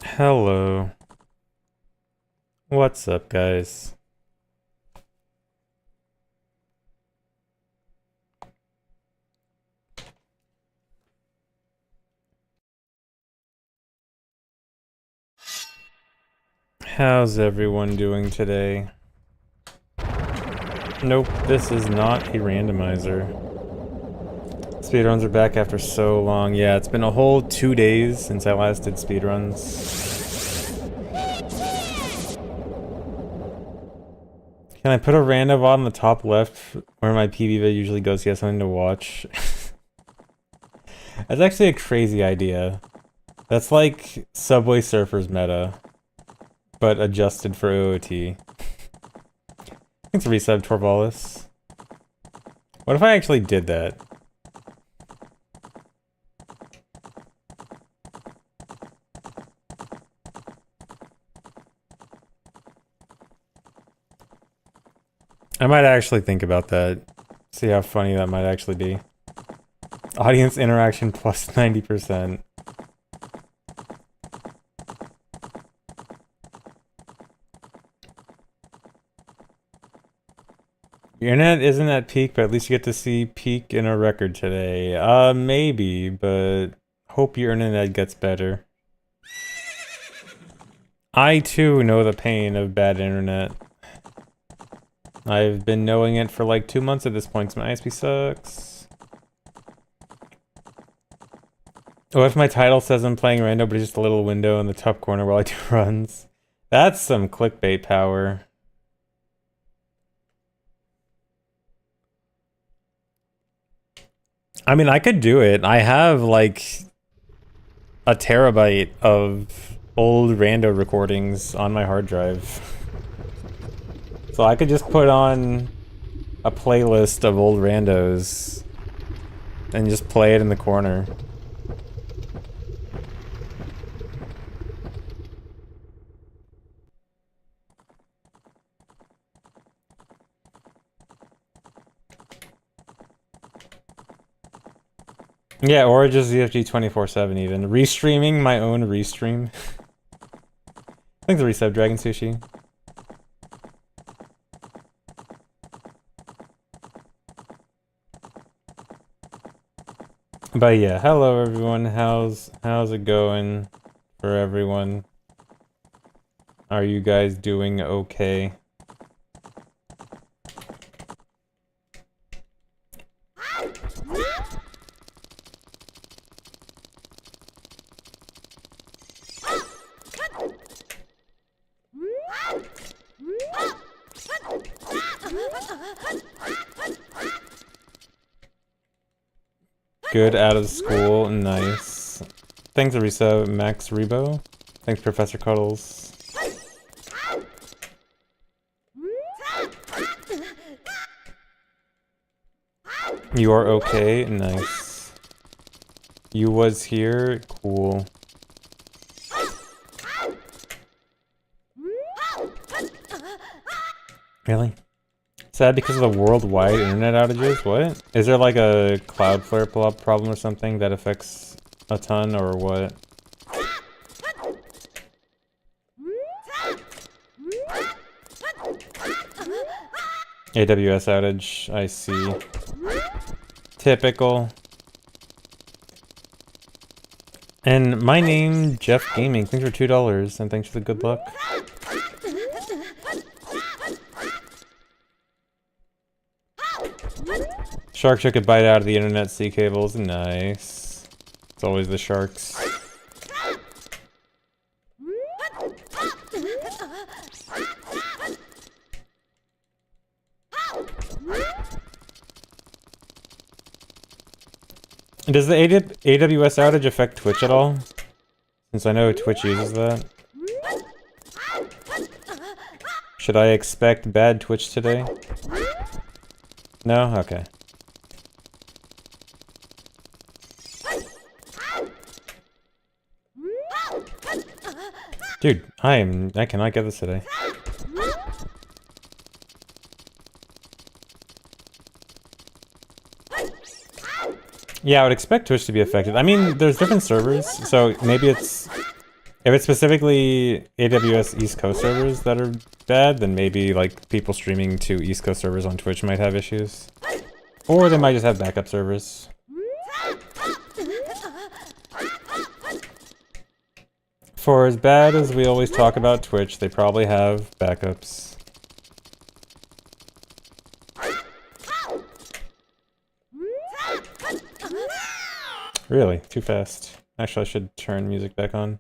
Hello. What's up, guys? How's everyone doing today? Nope, this is not a randomizer. Speedruns are back after so long. Yeah, it's been a whole 2 days since I last did speedruns. Can I put a random VOD on the top left where my PB vid usually goes so you have something to watch? That's actually a crazy idea. That's like Subway Surfers meta, but adjusted for OOT. Thanks for resub, Torvalis. What if I actually did that? I might actually think about that. See how funny that might actually be. Audience interaction plus 90%. Your internet isn't at peak, but at least you get to see peak in a record today. Maybe, but hope your internet gets better. I too know the pain of bad internet. I've been knowing it for like 2 months at this point, so my ISP sucks. What if my title says I'm playing random, but it's just a little window in the top corner while I do runs? That's some clickbait power. I mean, I could do it. I have like a terabyte of old rando recordings on my hard drive. So I could just put on a playlist of old randos and just play it in the corner. Yeah, or just ZFG 24/7 even. Restreaming my own restream. Thanks for resub, Dragon Sushi. But yeah, hello everyone. How's it going for everyone? Are you guys doing okay? Good out of school, nice. Thanks, Arisa, Max Rebo. Thanks, Professor Cuddles. You are okay, nice. You was here, cool. Really? Sad because of the worldwide internet outages? What? Is there like a Cloudflare problem or something that affects a ton or what? AWS outage, I see. Typical. And my name, Jeff Gaming. Thanks for $2 and thanks for the good luck. Shark took a bite out of the internet sea cables. Nice. It's always the sharks. Does the AWS outage affect Twitch at all? Since I know Twitch uses that. Should I expect bad Twitch today? No? Okay. Dude, I cannot get this today. Yeah, I would expect Twitch to be affected. I mean, there's different servers, so maybe it's If it's specifically AWS East Coast servers that are bad, then maybe like people streaming to East Coast servers on Twitch might have issues. Or they might just have backup servers. For as bad as we always talk about Twitch, they probably have backups. Really? Too fast. Actually, I should turn music back on.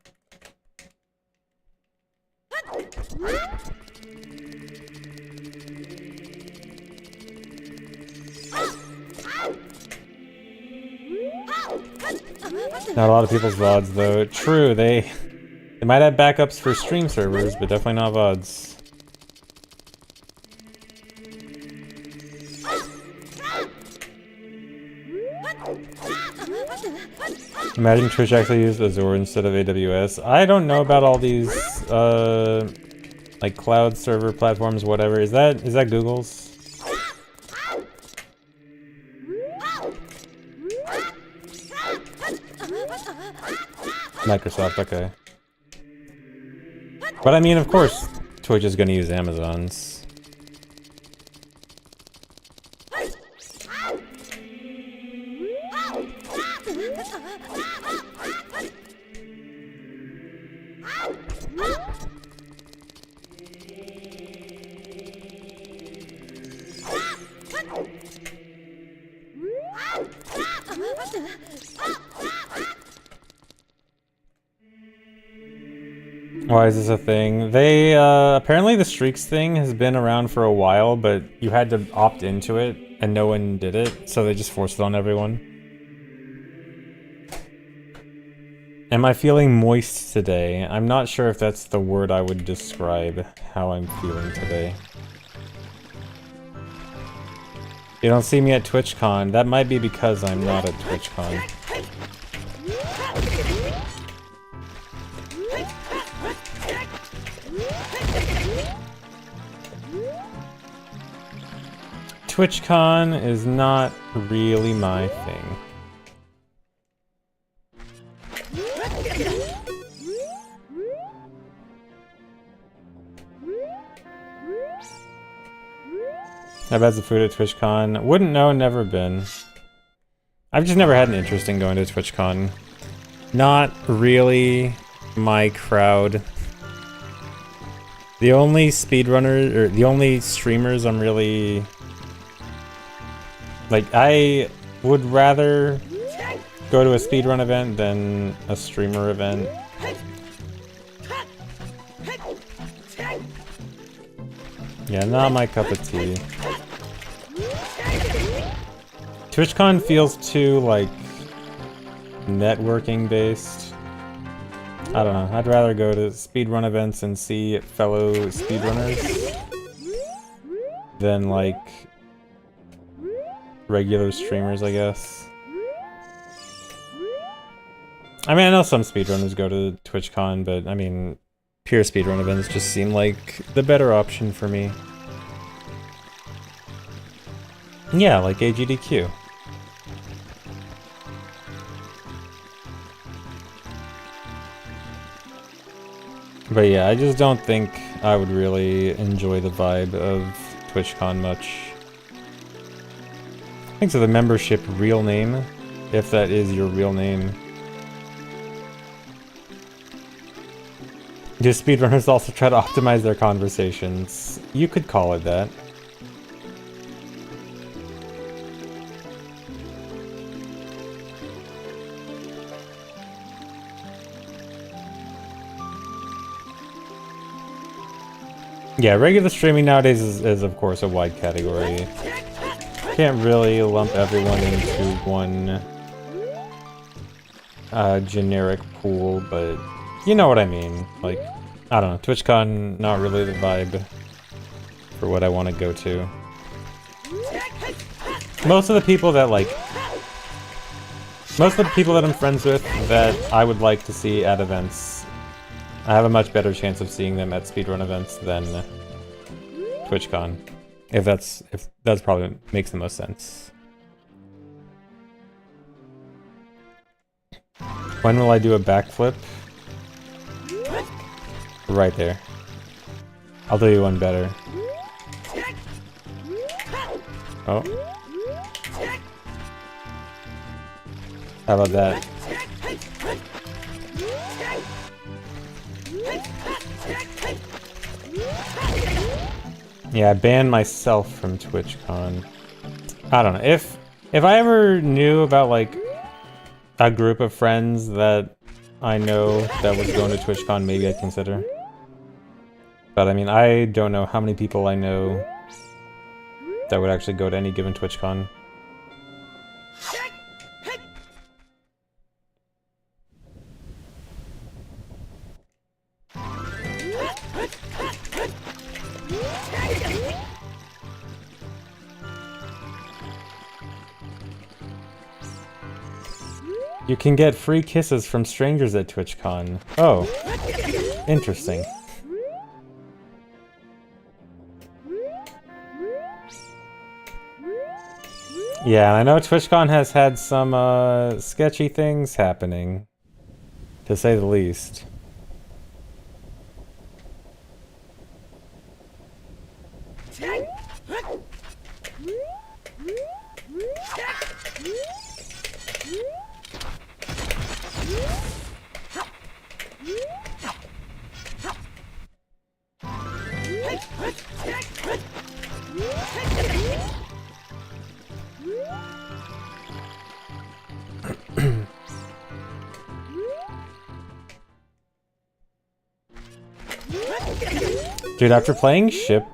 Not a lot of people's VODs though. True, they might have backups for stream servers, but definitely not VODs. Imagine Twitch actually used Azure instead of AWS. I don't know about all these like cloud server platforms, whatever. Is that Google's? Microsoft, okay. But I mean, of course, Twitch is gonna use Amazon's. Why is this a thing? They, apparently the streaks thing has been around for a while, but you had to opt into it, and no one did it, so they just forced it on everyone. Am I feeling moist today? I'm not sure if that's the word I would describe how I'm feeling today. You don't see me at TwitchCon. That might be because I'm not at TwitchCon. TwitchCon is not really my thing. How bad's the food at TwitchCon? Wouldn't know, never been. I've just never had an interest in going to TwitchCon. Not really my crowd. The only speedrunners, or the only streamers I'm really... Like, I would rather go to a speedrun event than a streamer event. Yeah, not my cup of tea. TwitchCon feels too, like, networking based. I don't know, I'd rather go to speedrun events and see fellow speedrunners than, like, regular streamers, I guess. I mean, I know some speedrunners go to TwitchCon, but, I mean, pure speedrun events just seem like the better option for me. Yeah, like AGDQ. But yeah, I just don't think I would really enjoy the vibe of TwitchCon much. Thanks for the membership real name, if that is your real name. Do speedrunners also try to optimize their conversations? You could call it that. Yeah, regular streaming nowadays is of course a wide category. Can't really lump everyone into one generic pool, but you know what I mean. Like, I don't know, TwitchCon, not really the vibe for what I want to go to. Most of the people that I'm friends with that I would like to see at events, I have a much better chance of seeing them at speedrun events than TwitchCon. If that's probably makes the most sense. When will I do a backflip? Right there. I'll do you one better. Oh. How about that? Yeah, I banned myself from TwitchCon. I don't know. If I ever knew about like a group of friends that I know that was going to TwitchCon, maybe I'd consider. But I mean, I don't know how many people I know that would actually go to any given TwitchCon. You can get free kisses from strangers at TwitchCon. Oh, interesting. Yeah, I know TwitchCon has had some sketchy things happening, to say the least. Dude, after playing Ship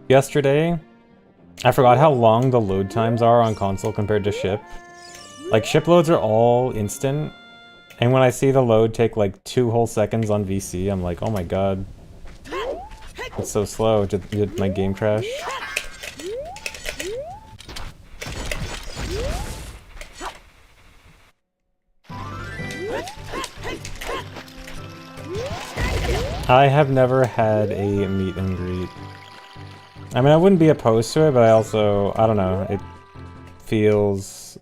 yesterday, I forgot how long the load times are on console compared to Ship. Like, Ship loads are all instant, and when I see the load take like 2 whole seconds on VC, I'm like, oh my god. It's so slow. Did my game crash? I have never had a meet and greet. I mean, I wouldn't be opposed to it, but I don't know, it feels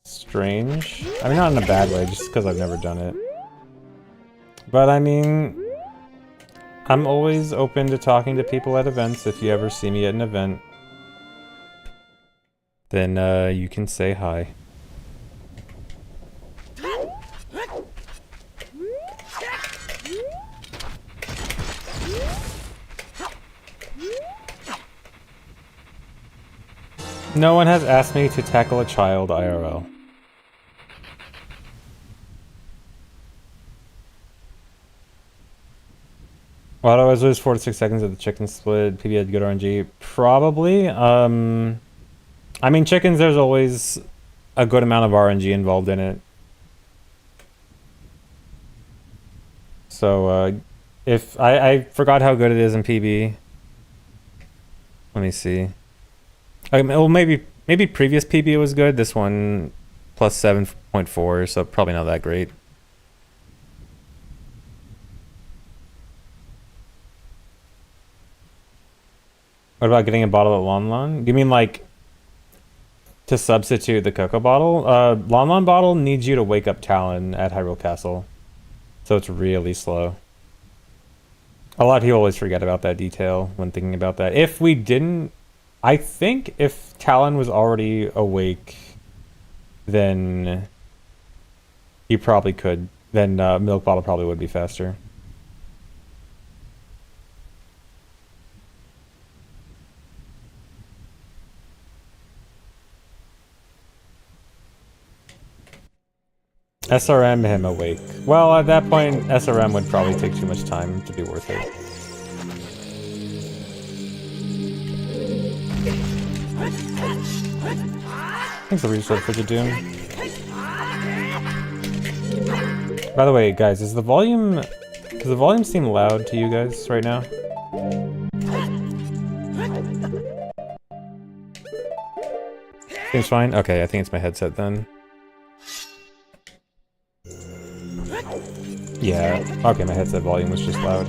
strange. I mean, not in a bad way, just because I've never done it. But I mean, I'm always open to talking to people at events. If you ever see me at an event, then you can say hi. No one has asked me to tackle a child IRL. Why do I always lose 4 to 6 seconds of the chicken split? PB had good RNG? Probably. I mean, chickens, there's always a good amount of RNG involved in it. So, if I forgot how good it is in PB. Let me see. Well, maybe previous PB was good. This one plus 7.4, so probably not that great. What about getting a bottle at Lon Lon? Do you mean like to substitute the Cocoa bottle? Lon Lon bottle needs you to wake up Talon at Hyrule Castle, so it's really slow. A lot of people always forget about that detail when thinking about that. If we didn't, I think if Talon was already awake, then you probably could. Then Milk Bottle probably would be faster. SRM him awake. Well, at that point, SRM would probably take too much time to be worth it. Thanks for restart, Frigid Doom. By the way, guys, does the volume seem loud to you guys right now? Seems fine? Okay, I think it's my headset then. Yeah, okay, my headset volume was just loud.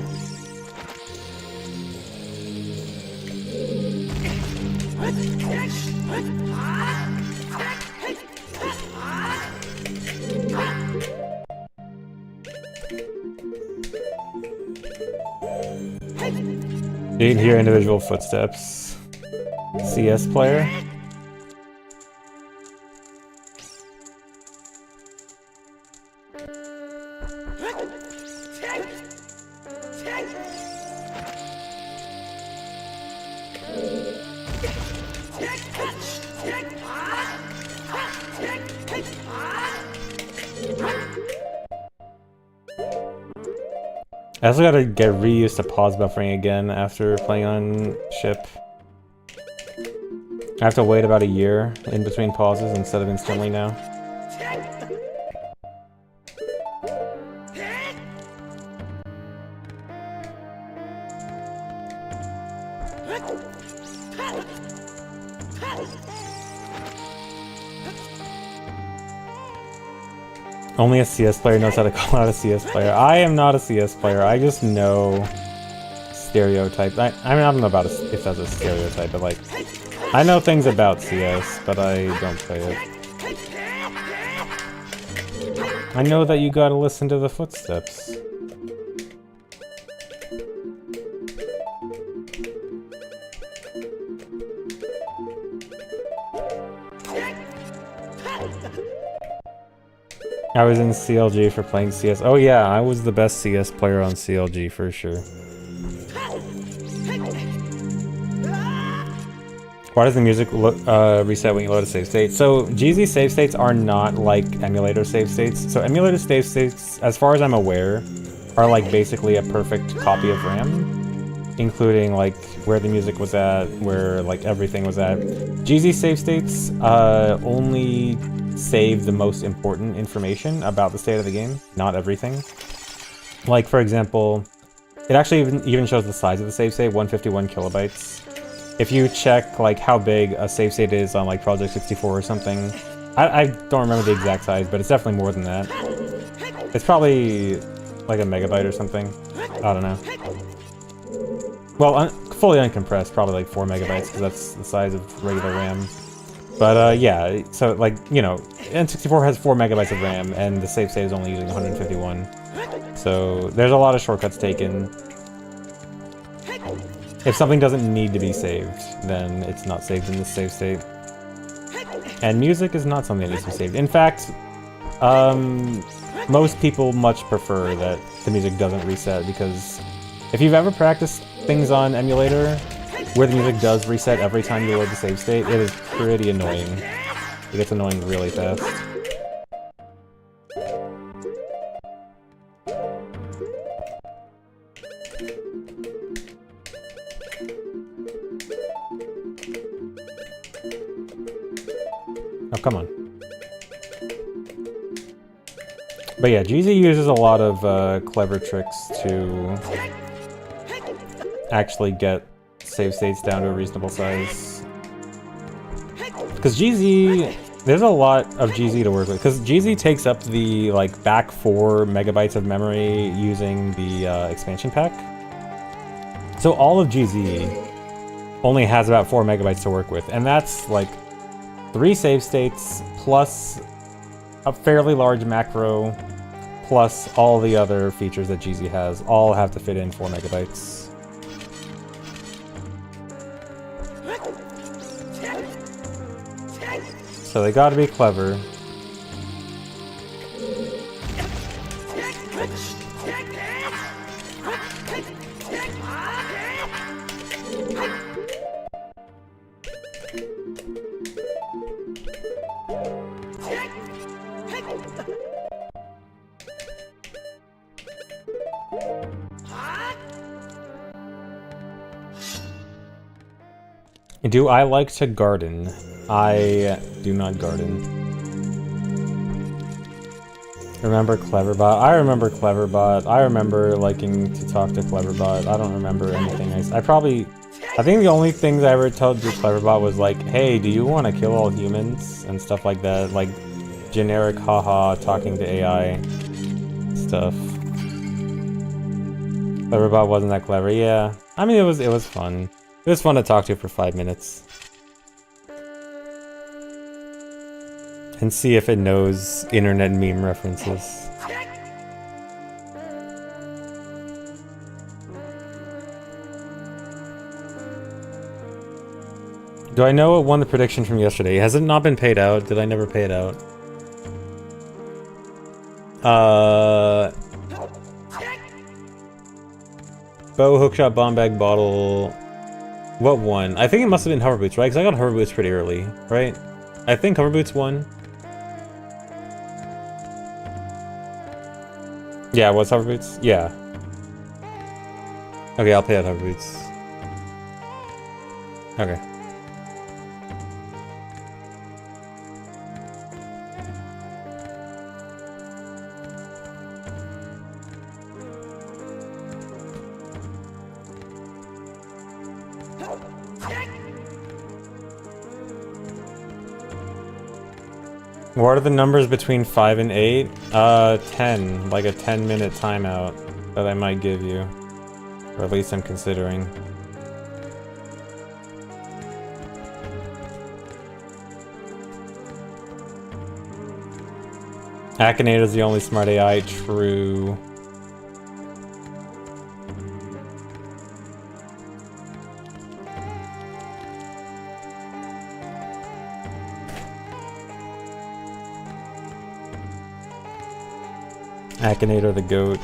You can hear individual footsteps. CS player. I also gotta get reused to pause buffering again after playing on ship. I have to wait about a year in between pauses instead of instantly now. Only a CS player knows how to call out a CS player. I am not a CS player, I just know stereotypes. I mean, I don't know about if that's a stereotype, but like, I know things about CS, but I don't play it. I know that you gotta listen to the footsteps. I was in CLG for playing CS. Oh yeah, I was the best CS player on CLG for sure. Why does the music reset when you load a save state? So GZ save states are not like emulator save states. So emulator save states, as far as I'm aware, are like basically a perfect copy of RAM, including like where the music was at, where like everything was at. GZ save states only save the most important information about the state of the game, not everything. Like for example, it actually even shows the size of the save state, 151 kilobytes. If you check like how big a save state is on like Project 64 or something, I don't remember the exact size, but it's definitely more than that. It's probably like a megabyte or something. I don't know. Well, fully uncompressed, probably like 4 megabytes, because that's the size of regular RAM. But yeah, so like, you know, N64 has 4 megabytes of RAM, and the save state is only using 151. So there's a lot of shortcuts taken. If something doesn't need to be saved, then it's not saved in the save state. And music is not something that needs to be saved. In fact, most people much prefer that the music doesn't reset, because if you've ever practiced things on emulator where the music does reset every time you load the save state, it is pretty annoying. It gets annoying really fast. Oh, come on. But yeah, GZ uses a lot of clever tricks to actually get save states down to a reasonable size. Because GZ, there's a lot of GZ to work with. Because GZ takes up the like back 4 megabytes of memory using the expansion pack. So all of GZ only has about 4 megabytes to work with, and that's like 3 save states plus a fairly large macro plus all the other features that GZ has all have to fit in 4 megabytes. So they gotta be clever. Do I like to garden? I do not garden. Remember Cleverbot? I remember Cleverbot. I remember liking to talk to Cleverbot. I don't remember anything. I think the only things I ever told to Cleverbot was like, hey, do you want to kill all humans? And stuff like that. Like, generic haha talking to AI stuff. Cleverbot wasn't that clever. Yeah. I mean, it was fun. It was fun to talk to for 5 minutes. And see if it knows internet meme references. Do I know what won the prediction from yesterday? Has it not been paid out? Did I never pay it out? Bow, hookshot, bomb bag, bottle. What won? I think it must have been hover boots, right? Because I got hover boots pretty early, right? I think hover boots won. Yeah, what's hover boots? Yeah. Okay, I'll pay out hover boots. Okay. What are the numbers between 5 and 8? 10. Like a 10-minute timeout that I might give you. Or at least I'm considering. Akinator's the only smart AI, true. Akinator the goat.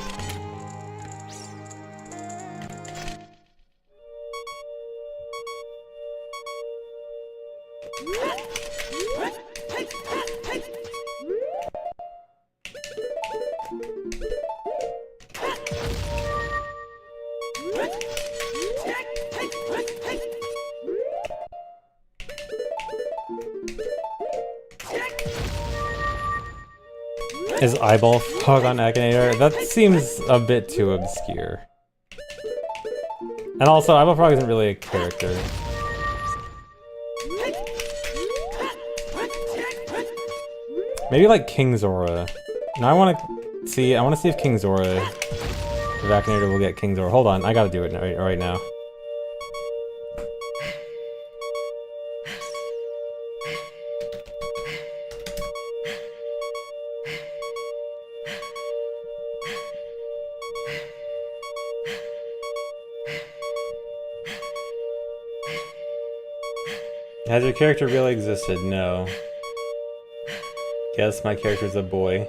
Is eyeball frog on Akinator? That seems a bit too obscure. And also, eyeball frog isn't really a character. Maybe like King Zora. Now I want to see if King Zora, if Akinator will get King Zora. Hold on, I gotta do it right now. Has your character really existed? No. Yes, my character's a boy.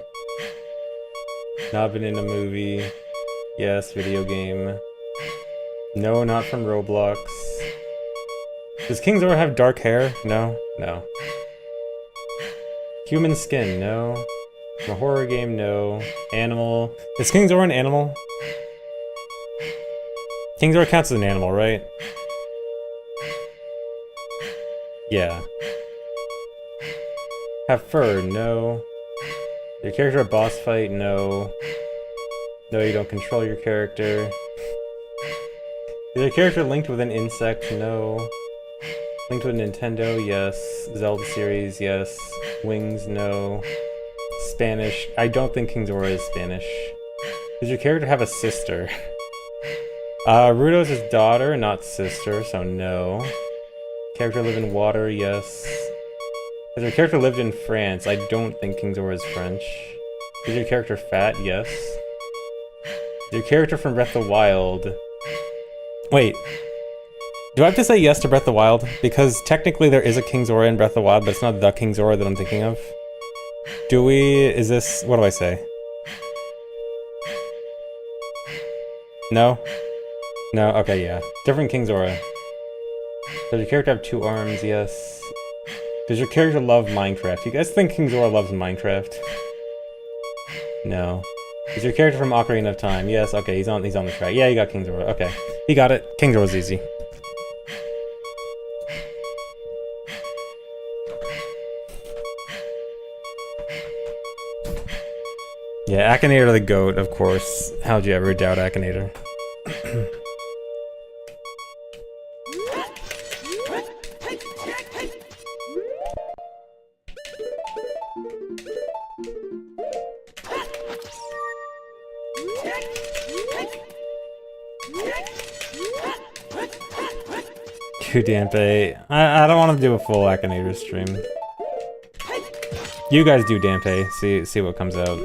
Not been in a movie. Yes, video game. No, not from Roblox. Does King Zora have dark hair? No. No. Human skin? No. A horror game? No. Animal? Is King Zora an animal? King Zora counts as an animal, right? Yeah. Have fur? No. Your character a boss fight? No. No, you don't control your character. Is your character linked with an insect? No. Linked with Nintendo? Yes. Zelda series? Yes. Wings? No. Spanish? I don't think King Zora is Spanish. Does your character have a sister? Rudo's his daughter, not sister, so no. Character live in water? Yes. Has your character lived in France? I don't think King Zora is French. Is your character fat? Yes. Is your character from Breath of the Wild? Wait. Do I have to say yes to Breath of the Wild? Because technically there is a King Zora in Breath of the Wild, but it's not the King Zora that I'm thinking of. Do we... Is this... What do I say? No? No? Okay, yeah. Different King Zora. Does your character have 2 arms? Yes. Does your character love Minecraft? You guys think King Zora loves Minecraft? No. Is your character from Ocarina of Time? Yes, okay, he's on the track. Yeah, you got King Zora. Okay. He got it. King Zora's easy. Yeah, Akinator the goat, of course. How'd you ever doubt Akinator? Dampe. I don't want to do a full Akinator stream. You guys do Dampe. See what comes out.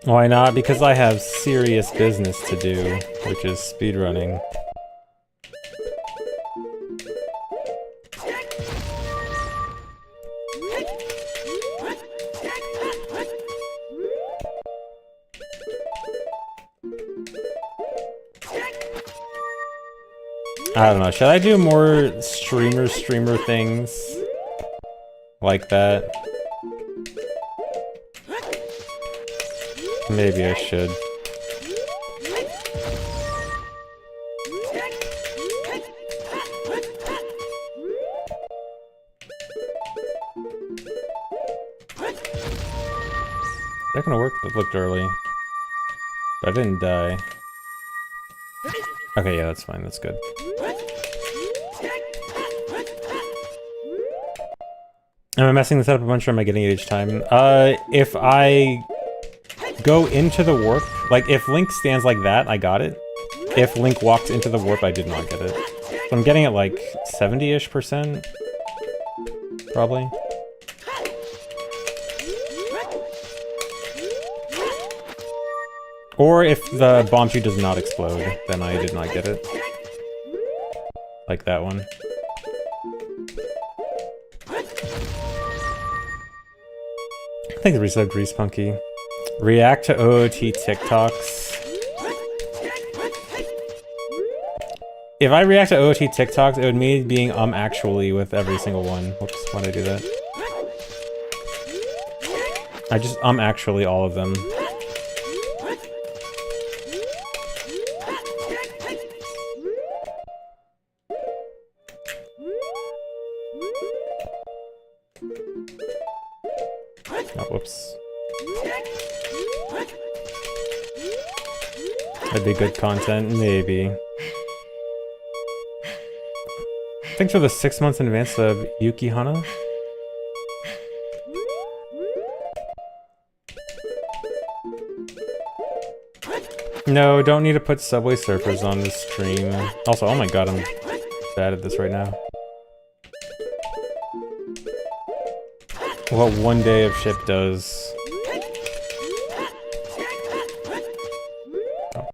Why not? Because I have serious business to do, which is speedrunning. I don't know, should I do more streamer things like that? Maybe I should. That gonna work? That looked early. But I didn't die. Okay, yeah, that's fine, that's good. Am I messing this up a bunch or am I getting it each time? If I go into the warp, like if Link stands like that, I got it. If Link walks into the warp, I did not get it. So I'm getting it like 70-ish%, probably. Or if the bomb tree does not explode, then I did not get it. Like that one. Thanks for resubbed, Reese Punky. React to OOT TikToks. If I react to OOT TikToks, it would mean being actually with every single one. Whoops, why'd I do that? I just actually all of them. Oh, whoops. That'd be good content, maybe. Thanks for the 6 months in advance of Yuki Hana. No, don't need to put Subway Surfers on the stream. Also, oh my god, I'm bad at this right now. What one day of ship does. Oh.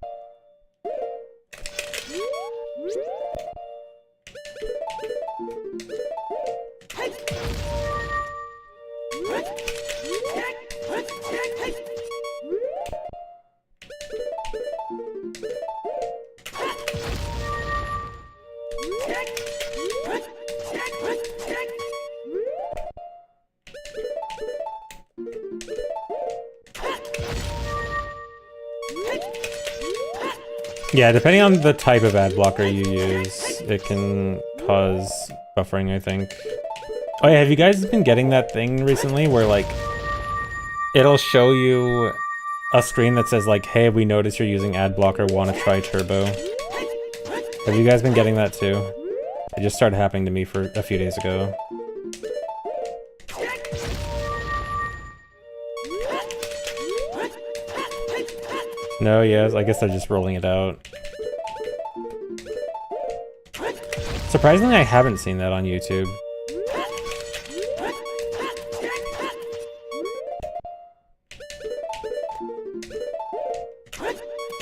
Yeah, depending on the type of ad blocker you use, it can cause buffering, I think. Oh yeah, have you guys been getting that thing recently where like it'll show you a screen that says like, hey, we noticed you're using ad blocker, wanna try turbo? Have you guys been getting that too? It just started happening to me for a few days ago. No, yes, I guess they're just rolling it out. Surprisingly, I haven't seen that on YouTube.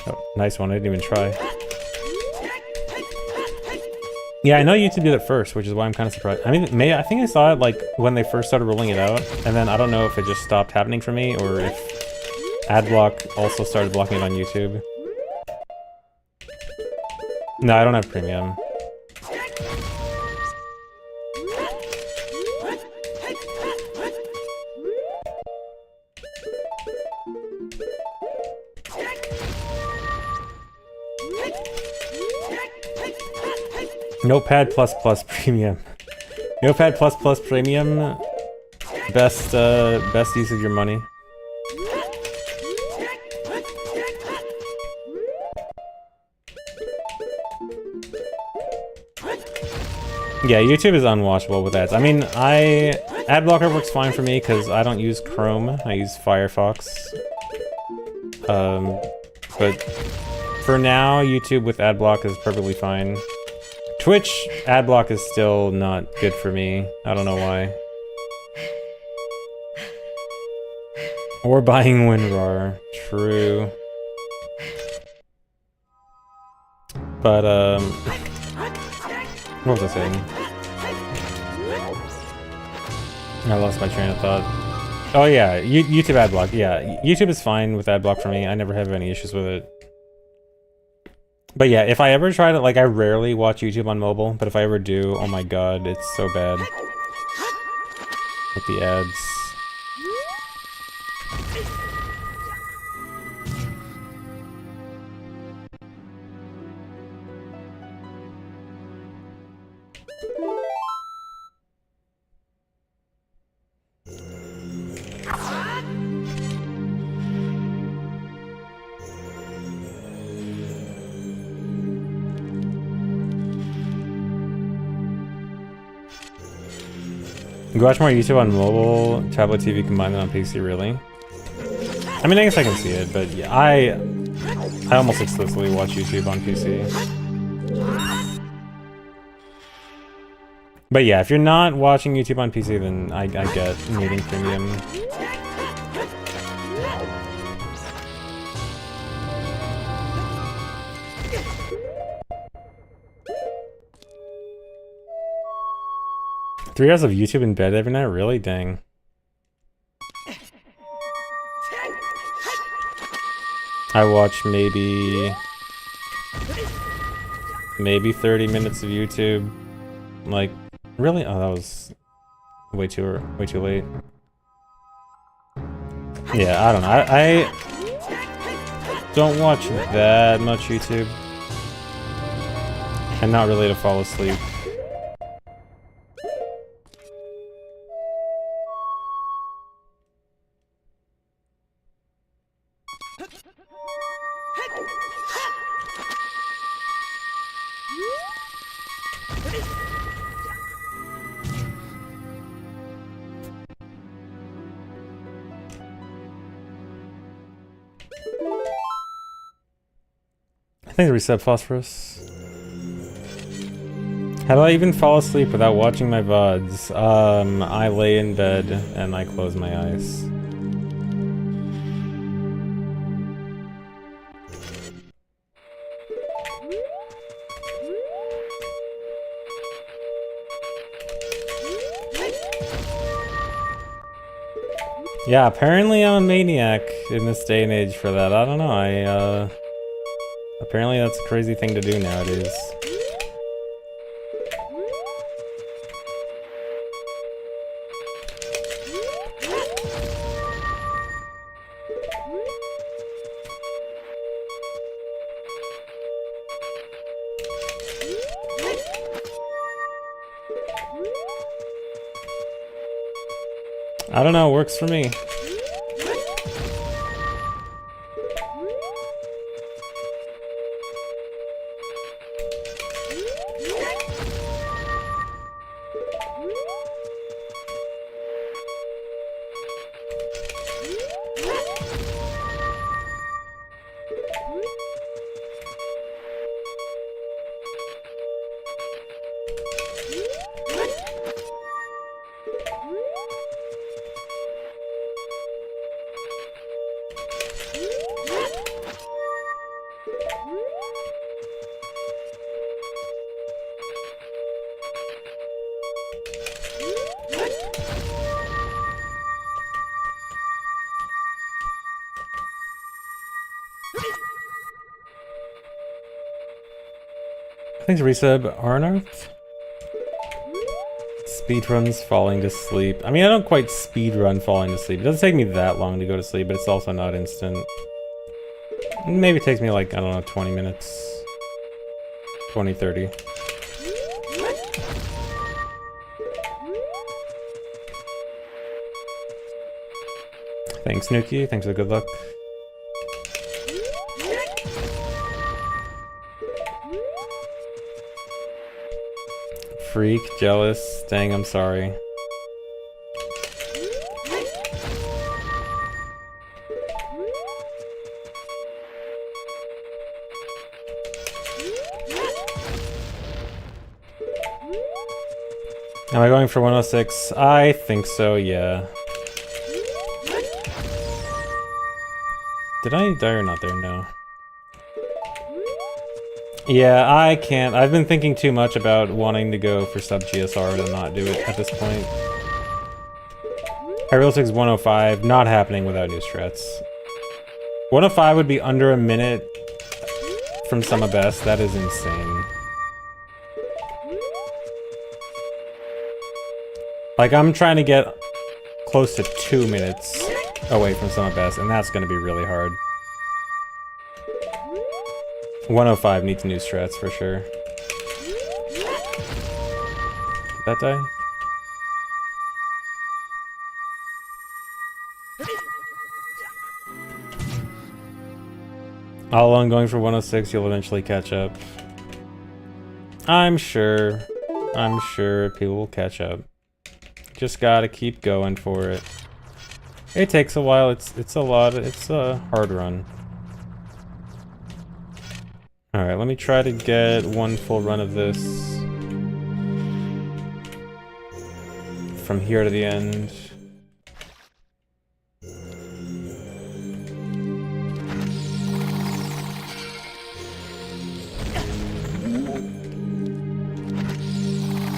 Oh, nice one, I didn't even try. Yeah, I know YouTube did it first, which is why I'm kind of surprised. I mean, I think I saw it like when they first started rolling it out, and then I don't know if it just stopped happening for me, or if Adblock also started blocking it on YouTube. No, I don't have premium. Notepad++ premium. Notepad++ premium. Best use of your money. Yeah, YouTube is unwatchable with ads. I mean, ad blocker works fine for me because I don't use Chrome. I use Firefox. But for now, YouTube with ad block is perfectly fine. Twitch ad block is still not good for me. I don't know why. Or buying WinRAR. true. But, what was I saying? I lost my train of thought. Oh yeah, YouTube ad block. Yeah, YouTube is fine with ad block for me. I never have any issues with it. But yeah, if I ever try to, like, I rarely watch YouTube on mobile, but if I ever do, oh my god, it's so bad. With the ads. You watch more YouTube on mobile, tablet, TV combined than on PC, really? I mean, I guess I can see it, but yeah, I almost exclusively watch YouTube on PC. But yeah, if you're not watching YouTube on PC, then I get needing premium. 3 hours of YouTube in bed every night? Really? Dang. I watch maybe 30 minutes of YouTube. Like, really? Oh, that was way too late. Yeah, I don't know. I don't watch that much YouTube. And not really to fall asleep. Thanks, Reset Phosphorus. How do I even fall asleep without watching my VODs? I lay in bed and I close my eyes. Yeah, apparently I'm a maniac in this day and age for that. I don't know, apparently that's a crazy thing to do nowadays. I don't know, it works for me. Thanks, Resub. Arnarth? Speedruns falling to sleep. I mean, I don't quite speedrun falling to sleep. It doesn't take me that long to go to sleep, but it's also not instant. Maybe it takes me like, I don't know, 20 minutes. 20, 30. Thanks, Nuki. Thanks for the good luck. Freak, jealous, dang, I'm sorry. Am I going for 106? I think so, yeah. Did I die or not there? No. Yeah, I can't. I've been thinking too much about wanting to go for sub GSR to not do it at this point. Aerial 6 105, not happening without new strats. 105 would be under a minute from Summer Best. That is insane. Like, I'm trying to get close to 2 minutes away from Summer Best, and that's gonna be really hard. 105 needs new strats for sure. Did that die? All along going for 106, you'll eventually catch up. I'm sure people will catch up. Just gotta keep going for it. It takes a while, it's a hard run. Alright, let me try to get one full run of this. From here to the end.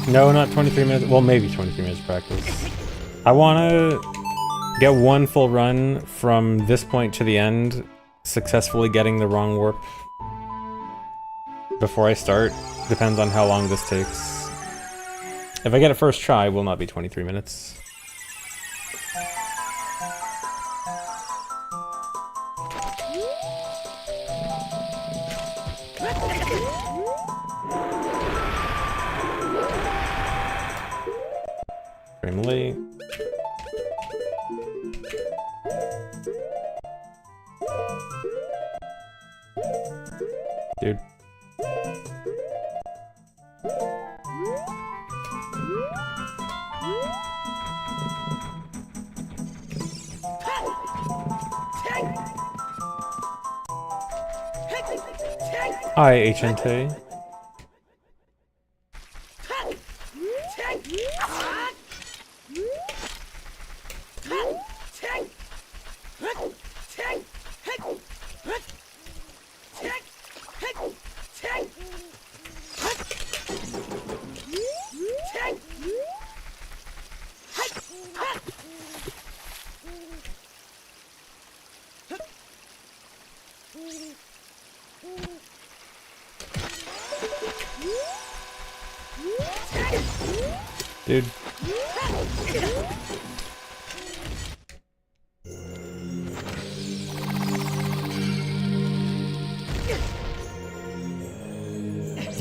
No, not 23 minutes. Well, maybe 23 minutes of practice. I want to get one full run from this point to the end, successfully getting the wrong warp before I start. Depends on how long this takes. If I get it first try, it will not be 23 minutes. Frame late. Dude. Hi, HNT. Dude.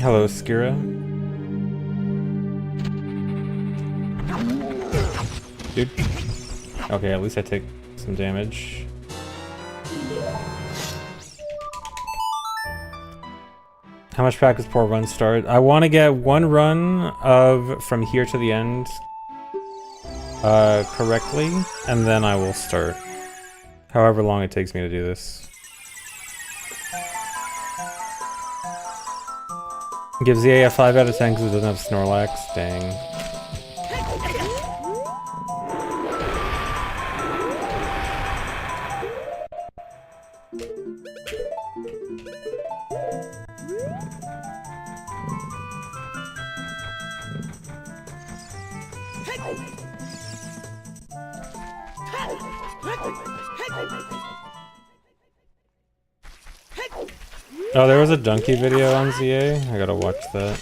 Hello, Skira. Dude. Okay, at least I take some damage. How much practice before run start? I want to get one run of from here to the end correctly, and then I will start. However long it takes me to do this. Gives the A a 5 out of 10 because it doesn't have Snorlax. Dang. Oh, there was a donkey video on ZA? I gotta watch that.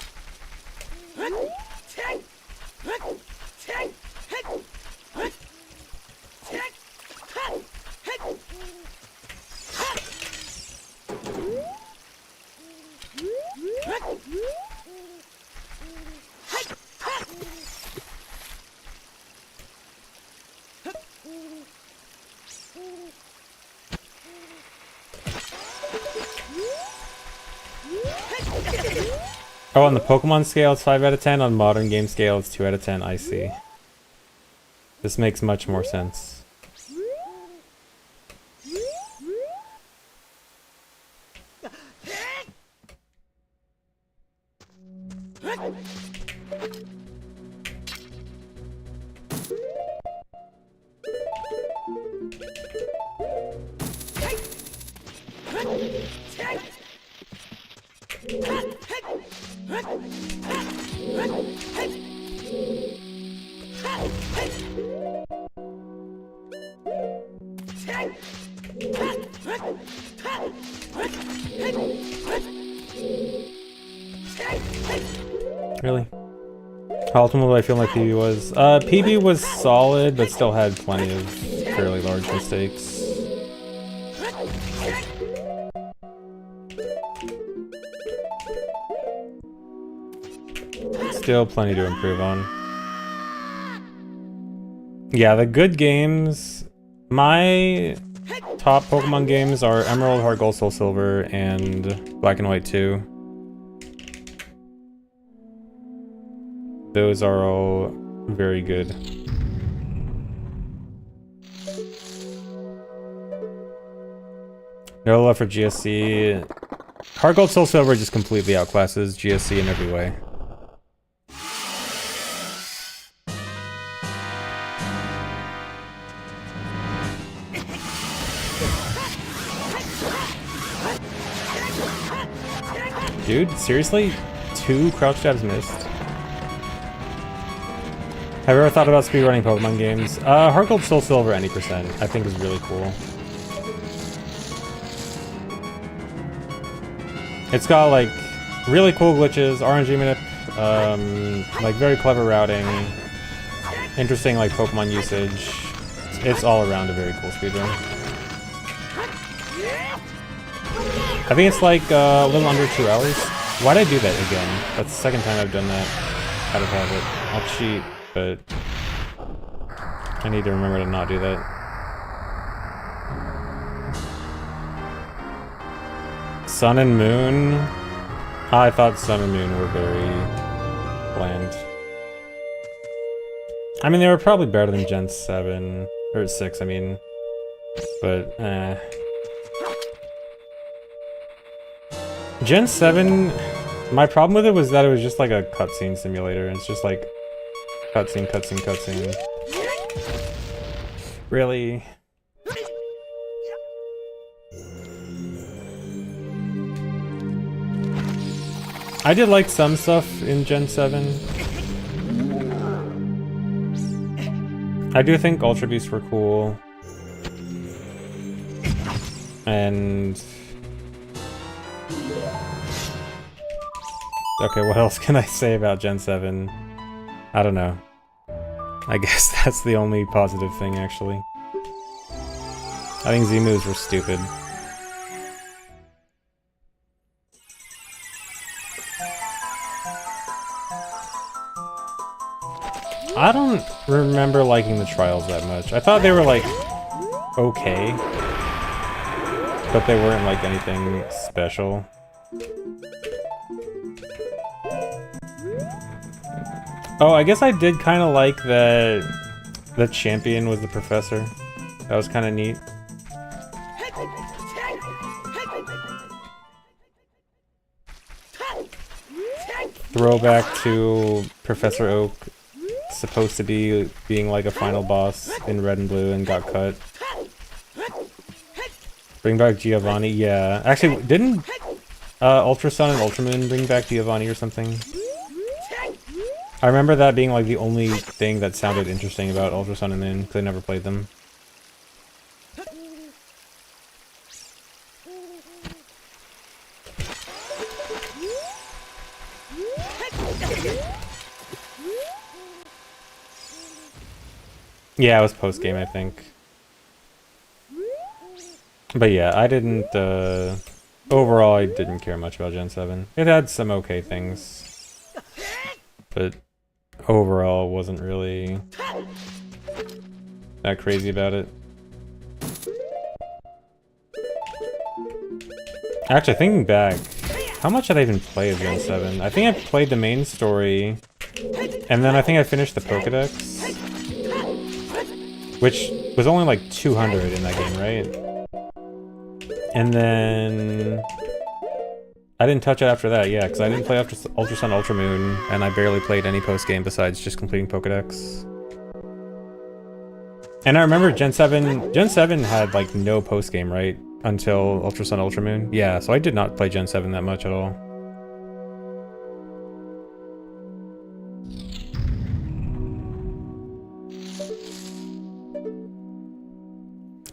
Oh, on the Pokemon scale, it's 5 out of 10. On modern game scale, it's 2 out of 10. I see. This makes much more sense. Really? How ultimately I feel like PB was? PB was solid, but still had plenty of fairly large mistakes. Still plenty to improve on. Yeah, the good games... My top Pokemon games are Emerald, Heart Gold, Soul Silver, and Black and White 2. Those are all very good. No love for GSC. Heart Gold, Soul Silver just completely outclasses GSC in every way. Dude, seriously? 2 crouch jabs missed? Have you ever thought about speedrunning Pokemon games? Heart Gold, Soul Silver, any percent, I think is really cool. It's got like really cool glitches, RNG manip, like very clever routing, interesting like Pokemon usage. It's all around a very cool speedrun. I think it's like a little under 2 hours. Why'd I do that again? That's the second time I've done that out of habit. I'll cheat, but I need to remember to not do that. Sun and Moon? I thought Sun and Moon were very bland. I mean, they were probably better than Gen 7, or 6, I mean, but Gen 7, my problem with it was that it was just like a cutscene simulator. It's just like cutscene, cutscene, cutscene. Really? I did like some stuff in Gen 7. I do think Ultra Beasts were cool. And... okay, what else can I say about Gen 7? I don't know. I guess that's the only positive thing, actually. I think Z-moves were stupid. I don't remember liking the trials that much. I thought they were, like, okay. But they weren't, like, anything special. Oh, I guess I did kind of like that the champion was the professor. That was kind of neat. Throwback to Professor Oak, supposed to be being like a final boss in Red and Blue and got cut. Bring back Giovanni, yeah. Actually, didn't Ultra Sun and Ultra Moon bring back Giovanni or something? I remember that being like the only thing that sounded interesting about Ultra Sun and Moon, because I never played them. Yeah, it was post-game, I think. But yeah, I didn't, overall, I didn't care much about Gen 7. It had some okay things. But overall, wasn't really that crazy about it. Actually, thinking back, how much did I even play of Gen 7? I think I played the main story, and then I think I finished the Pokedex. Which was only like 200 in that game, right? And then... I didn't touch it after that, yeah, because I didn't play after Ultra Sun, Ultra Moon, and I barely played any post-game besides just completing Pokedex. And I remember Gen 7 had like no post-game, right? until Ultra Sun, Ultra Moon. Yeah, so I did not play Gen 7 that much at all.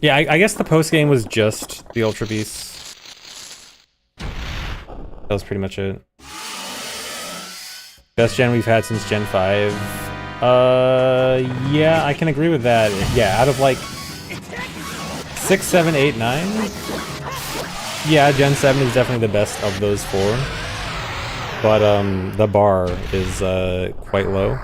Yeah, I guess the post-game was just the Ultra Beasts. That was pretty much it. Best gen we've had since Gen 5. Yeah, I can agree with that. Yeah, out of like 6, 7, 8, 9. Yeah, Gen 7 is definitely the best of those 4. But the bar is quite low.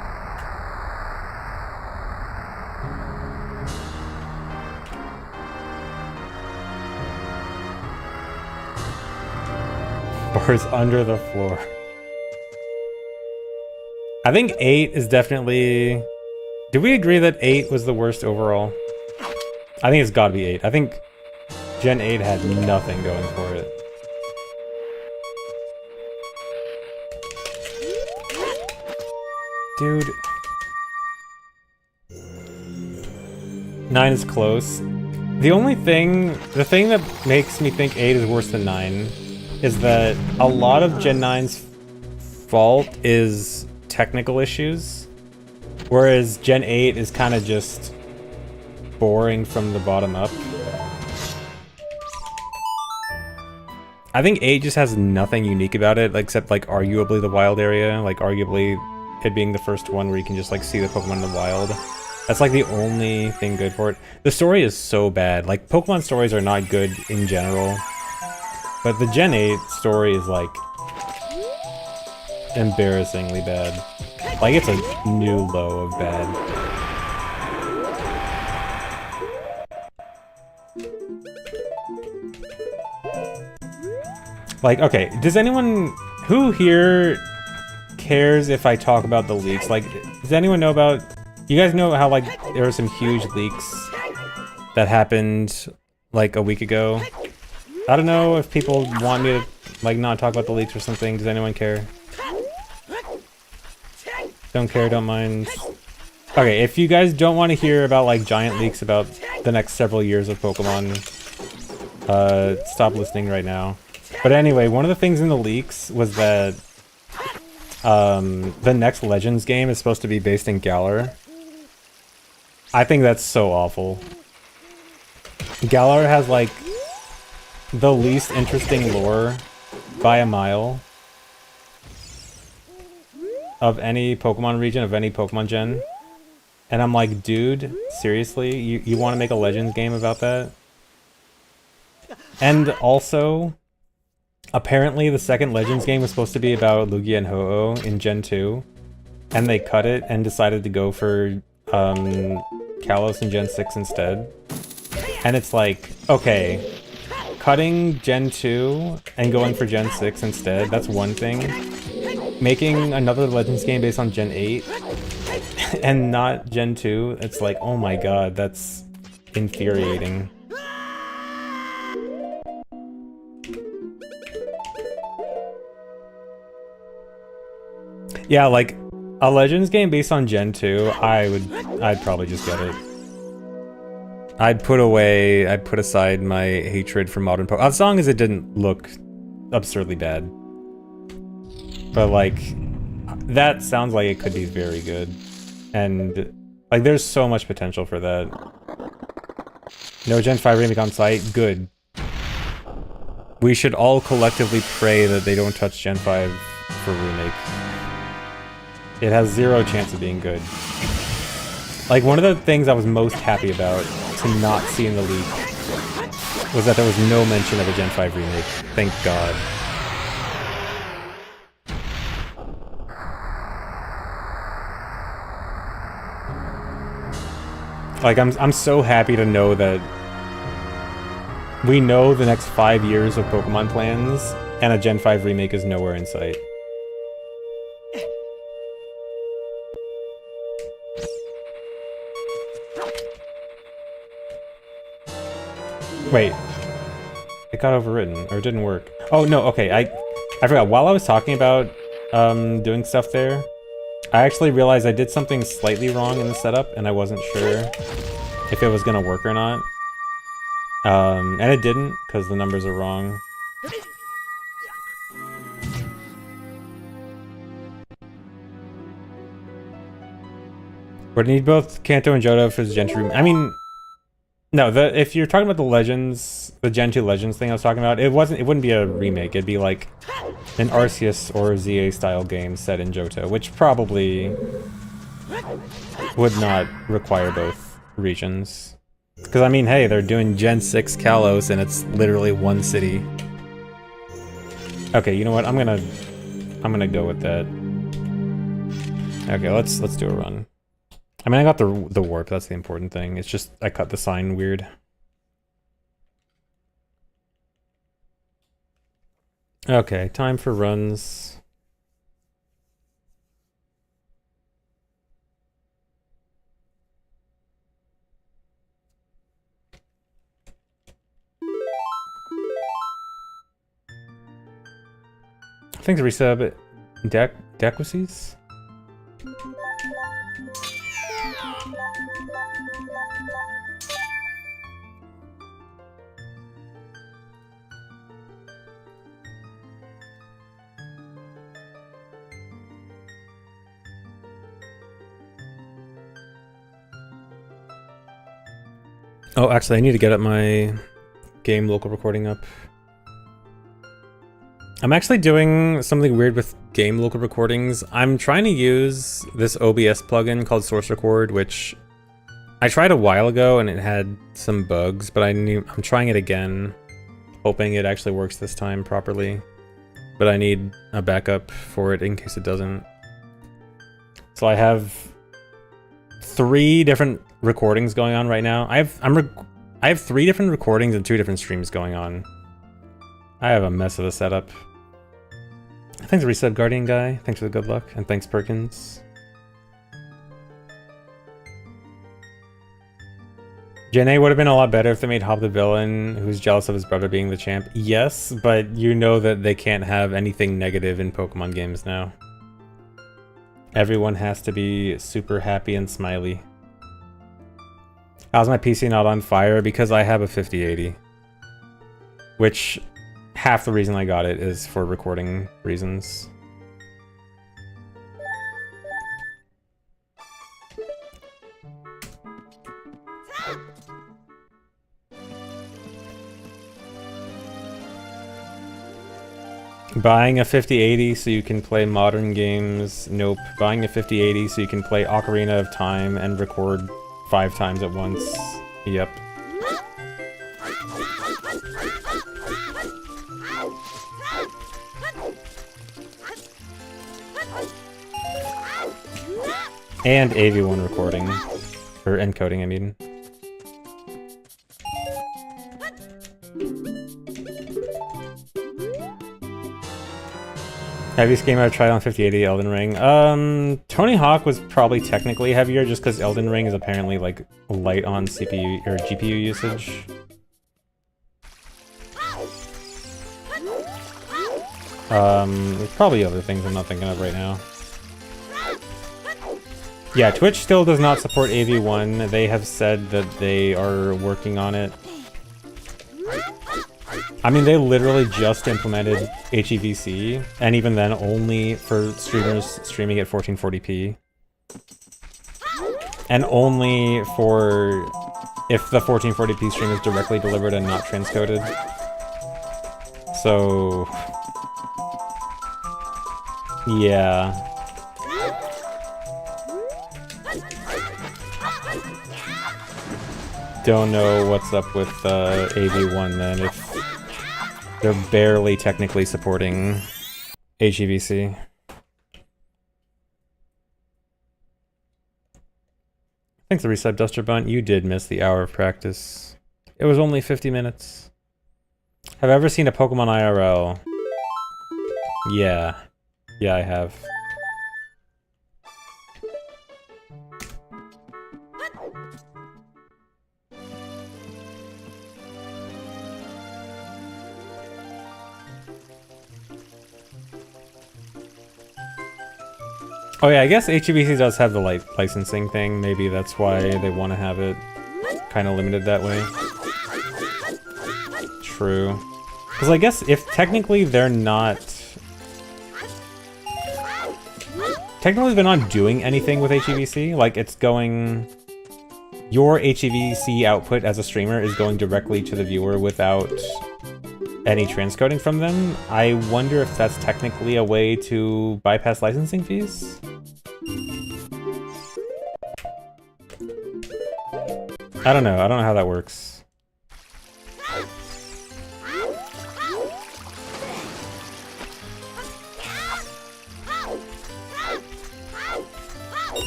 Bar's under the floor. I think 8 is definitely... Did we agree that 8 was the worst overall? I think it's gotta be 8. I think Gen 8 had nothing going for it. Dude. 9 is close. The thing that makes me think 8 is worse than 9 is that a lot of Gen 9's fault is technical issues, whereas Gen 8 is kind of just boring from the bottom up. I think 8 just has nothing unique about it, except like arguably the wild area, like arguably it being the first one where you can just like see the Pokemon in the wild. That's like the only thing good for it. The story is so bad. Like, Pokemon stories are not good in general, but the Gen 8 story is like embarrassingly bad. Like, it's a new low of bad. Like, okay, does anyone who here cares if I talk about the leaks? Like, does anyone know about... You guys know how, like, there were some huge leaks that happened, like, a week ago? I don't know if people want me to, like, not talk about the leaks or something. Does anyone care? Don't care, don't mind. Okay, if you guys don't want to hear about, like, giant leaks about the next several years of Pokemon, stop listening right now. But anyway, one of the things in the leaks was that the next Legends game is supposed to be based in Galar. I think that's so awful. Galar has, like, the least interesting lore by a mile of any Pokemon region, of any Pokemon gen. And I'm like, dude, seriously? You want to make a Legends game about that? And also, apparently the second Legends game was supposed to be about Lugia and Ho-Oh in Gen 2. And they cut it and decided to go for Kalos in Gen 6 instead. And it's like, okay, cutting Gen 2 and going for Gen 6 instead, that's one thing. Making another Legends game based on Gen 8 and not Gen 2, it's like, oh my god, that's infuriating. Yeah, like, a Legends game based on Gen 2, I'd probably just get it. I'd put aside my hatred for modern Pokemon, as long as it didn't look absurdly bad. But, like, that sounds like it could be very good. And, like, there's so much potential for that. No Gen 5 remake on site? Good. We should all collectively pray that they don't touch Gen 5 for remake. It has zero chance of being good. Like, one of the things I was most happy about to not see in the leak was that there was no mention of a Gen 5 remake. Thank God. Like, I'm so happy to know that we know the next 5 years of Pokemon plans, and a Gen 5 remake is nowhere in sight. Wait, it got overwritten, or it didn't work. Oh no, okay, I forgot. While I was talking about doing stuff there, I actually realized I did something slightly wrong in the setup, and I wasn't sure if it was gonna work or not. And it didn't, because the numbers are wrong. Would need both Kanto and Johto for the Gen 2. I mean, no. If you're talking about the Legends, the Gen 2 Legends thing I was talking about, it wouldn't be a remake. It'd be like an Arceus or ZA style game set in Johto, which probably would not require both regions. Because I mean, hey, they're doing Gen 6 Kalos, and it's literally one city. Okay, you know what? I'm gonna go with that. Okay, let's do a run. I mean, I got the warp. That's the important thing. It's just I cut the sign weird. Okay, time for runs. Thanks, resub. Dequisies? Oh, actually, I need to get up my game local recording up. I'm actually doing something weird with game local recordings. I'm trying to use this OBS plugin called Source Record, which I tried a while ago and it had some bugs, but I'm trying it again, hoping it actually works this time properly. But I need a backup for it in case it doesn't. So I have 3 different recordings going on right now. I have 3 different recordings and 2 different streams going on. I have a mess of a setup. Thanks for resub, Guardian Guy. Thanks for the good luck, and thanks, Perkins. Gen A would have been a lot better if they made Hob the villain, who's jealous of his brother being the champ. Yes, but you know that they can't have anything negative in Pokemon games now. Everyone has to be super happy and smiley. How's my PC not on fire? Because I have a 5080. Which, half the reason I got it is for recording reasons. Buying a 5080 so you can play modern games. Nope. Buying a 5080 so you can play Ocarina of Time and record 5 times at once. Yep. And AV1 recording. Or encoding, I mean. Heaviest game I've tried on 5080, Elden Ring. Tony Hawk was probably technically heavier just because Elden Ring is apparently like light on CPU or GPU usage. There's probably other things I'm not thinking of right now. Yeah, Twitch still does not support AV1. They have said that they are working on it. I mean, they literally just implemented HEVC, and even then only for streamers streaming at 1440p. And only for if the 1440p stream is directly delivered and not transcoded. So... yeah. Don't know what's up with AV1 then, if they're barely technically supporting HEVC. Thanks for the resub, Duster Bunt. You did miss the hour of practice. It was only 50 minutes. Have I ever seen a Pokemon IRL? Yeah. Yeah, I have. Oh yeah, I guess HEVC does have the licensing thing. Maybe that's why they want to have it kind of limited that way. true. Because I guess if technically they're not... Technically they're not doing anything with HEVC. Like, it's going... Your HEVC output as a streamer is going directly to the viewer without any transcoding from them. I wonder if that's technically a way to bypass licensing fees? I don't know. I don't know how that works.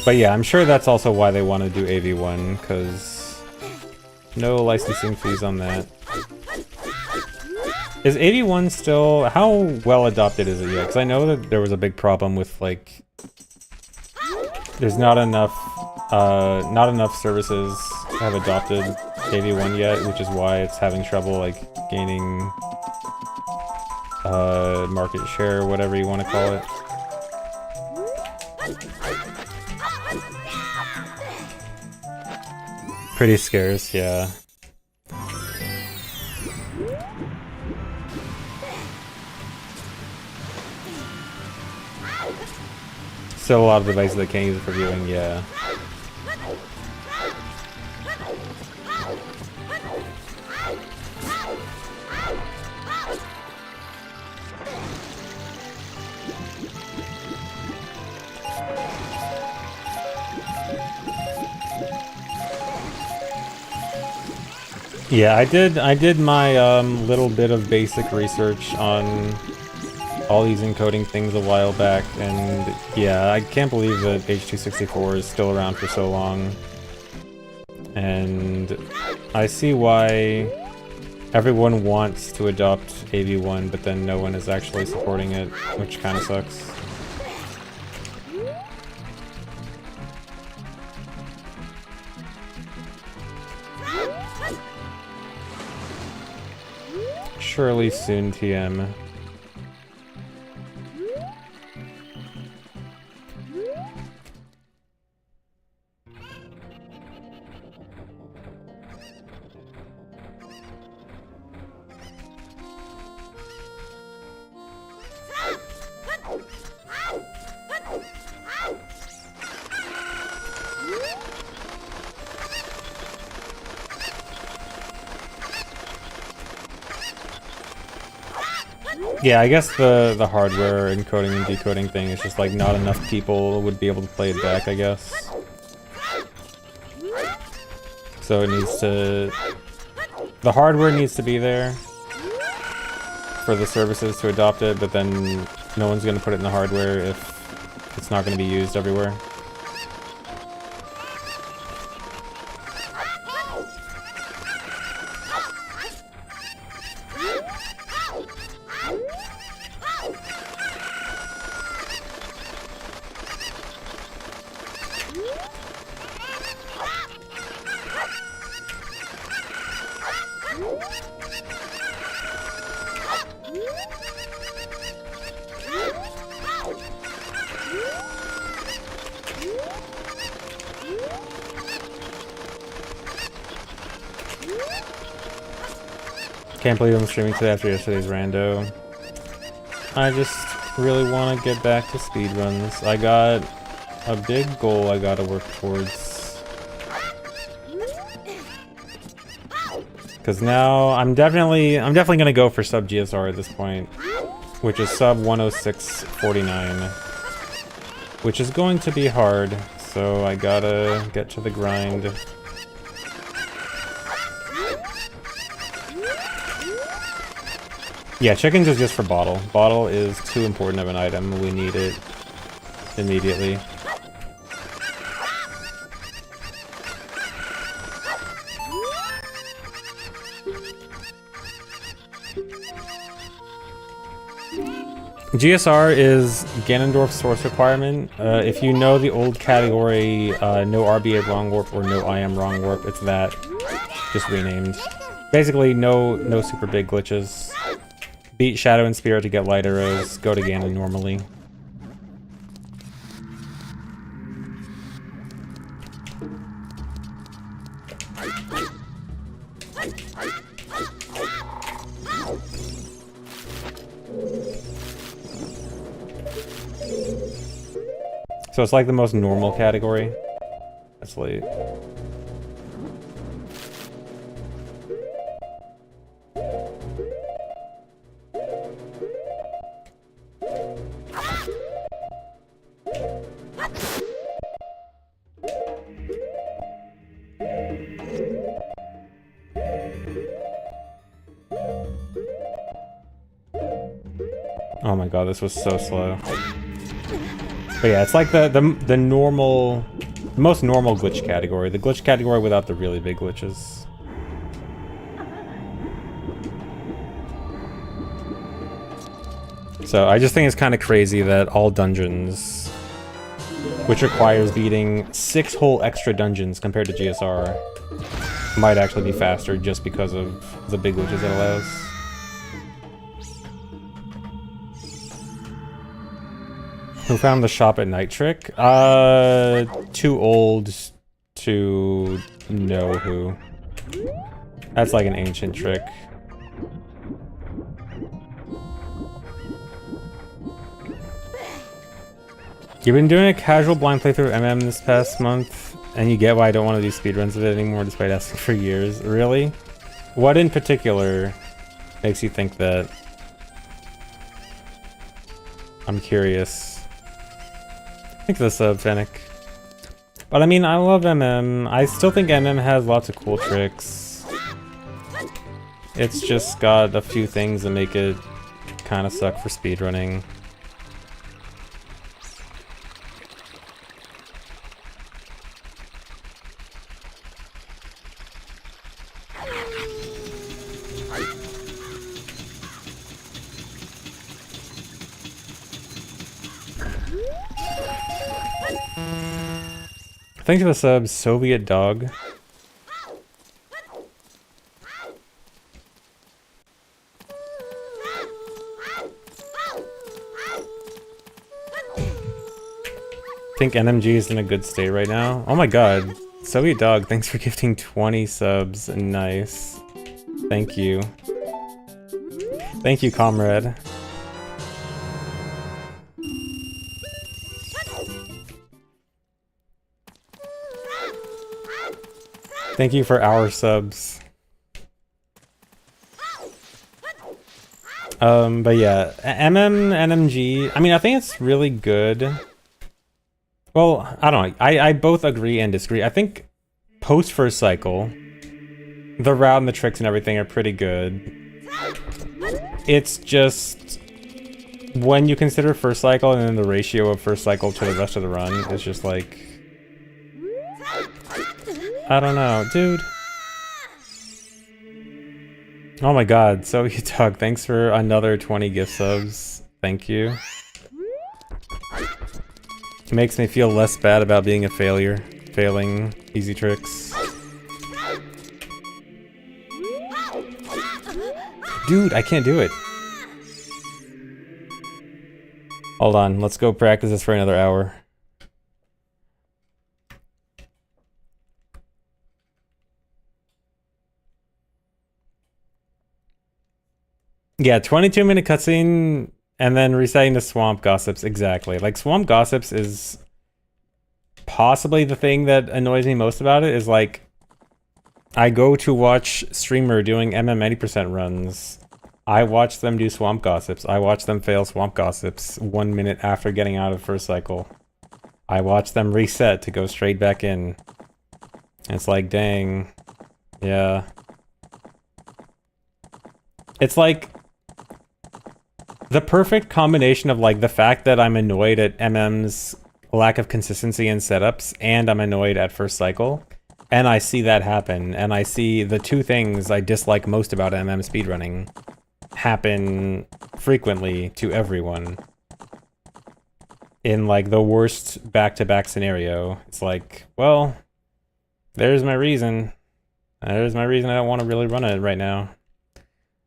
But yeah, I'm sure that's also why they want to do AV1, because no licensing fees on that. Is AV1 still... How well adopted is it yet? Because I know that there was a big problem with, like... There's not enough services have adopted AV1 yet, which is why it's having trouble, like, gaining market share, whatever you want to call it. Pretty scarce, yeah. Still a lot of devices that can't use it for viewing, yeah. Yeah, I did my little bit of basic research on all these encoding things a while back, and yeah, I can't believe that H.264 is still around for so long. And I see why everyone wants to adopt AV1, but then no one is actually supporting it, which kind of sucks. Surely soon, TM. Yeah, I guess the hardware encoding and decoding thing is just like not enough people would be able to play it back, I guess. So it needs to... The hardware needs to be there for the services to adopt it, but then no one's going to put it in the hardware if it's not going to be used everywhere. Can't believe I'm streaming today after yesterday's rando. I just really want to get back to speedruns. I got a big goal I gotta work towards. Because now I'm definitely gonna go for sub GSR at this point, which is sub 106.49, which is going to be hard. So I gotta get to the grind. Yeah, chickens is just for bottle. Bottle is too important of an item. We need it immediately. GSR is Ganondorf's source requirement. If you know the old category, no RBA wrong warp or no IM wrong warp, it's that. Just renamed. Basically, no super big glitches. Beat Shadow and Spirit to get light arrows, go to Ganon normally. So it's like the most normal category. That's late. Oh my god, this was so slow. But yeah, it's like the normal, the most normal glitch category. The glitch category without the really big glitches. So I just think it's kind of crazy that all dungeons, which requires beating 6 whole extra dungeons compared to GSR, might actually be faster just because of the big glitches it allows. Who found the shop at night trick? Too old to know who. That's like an ancient trick. You've been doing a casual blind playthrough of MM this past month, and you get why I don't want to do speedruns of it anymore despite asking for years. Really? What in particular makes you think that? I'm curious. Thanks for the sub, Fennec. But I mean, I love MM. I still think MM has lots of cool tricks. It's just got a few things that make it kind of suck for speedrunning. Thanks for the sub, Soviet Dog. I think NMG is in a good state right now. Oh my god. Soviet Dog, thanks for gifting 20 subs. Nice. Thank you. Thank you, comrade. Thank you for our subs. But yeah, NMG, I mean, I think it's really good. Well, I don't know. I both agree and disagree. I think post first cycle, the route and the tricks and everything are pretty good. It's just when you consider first cycle and then the ratio of first cycle to the rest of the run, it's just like, I don't know, dude. Oh my god, so you Doug, thanks for another 20 gift subs. Thank you. It makes me feel less bad about being a failure, failing easy tricks. Dude, I can't do it. Hold on, let's go practice this for another hour. Yeah, 22-minute cutscene and then reciting the Swamp Gossips, exactly. Like, Swamp Gossips is possibly the thing that annoys me most about it, is like, I go to watch streamer doing MM 80% runs. I watch them do Swamp Gossips. I watch them fail Swamp Gossips 1 minute after getting out of first cycle. I watch them reset to go straight back in. And it's like, dang. Yeah. It's like the perfect combination of like the fact that I'm annoyed at MM's lack of consistency in setups and I'm annoyed at first cycle. And I see that happen, and I see the two things I dislike most about MM speedrunning happen frequently to everyone. In like the worst back-to-back scenario. It's like, well, there's my reason. There's my reason I don't want to really run it right now.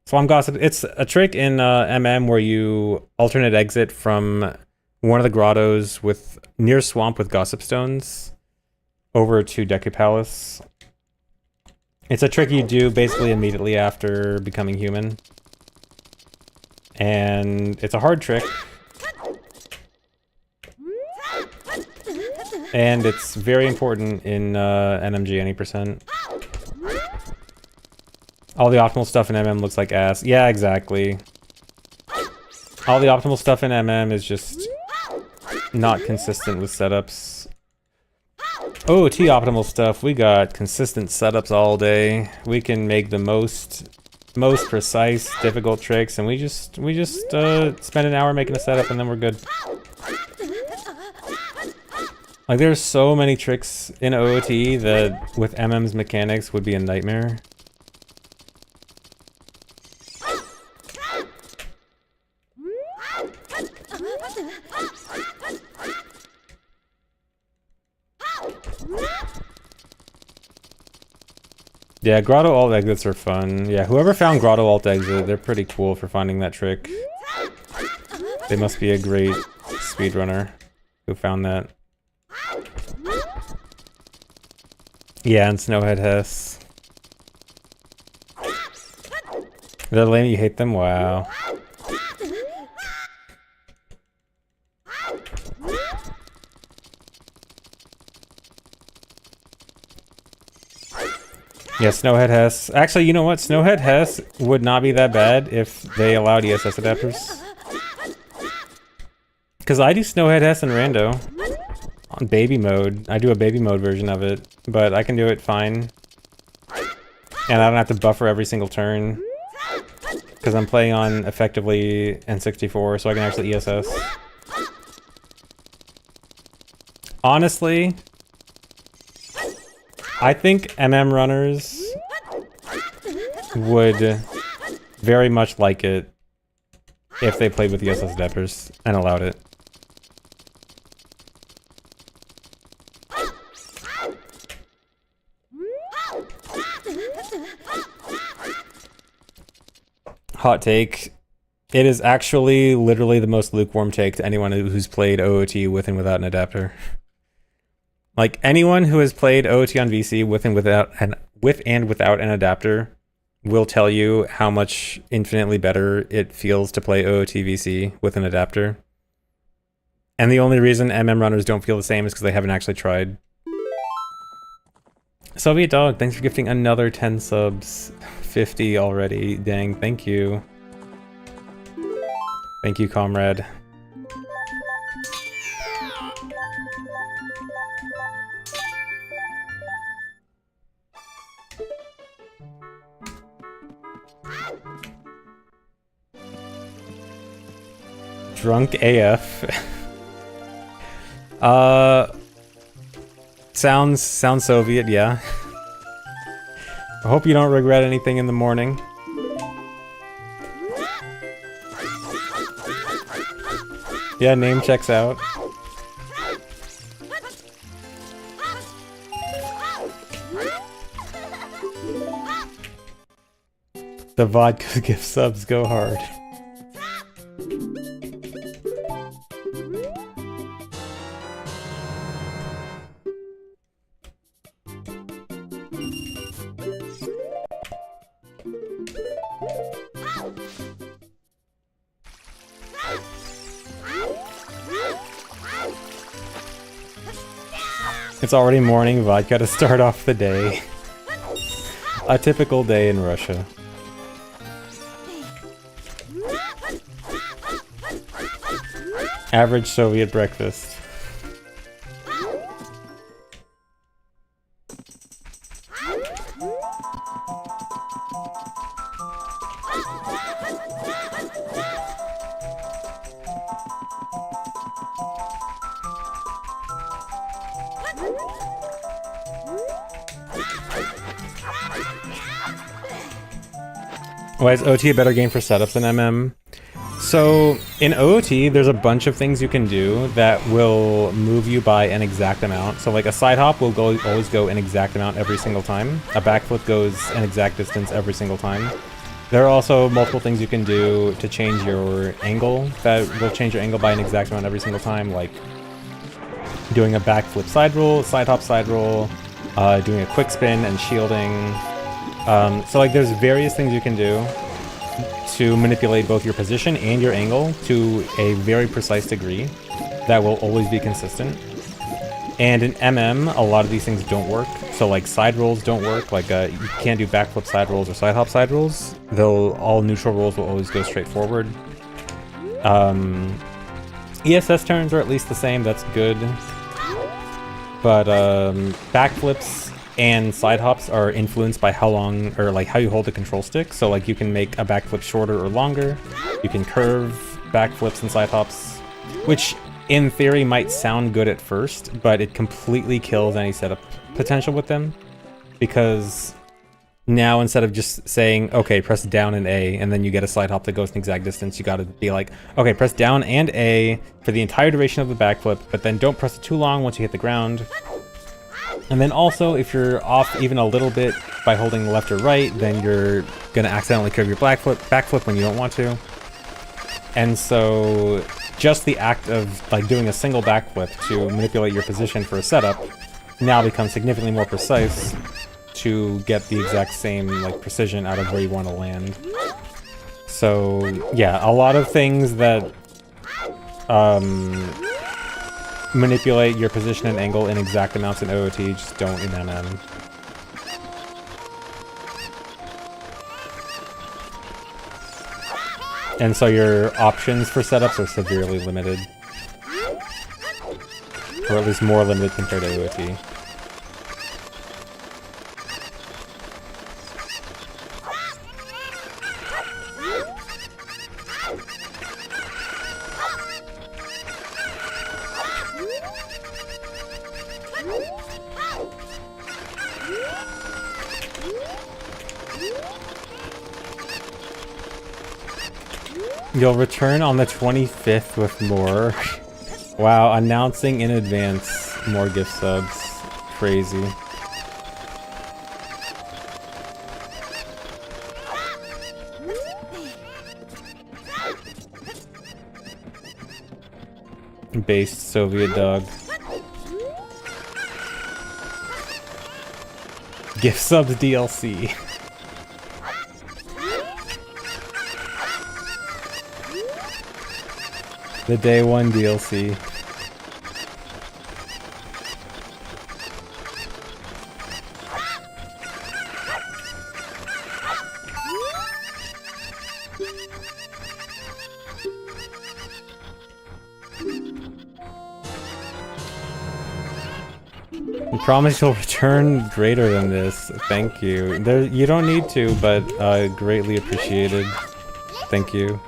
Swamp Gossip, it's a trick in MM where you alternate exit from one of the grottos with near swamp with gossip stones over to Deku Palace. It's a trick you do basically immediately after becoming human. And it's a hard trick. And it's very important in NMG any percent. All the optimal stuff in MM looks like ass. Yeah, exactly. All the optimal stuff in MM is just not consistent with setups. OOT optimal stuff, we got consistent setups all day. We can make the most precise, difficult tricks, and we just spend an hour making a setup and then we're good. Like, there's so many tricks in OOT that with MM's mechanics would be a nightmare. Yeah, Grotto alt exits are fun. Yeah, whoever found Grotto alt exit, they're pretty cool for finding that trick. They must be a great speedrunner who found that. Yeah, and Snowhead Hess. They're lame, you hate them? Wow. Yeah, Snowhead Hess. Actually, you know what? Snowhead Hess would not be that bad if they allowed ESS adapters. Because I do Snowhead Hess and Rando. On baby mode. I do a baby mode version of it. But I can do it fine. And I don't have to buffer every single turn. Because I'm playing on, effectively, N64, so I can actually ESS. Honestly, I think MM runners would very much like it if they played with ESS adapters and allowed it. Hot take. It is actually literally the most lukewarm take to anyone who's played OOT with and without an adapter. Like, anyone who has played OOT on VC with and without an adapter will tell you how much infinitely better it feels to play OOT VC with an adapter. And the only reason MM runners don't feel the same is because they haven't actually tried. Soviet Dog, thanks for gifting another 10 subs. 50 already. Dang, thank you. Thank you, comrade. Drunk AF. Sounds Soviet, yeah. I hope you don't regret anything in the morning. Yeah, name checks out. The vodka gift subs go hard. It's already morning, vodka to start off the day. A typical day in Russia. Average Soviet breakfast. Why is OT a better game for setups than MM? So, in OOT, there's a bunch of things you can do that will move you by an exact amount. So like a side hop will always go an exact amount every single time. A backflip goes an exact distance every single time. There are also multiple things you can do to change your angle that will change your angle by an exact amount every single time, like doing a backflip side roll, side hop side roll, doing a quick spin and shielding. So like there's various things you can do to manipulate both your position and your angle to a very precise degree that will always be consistent. And in MM, a lot of these things don't work. So like side rolls don't work. Like you can't do backflip side rolls or side hop side rolls. All neutral rolls will always go straight forward. ESS turns are at least the same. That's good. But backflips and side hops are influenced by how long or like how you hold the control stick. So like you can make a backflip shorter or longer. You can curve backflips and side hops, which in theory might sound good at first, but it completely kills any setup potential with them, because now instead of just saying, okay, press down and A, and then you get a side hop that goes an exact distance, you gotta be like, okay, press down and A for the entire duration of the backflip, but then don't press it too long once you hit the ground. And then also, if you're off even a little bit by holding left or right, then you're gonna accidentally curve your backflip when you don't want to. And so just the act of like doing a single backflip to manipulate your position for a setup now becomes significantly more precise to get the exact same like precision out of where you want to land. So yeah, a lot of things that manipulate your position and angle in exact amounts in OOT just don't in MM. And so your options for setups are severely limited. Or at least more limited compared to OOT. You'll return on the 25th with more. Wow, announcing in advance more gift subs. Crazy. Based Soviet dog. Gift subs DLC. The day one DLC. I promise you'll return greater than this. Thank you. You don't need to, but greatly appreciated. Thank you.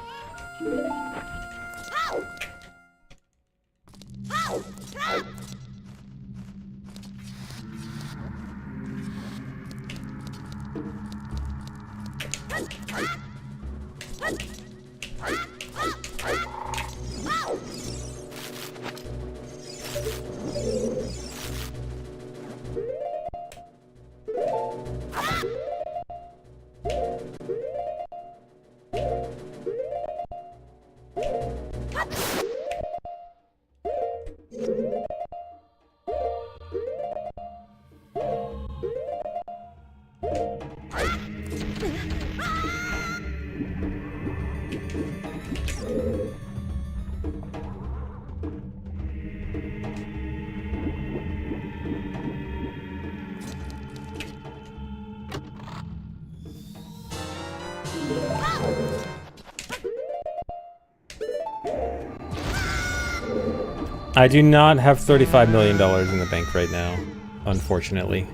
I do not have $35 million in the bank right now, unfortunately.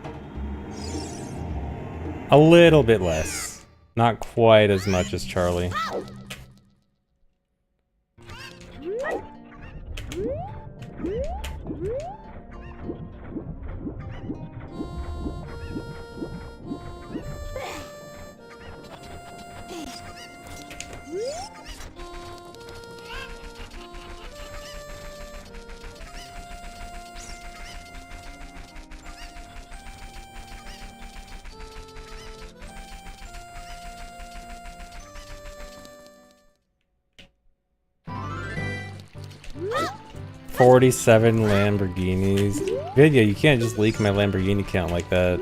A little bit less. Not quite as much as Charlie. $47 Lamborghinis. Video, you can't just leak my Lamborghini count like that.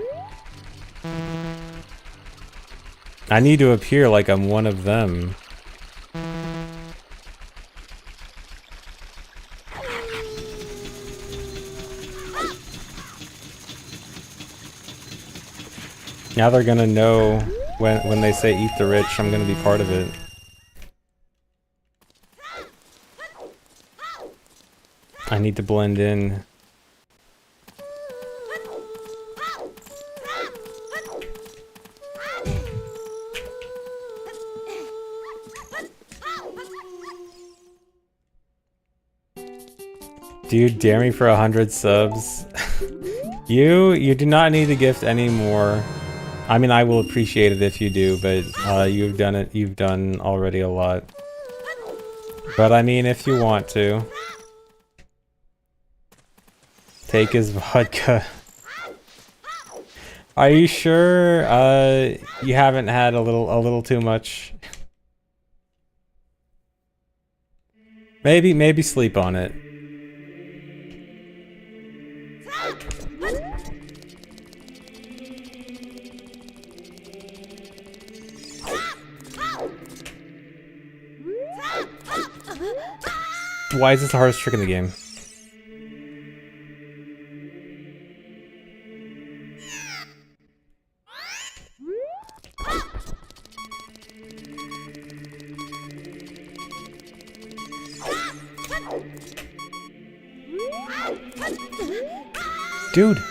I need to appear like I'm one of them. Now they're gonna know when they say eat the rich, I'm gonna be part of it. I need to blend in. Dude, dare me for 100 subs. You do not need to gift anymore. I mean, I will appreciate it if you do, but you've done already a lot. But I mean, if you want to. Take his vodka. Are you sure you haven't had a little too much? Maybe sleep on it. Why is this the hardest trick in the game? Dude,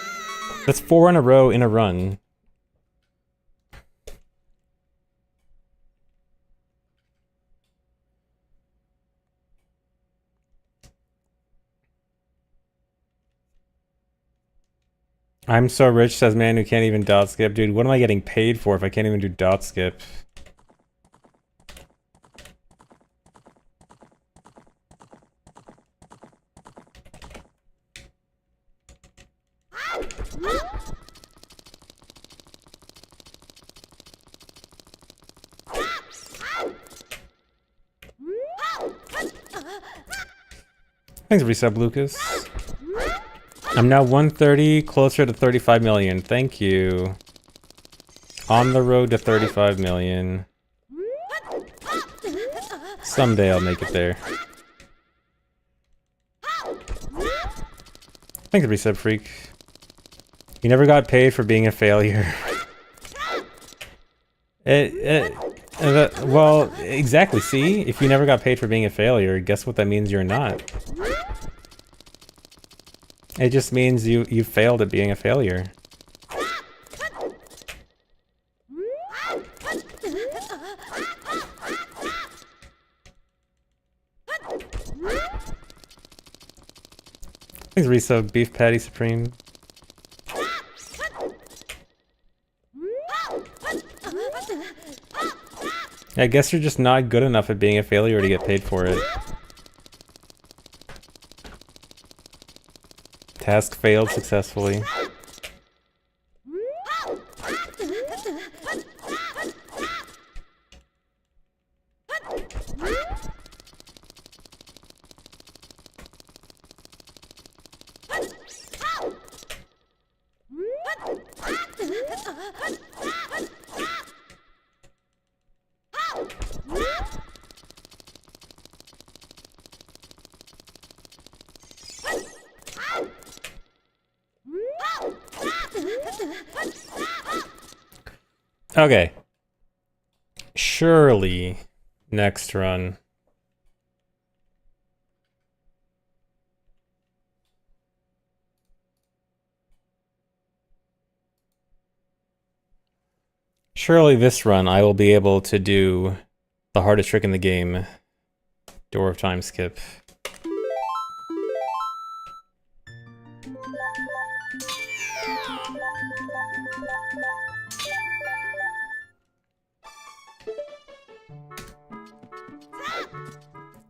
that's 4 in a row in a run. I'm so rich, says man who can't even dot skip. Dude, what am I getting paid for if I can't even do dot skip? Thanks, resub, Lucas. I'm now 130, closer to 35 million. Thank you. On the road to 35 million. Someday I'll make it there. Thanks, resub, freak. You never got paid for being a failure. Well, exactly. See? If you never got paid for being a failure, guess what that means you're not? It just means you failed at being a failure. Thanks, resub, beef patty supreme. I guess you're just not good enough at being a failure to get paid for it. Task failed successfully. Okay. Surely, next run. Surely this run I will be able to do the hardest trick in the game. Door of Time skip.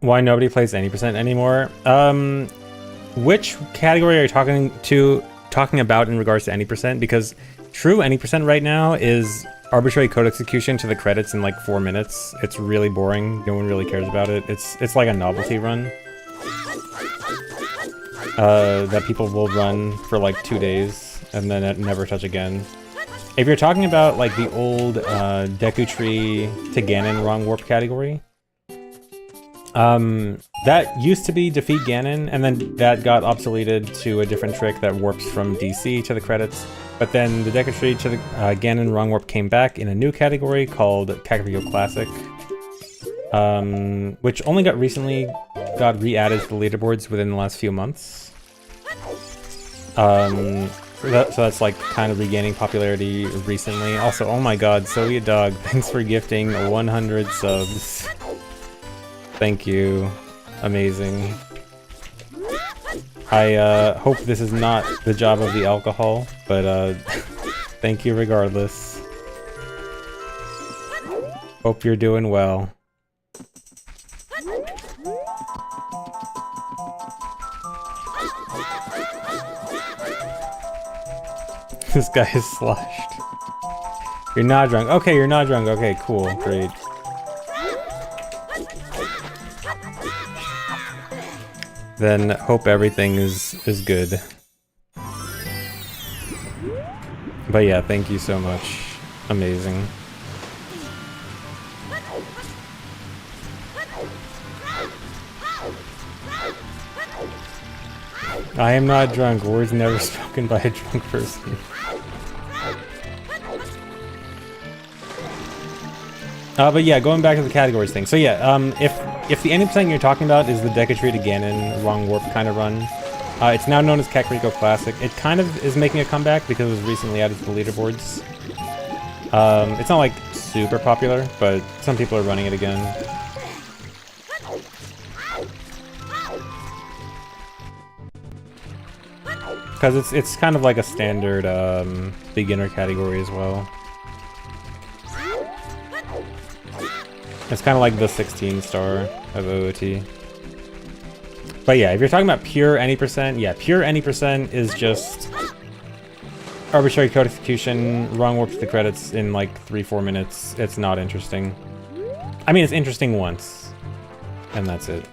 Why nobody plays any percent anymore? Which category are you talking about in regards to any percent? Because true any percent right now is arbitrary code execution to the credits in like 4 minutes. It's really boring. No one really cares about it. It's like a novelty run that people will run for like 2 days and then never touch again. If you're talking about like the old Deku Tree to Ganon wrong warp category, that used to be defeat Ganon, and then that got obsoleted to a different trick that warps from DC to the credits. But then the Deca Tree to the Ganon Wrong Warp came back in a new category called Kakariko Classic, which only got re-added to the leaderboards within the last few months. So that's like kind of regaining popularity recently. Also, oh my god, Soviet Dog, thanks for gifting 100 subs. Thank you. Amazing. I hope this is not the job of the alcohol, but thank you regardless. Hope you're doing well. This guy is sloshed. You're not drunk. Okay, you're not drunk. Okay, cool. Great. Then hope everything is good. But yeah, thank you so much. Amazing. I am not drunk. Words never spoken by a drunk person. But yeah, going back to the categories thing. So yeah, if the 80% you're talking about is the Deca Tree to Ganon Wrong Warp kind of run, it's now known as Kakariko Classic. It kind of is making a comeback because it was recently added to the leaderboards. It's not like super popular, but some people are running it again. Because it's kind of like a standard beginner category as well. It's kind of like the 16 star of OOT. But yeah, if you're talking about pure any percent, yeah, pure any percent is just arbitrary code execution, wrong warp to the credits in like 3-4 minutes. It's not interesting. I mean, it's interesting once, and that's it.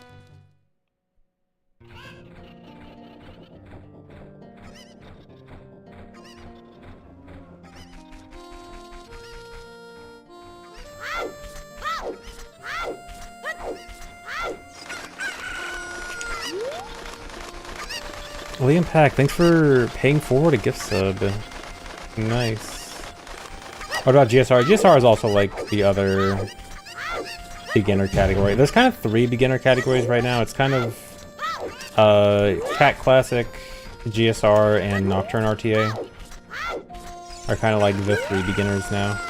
Liam Pack, thanks for paying forward a gift sub. Nice. What about GSR? GSR is also like the other beginner category. There's kind of 3 beginner categories right now. It's kind of Cat Classic, GSR, and Nocturne RTA are kind of like the 3 beginners now.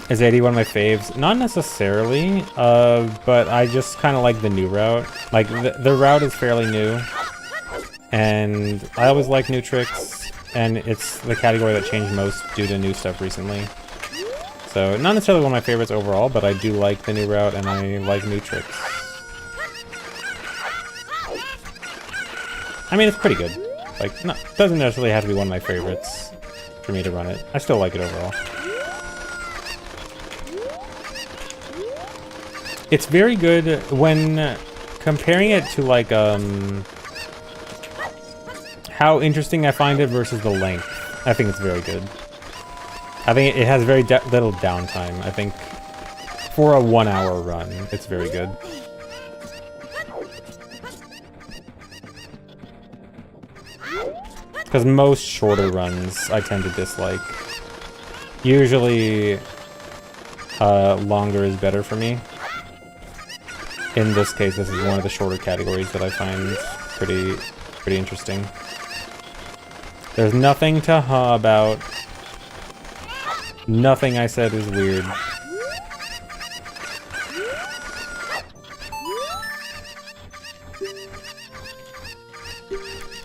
Is 80 one of my faves? Not necessarily, but I just kind of like the new route. Like, the route is fairly new, and I always like new tricks, and it's the category that changed most due to new stuff recently. So, not necessarily one of my favorites overall, but I do like the new route, and I like new tricks. I mean, it's pretty good. Like, no, it doesn't necessarily have to be one of my favorites for me to run it. I still like it overall. It's very good when comparing it to, like, how interesting I find it versus the length. I think it's very good. I think it has very little downtime. I think for a 1-hour run, it's very good. Because most shorter runs I tend to dislike. Usually, longer is better for me. In this case, this is one of the shorter categories that I find pretty interesting. There's nothing to about. Nothing I said is weird.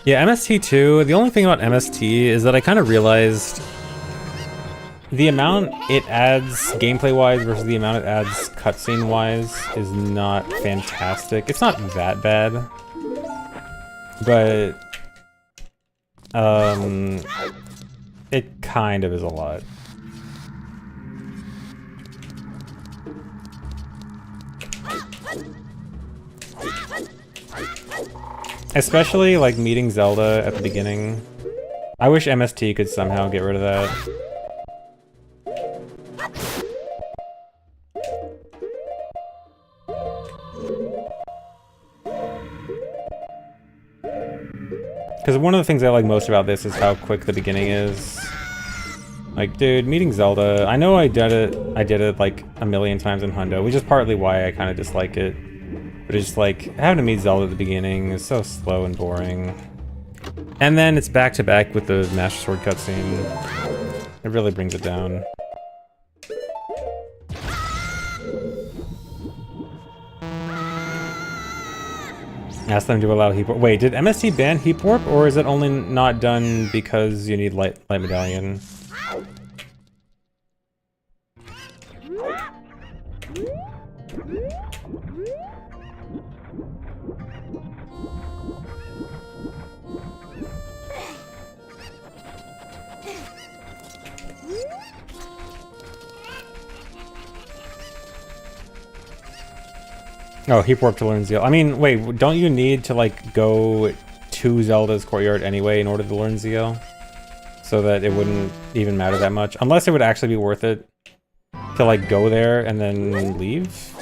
Yeah, MST2, the only thing about MST is that I kind of realized the amount it adds gameplay-wise versus the amount it adds cutscene-wise is not fantastic. It's not that bad, but it kind of is a lot. Especially like meeting Zelda at the beginning. I wish MST could somehow get rid of that. because one of the things I like most about this is how quick the beginning is. Like, dude, meeting Zelda, I know I did it like a million times in Hundo, which is partly why I kind of dislike it. But it's just like, having to meet Zelda at the beginning is so slow and boring. And then it's back to back with the Master Sword cutscene. It really brings it down. Ask them to allow heap warp. Wait, did MST ban heap warp, or is it only not done because you need light medallion? Oh, heap warp to learn Zeal. I mean, wait, don't you need to, like, go to Zelda's courtyard anyway in order to learn Zeal? So that it wouldn't even matter that much? Unless it would actually be worth it to, like, go there and then leave?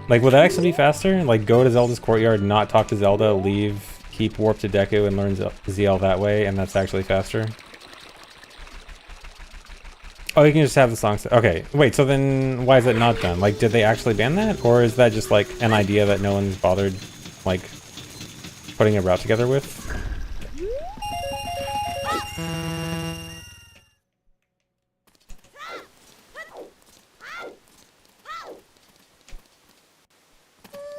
Like, would that actually be faster? Like, go to Zelda's courtyard, not talk to Zelda, leave, heap warp to Deku, and learn Zeal that way, and that's actually faster? Oh, you can just have the songs. Okay, wait, so then why is it not done? Like, did they actually ban that? Or is that just, like, an idea that no one's bothered, like, putting a route together with?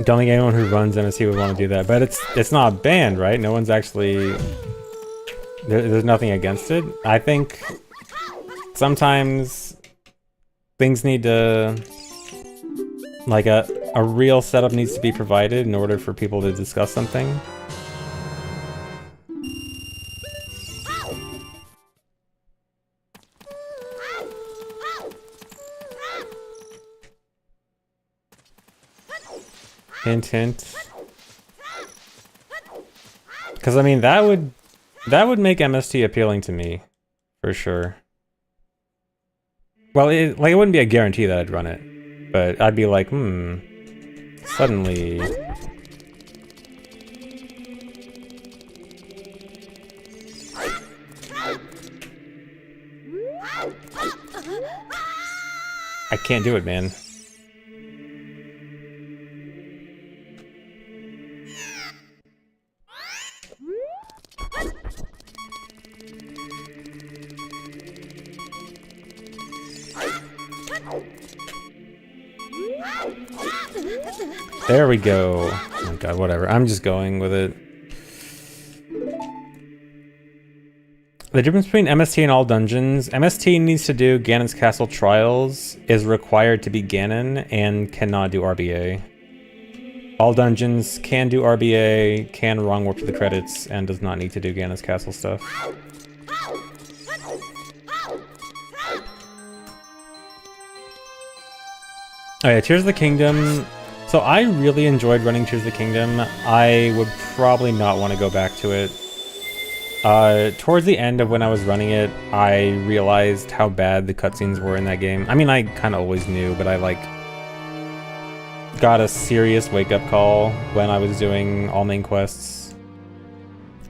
Don't think anyone who runs MST would want to do that, but it's not banned, right? No one's actually... There's nothing against it. I think... Sometimes things need to, like a real setup needs to be provided in order for people to discuss something. Hint, hint. Because I mean that would make MST appealing to me, for sure. Well, it wouldn't be a guarantee that I'd run it, but I'd be like, suddenly... I can't do it, man. There we go. Oh my god, whatever. I'm just going with it. The difference between MST and all dungeons. MST needs to do Ganon's Castle Trials, is required to be Ganon, and cannot do RBA. All dungeons can do RBA, can wrong warp to the credits, and does not need to do Ganon's Castle stuff. Alright, Tears of the Kingdom. So I really enjoyed running Tears of the Kingdom. I would probably not want to go back to it. Towards the end of when I was running it, I realized how bad the cutscenes were in that game. I mean, I kind of always knew, but I like got a serious wake-up call when I was doing all main quests.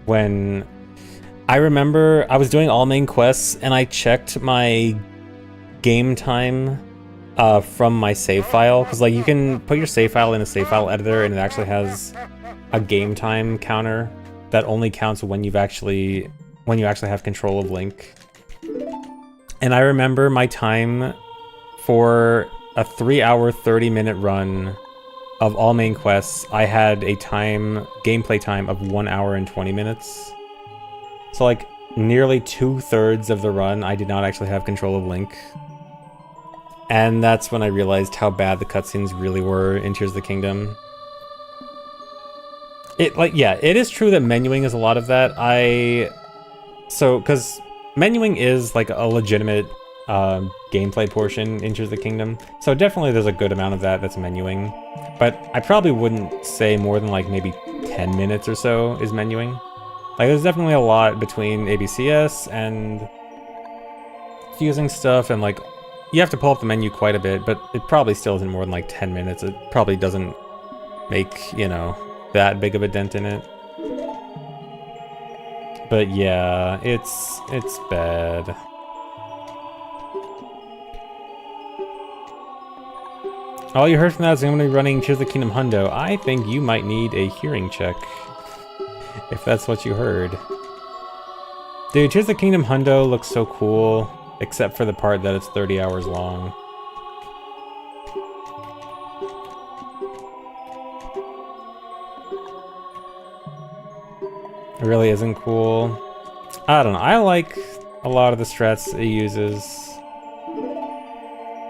When I remember I was doing all main quests and I checked my game time from my save file, because like you can put your save file in a save file editor and it actually has a game time counter that only counts when you actually have control of Link. And I remember my time for a 3-hour 30-minute run of all main quests, I had a gameplay time of 1 hour and 20 minutes. So like nearly 2/3 of the run I did not actually have control of Link. And that's when I realized how bad the cutscenes really were in Tears of the Kingdom. It is true that menuing is a lot of that. Because menuing is like a legitimate gameplay portion in Tears of the Kingdom. So definitely there's a good amount of that's menuing. But I probably wouldn't say more than like maybe 10 minutes or so is menuing. Like there's definitely a lot between ABCS and fusing stuff, and like you have to pull up the menu quite a bit, but it probably still isn't more than like 10 minutes. It probably doesn't make, you know, that big of a dent in it. But yeah, it's bad. All you heard from that is I'm going to be running Tears of the Kingdom Hundo. I think you might need a hearing check, if that's what you heard. Dude, Tears of the Kingdom Hundo looks so cool, except for the part that it's 30 hours long. It really isn't cool. I don't know, I like a lot of the strats it uses,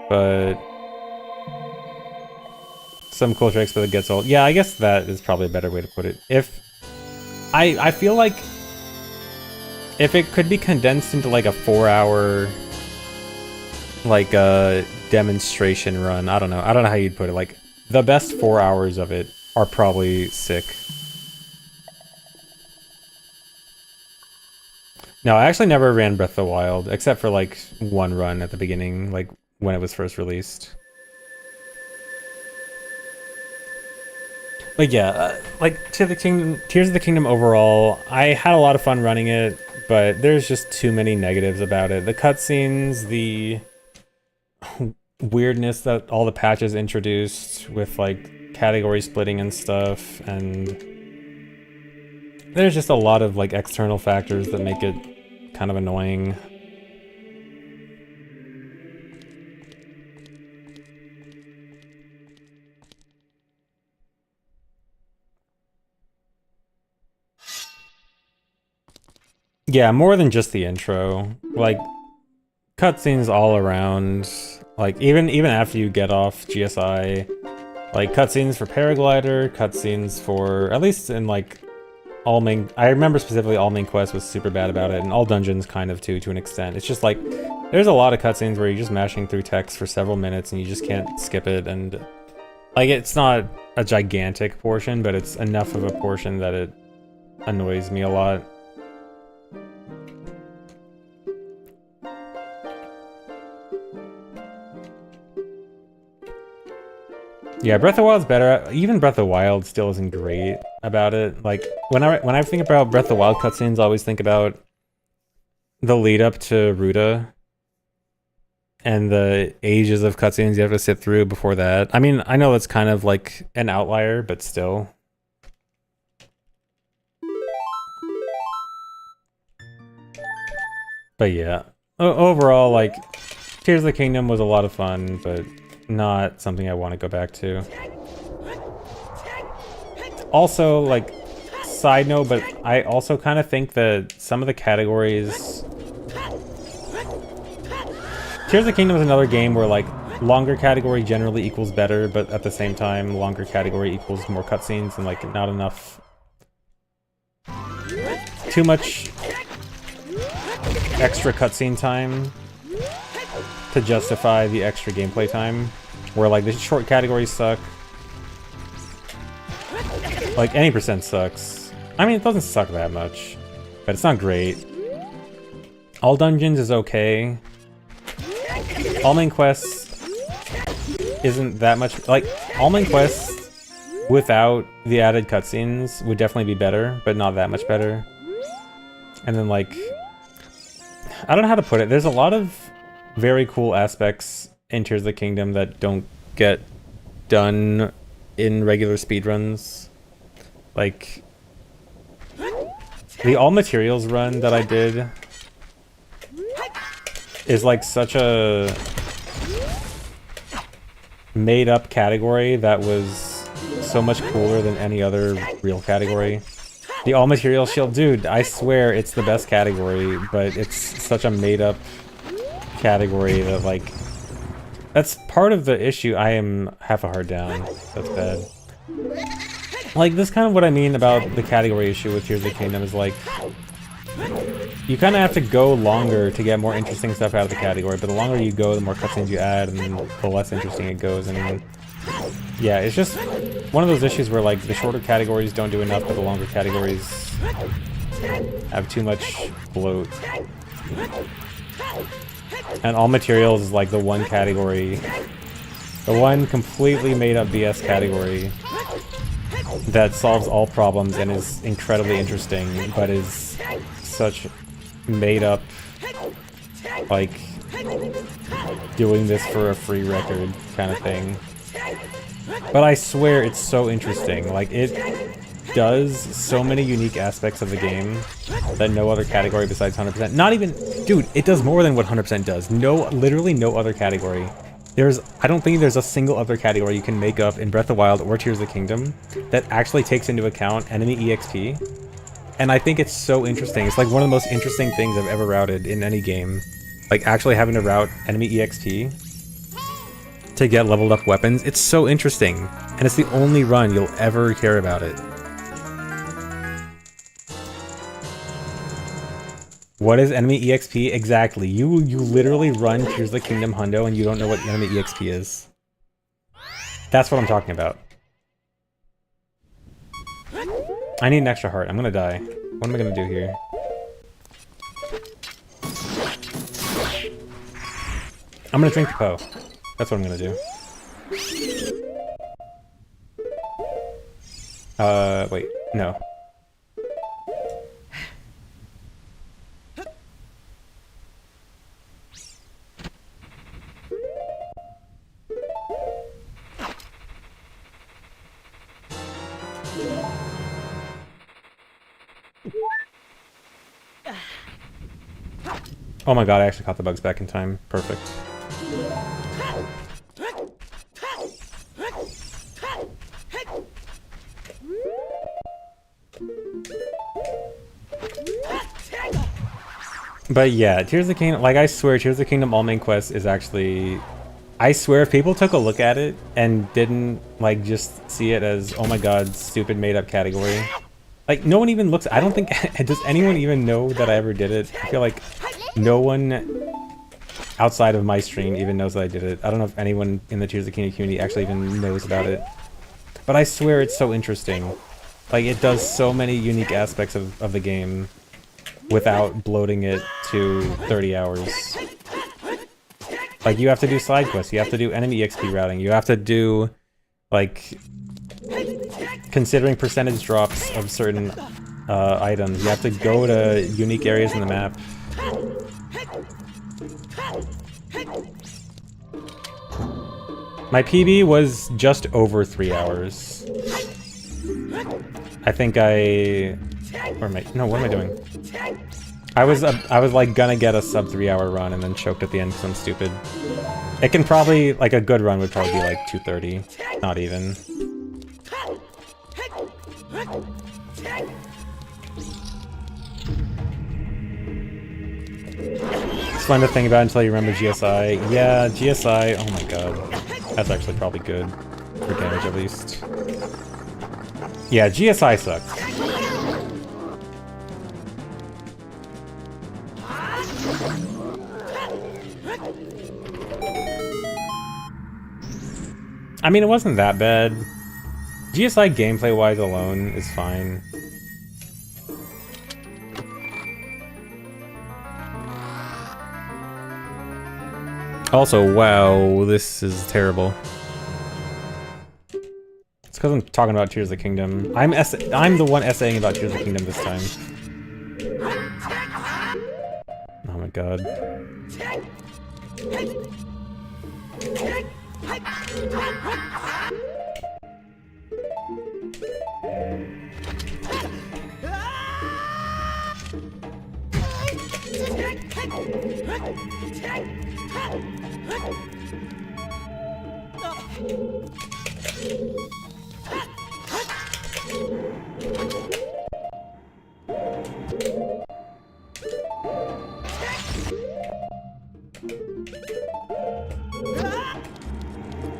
but some cool tricks, but it gets old. Yeah, I guess that is probably a better way to put it. I feel like if it could be condensed into like a 4-hour like a demonstration run, I don't know how you'd put it. Like the best 4 hours of it are probably sick. No, I actually never ran Breath of the Wild, except for like one run at the beginning, like when it was first released. But yeah, like Tears of the Kingdom overall, I had a lot of fun running it, but there's just too many negatives about it. The cutscenes, the weirdness that all the patches introduced with like category splitting and stuff, and there's just a lot of like external factors that make it kind of annoying. Yeah, more than just the intro. Like, cutscenes all around. Like, even after you get off GSI. Like, cutscenes for Paraglider, cutscenes for... At least in, like, all main... I remember specifically all main quest was super bad about it, and all dungeons kind of, too, to an extent. It's just, like, there's a lot of cutscenes where you're just mashing through text for several minutes, and you just can't skip it, and... Like, it's not a gigantic portion, but it's enough of a portion that it annoys me a lot. Yeah, Breath of the Wild's better. Even Breath of the Wild still isn't great about it. Like, when I think about Breath of the Wild cutscenes, I always think about the lead up to Ruta and the ages of cutscenes you have to sit through before that. I mean, I know that's kind of like an outlier, but still. But yeah, overall, like, Tears of the Kingdom was a lot of fun, but not something I want to go back to. Also, like, side note, but I also kind of think that some of the categories... Tears of the Kingdom is another game where, like, longer category generally equals better, but at the same time, longer category equals more cutscenes, and, like, not enough... Too much extra cutscene time to justify the extra gameplay time, where like the short categories suck. Like any percent sucks. I mean, it doesn't suck that much, but it's not great. All dungeons is okay. All main quests isn't that much. Like all main quests without the added cutscenes would definitely be better, but not that much better. And then like, I don't know how to put it. There's a lot of very cool aspects in Tears of the Kingdom that don't get done in regular speedruns. Like, the all materials run that I did is like such a made up category that was so much cooler than any other real category. The all material shield, dude, I swear it's the best category, but it's such a made up category that like that's part of the issue. I am half a heart down. That's bad. Like, this is kind of what I mean about the category issue with Tears of the Kingdom is like you kind of have to go longer to get more interesting stuff out of the category, but the longer you go, the more cutscenes you add, and the less interesting it goes. And yeah, it's just one of those issues where like the shorter categories don't do enough, but the longer categories have too much bloat. And all materials is like the one category, the one completely made up BS category that solves all problems and is incredibly interesting, but is such made up, like, doing this for a free record kind of thing. But I swear it's so interesting. Like, it does so many unique aspects of the game that no other category besides 100%. Not even... Dude, it does more than what 100% does. No, literally no other category. I don't think there's a single other category you can make up in Breath of the Wild or Tears of the Kingdom that actually takes into account enemy EXP. And I think it's so interesting. It's like one of the most interesting things I've ever routed in any game. Like actually having to route enemy EXP to get leveled up weapons. It's so interesting. And it's the only run you'll ever care about it. What is enemy EXP? Exactly. You literally run Tears of the Kingdom hundo and you don't know what enemy EXP is. That's what I'm talking about. I need an extra heart. I'm gonna die. What am I gonna do here? I'm gonna drink the Po. That's what I'm gonna do. Wait. No. Oh my god, I actually caught the bugs back in time. Perfect. But yeah, Tears of the Kingdom, like I swear, Tears of the Kingdom All Main Quest is actually... I swear if people took a look at it and didn't, like, just see it as, oh my god, stupid made-up category. Like, no one even looks... I don't think... Does anyone even know that I ever did it? I feel like no one outside of my stream even knows that I did it. I don't know if anyone in the Tears of the Kingdom community actually even knows about it. But I swear it's so interesting. Like, it does so many unique aspects of the game without bloating it to 30 hours. Like, you have to do side quests, you have to do enemy EXP routing, you have to do, like, considering percentage drops of certain items, you have to go to unique areas in the map. My PB was just over 3 hours. I think Where am I? No, what am I doing? I was like gonna get a sub 3 hour run and then choked at the end because I'm stupid. It can probably, like a good run would probably be like 2:30. Not even. It's fun to think about until you remember GSI. Yeah, GSI, oh my god. That's actually probably good. For damage at least. Yeah, GSI sucks. I mean, it wasn't that bad. GSI gameplay-wise alone is fine. Also, wow, this is terrible. It's because I'm talking about Tears of the Kingdom. I'm the one essaying about Tears of the Kingdom this time. Oh my god.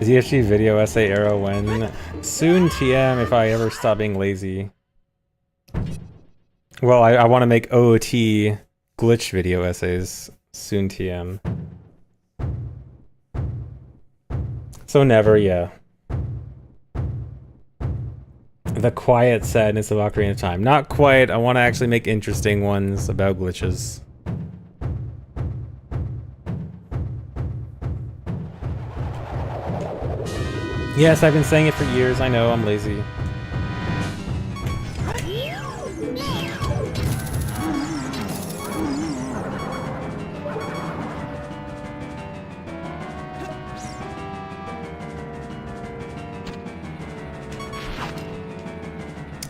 ZFG video essay arrow when? Soon TM if I ever stop being lazy. Well, I want to make OOT glitch video essays. Soon TM. So never, yeah. The quiet sadness of Ocarina of Time. Not quite, I want to actually make interesting ones about glitches. Yes, I've been saying it for years, I know, I'm lazy.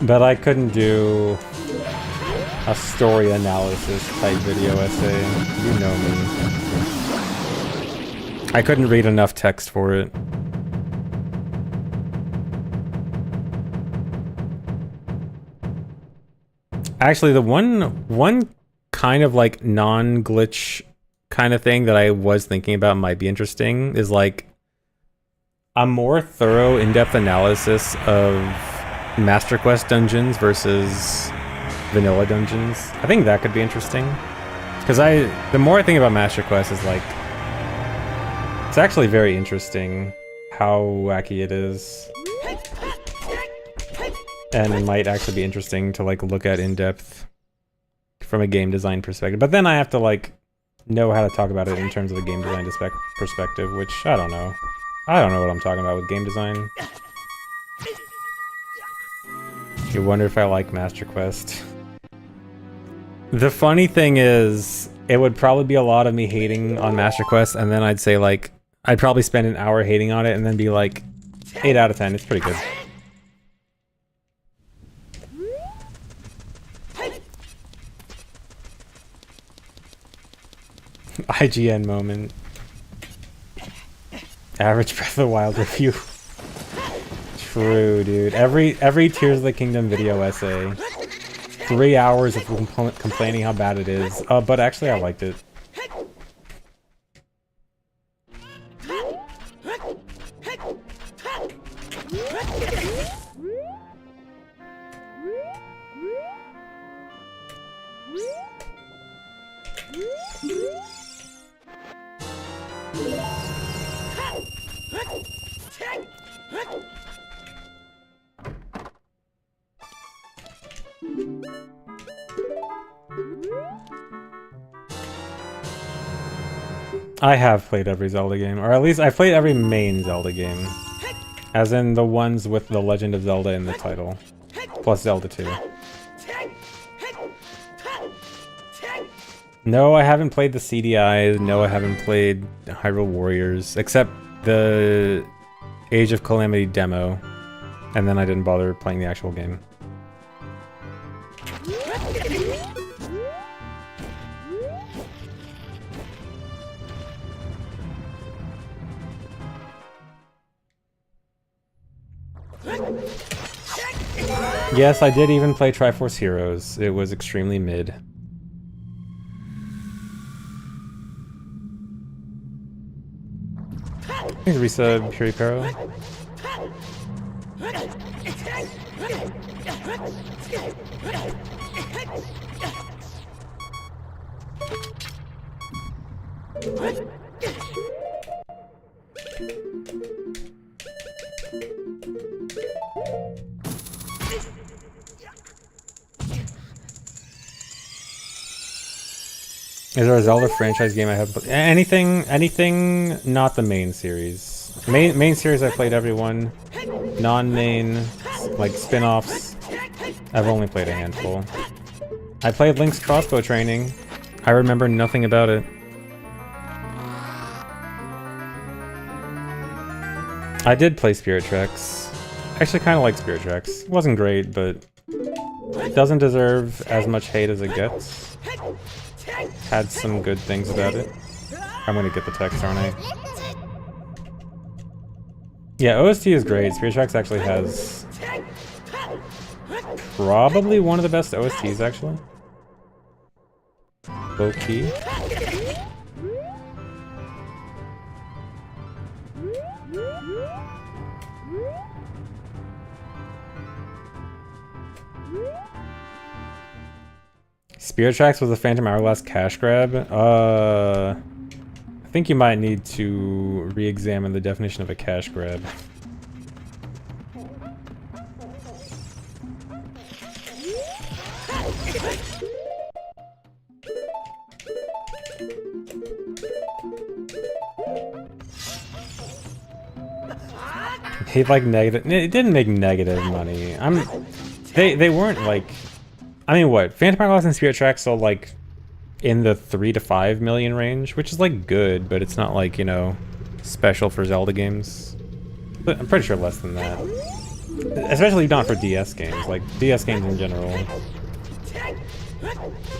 But I couldn't do a story analysis type video essay. You know me. I couldn't read enough text for it. Actually, the one kind of like non-glitch kind of thing that I was thinking about might be interesting is like a more thorough in-depth analysis of Master Quest dungeons versus vanilla dungeons. I think that could be interesting. Because the more I think about Master Quest is like, it's actually very interesting how wacky it is. And it might actually be interesting to like look at in depth from a game design perspective. But then I have to like know how to talk about it in terms of a game design perspective, which I don't know. I don't know what I'm talking about with game design. You wonder if I like Master Quest. The funny thing is, it would probably be a lot of me hating on Master Quest, and then I'd say like, I'd probably spend an hour hating on it and then be like, 8 out of 10, it's pretty good. IGN moment. Average Breath of the Wild review. True, dude. Every Tears of the Kingdom video essay. 3 hours of complaining how bad it is. But actually I liked it. I have played every Zelda game, or at least I've played every main Zelda game. As in the ones with The Legend of Zelda in the title. Plus Zelda 2. No, I haven't played the CDI. No, I haven't played Hyrule Warriors. Except the Age of Calamity demo. And then I didn't bother playing the actual game. Yes, I did even play Triforce Heroes. It was extremely mid. Thanks, Risa Puripero. Is there a Zelda franchise game I have? Anything not the main series. Main series I played every one. Non-main, like spin-offs, I've only played a handful. I played Link's Crossbow Training. I remember nothing about it. I did play Spirit Tracks. I actually kind of like Spirit Tracks. It wasn't great, but it doesn't deserve as much hate as it gets. Had some good things about it. I'm gonna get the text, aren't I? Yeah, OST is great. Spirit Tracks actually has probably one of the best OSTs, actually. Low-key. Spirit Tracks was a Phantom Hourglass cash grab. I think you might need to re-examine the definition of a cash grab. He like negative. It didn't make negative money. They weren't like. I mean, what? Phantom Hourglass and Spirit Tracks sold like in the 3 to 5 million range, which is like good, but it's not like, you know, special for Zelda games. But I'm pretty sure less than that. Especially not for DS games. Like, DS games in general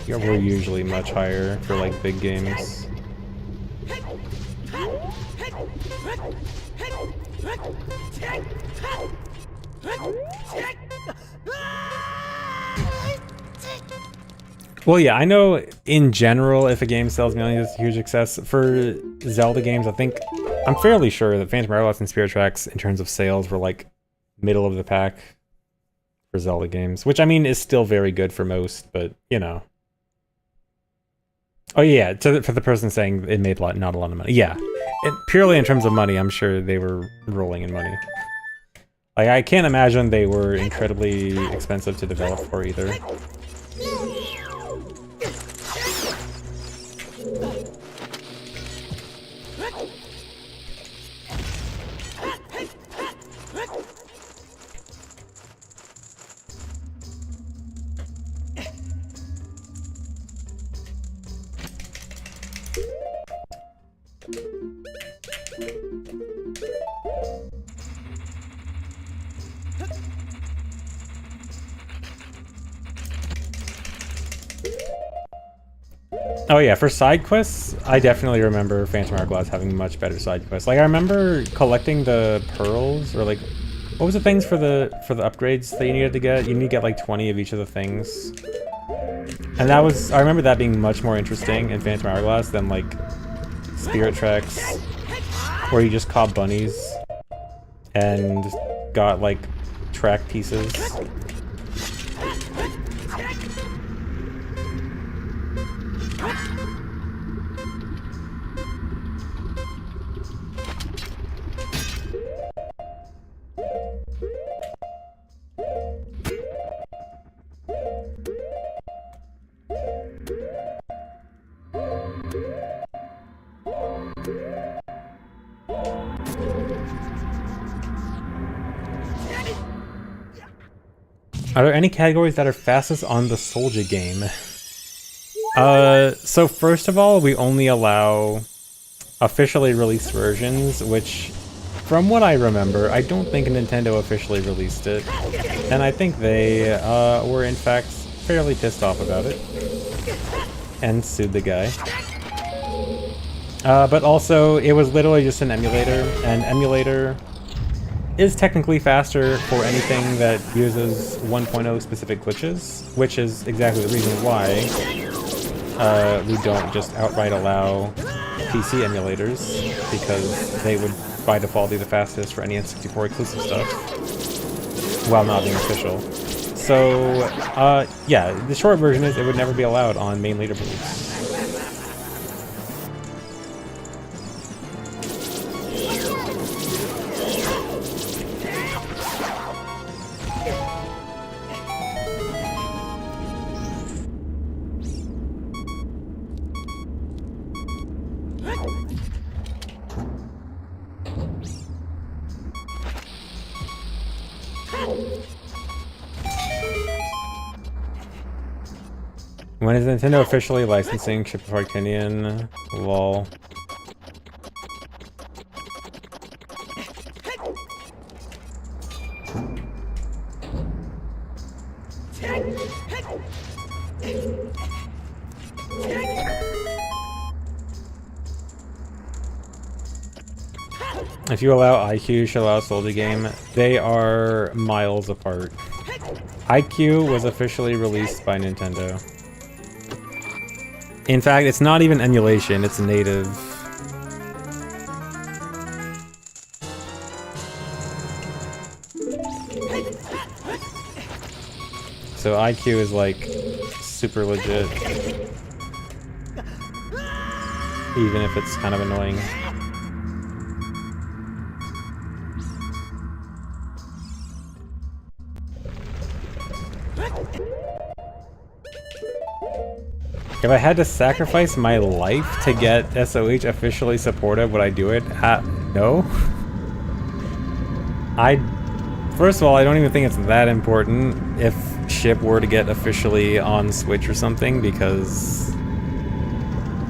were usually much higher for, like, big games. Well, yeah, I know in general if a game sells millions, it's a huge success. For Zelda games, I'm fairly sure that Phantom Hourglass and Spirit Tracks, in terms of sales, were like middle of the pack for Zelda games, which I mean is still very good for most, but you know. Oh yeah, for the person saying it made not a lot of money. Yeah, purely in terms of money, I'm sure they were rolling in money. Like, I can't imagine they were incredibly expensive to develop for either. Oh yeah, for side quests, I definitely remember Phantom Hourglass having much better side quests. Like, I remember collecting the pearls, or like, what was the things for the upgrades that you needed to get? You need to get like 20 of each of the things. And I remember that being much more interesting in Phantom Hourglass than like Spirit Tracks, where you just caught bunnies and got like track pieces. Are there any categories that are fastest on the Soldier game? So first of all, we only allow officially released versions, which, from what I remember, I don't think Nintendo officially released it. And I think they were in fact fairly pissed off about it and sued the guy. But also, it was literally just an emulator, and emulator is technically faster for anything that uses 1.0 specific glitches, which is exactly the reason why we don't just outright allow PC emulators, because they would by default be the fastest for any N64 exclusive stuff, while not being official. So, yeah, the short version is it would never be allowed on main leaderboards. When is Nintendo officially licensing Ship of Arcanian? Lol. If you allow IQ, you should allow Soldier Game. They are miles apart. IQ was officially released by Nintendo. In fact, it's not even emulation, it's native. So IQ is like super legit. Even if it's kind of annoying. If I had to sacrifice my life to get SOH officially supported, would I do it? No. First of all, I don't even think it's that important if Ship were to get officially on Switch or something, because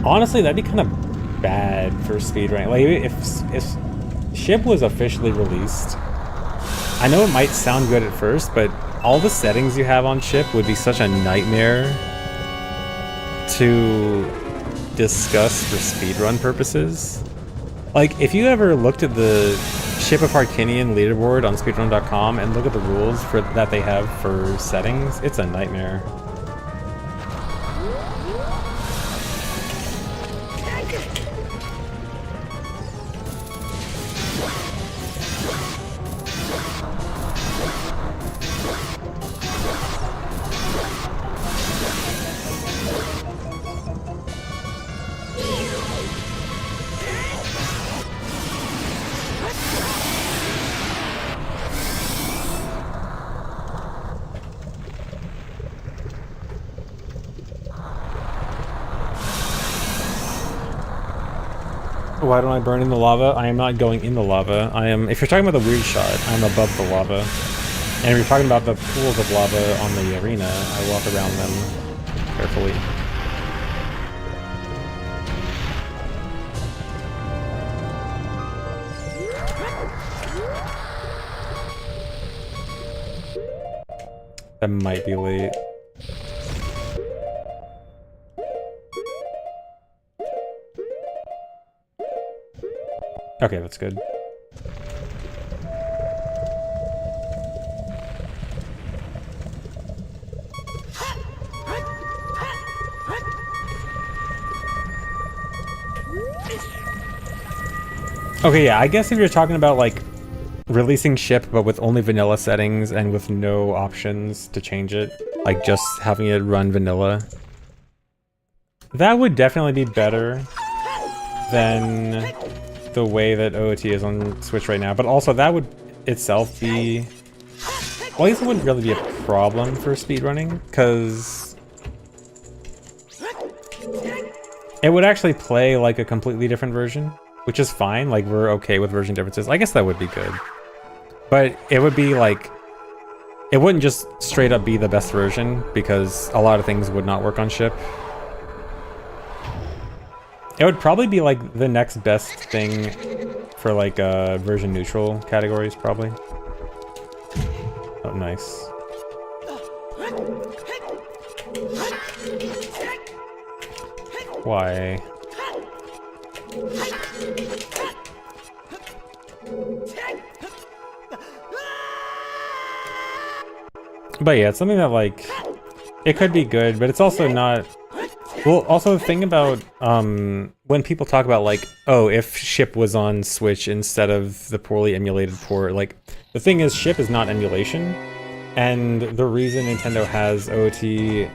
honestly, that'd be kind of bad for speedrunning. Like, if Ship was officially released, I know it might sound good at first, but all the settings you have on Ship would be such a nightmare to discuss for speedrun purposes. Like, if you ever looked at the Ship of Harkinian leaderboard on speedrun.com and look at the rules that they have for settings, it's a nightmare. Why don't I burn in the lava? I am not going in the lava. I am, if you're talking about the weird shot, I'm above the lava. And if you're talking about the pools of lava on the arena, I walk around them carefully. That might be late. Okay, that's good. Okay, yeah, I guess if you're talking about, like, releasing Ship but with only vanilla settings and with no options to change it, like just having it run vanilla, that would definitely be better than the way that OOT is on Switch right now, but also that would itself be... Well, I guess it wouldn't really be a problem for speedrunning, because it would actually play like a completely different version, which is fine, like we're okay with version differences. I guess that would be good. But it would be like... It wouldn't just straight up be the best version, because a lot of things would not work on Ship. It would probably be like the next best thing for like version neutral categories, probably. Oh, nice. Why? But yeah, it's something that like, it could be good, but it's also not... Well, also the thing about when people talk about like, oh, if Ship was on Switch instead of the poorly emulated port, like the thing is Ship is not emulation, and the reason Nintendo has OOT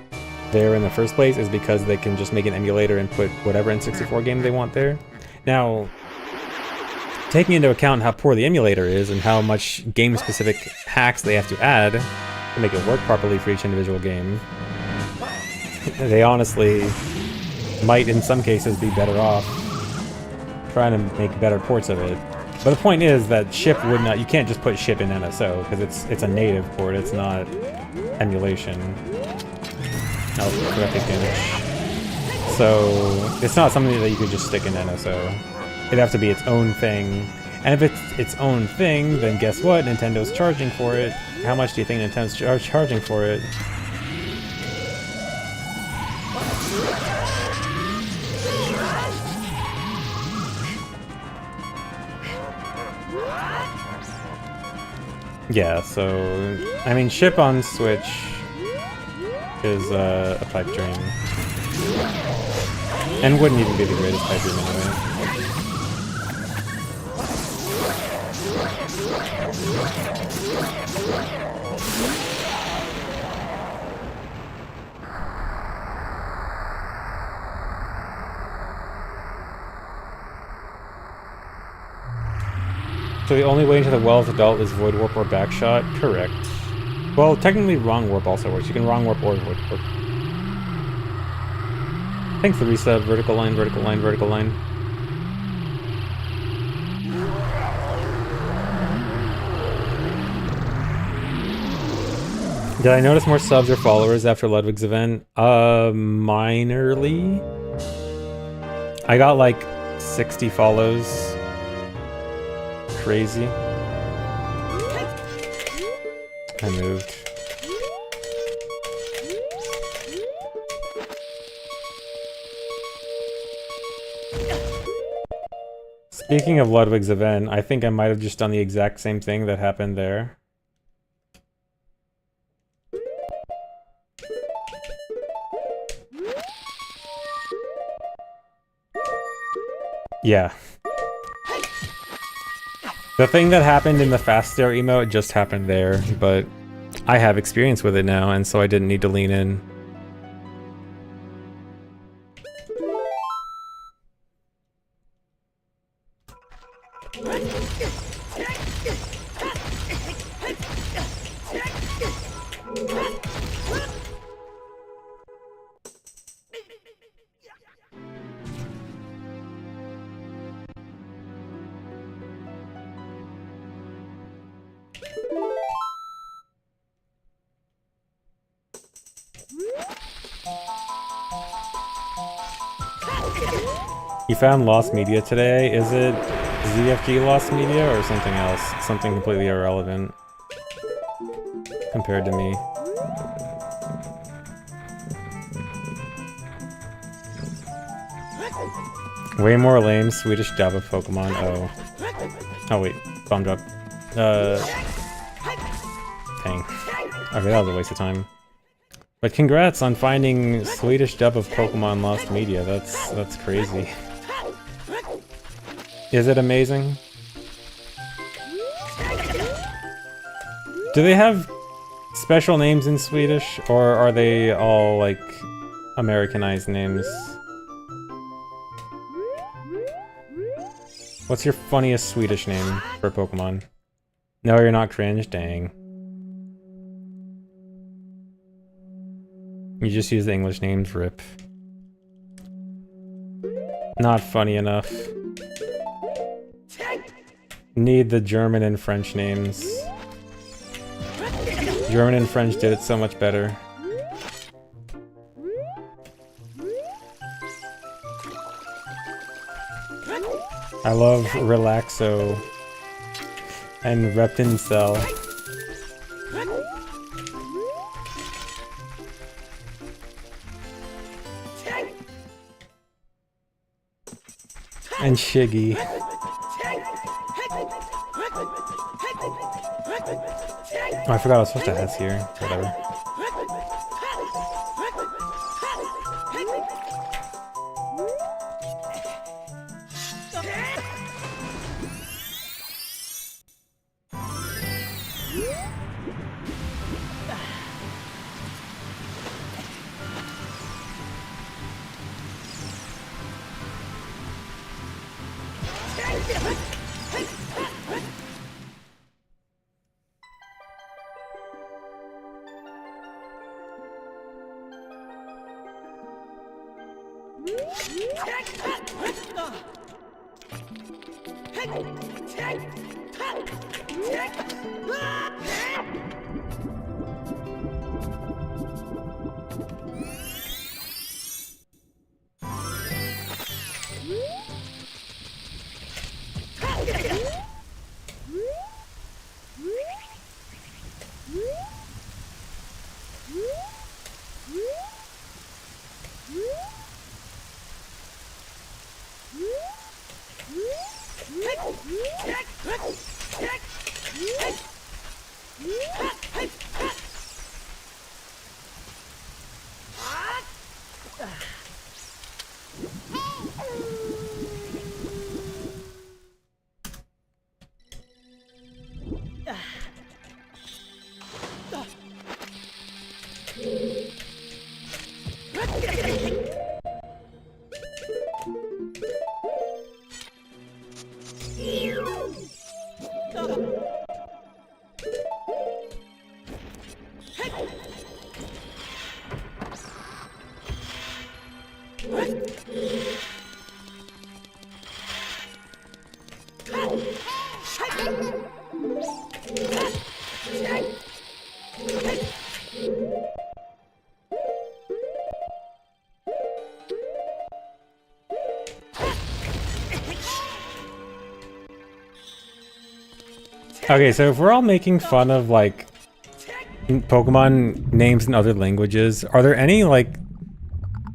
there in the first place is because they can just make an emulator and put whatever N64 game they want there. Now, taking into account how poor the emulator is and how much game-specific hacks they have to add to make it work properly for each individual game, they honestly might, in some cases, be better off trying to make better ports of it. But the point is that Ship would not... You can't just put Ship in NSO, because it's a native port, it's not emulation. Oh, corrected damage. So, it's not something that you could just stick in NSO. It'd have to be its own thing. And if it's its own thing, then guess what? Nintendo's charging for it. How much do you think Nintendo's charging for it? Yeah, so, I mean, Ship on Switch is a pipe dream. And wouldn't even be the greatest pipe dream anyway. So the only way into the well as adult is Void Warp or Backshot? Correct. Well, technically Wrong Warp also works. You can Wrong Warp or Void Warp. Thanks for the resub. Vertical line, vertical line, vertical line. Did I notice more subs or followers after Ludwig's event? Minorly. I got like 60 follows. crazy. I moved. Speaking of Ludwig's event, I think I might have just done the exact same thing that happened there. Yeah. The thing that happened in the fast stare emote just happened there, but I have experience with it now, and so I didn't need to lean in. You found lost media today. Is it ZFG lost media or something else? Something completely irrelevant compared to me. Way more lame Swedish dub of Pokemon. Oh wait, bomb drop. Dang. Okay, that was a waste of time. But congrats on finding Swedish dub of Pokemon Lost Media. That's crazy. Is it amazing? Do they have special names in Swedish, or are they all like Americanized names? What's your funniest Swedish name for Pokemon? No, you're not cringe? Dang. You just use the English names, rip. Not funny enough. Need the German and French names. German and French did it so much better. I love Relaxo and Reptincell. And Shiggy. Oh, I forgot I was supposed to ask here. Whatever. Okay, so if we're all making fun of, like, Pokemon names in other languages, are there any, like,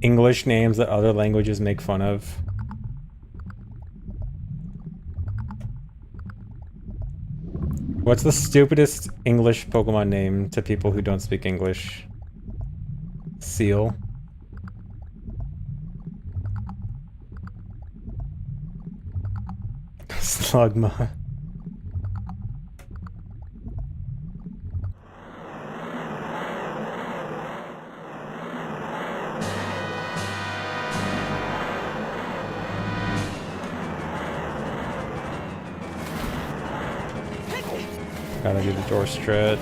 English names that other languages make fun of? What's the stupidest English Pokemon name to people who don't speak English? Seal. Slugma. Gotta do the door strat.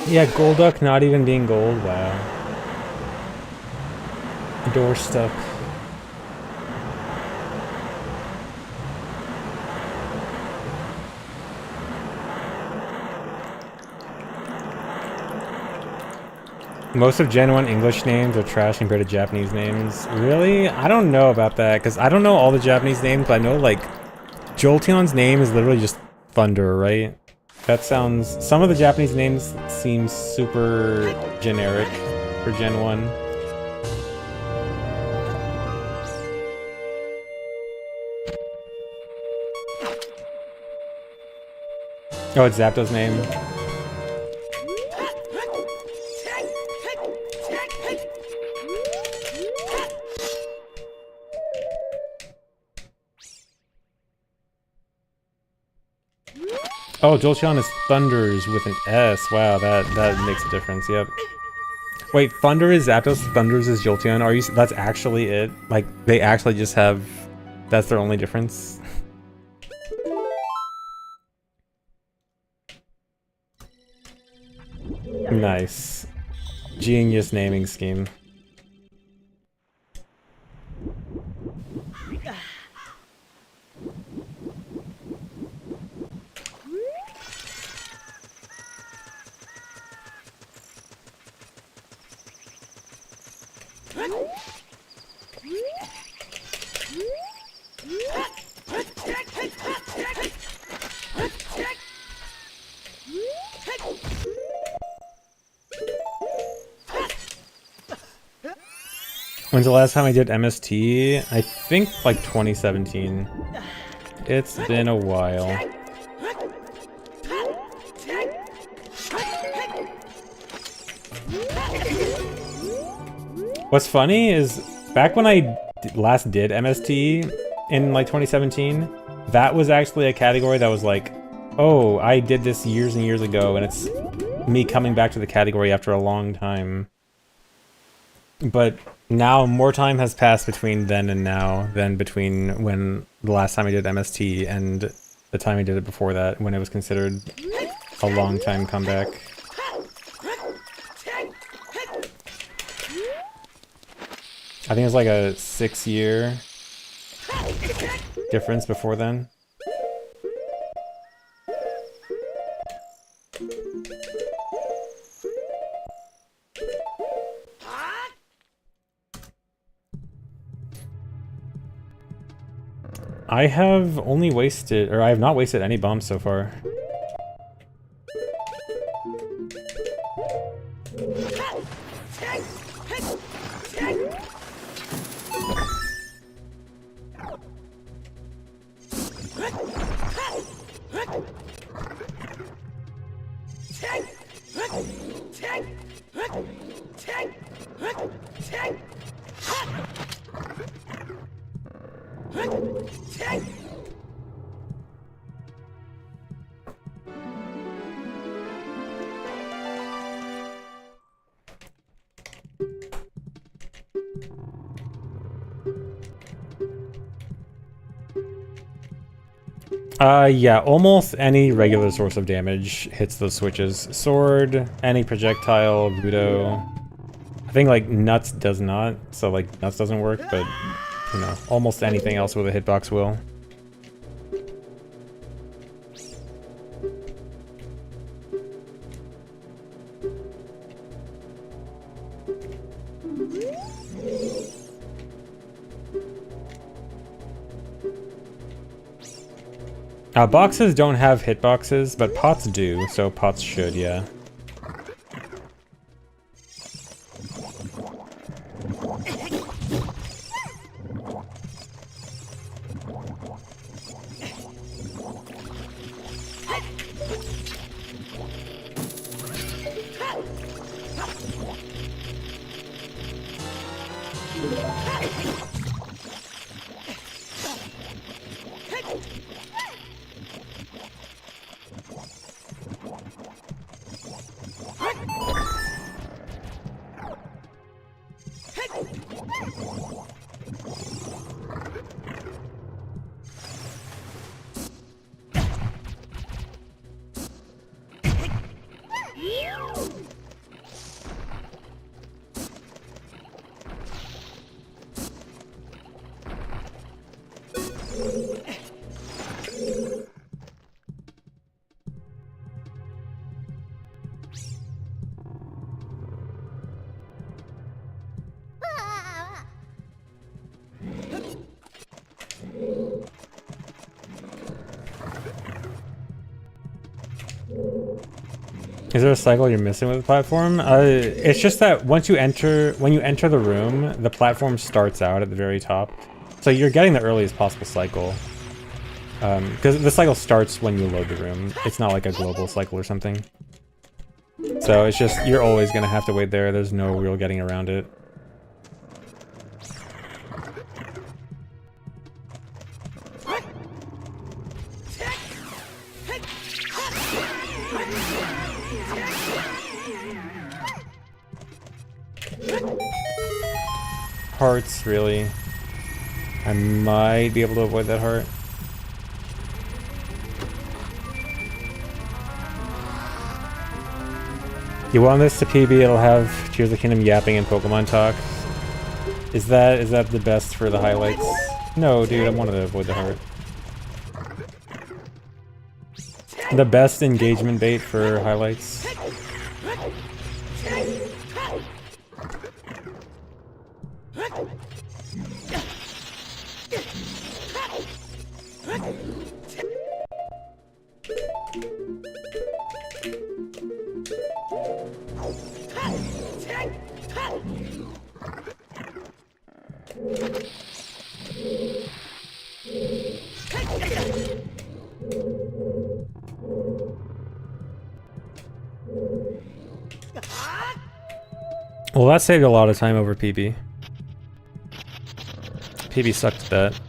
Yeah, Golduck not even being gold, wow. Door stuck. Most of Gen 1 English names are trash compared to Japanese names. Really? I don't know about that, because I don't know all the Japanese names, but I know, like, Jolteon's name is literally just Thunder, right? That sounds... Some of the Japanese names seem super generic for Gen 1. Oh, it's Zapdos' name. Oh, Jolteon is Thunders with an S. Wow, that makes a difference. Yep. Wait, Thunder is Zapdos, Thunders is Jolteon. Are you? That's actually it. Like they actually just have. That's their only difference. Nice. Genius naming scheme. When's the last time I did MST? I think like 2017. It's been a while. What's funny is back when I last did MST in like 2017, that was actually a category that was like, oh, I did this years and years ago, and it's me coming back to the category after a long time. But now more time has passed between then and now than between when the last time I did MST and the time I did it before that, when it was considered a long time comeback. I think it was like a 6-year difference before then. I have only wasted, or I have not wasted any bombs so far. Yeah, almost any regular source of damage hits those switches. Sword, any projectile, Budo. I think like nuts does not, so like nuts doesn't work, but you know, almost anything else with a hitbox will. Boxes don't have hitboxes, but pots do, so pots should, yeah. Is there a cycle you're missing with the platform? It's just that when you enter the room, the platform starts out at the very top. So you're getting the earliest possible cycle. Because the cycle starts when you load the room. It's not like a global cycle or something. So it's just, you're always gonna have to wait there. There's no real getting around it. Hearts, really. I might be able to avoid that heart. You want this to PB, it'll have Tears of the Kingdom yapping and Pokemon talk. Is that the best for the highlights? No, dude, I wanted to avoid the heart. The best engagement bait for highlights. Well, that saved a lot of time over PB. PB sucked at that.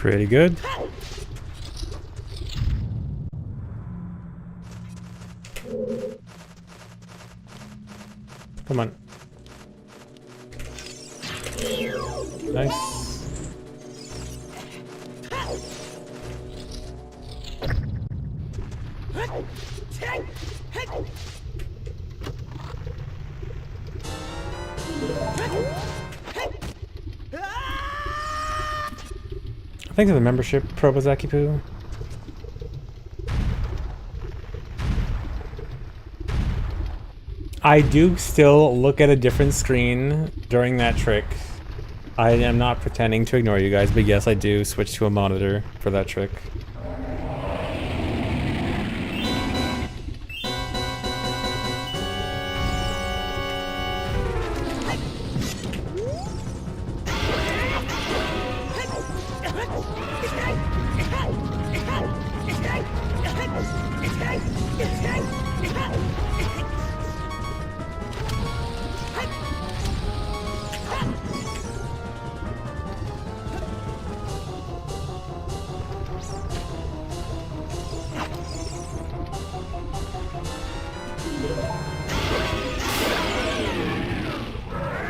Pretty good. Come on. Nice. Thanks for the membership, Probozaki-poo. I do still look at a different screen during that trick. I am not pretending to ignore you guys, but yes, I do switch to a monitor for that trick.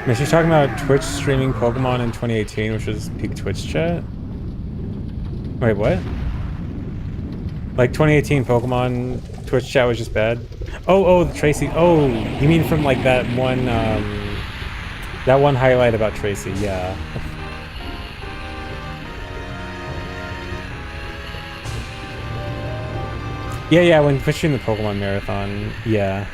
Man, she's talking about Twitch streaming Pokemon in 2018, which was peak Twitch chat. Wait, what? Like 2018 Pokemon Twitch chat was just bad? Oh, Tracy. Oh, you mean from like that one highlight about Tracy? Yeah. Yeah, when pushing the Pokemon Marathon, yeah.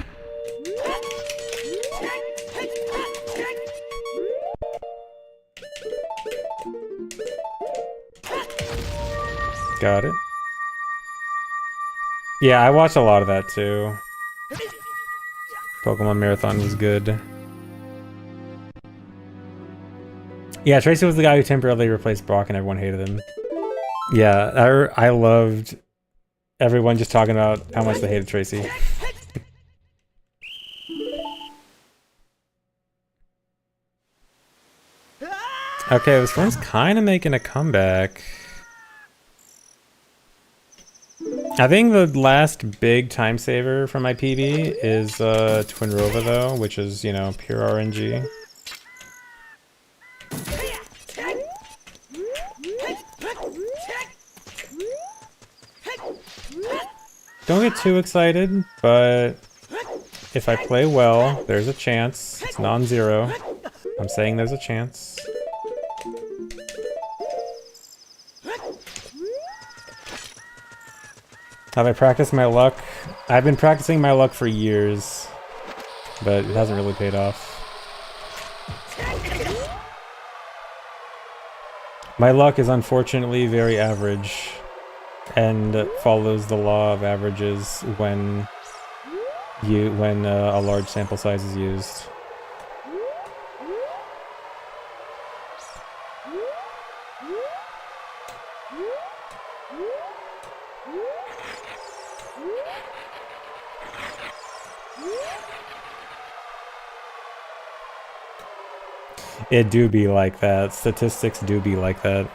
Got it. Yeah, I watched a lot of that too. Pokemon Marathon was good. Yeah, Tracy was the guy who temporarily replaced Brock and everyone hated him. Yeah, I loved everyone just talking about how much they hated Tracy. Okay, this one's kind of making a comeback. I think the last big time saver for my PB is Twinrova though, which is, you know, pure RNG. Don't get too excited, but if I play well, there's a chance. It's non-zero. I'm saying there's a chance. Have I practiced my luck? I've been practicing my luck for years, but it hasn't really paid off. My luck is unfortunately very average, and follows the law of averages when a large sample size is used. It do be like that. Statistics do be like that.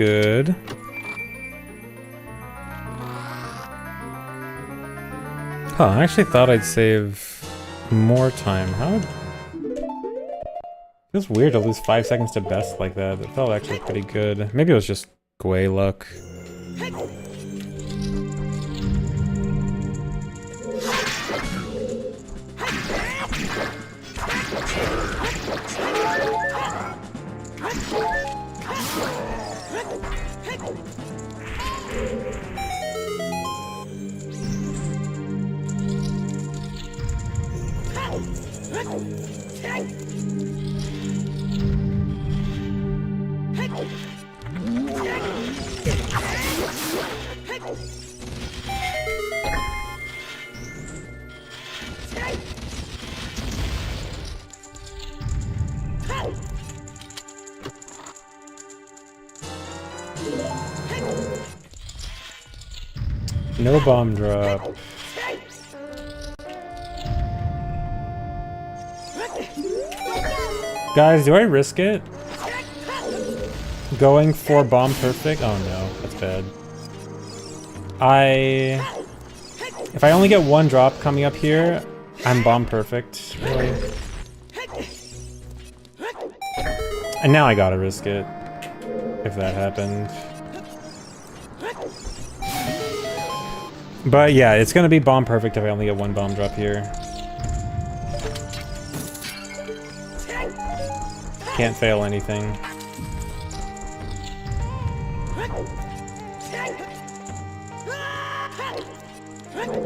good. Huh, I actually thought I'd save more time. How? Feels weird to lose 5 seconds to best like that. It felt actually pretty good. Maybe it was just Gwei luck. No bomb drop. Guys, do I risk it? Going for bomb perfect? Oh no, that's bad. If I only get one drop coming up here, I'm bomb perfect, really. And now I gotta risk it, if that happened. But yeah, it's gonna be bomb perfect if I only get one bomb drop here. Can't fail anything.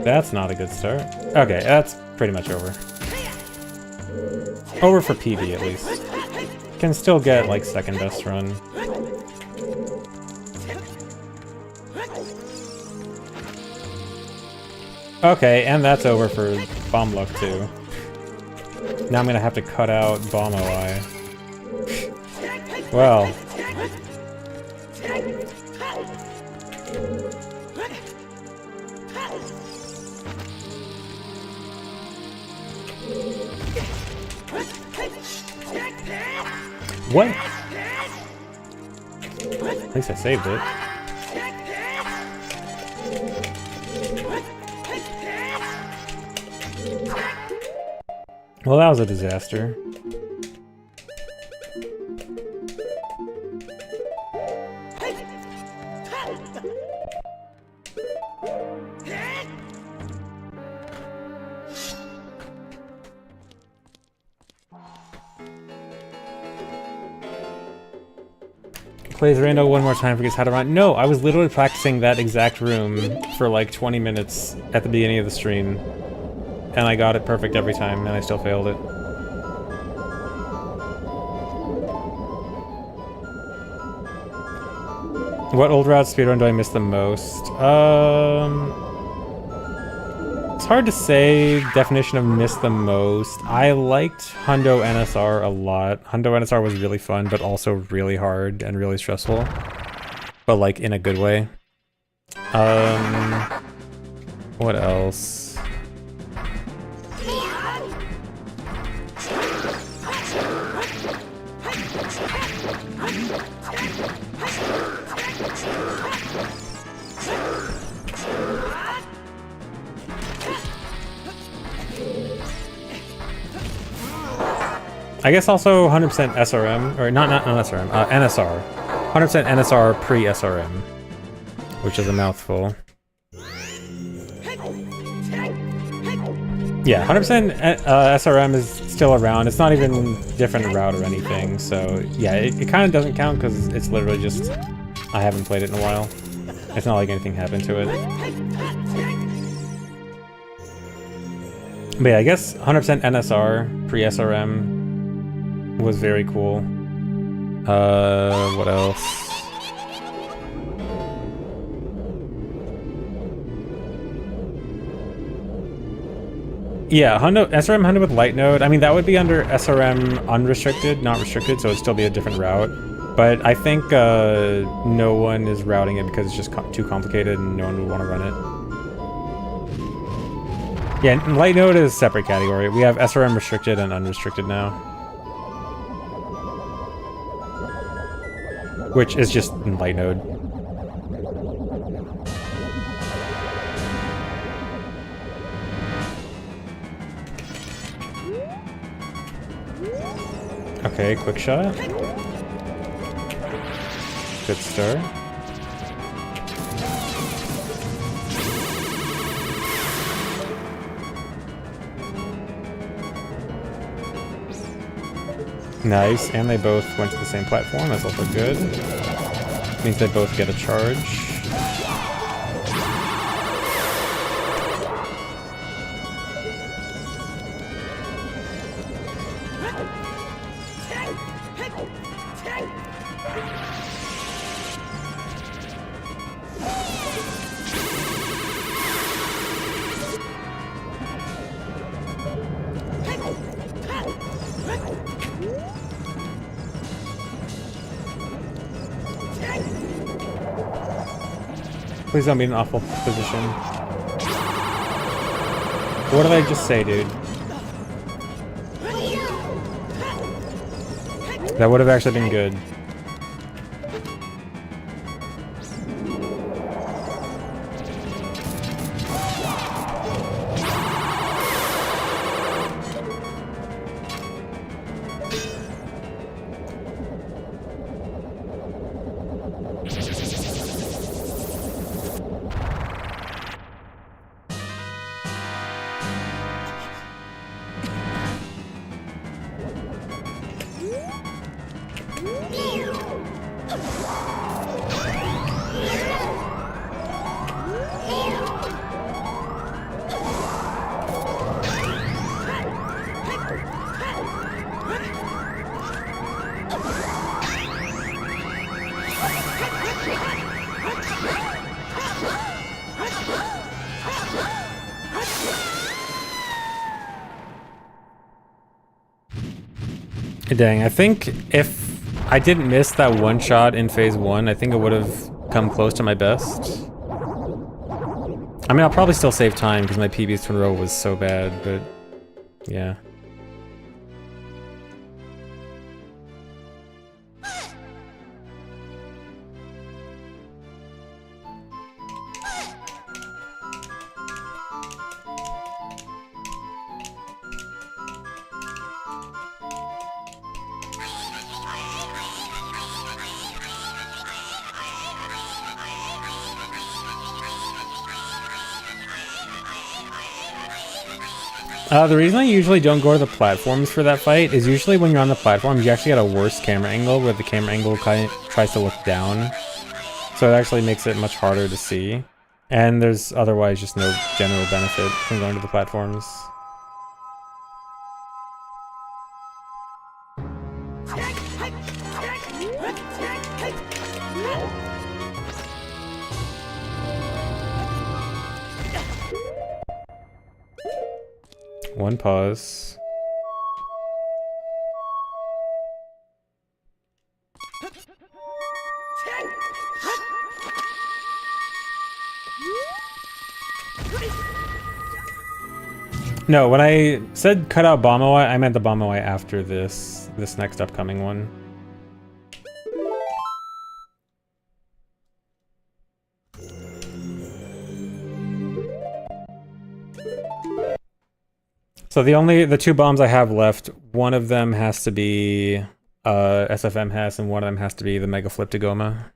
That's not a good start. Okay, that's pretty much over. Over for PB at least. Can still get like second best run. Okay, and that's over for bomb luck too. Now I'm gonna have to cut out bomb OI. Well. What? At least I saved it. Well, that was a disaster. Plays Rando one more time, forgets how to run. No, I was literally practicing that exact room for like 20 minutes at the beginning of the stream. And I got it perfect every time, and I still failed it. What old route speedrun do I miss the most? It's hard to say definition of miss the most. I liked Hundo NSR a lot. Hundo NSR was really fun, but also really hard and really stressful. But like in a good way. What else? I guess also 100% SRM, or not SRM, NSR. 100% NSR pre-SRM, which is a mouthful. Yeah, 100% SRM is still around. It's not even different route or anything, so yeah, it kind of doesn't count because it's literally just I haven't played it in a while. It's not like anything happened to it. But yeah, I guess 100% NSR pre-SRM was very cool. What else? Yeah, SRM Hundo with light node. I mean, that would be under SRM unrestricted, not restricted, so it'd still be a different route. But I think no one is routing it because it's just too complicated and no one would want to run it. Yeah, light node is a separate category. We have SRM restricted and unrestricted now. which is just in light node. Okay, quick shot. Good start. Nice, and they both went to the same platform. That's also good. Means they both get a charge. Please don't be in an awful position. What did I just say, dude? That would have actually been good. Dang, I think if I didn't miss that one shot in phase 1, I think it would have come close to my best. I mean, I'll probably still save time because my PB's twin row was so bad, but yeah. The reason I usually don't go to the platforms for that fight is usually when you're on the platforms, you actually get a worse camera angle where the camera angle kind of tries to look down. So it actually makes it much harder to see. And there's otherwise just no general benefit from going to the platforms. One pause. No, when I said cut out bomb OI, I meant the bomb OI after this next upcoming one. So the two bombs I have left, one of them has to be SFM Hess and one of them has to be the Mega Flip to Goma.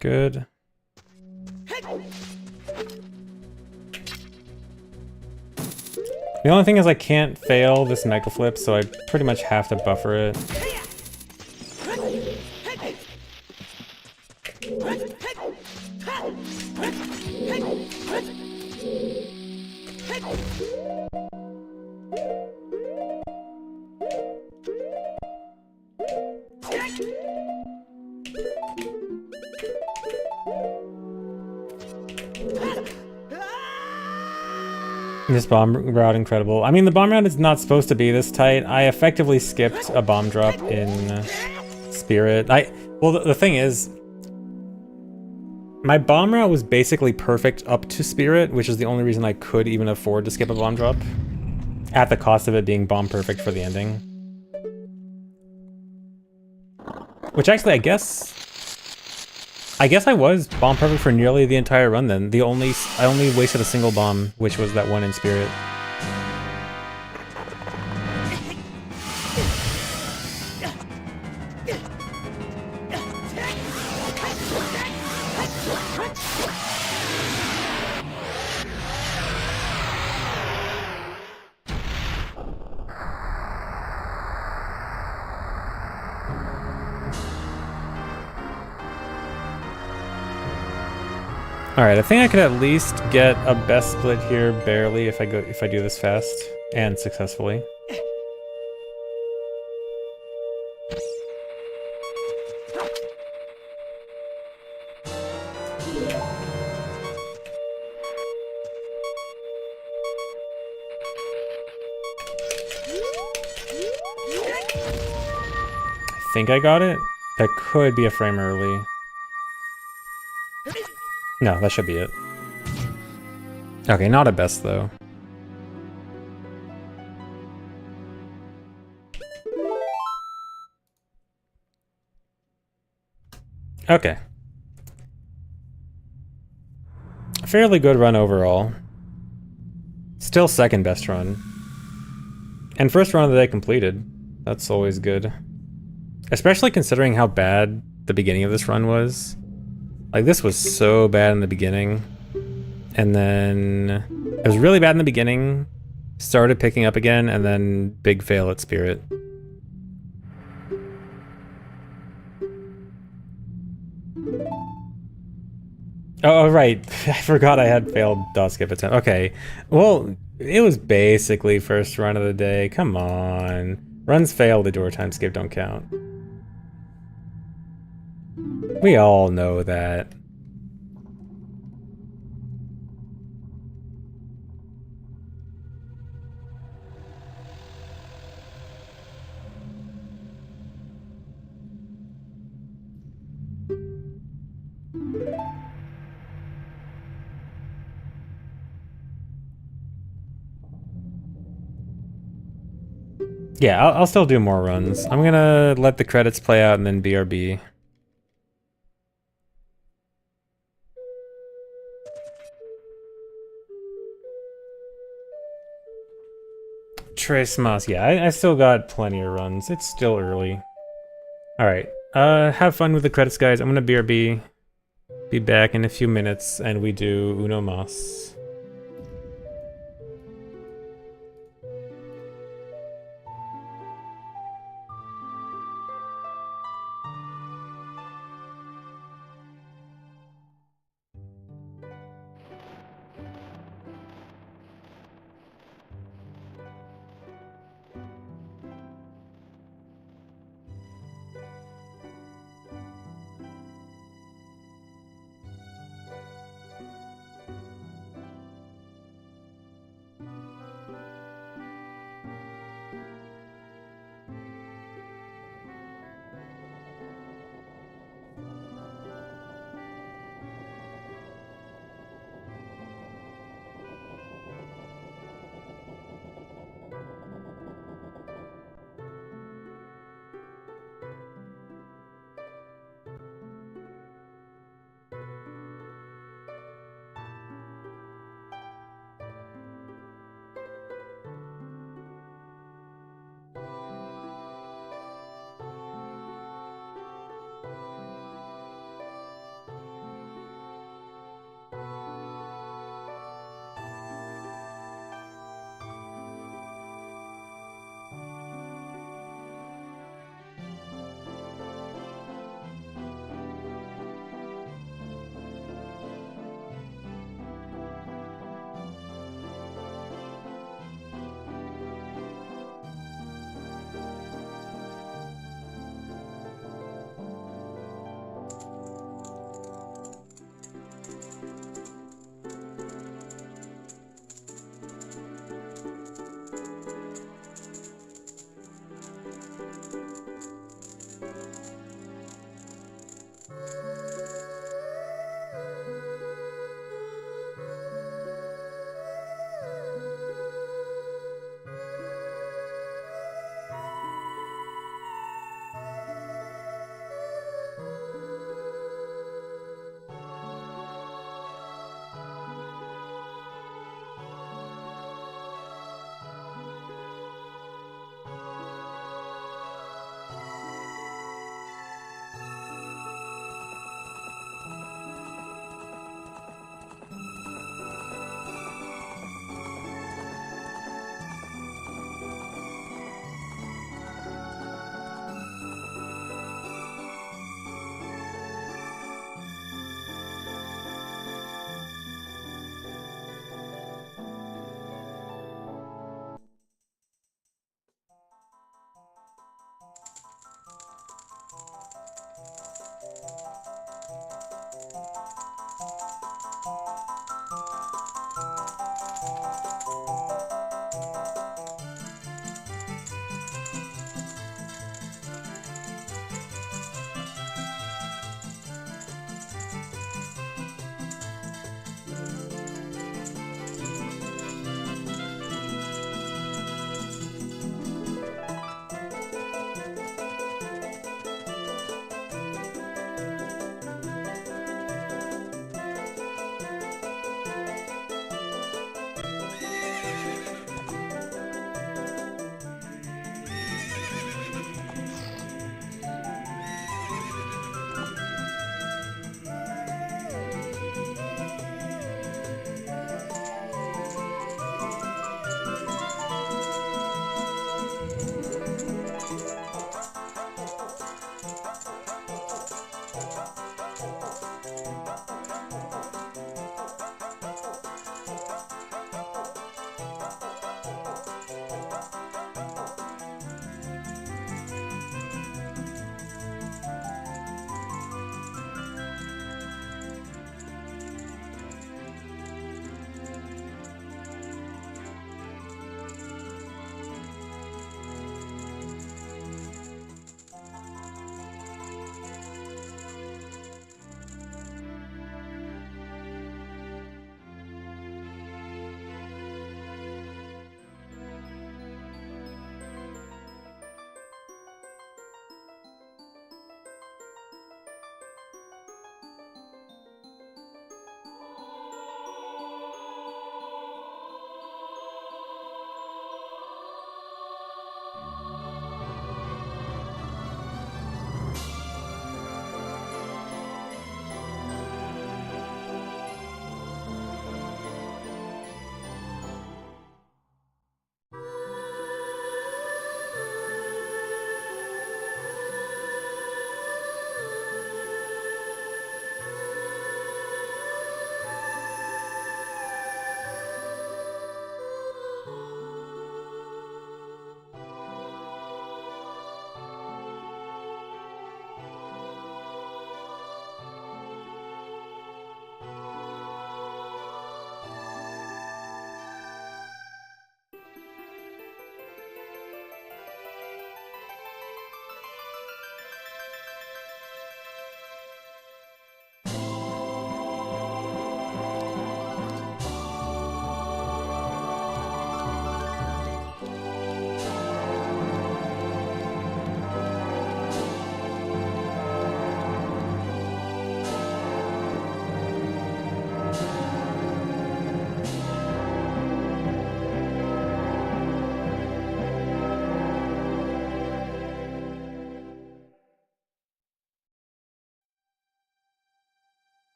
Good. The only thing is I can't fail this Mega Flip, so I pretty much have to buffer it. This bomb route incredible. I mean, the bomb route is not supposed to be this tight. I effectively skipped a bomb drop in Spirit. Well, the thing is, my bomb route was basically perfect up to Spirit, which is the only reason I could even afford to skip a bomb drop, at the cost of it being bomb perfect for the ending. Which actually, I guess I was bomb perfect for nearly the entire run then. I only wasted a single bomb, which was that one in Spirit. Alright, I think I could at least get a best split here barely if I do this fast and successfully. I think I got it. That could be a frame early. No, that should be it. Okay, not a best though. Okay. A fairly good run overall. Still second best run. And first run of the day completed. That's always good. Especially considering how bad the beginning of this run was. Like, this was so bad in the beginning. And then it was really bad in the beginning, started picking up again, and then big fail at Spirit. Oh, right. I forgot I had failed dot skip attempt. Okay. Well, it was basically first run of the day. Come on. Runs failed, the door time skip don't count. We all know that. Yeah, I'll still do more runs. I'm gonna let the credits play out and then BRB. Tres Mas, yeah, I still got plenty of runs. It's still early. Alright, have fun with the credits, guys. I'm gonna BRB. Be back in a few minutes, and we do Uno Mas.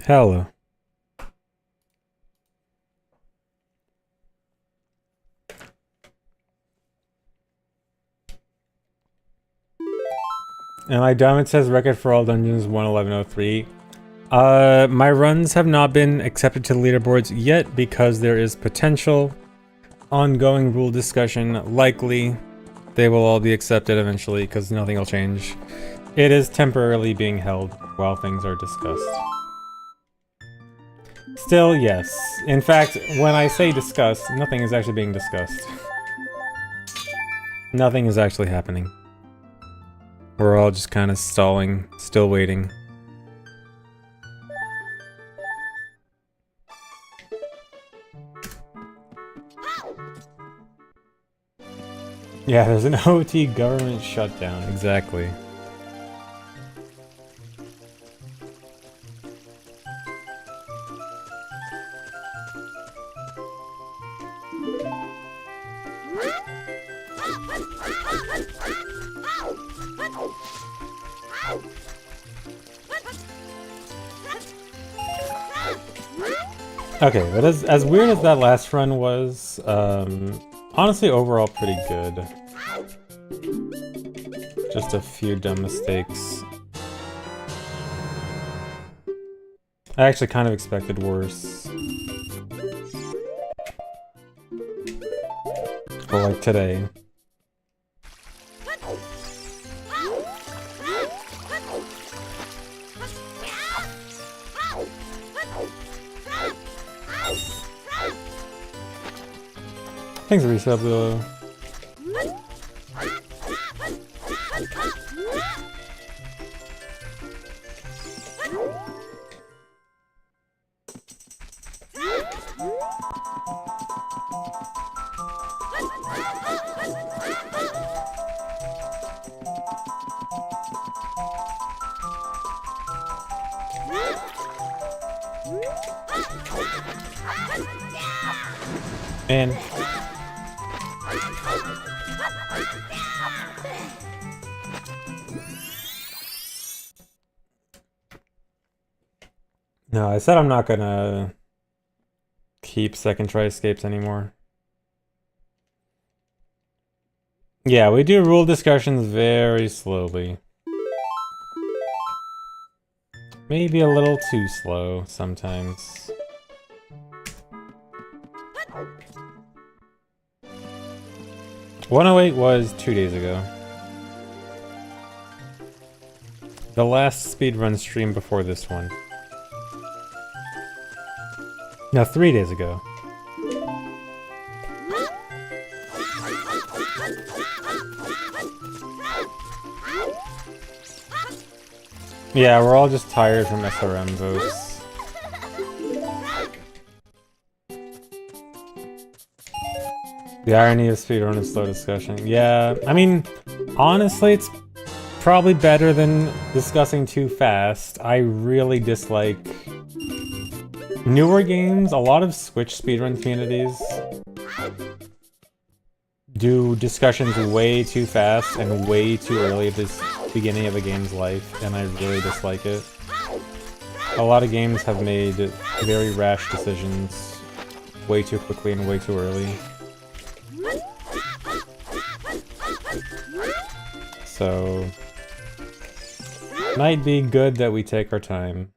Hello. And like Diamond says, record for all dungeons 11103. My runs have not been accepted to the leaderboards yet because there is potential ongoing rule discussion. Likely they will all be accepted eventually because nothing will change. It is temporarily being held while things are discussed. Still, yes. In fact, when I say discussed, nothing is actually being discussed. Nothing is actually happening. We're all just kind of stalling, still waiting. Yeah, there's an OT government shutdown, exactly. Okay, but as weird as that last run was, honestly overall pretty good. Just a few dumb mistakes. I actually kind of expected worse. But like today. Thanks for resub though. Man. No, I said I'm not gonna keep second try escapes anymore. Yeah, we do rule discussions very slowly. Maybe a little too slow sometimes. .108 was 2 days ago. The last speedrun stream before this one. No, 3 days ago. Yeah, we're all just tired from SRM votes. The irony of speedrun is slow discussion. Yeah, I mean, honestly, it's probably better than discussing too fast. I really dislike newer games. A lot of Switch speedrun communities do discussions way too fast and way too early at this beginning of a game's life, and I really dislike it. A lot of games have made very rash decisions way too quickly and way too early. So, might be good that we take our time.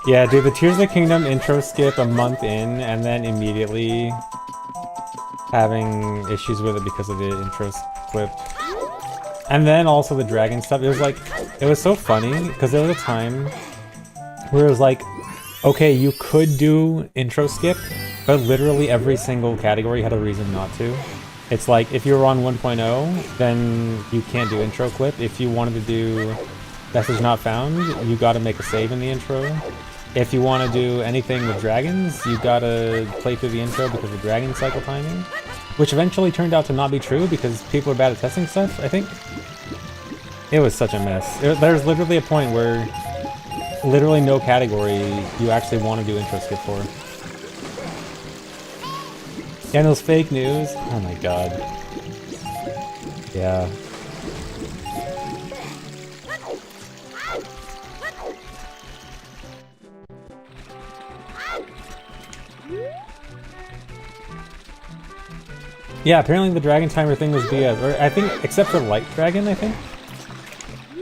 Yeah, dude, the Tears of the Kingdom intro skip a month in, and then immediately having issues with it because of the intro clip. And then also the dragon stuff. It was like, it was so funny, because there was a time where it was like, okay, you could do intro skip, but literally every single category had a reason not to. It's like, if you were on 1.0, then you can't do intro clip. If you wanted to do message not found, you gotta make a save in the intro. If you want to do anything with dragons, you gotta play through the intro because of dragon cycle timing. Which eventually turned out to not be true because people are bad at testing stuff, I think. It was such a mess. There's literally a point where literally no category you actually want to do intro skip for. And those fake news, oh my god. Yeah. Yeah, apparently the dragon timer thing was BS. Or I think, except for Light Dragon, I think?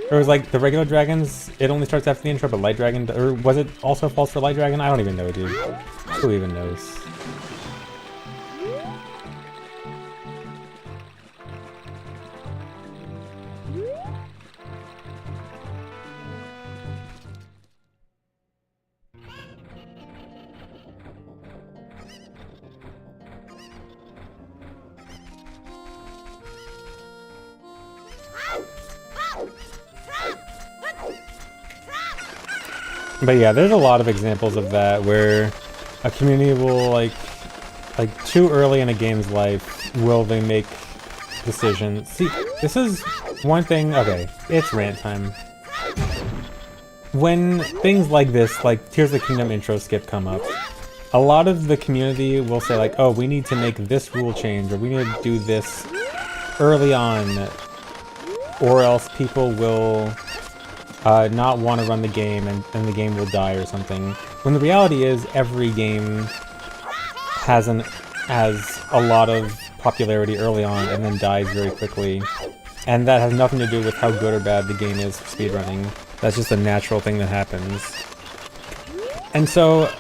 Or it was like the regular dragons, it only starts after the intro, but Light Dragon, or was it also false for Light Dragon? I don't even know, dude. Who even knows? But yeah, there's a lot of examples of that where a community will like too early in a game's life will they make decisions. See, this is one thing. Okay, it's rant time. When things like this, like Tears of the Kingdom intro skip come up, a lot of the community will say like, oh, we need to make this rule change, or we need to do this early on, or else people will not want to run the game and the game will die or something. When the reality is every game has a lot of popularity early on and then dies very quickly. And that has nothing to do with how good or bad the game is for speedrunning. That's just a natural thing that happens. And so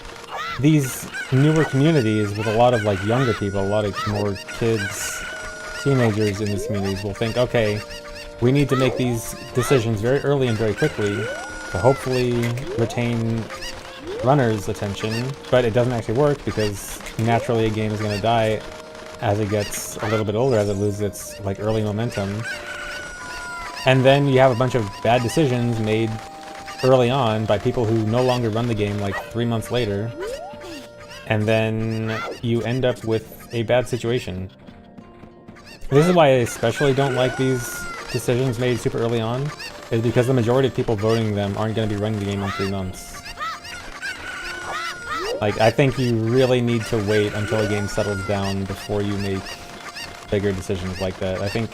these newer communities with a lot of like younger people, a lot of more kids, teenagers in these communities will think, okay, we need to make these decisions very early and very quickly to hopefully retain runners' attention, but it doesn't actually work because naturally a game is going to die as it gets a little bit older, as it loses its like early momentum. And then you have a bunch of bad decisions made early on by people who no longer run the game like 3 months later, and then you end up with a bad situation. This is why I especially don't like these decisions made super early on, is because the majority of people voting them aren't going to be running the game in 3 months. Like, I think you really need to wait until a game settles down before you make bigger decisions like that. I think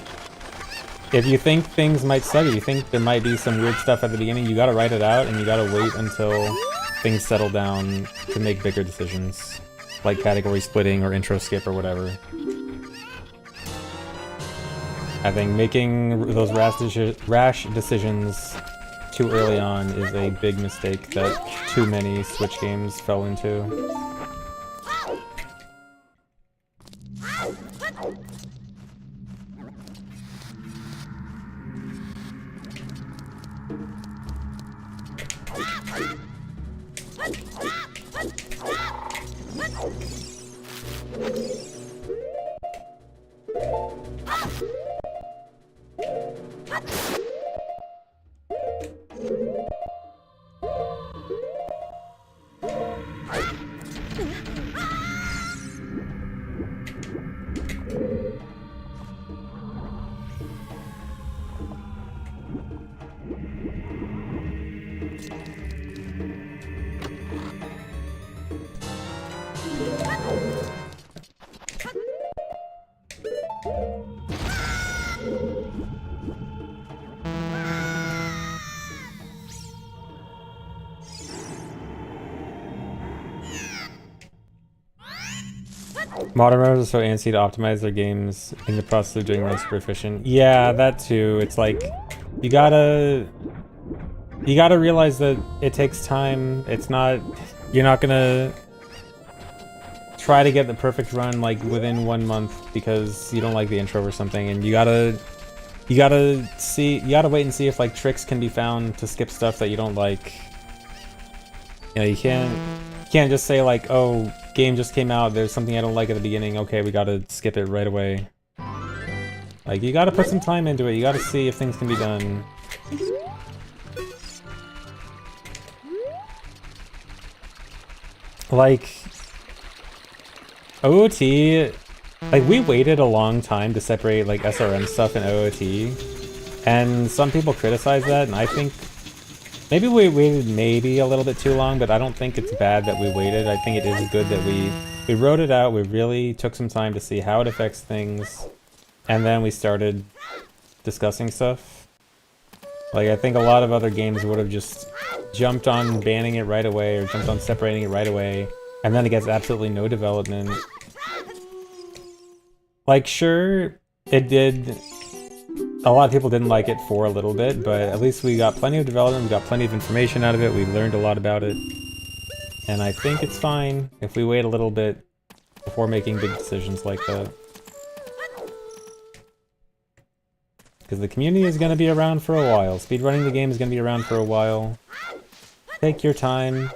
if you think things might suck, if you think there might be some weird stuff at the beginning, you gotta write it out and you gotta wait until things settle down to make bigger decisions, like category splitting or intro skip or whatever. I think making those rash decisions too early on is a big mistake that too many Switch games fell into. Modern runners are so antsy to optimize their games in the process of doing runs super efficient. Yeah, that too. It's like, you gotta realize that it takes time. It's not, you're not gonna try to get the perfect run like within 1 month because you don't like the intro or something, and you gotta wait and see if like tricks can be found to skip stuff that you don't like. You know, you can't just say like, oh, game just came out, there's something I don't like at the beginning, okay, we gotta skip it right away. Like, you gotta put some time into it, you gotta see if things can be done. Like, OOT, like, we waited a long time to separate, like, SRM stuff and OOT, and some people criticize that, and I think maybe we waited maybe a little bit too long, but I don't think it's bad that we waited. I think it is good that we wrote it out, we really took some time to see how it affects things, and then we started discussing stuff. Like, I think a lot of other games would have just jumped on banning it right away, or jumped on separating it right away, and then it gets absolutely no development. Like, sure, it did... A lot of people didn't like it for a little bit, but at least we got plenty of development, we got plenty of information out of it, we learned a lot about it. And I think it's fine if we wait a little bit before making big decisions like that. Because the community is going to be around for a while. Speedrunning the game is going to be around for a while. Take your time.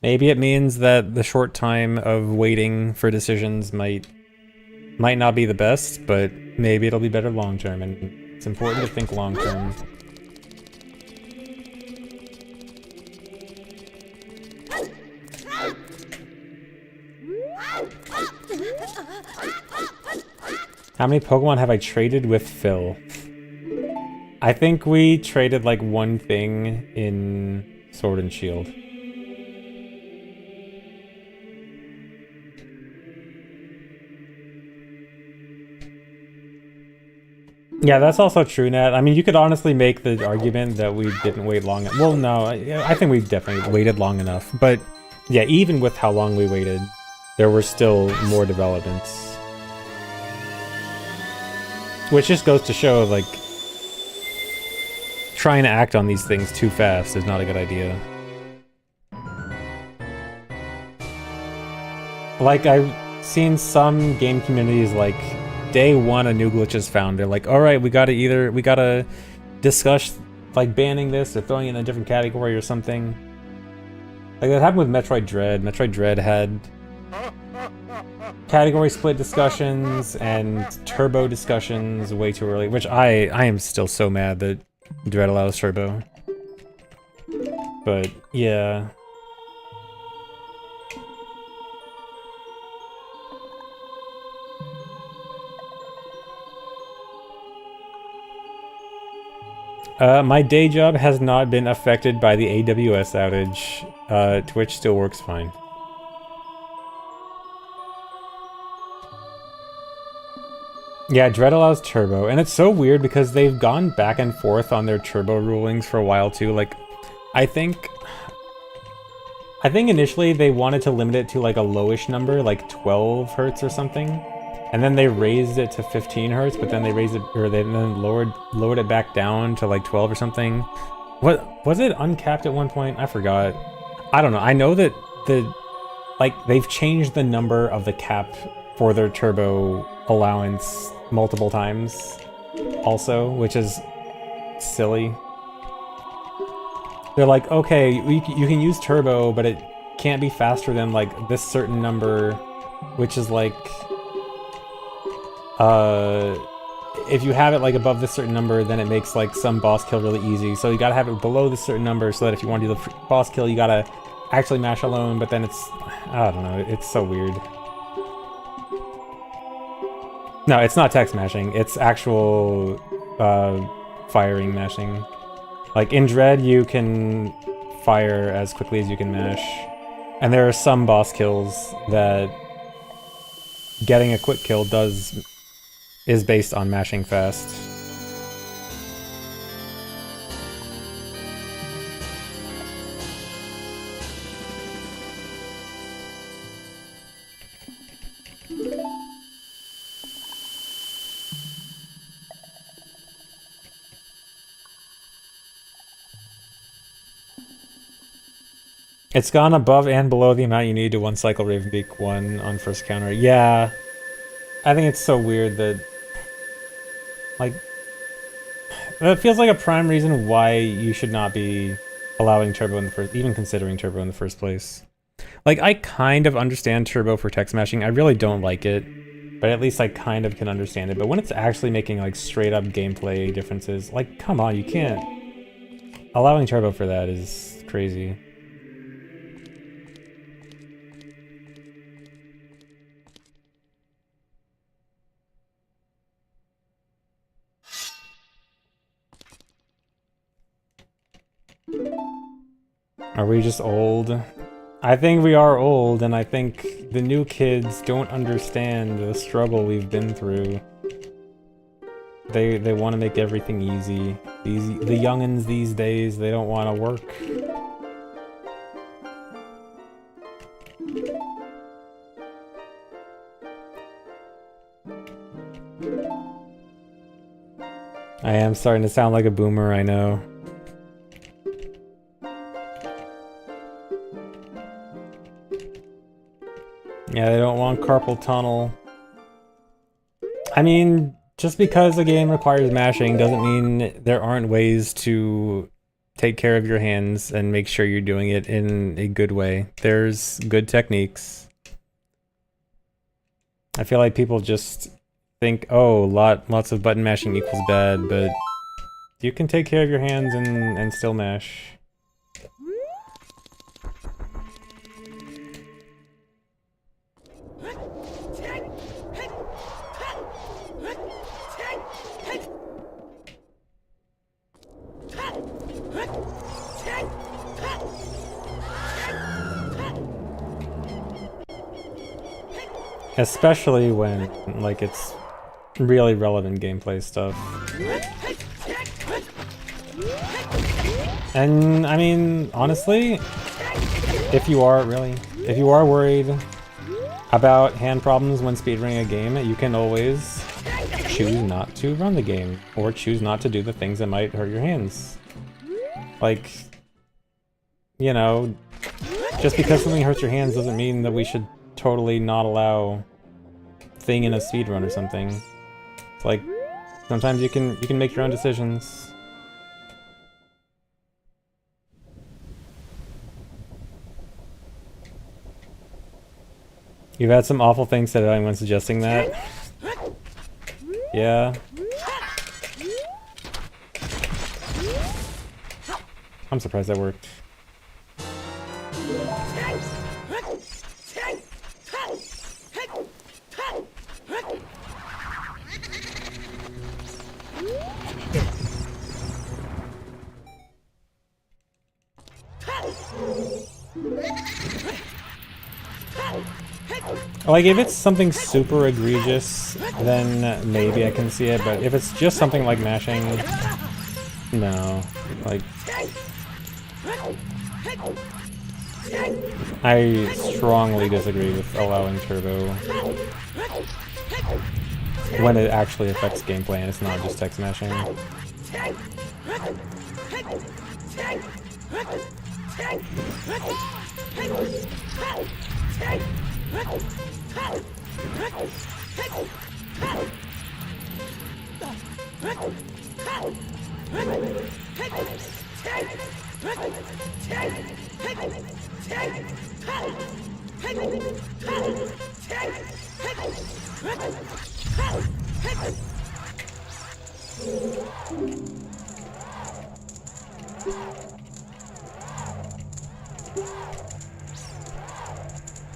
Maybe it means that the short time of waiting for decisions might not be the best, but maybe it'll be better long term, and it's important to think long term. How many Pokemon have I traded with Phil? I think we traded like one thing in Sword and Shield. Yeah, that's also true, Nat. I mean, you could honestly make the argument that we didn't wait long enough. Well, no, I think we definitely waited long enough. But yeah, even with how long we waited, there were still more developments. Which just goes to show, like, trying to act on these things too fast is not a good idea. Like, I've seen some game communities, like, day one a new glitch is found. They're like, alright, we gotta discuss, like, banning this or throwing it in a different category or something. Like, that happened with Metroid Dread. Metroid Dread had category split discussions and turbo discussions way too early, which I am still so mad that Dread allows turbo. But yeah. My day job has not been affected by the AWS outage. Twitch still works fine. Yeah, Dread allows turbo, and it's so weird because they've gone back and forth on their turbo rulings for a while too. Like, I think initially they wanted to limit it to like a lowish number, like 12 hertz or something, and then they raised it to 15 hertz, but then they raised it, or they then lowered it back down to like 12 or something. What was it, uncapped at one point? I forgot. I don't know. I know that they've changed the number of the cap for their turbo allowance multiple times also, which is silly. They're like, okay, you can use turbo, but it can't be faster than like this certain number, which is like if you have it like above this certain number, then it makes like some boss kill really easy. So you gotta have it below this certain number so that if you want to do the boss kill, you gotta actually mash alone, but then it's, I don't know, it's so weird. No, it's not text mashing, it's actual firing mashing. Like in Dread, you can fire as quickly as you can mash. And there are some boss kills that getting a quick kill is based on mashing fast. It's gone above and below the amount you need to one cycle Ravenbeak 1 on first counter. Yeah. I think it's so weird that, like, that feels like a prime reason why you should not be allowing turbo in the first, even considering turbo in the first place. Like, I kind of understand turbo for text mashing. I really don't like it, but at least I kind of can understand it. But when it's actually making like straight up gameplay differences, like, come on, you can't. Allowing turbo for that is crazy. Are we just old? I think we are old, and I think the new kids don't understand the struggle we've been through. They want to make everything easy. The youngins these days, they don't want to work. I am starting to sound like a boomer, I know. Yeah, they don't want carpal tunnel. I mean, just because a game requires mashing doesn't mean there aren't ways to take care of your hands and make sure you're doing it in a good way. There's good techniques. I feel like people just think, oh, lots of button mashing equals bad, but you can take care of your hands and still mash. Especially when, like, it's really relevant gameplay stuff. And, I mean, honestly, if you are worried about hand problems when speedrunning a game, you can always choose not to run the game, or choose not to do the things that might hurt your hands. Like, you know, just because something hurts your hands doesn't mean that we should totally not allow thing in a speedrun or something. It's like, sometimes you can make your own decisions. You've had some awful things said about anyone suggesting that. Yeah. I'm surprised that worked. Like, if it's something super egregious, then maybe I can see it, but if it's just something like mashing, no. Like, I strongly disagree with allowing turbo when it actually affects gameplay and it's not just text mashing.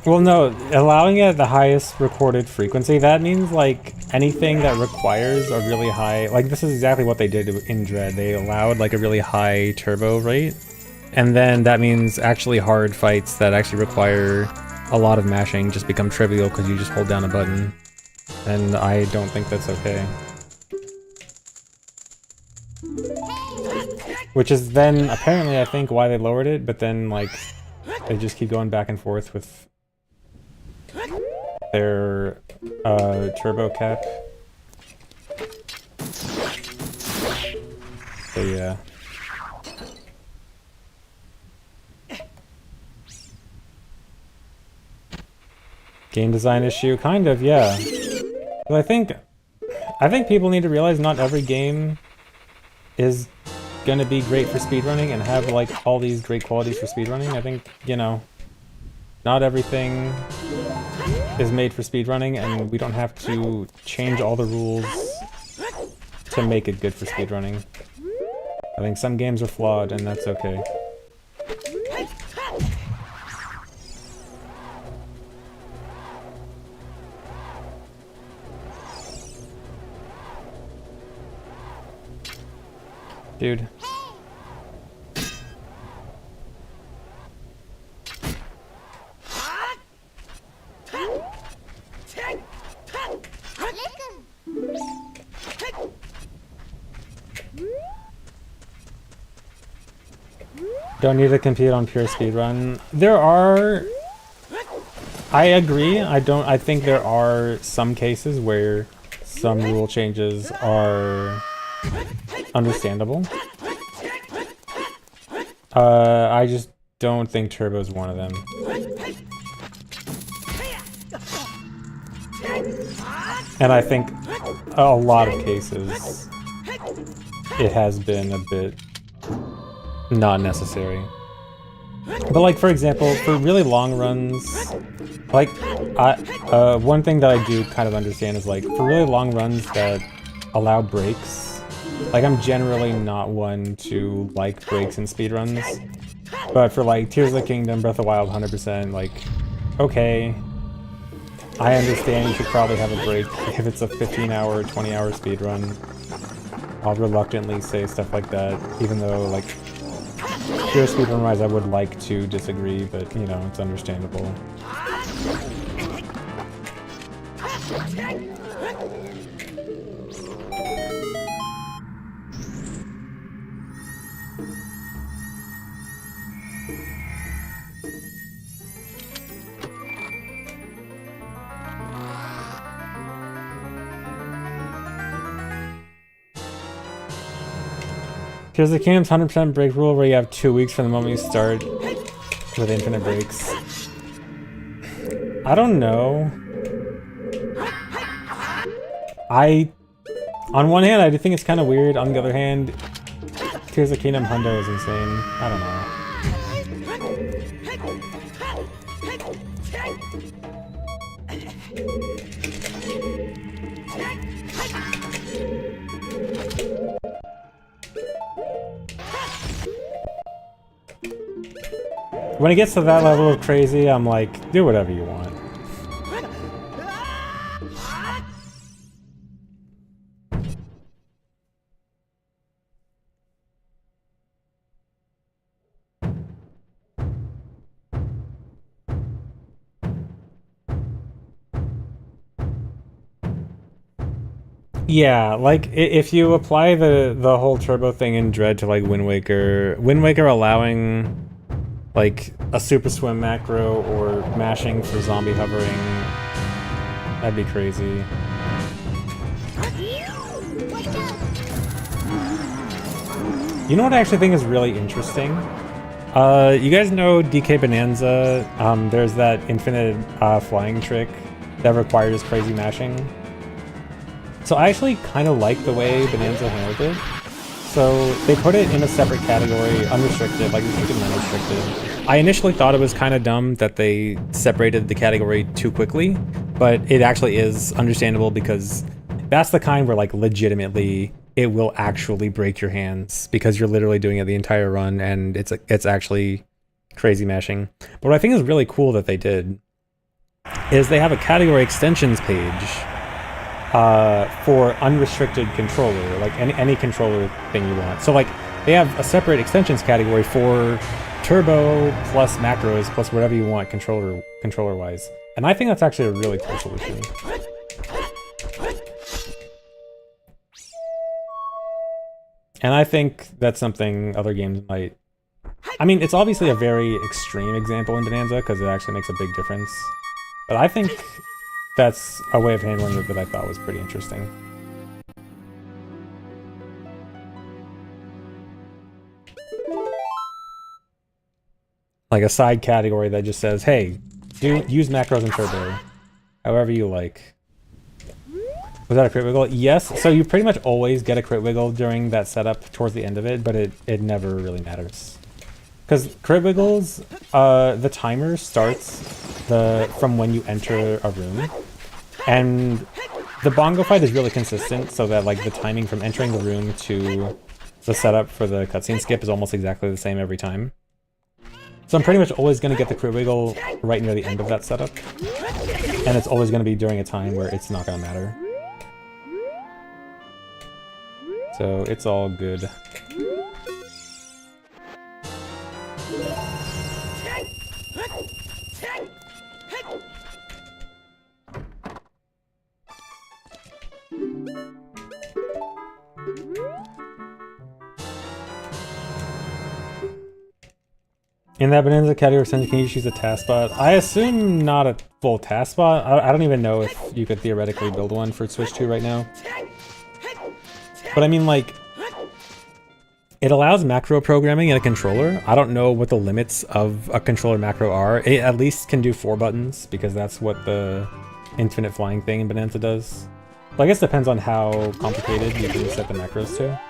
Well, no, allowing it at the highest recorded frequency, that means, like, anything that requires a really high... Like, this is exactly what they did in Dread. They allowed, like, a really high turbo rate, and then that means actually hard fights that actually require a lot of mashing just become trivial because you just hold down a button. And I don't think that's okay. Which is then, apparently, I think, why they lowered it, but then, like, they just keep going back and forth with their turbo cap. So yeah. Game design issue? Kind of, yeah. But I think people need to realize not every game is gonna be great for speedrunning and have, like, all these great qualities for speedrunning. I think, you know, not everything is made for speedrunning, and we don't have to change all the rules to make it good for speedrunning. I think some games are flawed, and that's okay. Dude. Don't need to compete on pure speedrun. There are I agree. I think there are some cases where some rule changes are understandable. I just don't think Turbo is one of them. And I think a lot of cases it has been a bit not necessary. But like, for example, for really long runs, like, one thing that I do kind of understand is like, for really long runs that allow breaks, like I'm generally not one to like breaks in speedruns, but for like Tears of the Kingdom, Breath of the Wild 100%, like, okay, I understand you should probably have a break if it's a 15-hour, 20-hour speedrun. I'll reluctantly say stuff like that, even though, like, pure speedrun-wise, I would like to disagree, but, you know, it's understandable. Here's the Kingdom's 100% break rule where you have 2 weeks from the moment you start with infinite breaks. I don't know. On one hand, I do think it's kind of weird. On the other hand, Tears of the Kingdom Hundo is insane. I don't know. When it gets to that level of crazy, I'm like, do whatever you want. Yeah, like if you apply the whole turbo thing in Dread to like Wind Waker allowing like a super swim macro or mashing for zombie hovering, that'd be crazy. You know what I actually think is really interesting? You guys know DK Bonanza? There's that infinite flying trick that requires crazy mashing. So I actually kind of like the way Bonanza handled it. So they put it in a separate category, unrestricted, like restricted and unrestricted. I initially thought it was kind of dumb that they separated the category too quickly, but it actually is understandable because that's the kind where like legitimately it will actually break your hands because you're literally doing it the entire run and it's actually crazy mashing. But what I think is really cool that they did is they have a category extensions page for unrestricted controller, like any controller thing you want. So like they have a separate extensions category for turbo plus macros plus whatever you want controller wise. And I think that's actually a really cool solution. And I think that's something other games might... I mean, it's obviously a very extreme example in Bonanza because it actually makes a big difference. But I think that's a way of handling it that I thought was pretty interesting. Like a side category that just says, hey, use macros and turbo, however you like. Was that a crit wiggle? Yes, so you pretty much always get a crit wiggle during that setup towards the end of it, but it never really matters. Because crit wiggles, the timer starts from when you enter a room. And the bongo fight is really consistent, so that like the timing from entering the room to the setup for the cutscene skip is almost exactly the same every time. So I'm pretty much always going to get the crit wiggle right near the end of that setup. And it's always going to be during a time where it's not going to matter. So it's all good. In that Bonanza category extension, can you choose a taskbot? I assume not a full taskbot. I don't even know if you could theoretically build one for Switch 2 right now. But I mean, like, it allows macro programming in a controller. I don't know what the limits of a controller macro are. It at least can do 4 buttons, because that's what the infinite flying thing in Bonanza does. Well, I guess it depends on how complicated you can set the macros to.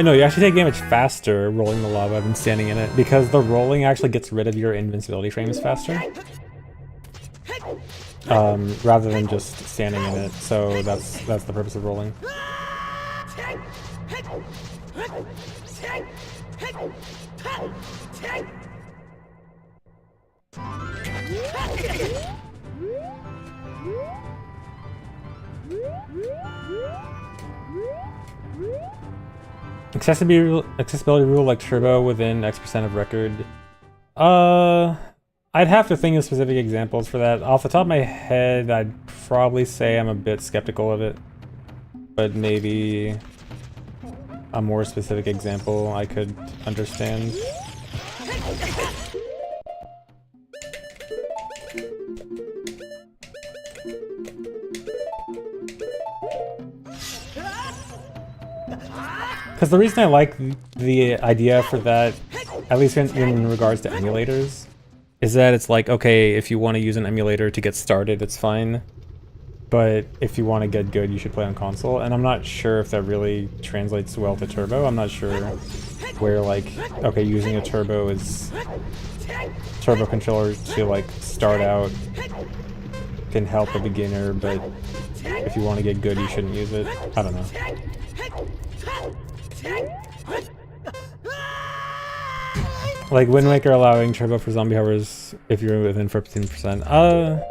No, you actually take damage faster rolling the lava than standing in it, because the rolling actually gets rid of your invincibility frames faster. Rather than just standing in it, so that's the purpose of rolling. Accessibility rule like turbo within X% of record. I'd have to think of specific examples for that. Off the top of my head, I'd probably say I'm a bit skeptical of it. But maybe a more specific example I could understand. Because the reason I like the idea for that, at least in regards to emulators, is that it's like, okay, if you want to use an emulator to get started, it's fine. But if you want to get good, you should play on console. And I'm not sure if that really translates well to turbo. I'm not sure where, like, okay, using a turbo controller to, like, start out can help a beginner, but if you want to get good, you shouldn't use it. I don't know. Like Wind Waker allowing turbo for zombie hovers if you're within 15%.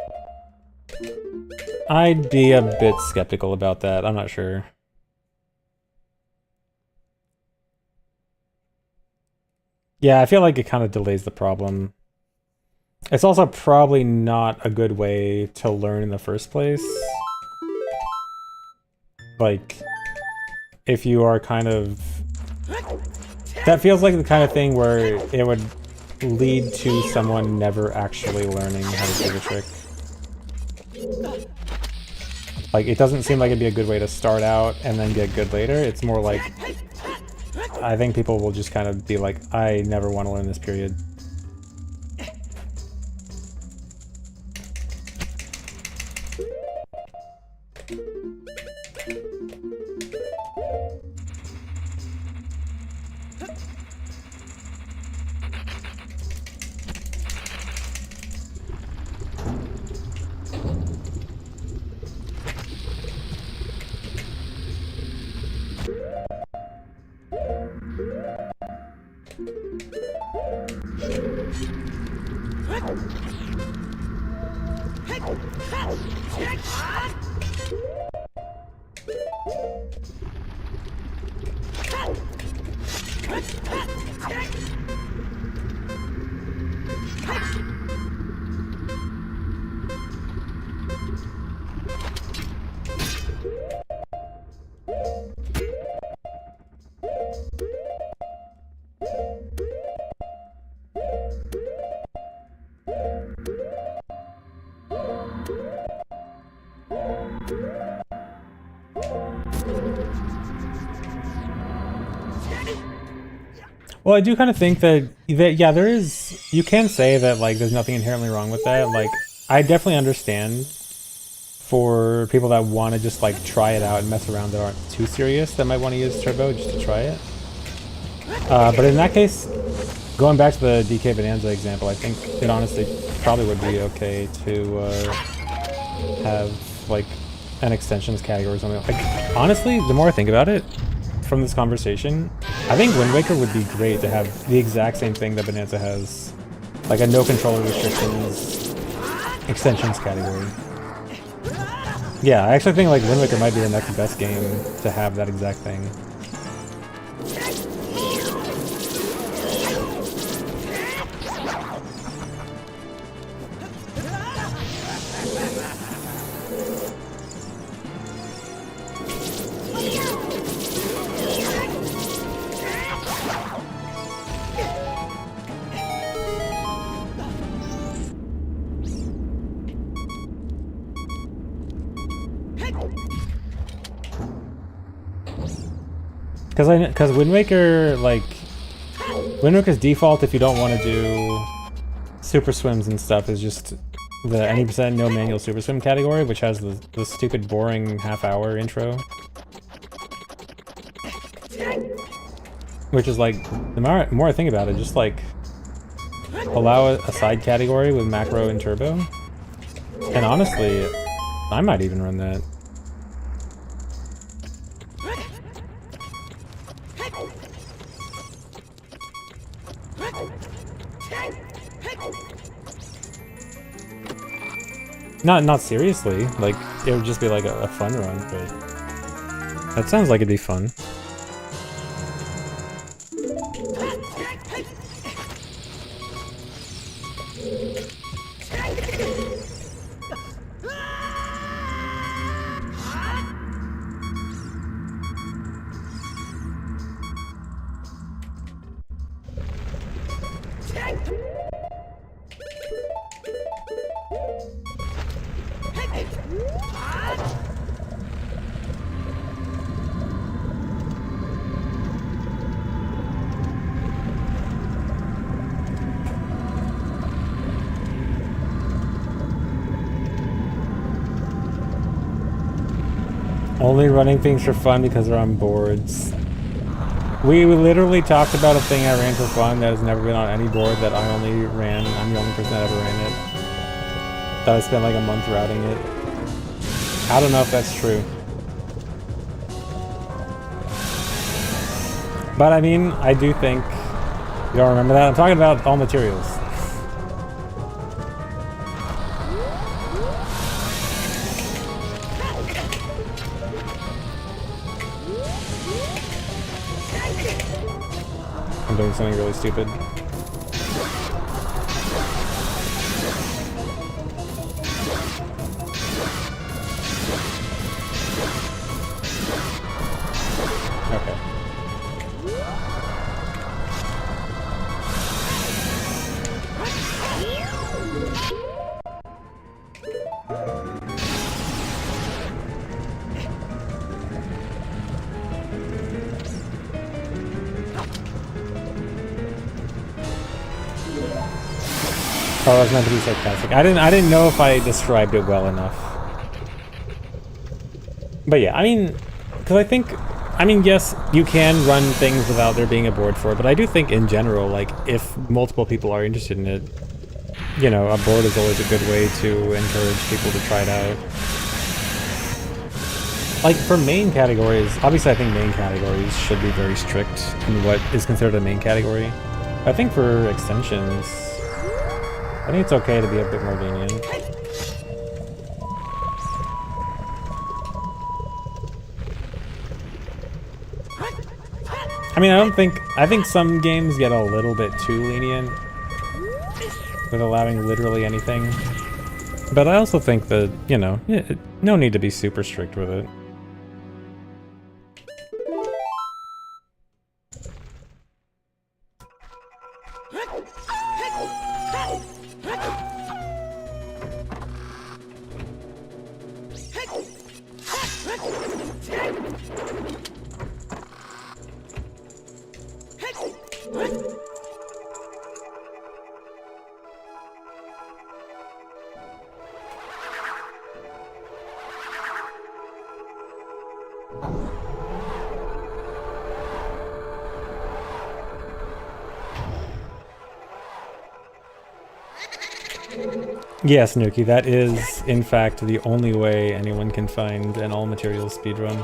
I'd be a bit skeptical about that. I'm not sure. Yeah, I feel like it kind of delays the problem. It's also probably not a good way to learn in the first place. Like, if you are kind of... That feels like the kind of thing where it would lead to someone never actually learning how to do the trick. Like, it doesn't seem like it'd be a good way to start out and then get good later. It's more like, I think people will just kind of be like, I never want to learn this period. Well, I do kind of think that yeah, there is. You can say that like there's nothing inherently wrong with that. Like, I definitely understand for people that want to just like try it out and mess around that aren't too serious that might want to use turbo just to try it. But in that case, going back to the DK Bonanza example, I think it honestly probably would be okay to have like an extensions category or something. Like, honestly, the more I think about it from this conversation, I think Wind Waker would be great to have the exact same thing that Bonanza has, like a no controller restrictions extensions category. Yeah, I actually think like Wind Waker might be the next best game to have that exact thing. Because Wind Waker, like, Wind Waker's default if you don't want to do super swims and stuff is just the any percent no manual super swim category, which has the stupid boring half-hour intro. Which is like, the more I think about it, just like allow a side category with macro and turbo. And honestly, I might even run that. Not seriously, like, it would just be like a fun run, but that sounds like it'd be fun. Only running things for fun because they're on boards. We literally talked about a thing I ran for fun that has never been on any board that I only ran. I'm the only person that ever ran it. That I spent like a month routing it. I don't know if that's true. But I mean, I do think... You don't remember that? I'm talking about all materials. I'm doing something really stupid. Okay. Oh, that was meant to be sarcastic. I didn't know if I described it well enough. But yeah, I mean, because I think, I mean, yes, you can run things without there being a board for it, but I do think in general, like, if multiple people are interested in it, you know, a board is always a good way to encourage people to try it out. Like, for main categories, obviously I think main categories should be very strict in what is considered a main category. I think for extensions, I think it's okay to be a bit more lenient. I mean, I think some games get a little bit too lenient with allowing literally anything. But I also think that, you know, no need to be super strict with it. Yes, Nuki, that is, in fact, the only way anyone can find an all-materials speedrun.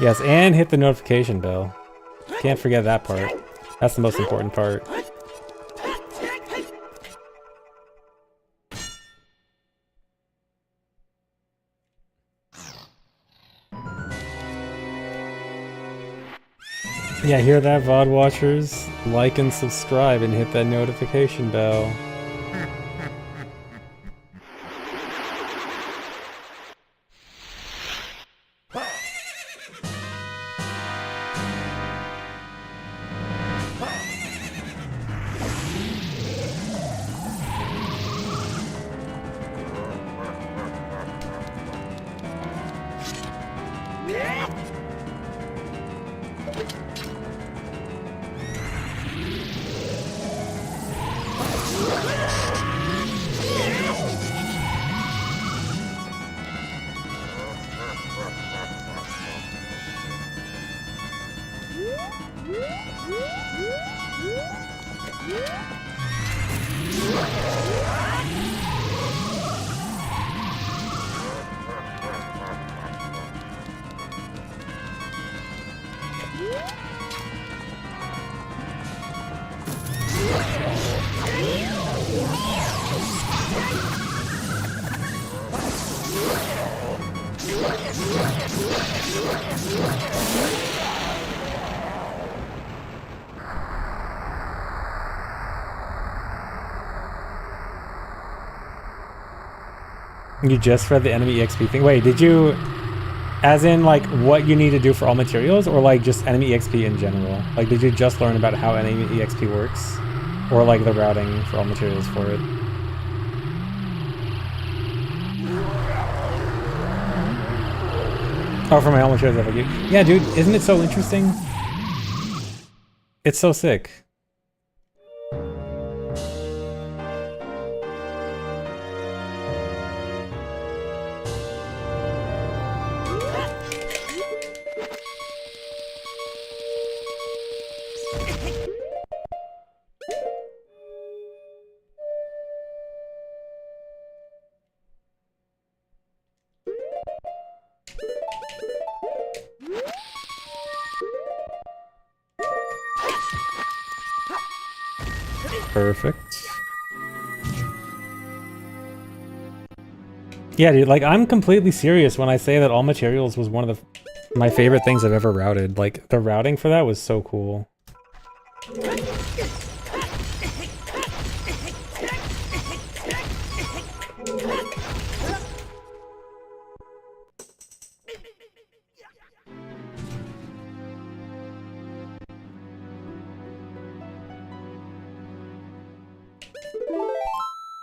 Yes, and hit the notification bell. Can't forget that part. That's the most important part. Yeah, hear that, VOD watchers? Like and subscribe and hit that notification bell. You just read the enemy EXP thing? Wait, did you... As in, like, what you need to do for all materials, or, like, just enemy EXP in general? Like, did you just learn about how enemy EXP works? Or, like, the routing for all materials for it? Oh, for my all materials FAQ. Yeah, dude, isn't it so interesting? It's so sick. Perfect. Yeah, dude, like, I'm completely serious when I say that all materials was one of my favorite things I've ever routed. Like, the routing for that was so cool.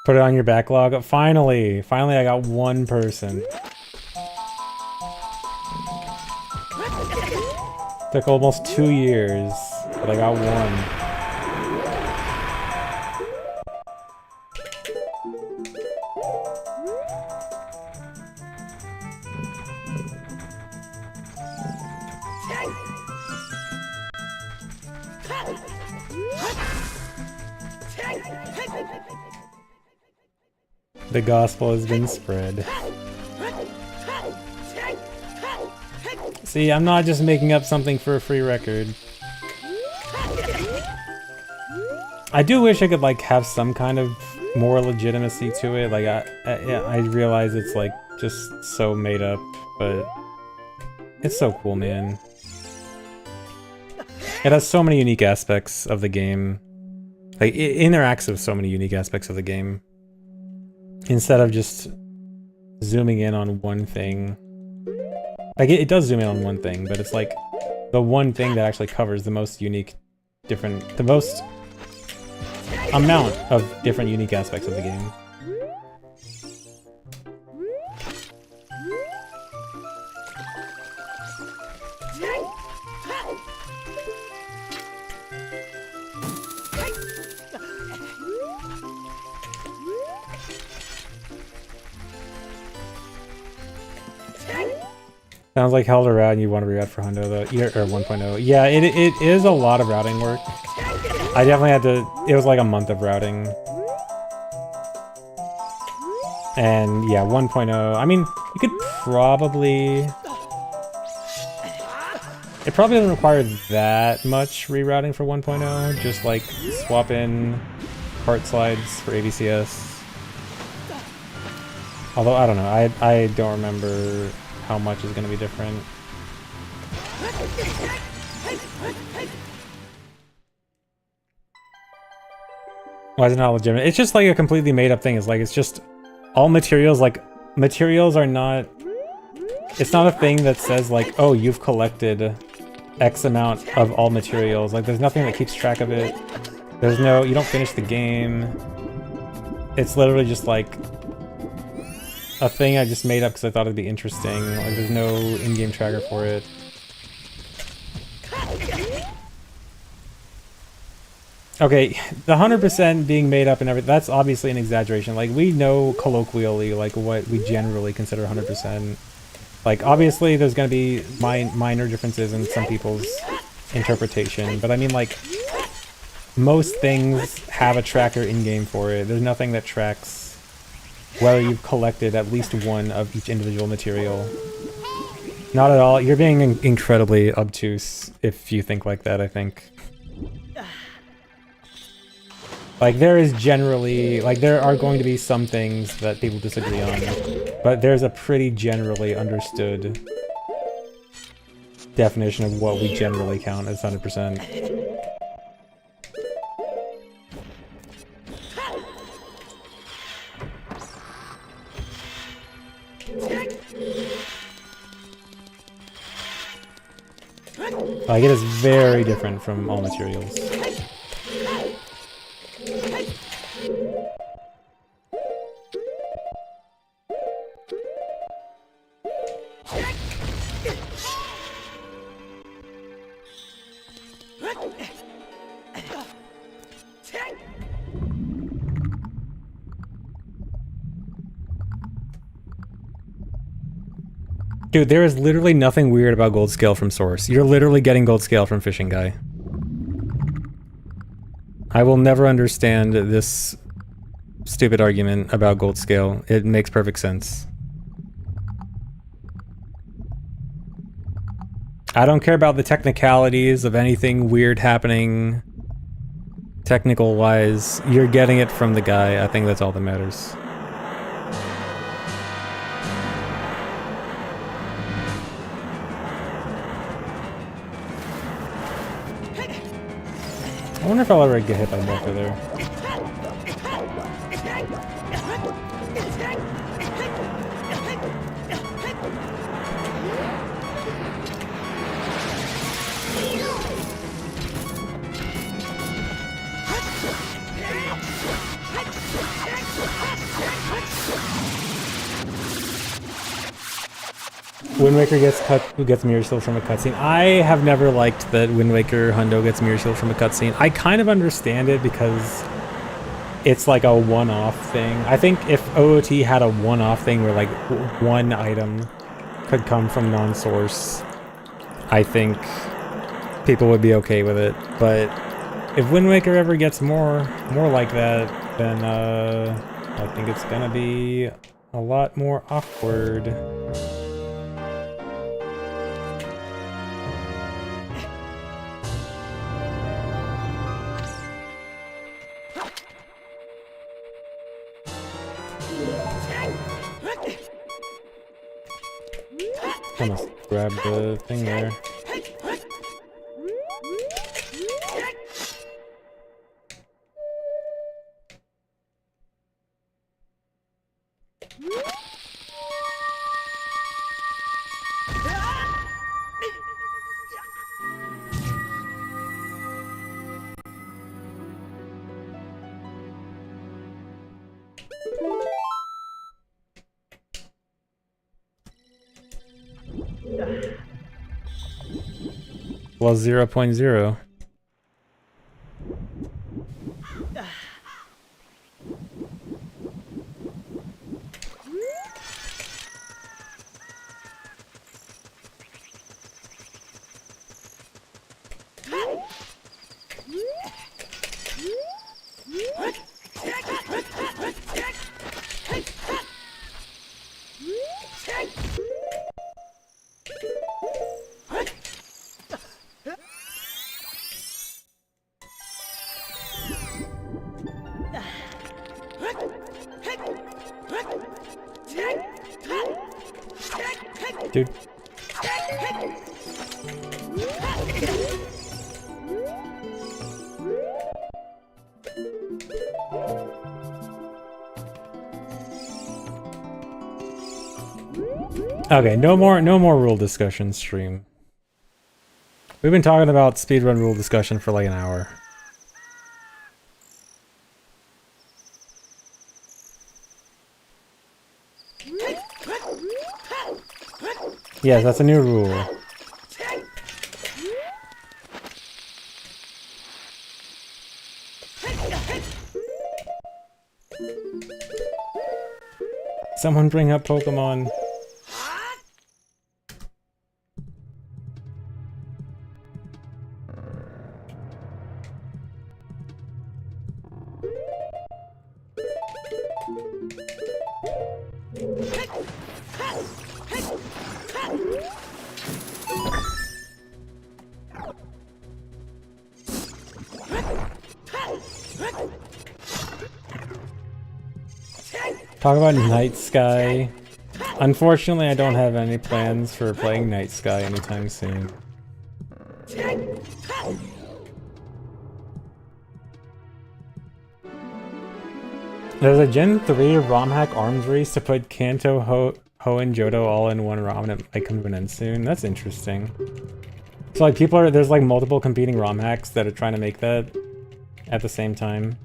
Put it on your backlog. Finally! Finally I got one person. Took almost 2 years, but I got one. The gospel has been spread. See, I'm not just making up something for a free record. I do wish I could, like, have some kind of more legitimacy to it. Like, I realize it's, like, just so made up, but it's so cool, man. It has so many unique aspects of the game. Like, it interacts with so many unique aspects of the game. Instead of just zooming in on one thing. Like, it does zoom in on one thing, but it's like the one thing that actually covers the most unique, the most amount of different unique aspects of the game. Sounds like hell to route and you want to reroute for Hundo though, or 1.0. Yeah, it is a lot of routing work. I definitely had to, it was like a month of routing. And yeah, 1.0, I mean, you could probably, it probably doesn't require that much rerouting for 1.0, just like swap in cart slides for ABCS. Although, I don't know, I don't remember how much is going to be different. Why is it not legitimate? It's just like a completely made up thing. It's like, it's just all materials, like, materials are not, it's not a thing that says like, oh, you've collected X amount of all materials. Like, there's nothing that keeps track of it. There's no, you don't finish the game. It's literally just like a thing I just made up because I thought it'd be interesting. Like, there's no in-game tracker for it. Okay, the 100% being made up and everything, that's obviously an exaggeration. Like, we know colloquially, like, what we generally consider 100%. Like, obviously, there's gonna be minor differences in some people's interpretation, but I mean, like, most things have a tracker in-game for it. There's nothing that tracks whether you've collected at least one of each individual material. Not at all. You're being incredibly obtuse if you think like that, I think. Like, there is generally, like, there are going to be some things that people disagree on, but there's a pretty generally understood definition of what we generally count as 100%. Like, it is very different from all materials. Dude, there is literally nothing weird about gold scale from Source. You're literally getting gold scale from Fishing Guy. I will never understand this stupid argument about gold scale. It makes perfect sense. I don't care about the technicalities of anything weird happening technical-wise. You're getting it from the guy. I think that's all that matters. I wonder if I'll ever get hit by Morpher there. Wind Waker gets mirror shield from a cutscene. I have never liked that Wind Waker Hundo gets mirror shield from a cutscene. I kind of understand it because it's like a one-off thing. I think if OOT had a one-off thing where like one item could come from non-source, I think people would be okay with it. But if Wind Waker ever gets more like that, then I think it's gonna be a lot more awkward. I must grab the thing there. Well, 0.0. Dude. Okay, no more rule discussion stream. We've been talking about speedrun rule discussion for like an hour. Yes, that's a new rule. Someone bring up Pokemon. Talk about Night Sky. Unfortunately, I don't have any plans for playing Night Sky anytime soon. There's a Gen 3 ROM hack arms race to put Kanto, Ho, and Johto all in one ROM, and it might come to an end soon. That's interesting. So like there's like multiple competing ROM hacks that are trying to make that at the same time.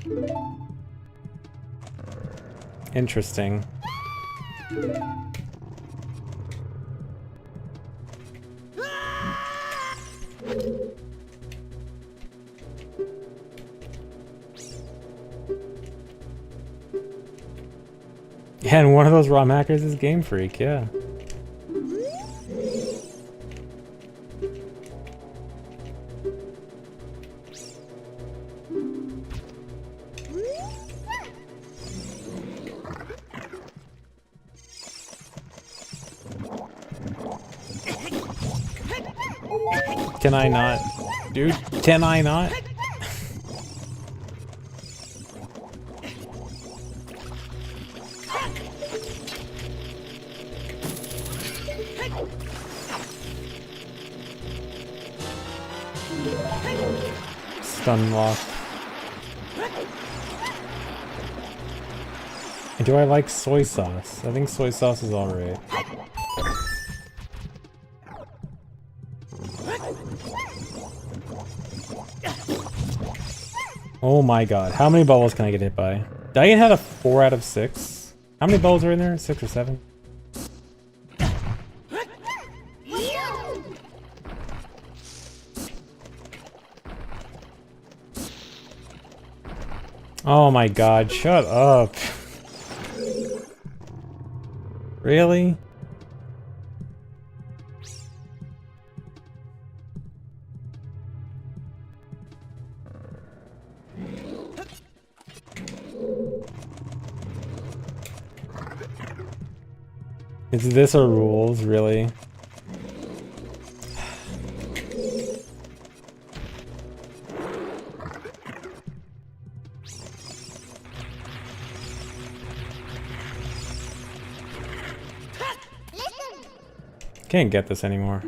Interesting. Yeah, and one of those ROM hackers is Game Freak, yeah. Can I not? Dude, can I not? Stun lock. And do I like soy sauce? I think soy sauce is alright. Oh my god, how many bubbles can I get hit by? Did I get hit a 4 out of 6? How many bubbles are in there? 6 or 7? Oh my god, shut up. Really? Is this a rules, really? Can't get this anymore.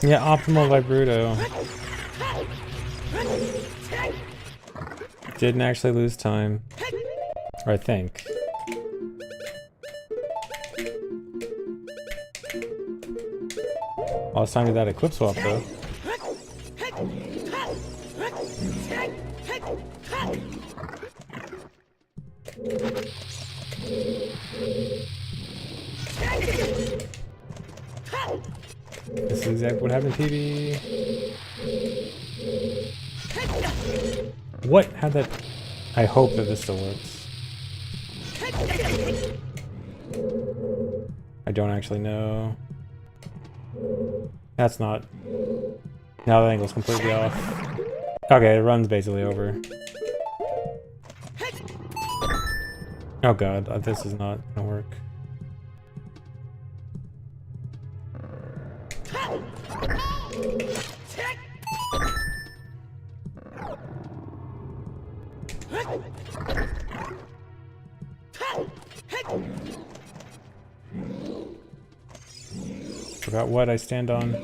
Yeah, optimal Vibruto. Didn't actually lose time. Or I think. Last time we did that equip swap though. This is exactly what happened to PB. What? How'd that... I hope that this still works. I don't actually know. That's not... Now the angle's completely off. Okay, the run's basically over. Oh god, this is not gonna work. Forgot what I stand on.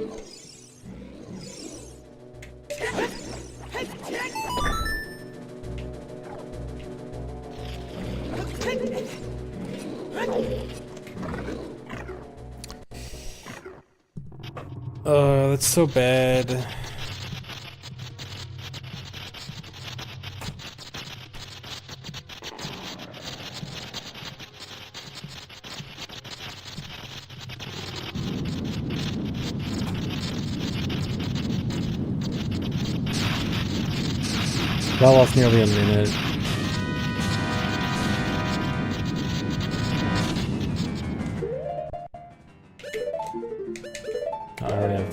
Oh, that's so bad. That lost nearly a minute. I already have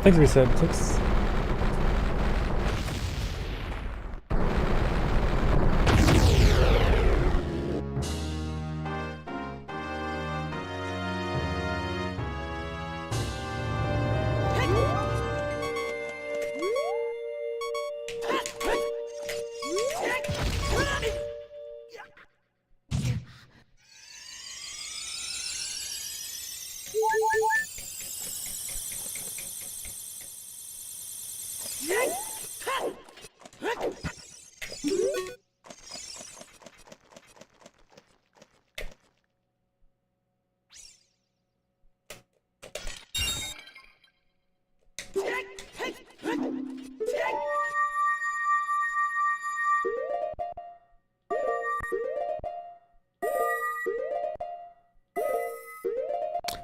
Thanks, reset. Thanks.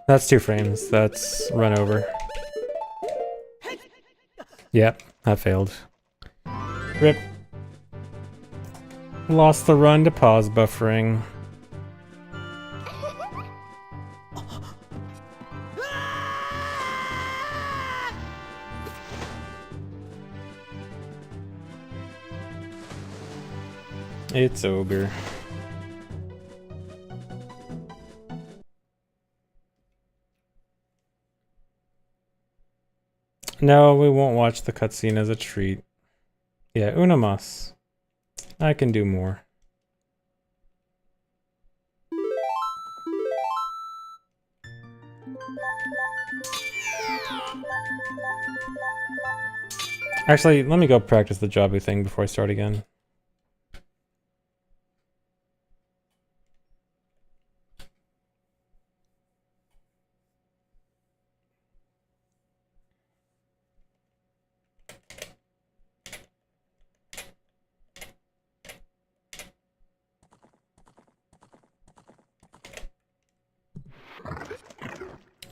That's 2 frames. That's run over. Yep, that failed. RIP. Lost the run to pause buffering. It's over. No, we won't watch the cutscene as a treat. Yeah, una mas. I can do more. Actually, let me go practice the Jabu thing before I start again.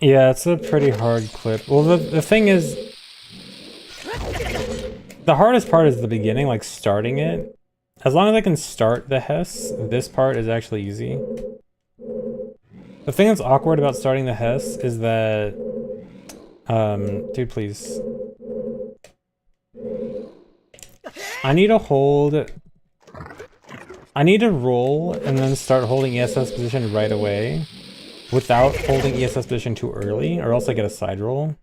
Yeah, it's a pretty hard clip. Well, the thing is, the hardest part is the beginning, like starting it. As long as I can start the Hess, this part is actually easy. The thing that's awkward about starting the Hess is that... dude, please. I need to hold... I need to roll and then start holding ESS position right away without holding ESS position too early, or else I get a side roll.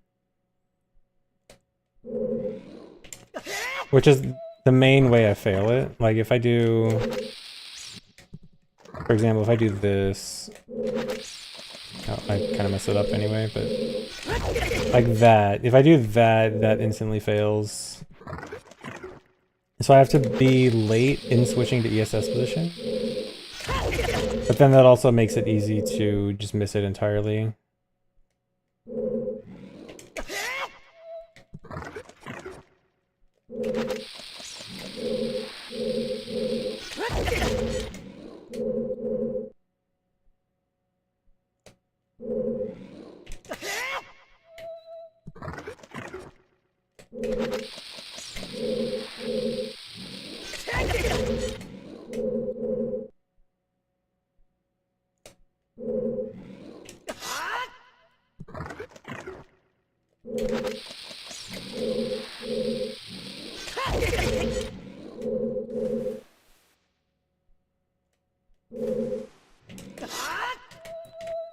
Which is the main way I fail it. Like if I do, for example, if I do this, oh, I kind of mess it up anyway, but like that. If I do that, that instantly fails. So I have to be late in switching to ESS position. But then that also makes it easy to just miss it entirely.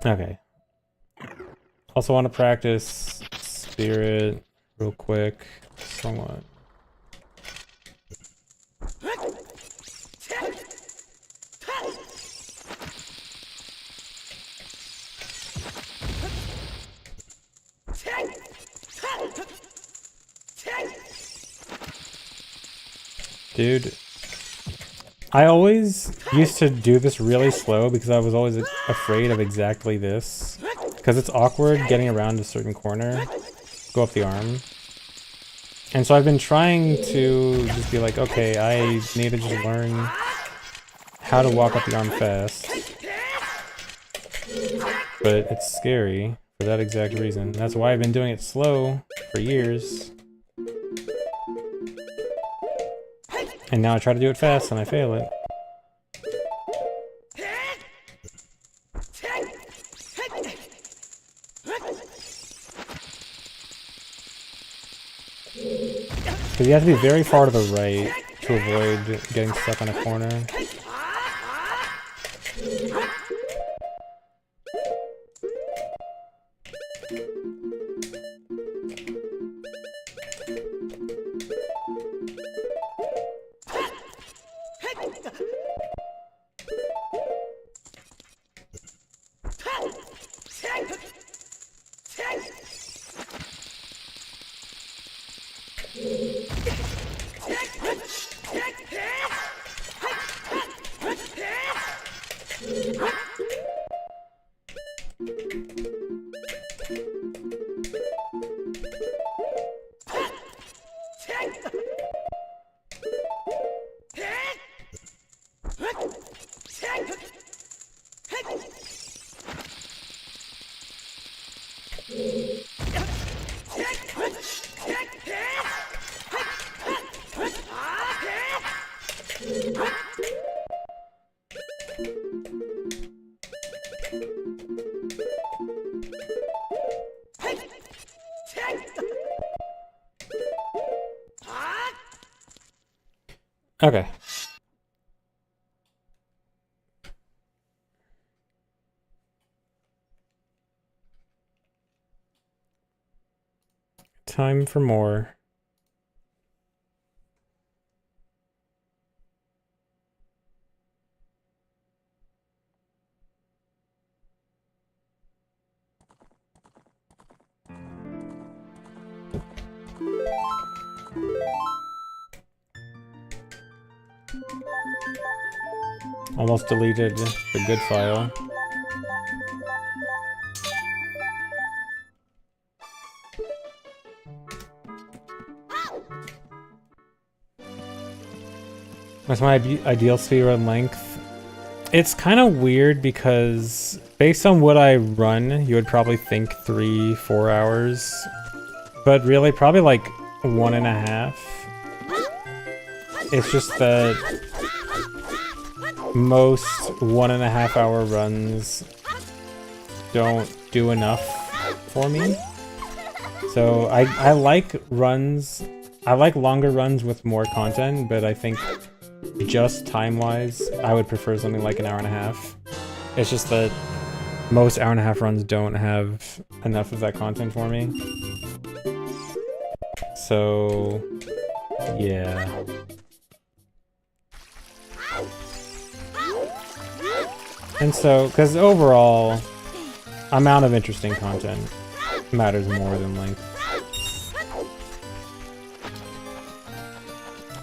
Okay. Also want to practice Spirit real quick. Somewhat. Dude, I always used to do this really slow because I was always afraid of exactly this. Because it's awkward getting around a certain corner, go up the arm. And so I've been trying to just be like, okay, I need to just learn how to walk up the arm fast. But it's scary for that exact reason. That's why I've been doing it slow for years. And now I try to do it fast and I fail it. Because you have to be very far to the right to avoid getting stuck on a corner. Okay. Time for more. Almost deleted the good file. What's my ideal speedrun length? It's kind of weird because based on what I run, you would probably think 3-4 hours. But really, probably like 1.5. It's just that most 1.5 hour runs don't do enough for me. So I like runs, I like longer runs with more content, but I think just time-wise, I would prefer something like an 1.5 hours. It's just that most 1.5 hour runs don't have enough of that content for me. So Yeah. And so, because overall, amount of interesting content matters more than length.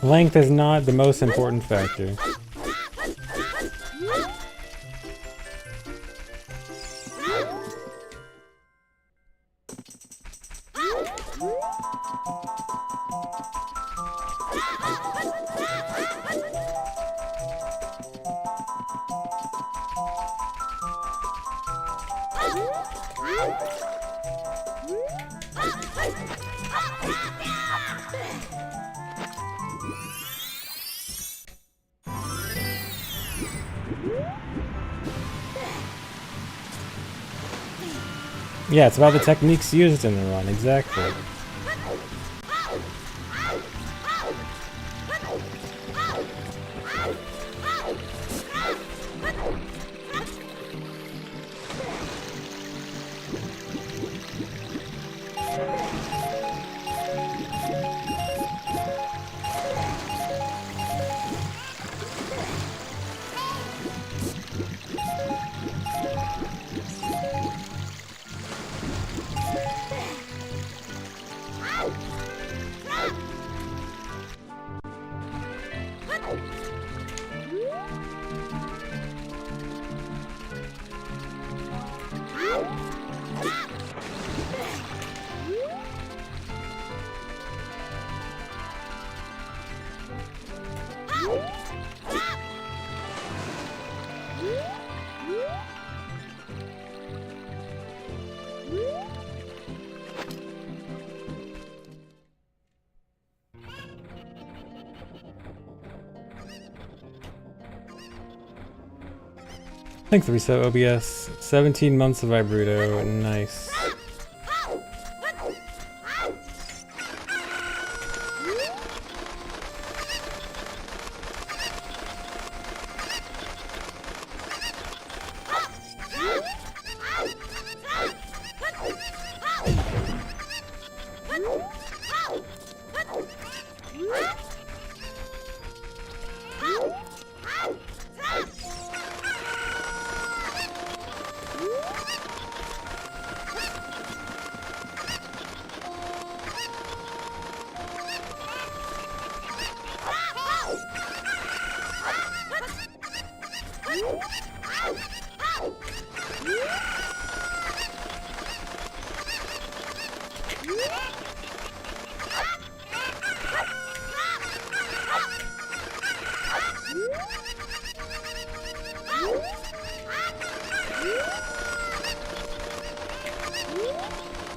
Length is not the most important factor. Yeah, it's about the techniques used in the run, exactly. Thanks, Reset OBS. 17 months of Ibruto. Nice.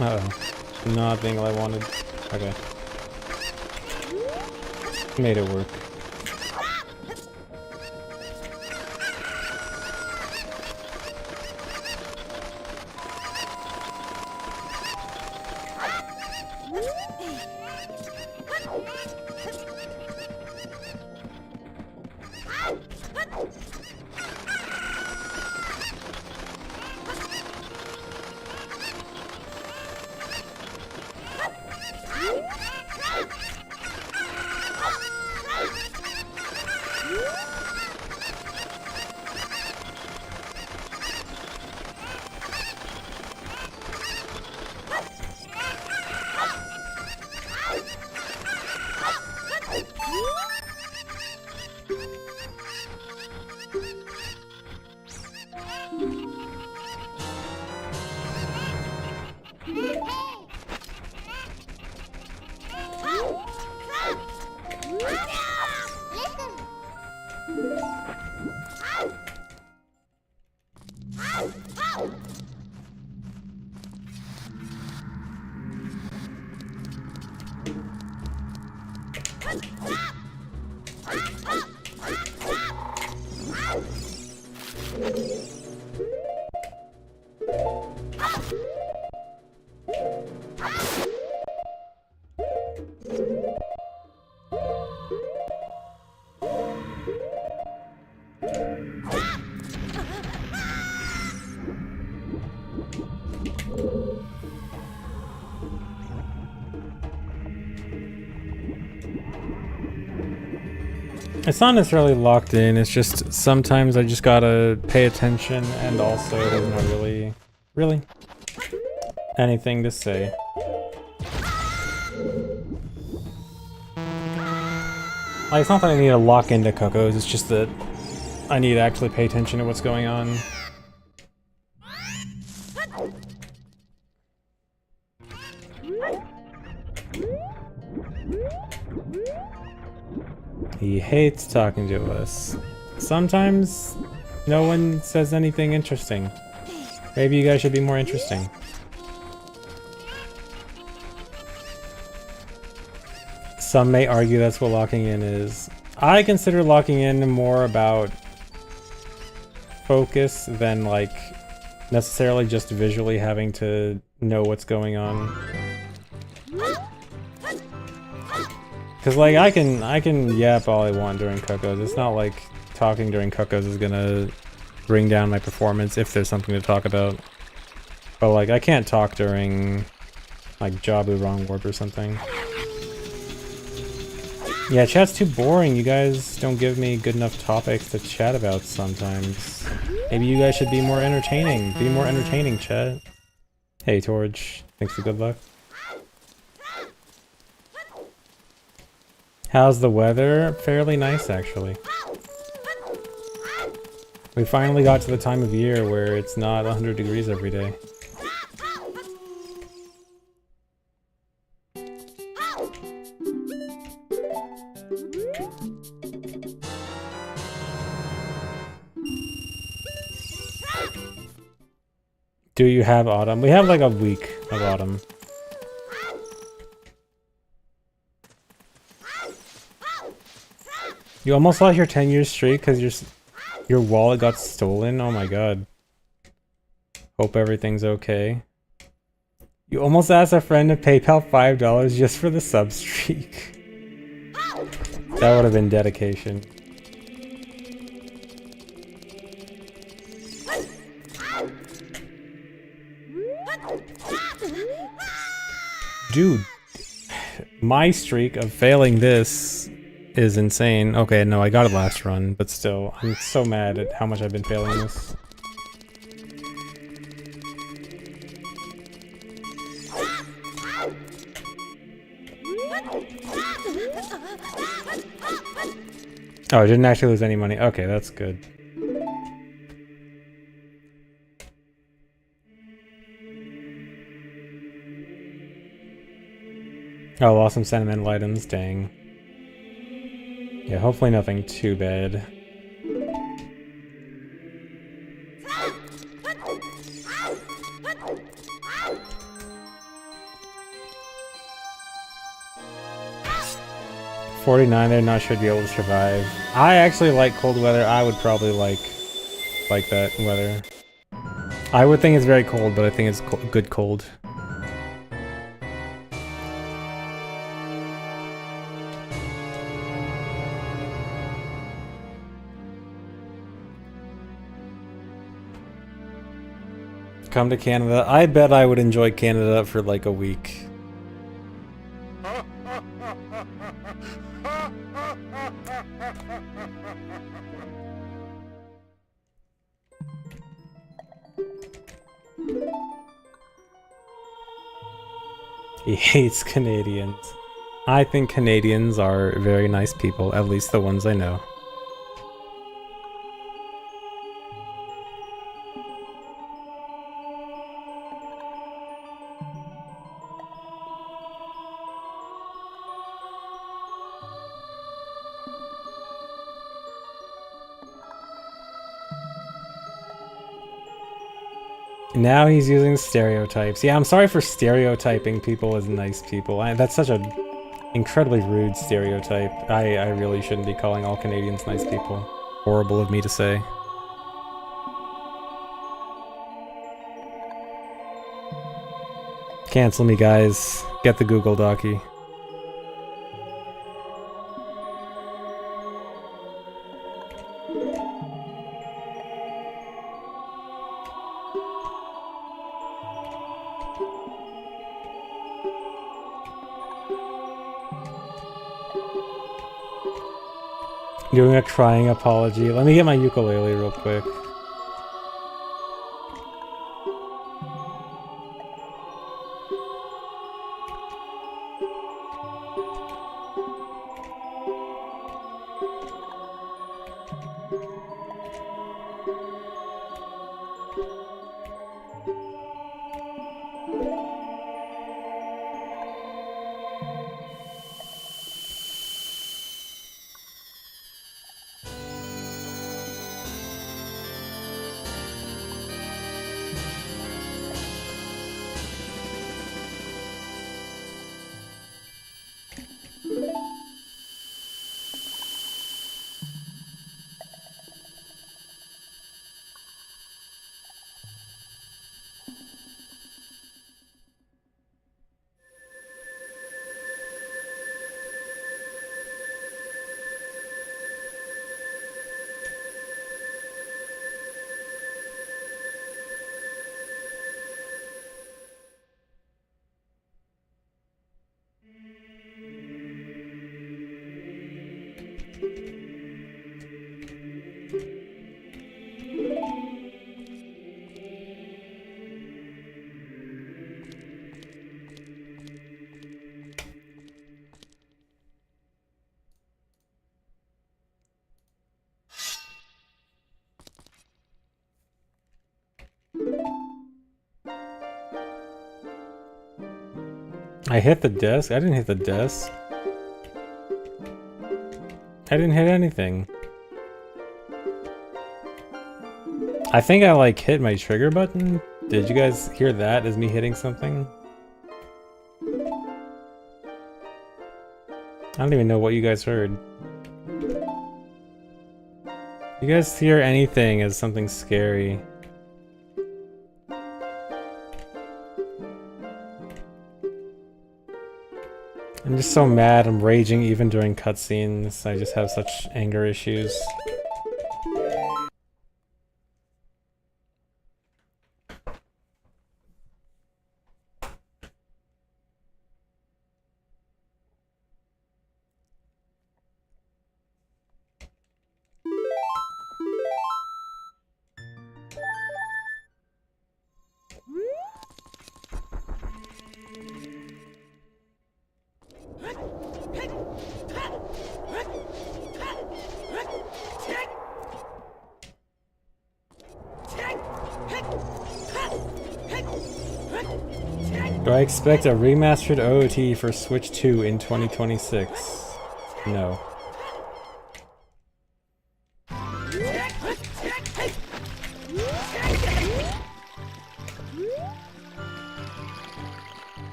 Uh-oh. Not being what I wanted. Okay. Made it work. It's not necessarily locked in, it's just sometimes I just gotta pay attention, and also there's not really anything to say. Like, it's not that I need to lock into Cocos, it's just that I need to actually pay attention to what's going on. He hates talking to us. Sometimes no one says anything interesting. Maybe you guys should be more interesting. Some may argue that's what locking in is. I consider locking in more about focus than like necessarily just visually having to know what's going on. Cause like I can yap all I want during Cocos. It's not like talking during Cocos is gonna bring down my performance if there's something to talk about. But like I can't talk during like Jabu Wrong Warp or something. Yeah, chat's too boring. You guys don't give me good enough topics to chat about sometimes. Maybe you guys should be more entertaining. Be more entertaining, chat. Hey, Torch. Thanks for good luck. How's the weather? Fairly nice, actually. We finally got to the time of year where it's not 100 degrees every day. Do you have autumn? We have like a week of autumn. You almost lost your 10-year streak because your wallet got stolen? Oh my god. Hope everything's okay. You almost asked a friend to PayPal $5 just for the sub streak. That would have been dedication. Dude, my streak of failing this is insane. Okay, no, I got it last run, but still, I'm so mad at how much I've been failing this. Oh, I didn't actually lose any money. Okay, that's good. Oh, lost some sentimental items, dang. Yeah, hopefully nothing too bad. $49, they're not should be able to survive. I actually like cold weather. I would probably like that weather. I would think it's very cold, but I think it's good cold. Come to Canada. I bet I would enjoy Canada for like a week. He hates Canadians. I think Canadians are very nice people, at least the ones I know. Now he's using stereotypes. Yeah, I'm sorry for stereotyping people as nice people. That's such an incredibly rude stereotype. I really shouldn't be calling all Canadians nice people. Horrible of me to say. Cancel me, guys. Get the Google Docky. Doing a crying apology. Let me get my ukulele real quick. I hit the desk? I didn't hit the desk. I didn't hit anything. I think I like hit my trigger button. Did you guys hear that as me hitting something? I don't even know what you guys heard. You guys hear anything as something scary? I'm just so mad, I'm raging even during cutscenes. I just have such anger issues. Do I expect a remastered OOT for Switch 2 in 2026? No.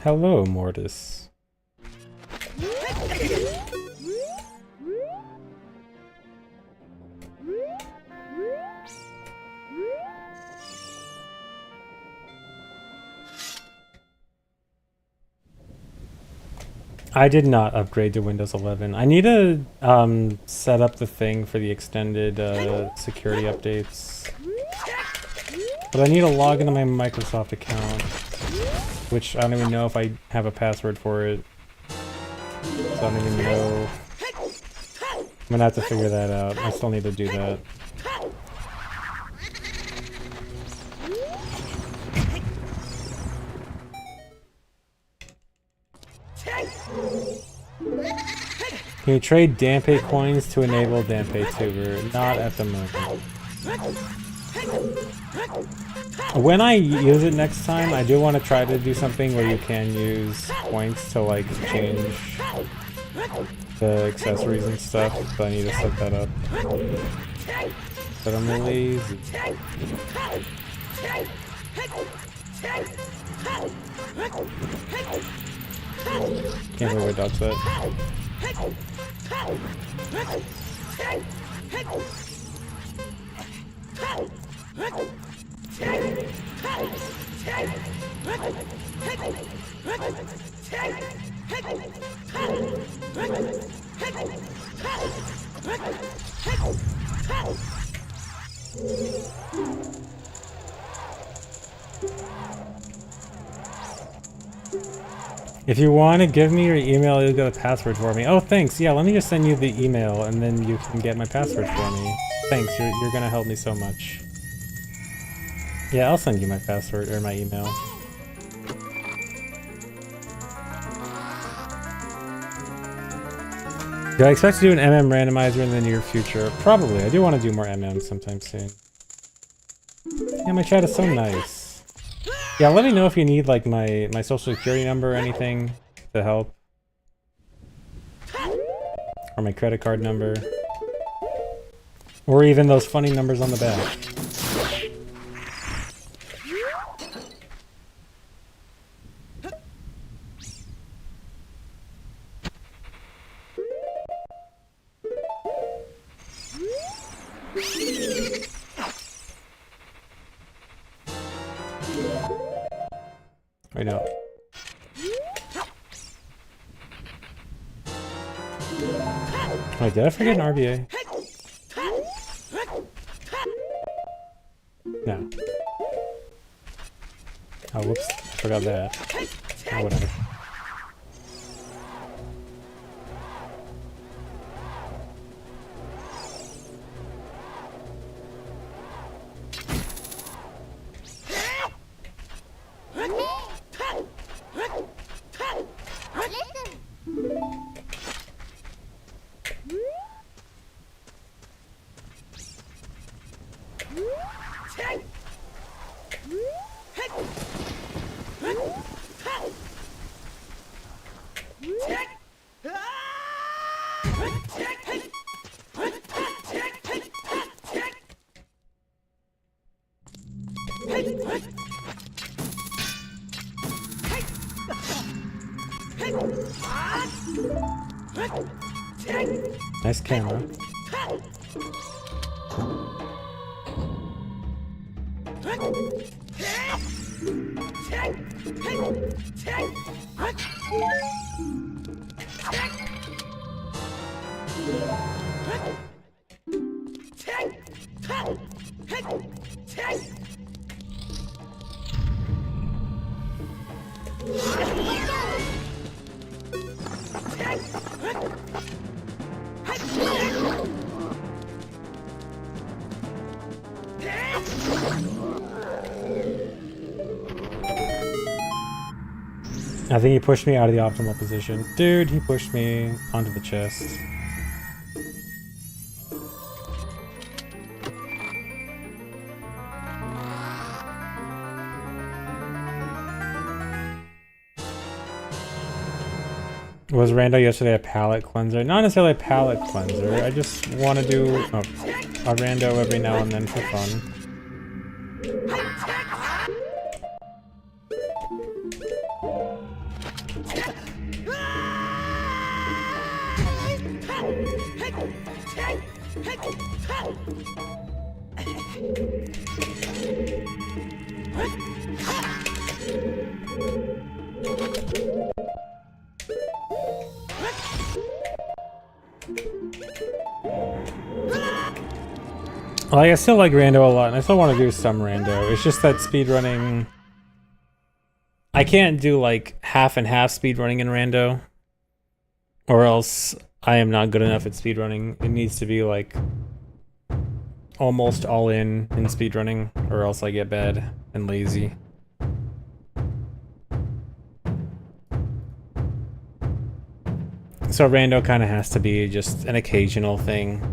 Hello, Mortis. I did not upgrade to Windows 11. I need to set up the thing for the extended security updates. But I need to log into my Microsoft account, which I don't even know if I have a password for it. So I don't even know. I'm gonna have to figure that out. I still need to do that. Can you trade Dampé coins to enable Dampé Tuber? Not at the moment. When I use it next time, I do want to try to do something where you can use points to like change the accessories and stuff, so I need to set that up. But I'm lazy. Can't believe I dodged that. If you want to give me your email, you'll get a password for me. Oh, thanks. Yeah, let me just send you the email, and then you can get my password for me. Thanks, you're gonna help me so much. Yeah, I'll send you my password, or my email. Do I expect to do an MM randomizer in the near future? Probably. I do want to do more MM sometime soon. Yeah, my chat is so nice. Yeah, let me know if you need like my social security number or anything to help. Or my credit card number. Or even those funny numbers on the back. Wait, no. Wait, did I forget an RBA? No. Oh, whoops. I forgot that. Oh, whatever. Nice camera. I think he pushed me out of the optimal position. Dude, he pushed me onto the chest. Was Rando yesterday a palate cleanser? Not necessarily a palate cleanser. I just want to do a Rando every now and then for fun. Like, I still like Rando a lot, and I still want to do some Rando. It's just that speedrunning... I can't do, like, half and half speedrunning in Rando. Or else I am not good enough at speedrunning. It needs to be, like, almost all in speedrunning, or else I get bad and lazy. So Rando kind of has to be just an occasional thing.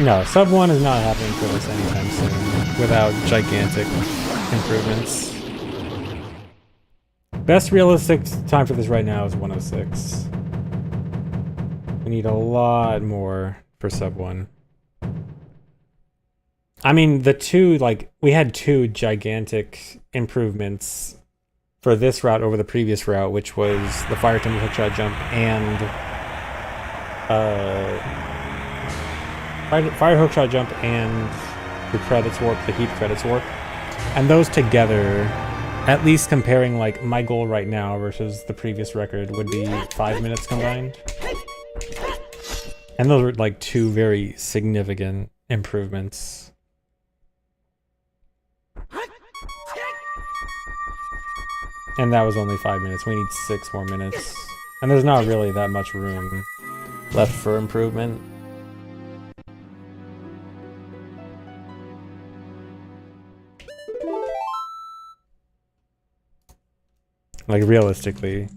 No, sub 1 is not happening for us anytime soon without gigantic improvements. Best realistic time for this right now is 106. We need a lot more for sub 1. I mean, the two, like, we had two gigantic improvements for this route over the previous route, which was the fire temple hookshot jump and Fire hookshot jump and the credits warp, the heat credits warp. And those together, at least comparing like my goal right now versus the previous record, would be 5 minutes combined. And those are like two very significant improvements. And that was only 5 minutes. We need 6 more minutes. And there's not really that much room left for improvement. Like, realistically.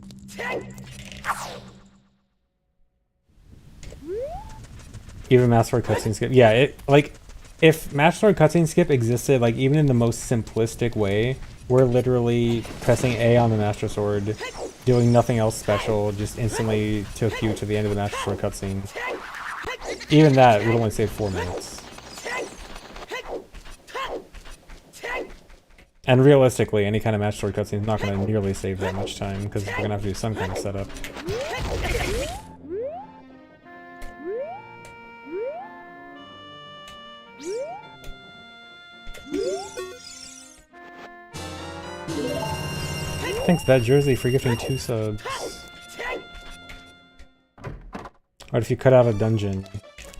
Even Master Sword cutscene skip. Yeah, it, like, if Master Sword cutscene skip existed, like, even in the most simplistic way, we're literally pressing A on the Master Sword, doing nothing else special, just instantly took you to the end of the Master Sword cutscene. Even that would only save 4 minutes. And realistically, any kind of Master Sword cutscene is not going to nearly save that much time, because we're going to have to do some kind of setup. Thanks, That Jersey, for gifting 2 subs. What if you cut out a dungeon?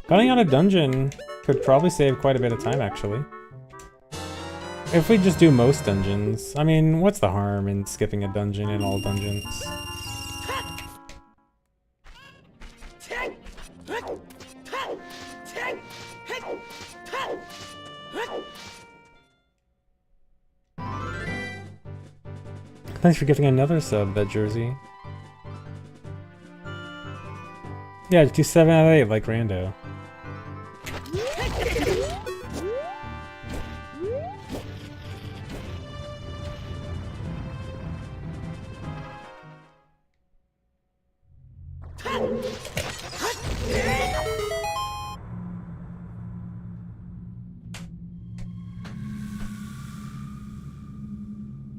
Cutting out a dungeon could probably save quite a bit of time, actually. If we just do most dungeons, I mean, what's the harm in skipping a dungeon in all dungeons? Thanks for giving another sub, That Jersey. Yeah, just do 7 out of 8 like Rando.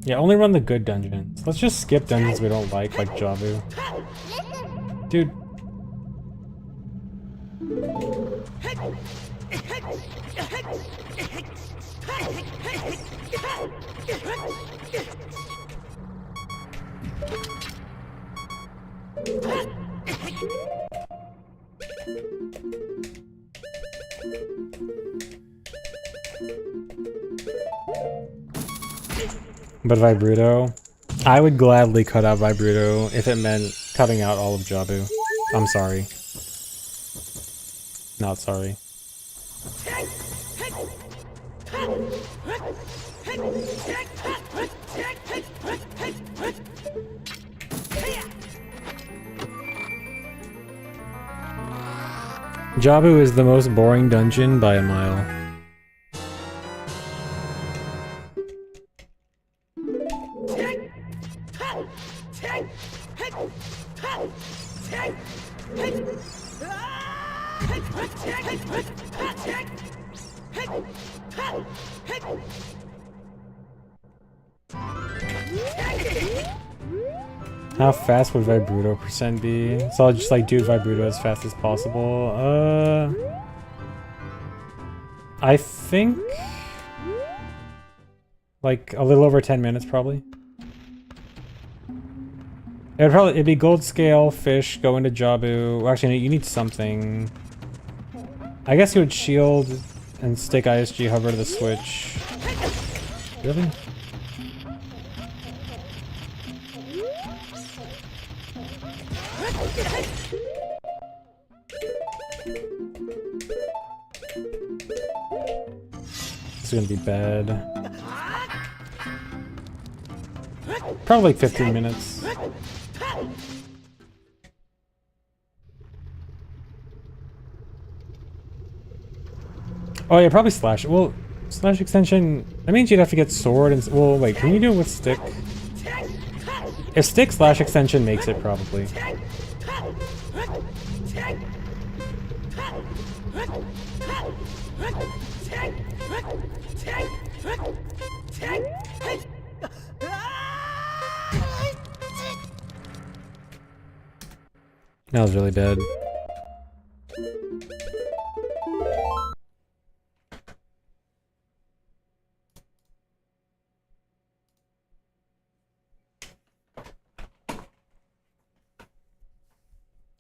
Yeah, only run the good dungeons. Let's just skip dungeons we don't like Javu. Dude. But Vibruto? I would gladly cut out Vibruto if it meant cutting out all of Jabu. I'm sorry. Not sorry. Jabu is the most boring dungeon by a mile. How fast would Vibruto % be? So I'll just like do Vibruto as fast as possible. I think like a little over 10 minutes probably. It'd be gold scale, fish, go into Jabu. Well, actually, you need something. I guess you would shield and stick ISG hover to the switch. Really? This is gonna be bad. Probably like 15 minutes. Oh yeah, probably slash. Well, slash extension, that means you'd have to get sword and... Well, wait, can you do it with stick? If stick slash extension makes it, probably. That was really bad.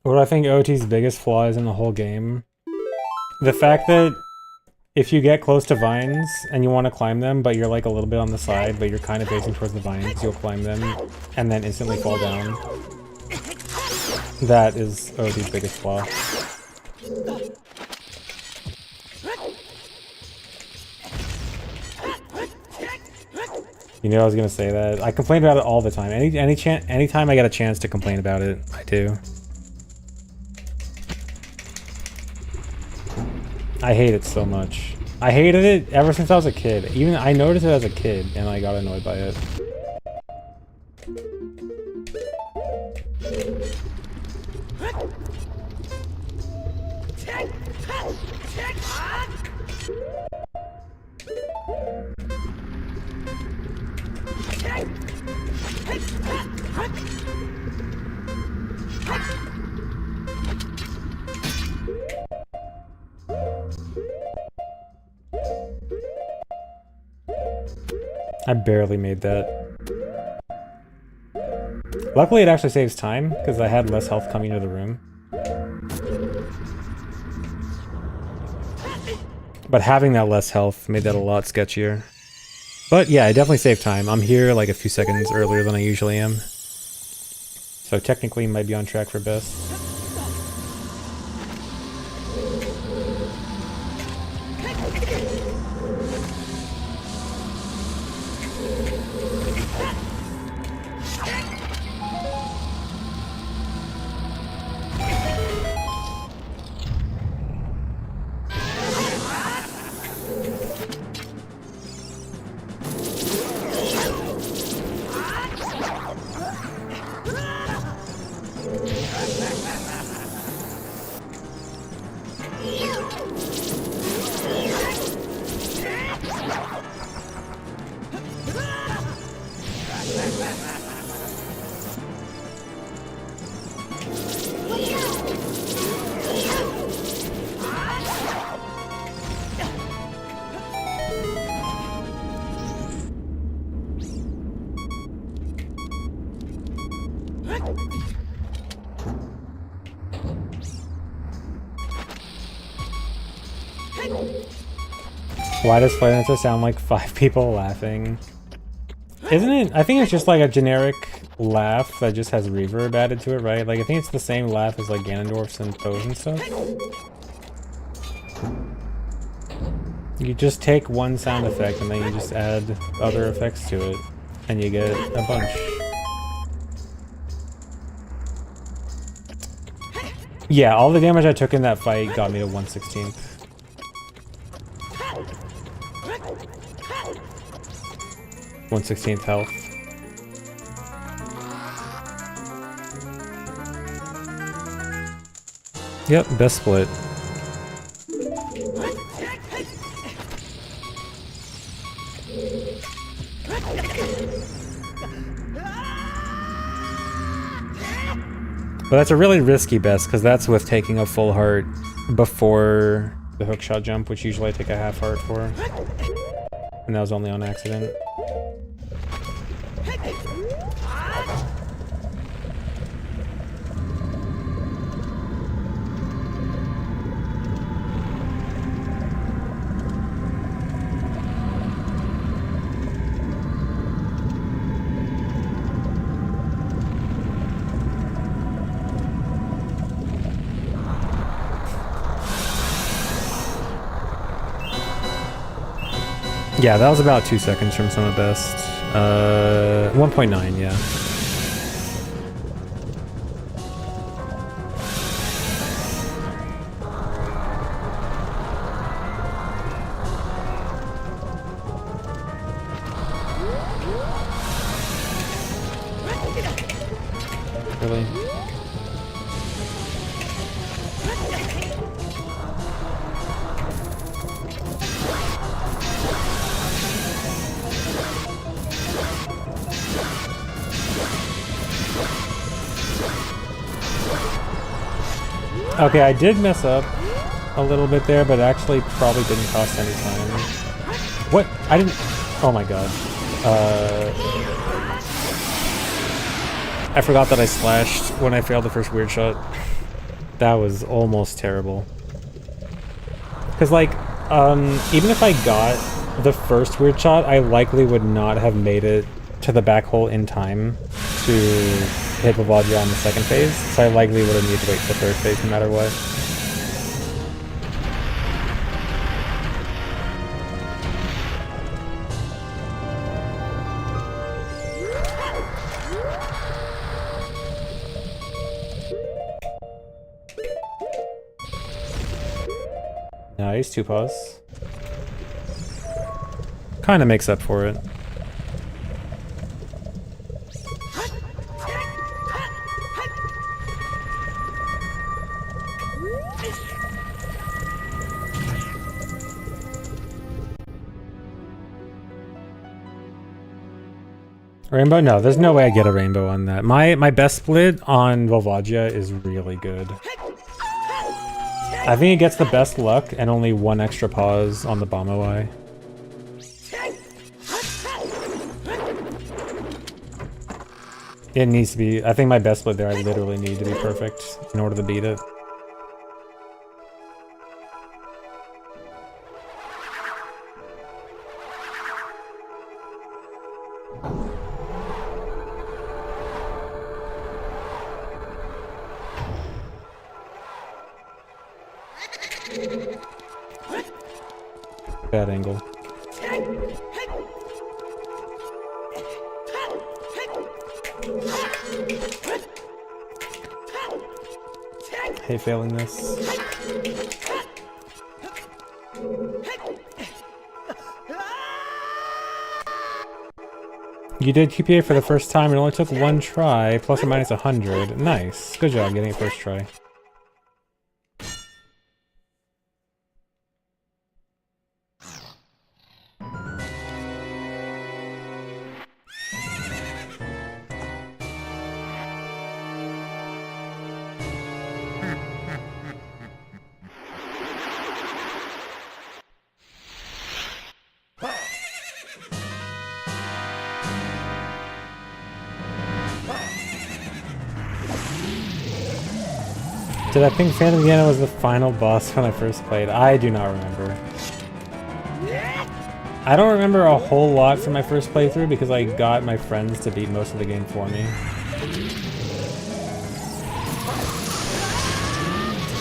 What I think OT's biggest flaw is in the whole game, the fact that if you get close to vines and you want to climb them, but you're like a little bit on the side, but you're kind of facing towards the vines, you'll climb them and then instantly fall down. That is OT's biggest flaw. You know I was gonna say that. I complain about it all the time. Anytime I get a chance to complain about it, I do. I hate it so much. I hated it ever since I was a kid. Even I noticed it as a kid and I got annoyed by it. I barely made that. Luckily it actually saves time, because I had less health coming into the room. But having that less health made that a lot sketchier. But yeah, I definitely saved time. I'm here like a few seconds earlier than I usually am. So technically might be on track for best. Why does Flancer sound like 5 people laughing? Isn't it? I think it's just like a generic laugh that just has reverb added to it, right? Like, I think it's the same laugh as like Ganondorf's and Poe's and stuff. You just take one sound effect and then you just add other effects to it, and you get a bunch. Yeah, all the damage I took in that fight got me to 1/16. 1/16 health. Yep, best split. But that's a really risky best, because that's with taking a full heart before the hookshot jump, which usually I take a half heart for. And that was only on accident. Yeah, that was about 2 seconds from some of the best. 1.9, yeah. Really? Okay, I did mess up a little bit there, but actually probably didn't cost any time. What? I didn't... Oh my god. I forgot that I slashed when I failed the first weird shot. That was almost terrible. Because, like, even if I got the first weird shot, I likely would not have made it to the back hole in time to hit Volvagia on the second phase, so I likely would have needed to wait for the third phase no matter what. Nice, 2 paws. Kinda makes up for it. Rainbow? No, there's no way I get a rainbow on that. My best split on Volvagia is really good. I think it gets the best luck and only 1 extra pause on the Bomb-O-Eye. It needs to be, I think my best split there I literally need to be perfect in order to beat it. Bad angle. Hate failing this. You did QPA for the first time. It only took 1 try, plus or minus 100. Nice. Good job getting it first try. Did I think Phantom Indiana was the final boss when I first played? I do not remember. I don't remember a whole lot from my first playthrough because I got my friends to beat most of the game for me.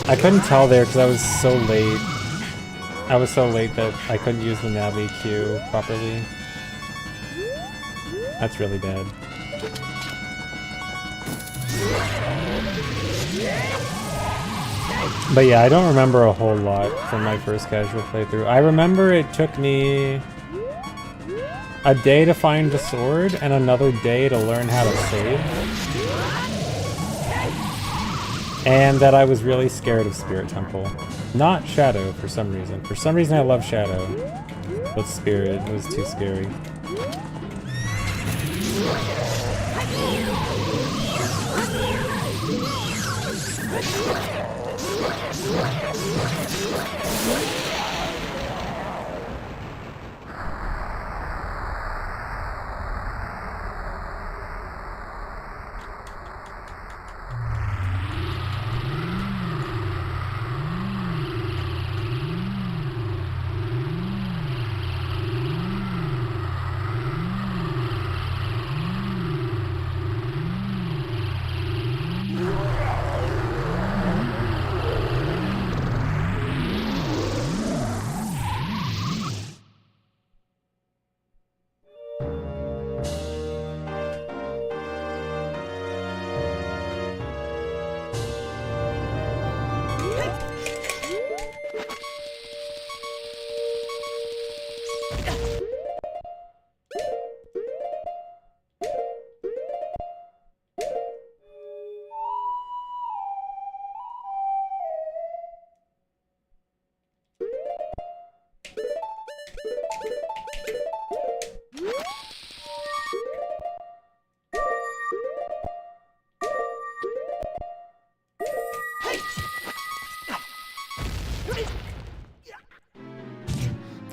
I couldn't tell there because I was so late. I was so late that I couldn't use the Navi Q properly. That's really bad. But yeah, I don't remember a whole lot from my first casual playthrough. I remember it took me a day to find the sword and another day to learn how to save. And that I was really scared of Spirit Temple. Not Shadow for some reason. For some reason I love Shadow. But Spirit was too scary.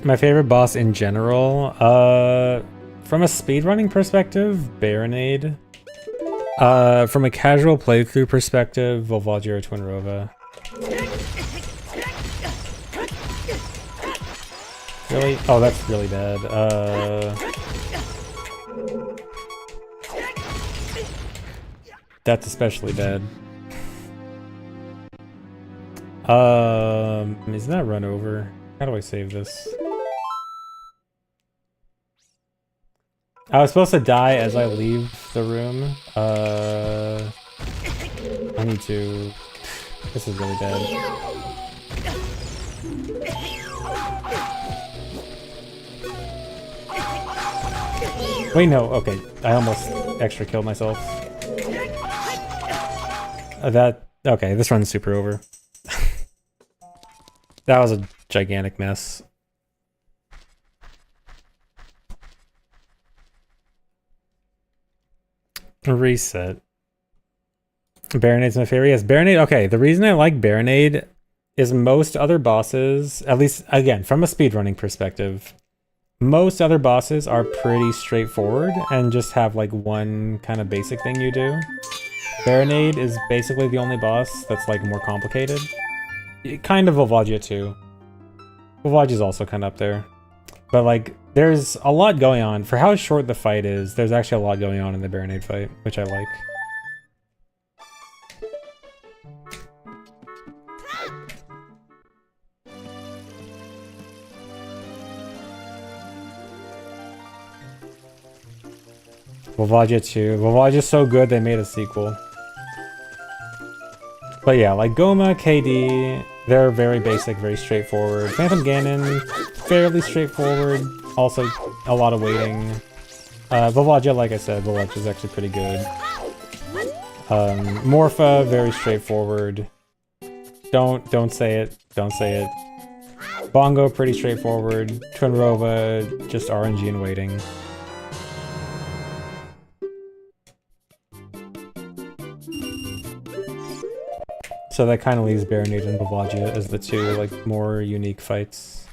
My favorite boss in general, from a speedrunning perspective, Baronade. From a casual playthrough perspective, Volvagia or Twinrova. Really? Oh, that's really bad. That's especially bad. Isn't that run over? How do I save this? I was supposed to die as I leave the room. I need to... This is really bad. Wait, no, okay. I almost extra killed myself. Okay, this run's super over. That was a gigantic mess. Reset. Baronade's my favorite. Yes, Baronade. Okay, the reason I like Baronade is most other bosses, at least, again, from a speedrunning perspective, most other bosses are pretty straightforward and just have like one kind of basic thing you do. Baronade is basically the only boss that's like more complicated. Kind of Volvagia too. Volvagia's also kind of up there. But like, there's a lot going on. For how short the fight is, there's actually a lot going on in the Baronade fight, which I like. Volvagia 2. Volvagia's so good they made a sequel. But yeah, like Goma, KD, they're very basic, very straightforward. Phantom Ganon, fairly straightforward, also a lot of waiting. Volvagia, like I said, Volvagia's actually pretty good. Morpha, very straightforward. Don't say it, don't say it. Bongo, pretty straightforward. Twinrova, just RNG and waiting. So that kind of leaves Baronade and Volvagia as the two, like, more unique fights.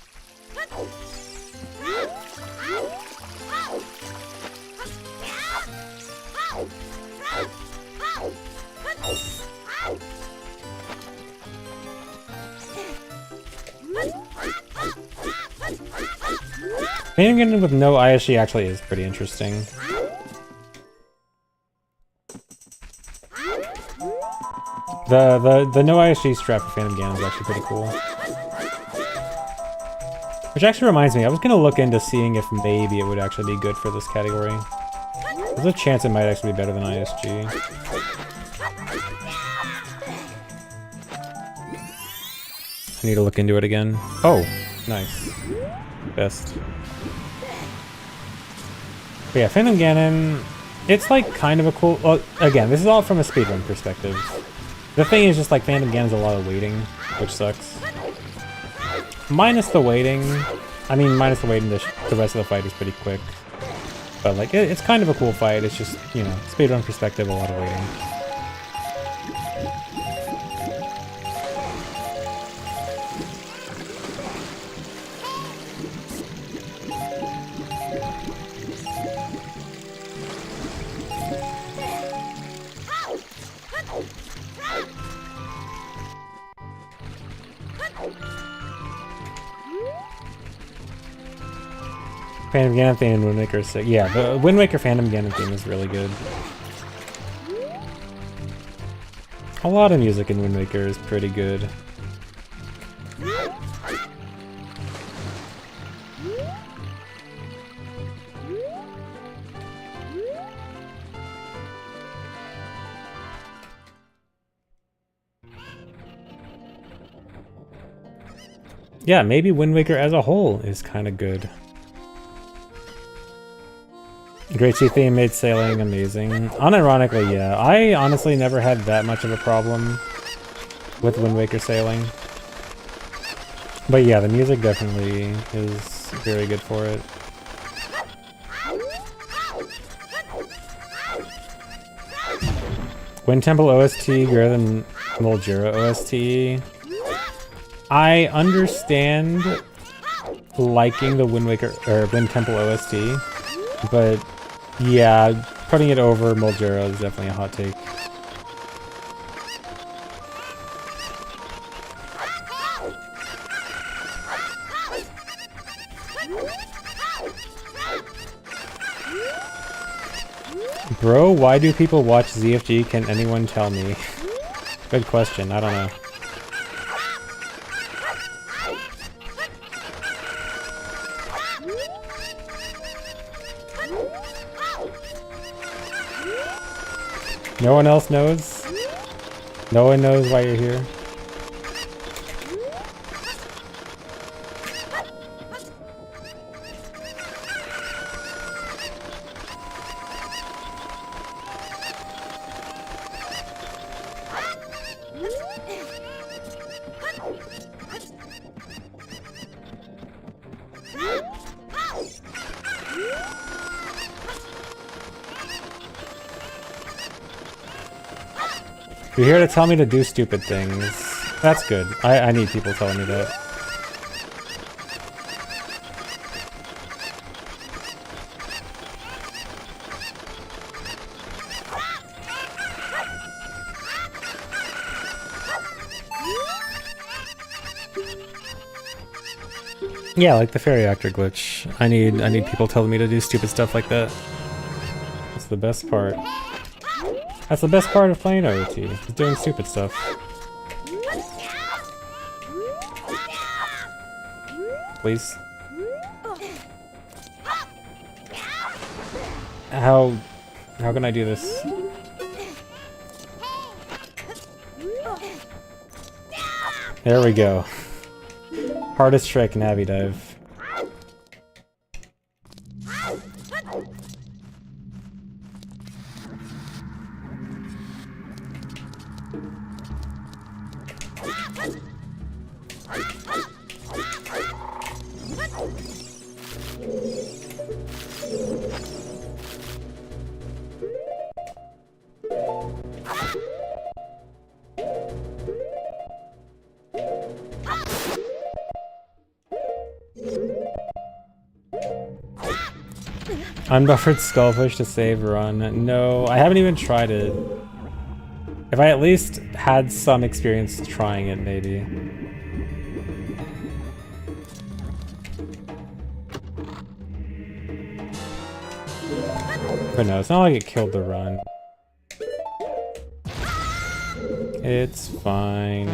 Phantom Ganon with no ISG actually is pretty interesting. The no ISG strap for Phantom Ganon is actually pretty cool. Which actually reminds me, I was gonna look into seeing if maybe it would actually be good for this category. There's a chance it might actually be better than ISG. I need to look into it again. Oh, nice. Best. But yeah, Phantom Ganon, it's like kind of a cool... Well, again, this is all from a speedrun perspective. The thing is just like Phantom Ganon's a lot of waiting, which sucks. Minus the waiting, I mean minus the waiting, the rest of the fight is pretty quick. But like, it's kind of a cool fight, it's just, you know, speedrun perspective, a lot of waiting. Phantom Ganon theme and Wind Waker is sick. Yeah, the Wind Waker Phantom Ganon theme is really good. A lot of music in Wind Waker is pretty good. Yeah, maybe Wind Waker as a whole is kind of good. Great Sea theme made sailing amazing. Unironically, yeah. I honestly never had that much of a problem with Wind Waker sailing. But yeah, the music definitely is very good for it. Wind Temple OST greater than Moldura OST. I understand liking the Wind Waker or Wind Temple OST, but yeah, putting it over Moldura is definitely a hot take. Bro, why do people watch ZFG? Can anyone tell me? Good question, I don't know. No one else knows? No one knows why you're here? You're here to tell me to do stupid things. That's good. I need people telling me that. Yeah, like the fairy actor glitch. I need people telling me to do stupid stuff like that. That's the best part. That's the best part of playing OOT, is doing stupid stuff. Please. How can I do this? There we go. Hardest trick, Navi Dive. Unbuffered skullfish to save run. No, I haven't even tried it. If I at least had some experience trying it, maybe. But no, it's not like it killed the run. It's fine.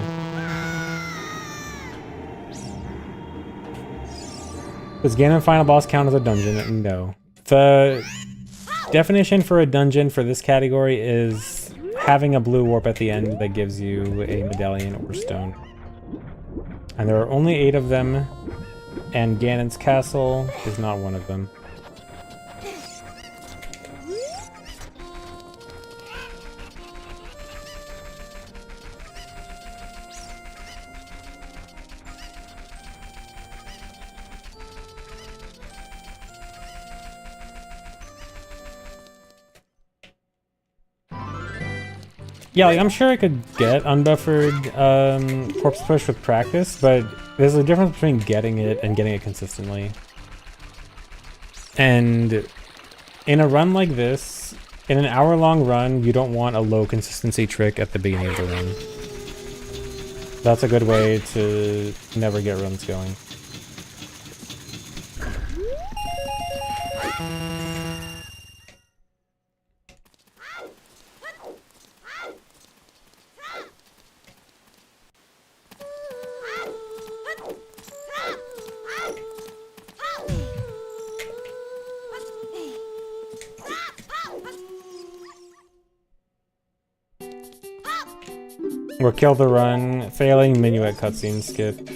Does Ganon Final Boss count as a dungeon? No. The definition for a dungeon for this category is having a blue warp at the end that gives you a medallion or stone. And there are only 8 of them, and Ganon's castle is not one of them. Yeah, like, I'm sure I could get unbuffered corpse push with practice, but there's a difference between getting it and getting it consistently. And in a run like this, in an hour-long run, you don't want a low consistency trick at the beginning of the run. That's a good way to never get runs going. Or kill the run, failing minuet cutscene skip.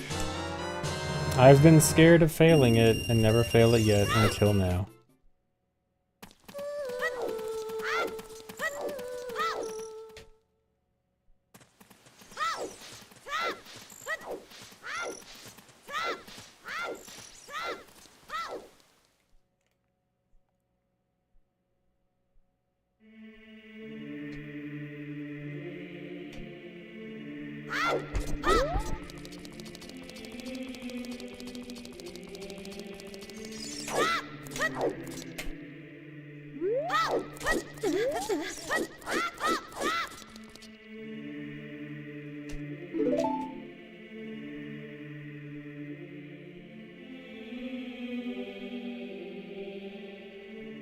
I've been scared of failing it and never failed it yet until now.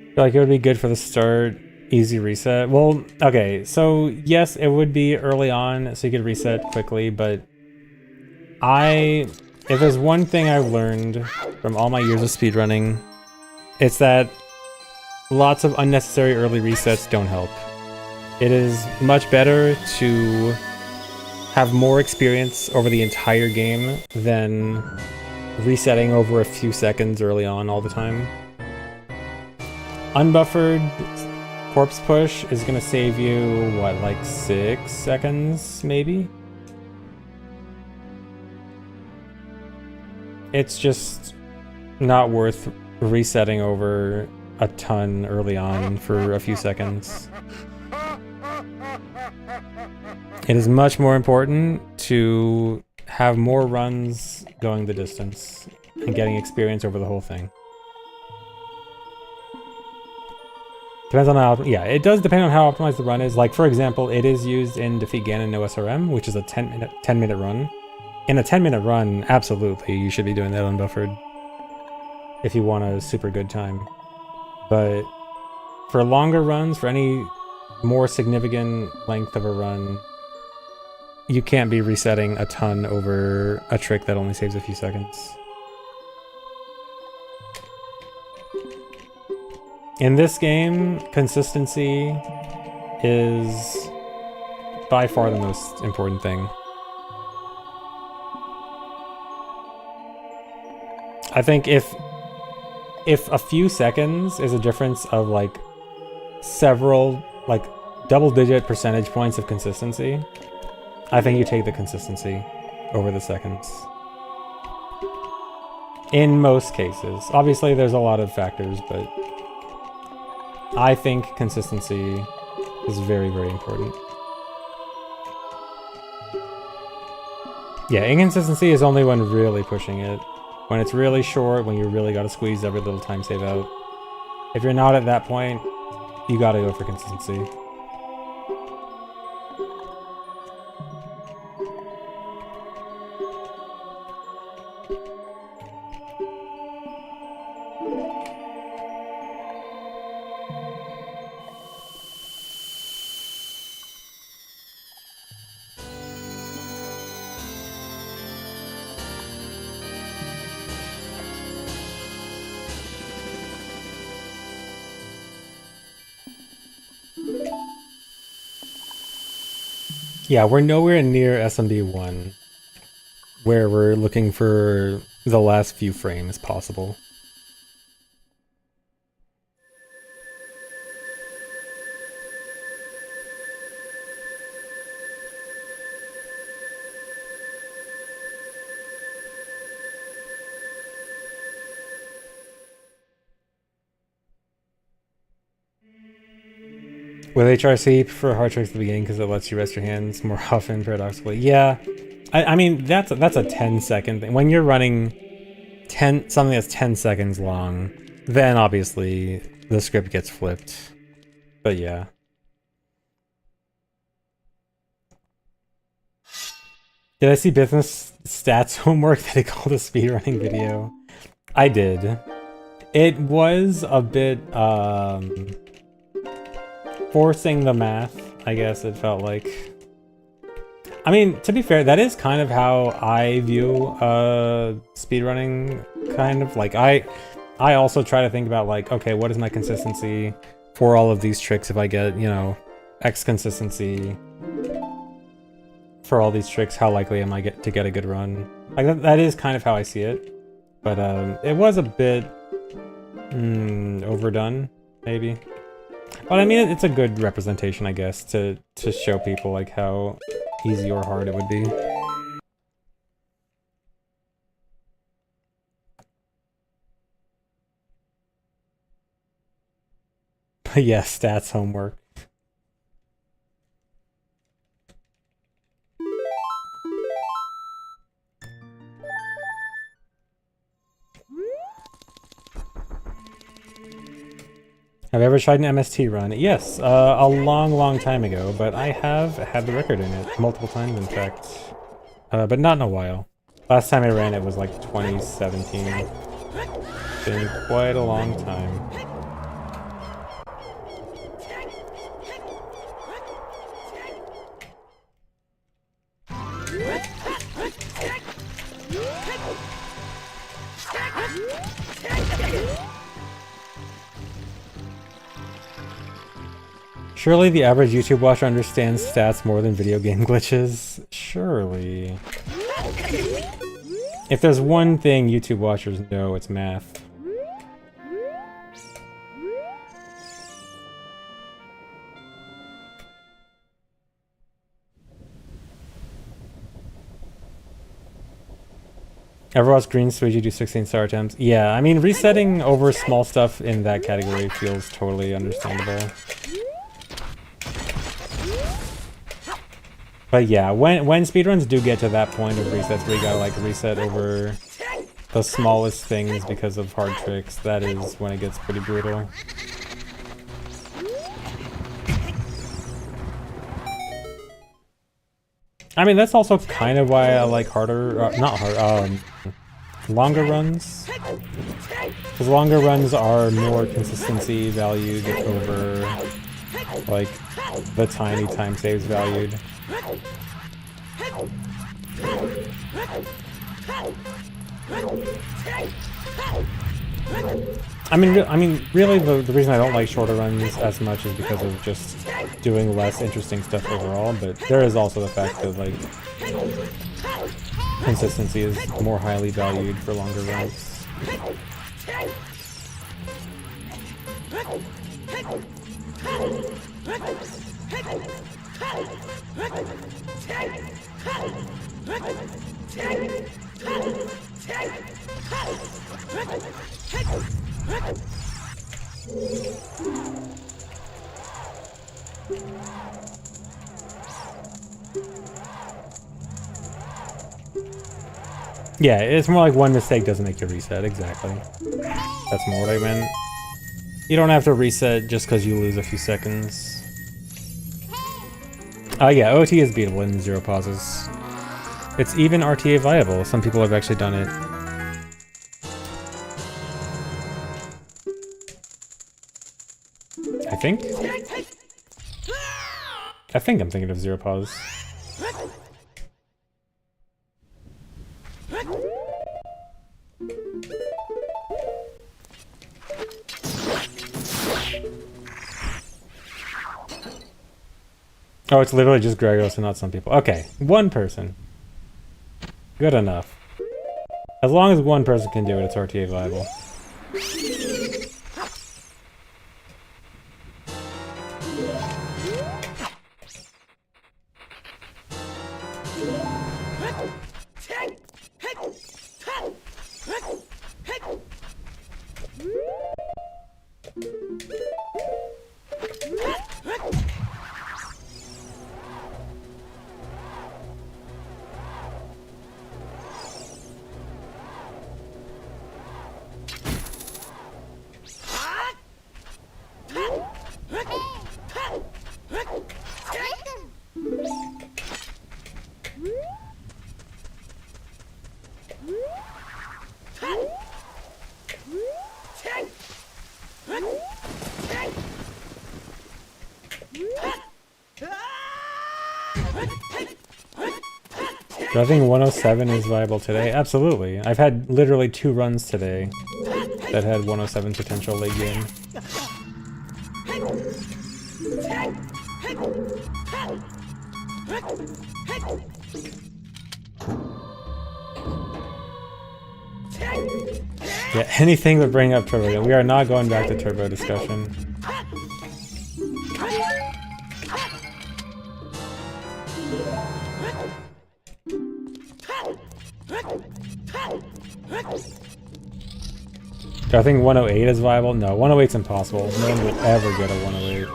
I feel like it would be good for the start, Easy reset. Well, okay, so yes, it would be early on, so you could reset quickly, but if there's one thing I've learned from all my years of speedrunning, it's that lots of unnecessary early resets don't help. It is much better to have more experience over the entire game than resetting over a few seconds early on all the time. Unbuffered corpse push is gonna save you, what, like 6 seconds, maybe? It's just not worth resetting over a ton early on for a few seconds. It is much more important to have more runs going the distance and getting experience over the whole thing. Depends on how, yeah, it does depend on how optimized the run is. Like, for example, it is used in Defeat Ganon No SRM, which is a 10-minute run. In a 10-minute run, absolutely, you should be doing that unbuffered if you want a super good time. But for longer runs, for any more significant length of a run, you can't be resetting a ton over a trick that only saves a few seconds. In this game, consistency is by far the most important thing. I think if a few seconds is a difference of like several, like double-digit percentage points of consistency, I think you take the consistency over the seconds. In most cases. Obviously, there's a lot of factors, but I think consistency is very, very important. Yeah, inconsistency is only when really pushing it. When it's really short, when you really gotta squeeze every little time save out. If you're not at that point, you gotta go for consistency. Yeah, we're nowhere near SMB1, where we're looking for the last few frames possible. With HRC, prefer hard tricks at the beginning because it lets you rest your hands more often, paradoxically. Yeah, I mean, that's a 10-second thing. When you're running something that's 10 seconds long, then obviously the script gets flipped. But yeah. Did I see business stats homework that he called a speedrunning video? I did. It was a bit, forcing the math, I guess it felt like. I mean, to be fair, that is kind of how I view speedrunning, kind of. Like, I also try to think about, like, okay, what is my consistency for all of these tricks if I get, you know, X consistency for all these tricks, how likely am I to get a good run? Like, that is kind of how I see it. But it was a bit overdone, maybe. But I mean, it's a good representation, I guess, to show people like how easy or hard it would be. But yeah, stats homework. Have you ever tried an MST run? Yes, a long time ago, but I have had the record in it multiple times, in fact. But not in a while. Last time I ran it was like 2017. It's been quite a long time. Surely the average YouTube watcher understands stats more than video game glitches? Surely. If there's one thing YouTube watchers know, it's math. Ever watched Green Suiji do 16 star attempts? Yeah, I mean, resetting over small stuff in that category feels totally understandable. But yeah, when speedruns do get to that point of resets where you gotta like reset over the smallest things because of hard tricks, that is when it gets pretty brutal. I mean, that's also kind of why I like longer runs. Because longer runs are more consistency valued over, like, the tiny time saves valued. I mean, really, the reason I don't like shorter runs as much is because of just doing less interesting stuff overall, but there is also the fact that, like, consistency is more highly valued for longer runs. Yeah, it's more like one mistake doesn't make you reset, exactly. That's more what I meant. You don't have to reset just because you lose a few seconds. Yeah, OT is beatable in 0 pauses. It's even RTA viable. Some people have actually done it. I think I'm thinking of 0 pause. Oh, it's literally just Gregos and not some people. Okay, one person. Good enough. As long as one person can do it, it's RTA viable. Do I think 107 is viable today? Absolutely. I've had literally 2 runs today that had 107 potential late game. Yeah, anything but bring up turbo. We are not going back to turbo discussion. Do I think 108 is viable? No, 108's impossible. No one will ever get a 108.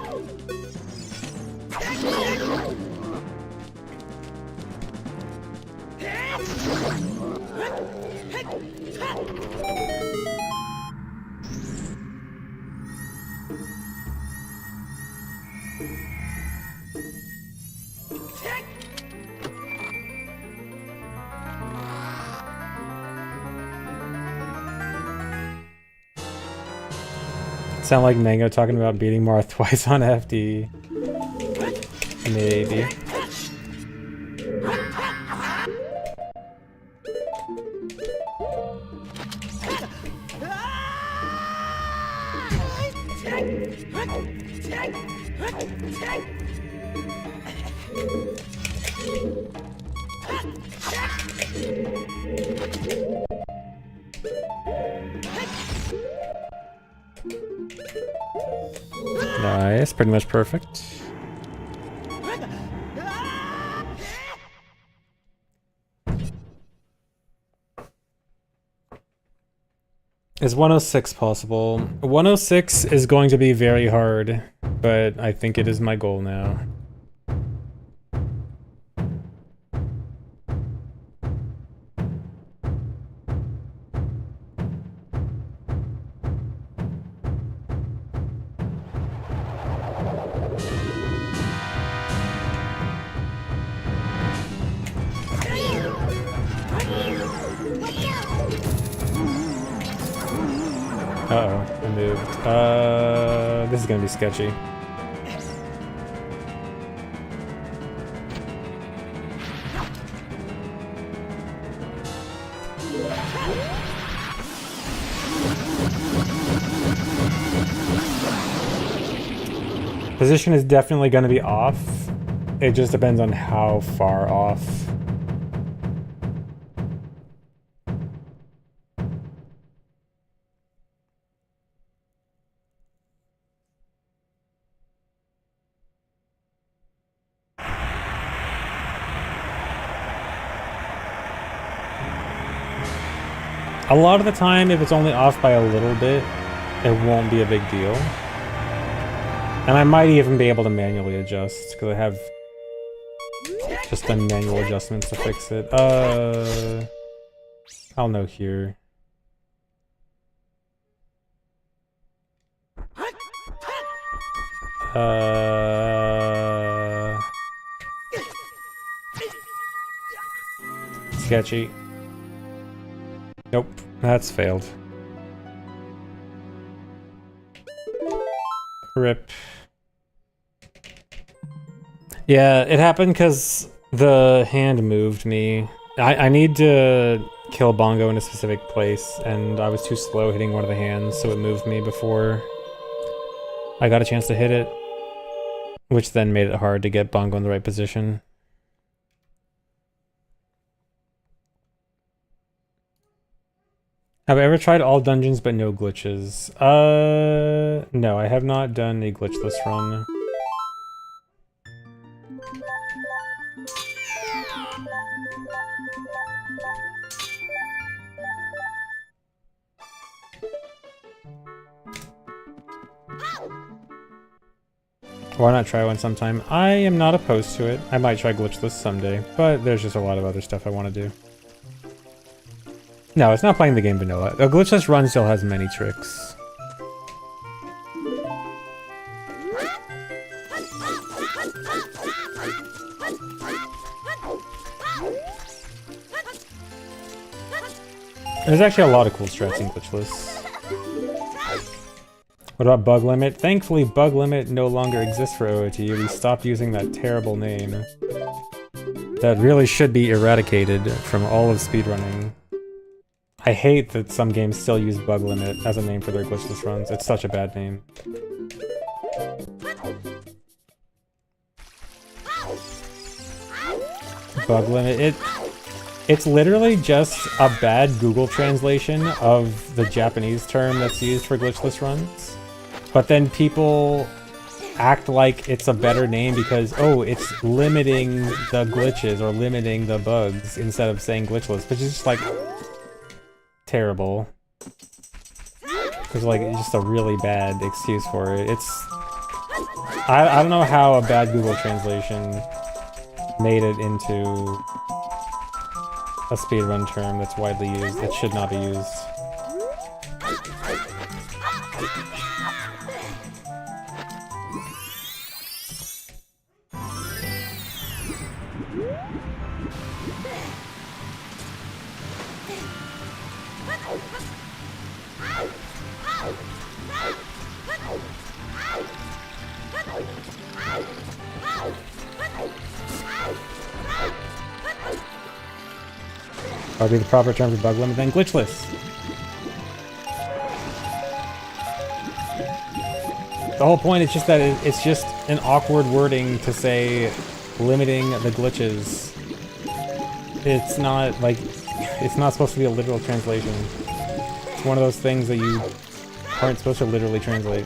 Sound like Mango talking about beating Marth twice on FD. Maybe. Nice, pretty much perfect. Is 106 possible? 106 is going to be very hard, but I think it is my goal now. Uh-oh, I moved. This is gonna be sketchy. Position is definitely gonna be off. It just depends on how far off. A lot of the time, if it's only off by a little bit, it won't be a big deal. And I might even be able to manually adjust, because I have just done manual adjustments to fix it. I'll know here. Sketchy. Nope, that's failed. Rip. Yeah, it happened because the hand moved me. I need to kill Bongo in a specific place, and I was too slow hitting one of the hands, so it moved me before I got a chance to hit it, which then made it hard to get Bongo in the right position. Have I ever tried all dungeons but no glitches? No, I have not done a glitchless run. Why not try one sometime? I am not opposed to it. I might try glitchless someday, but there's just a lot of other stuff I want to do. No, it's not playing the game vanilla. A glitchless run still has many tricks. There's actually a lot of cool strats in glitchless. What about bug limit? Thankfully, bug limit no longer exists for OOT. We stopped using that terrible name. That really should be eradicated from all of speedrunning. I hate that some games still use bug limit as a name for their glitchless runs. It's such a bad name. Bug limit. It's literally just a bad Google translation of the Japanese term that's used for glitchless runs. But then people act like it's a better name because, oh, it's limiting the glitches or limiting the bugs instead of saying glitchless, which is just like terrible. It's like just a really bad excuse for it. I don't know how a bad Google translation made it into a speedrun term that's widely used. It should not be used. What would be the proper term for bug limit then? Glitchless. The whole point is just that it's just an awkward wording to say limiting the glitches. It's not, like, it's not supposed to be a literal translation. It's one of those things that you aren't supposed to literally translate.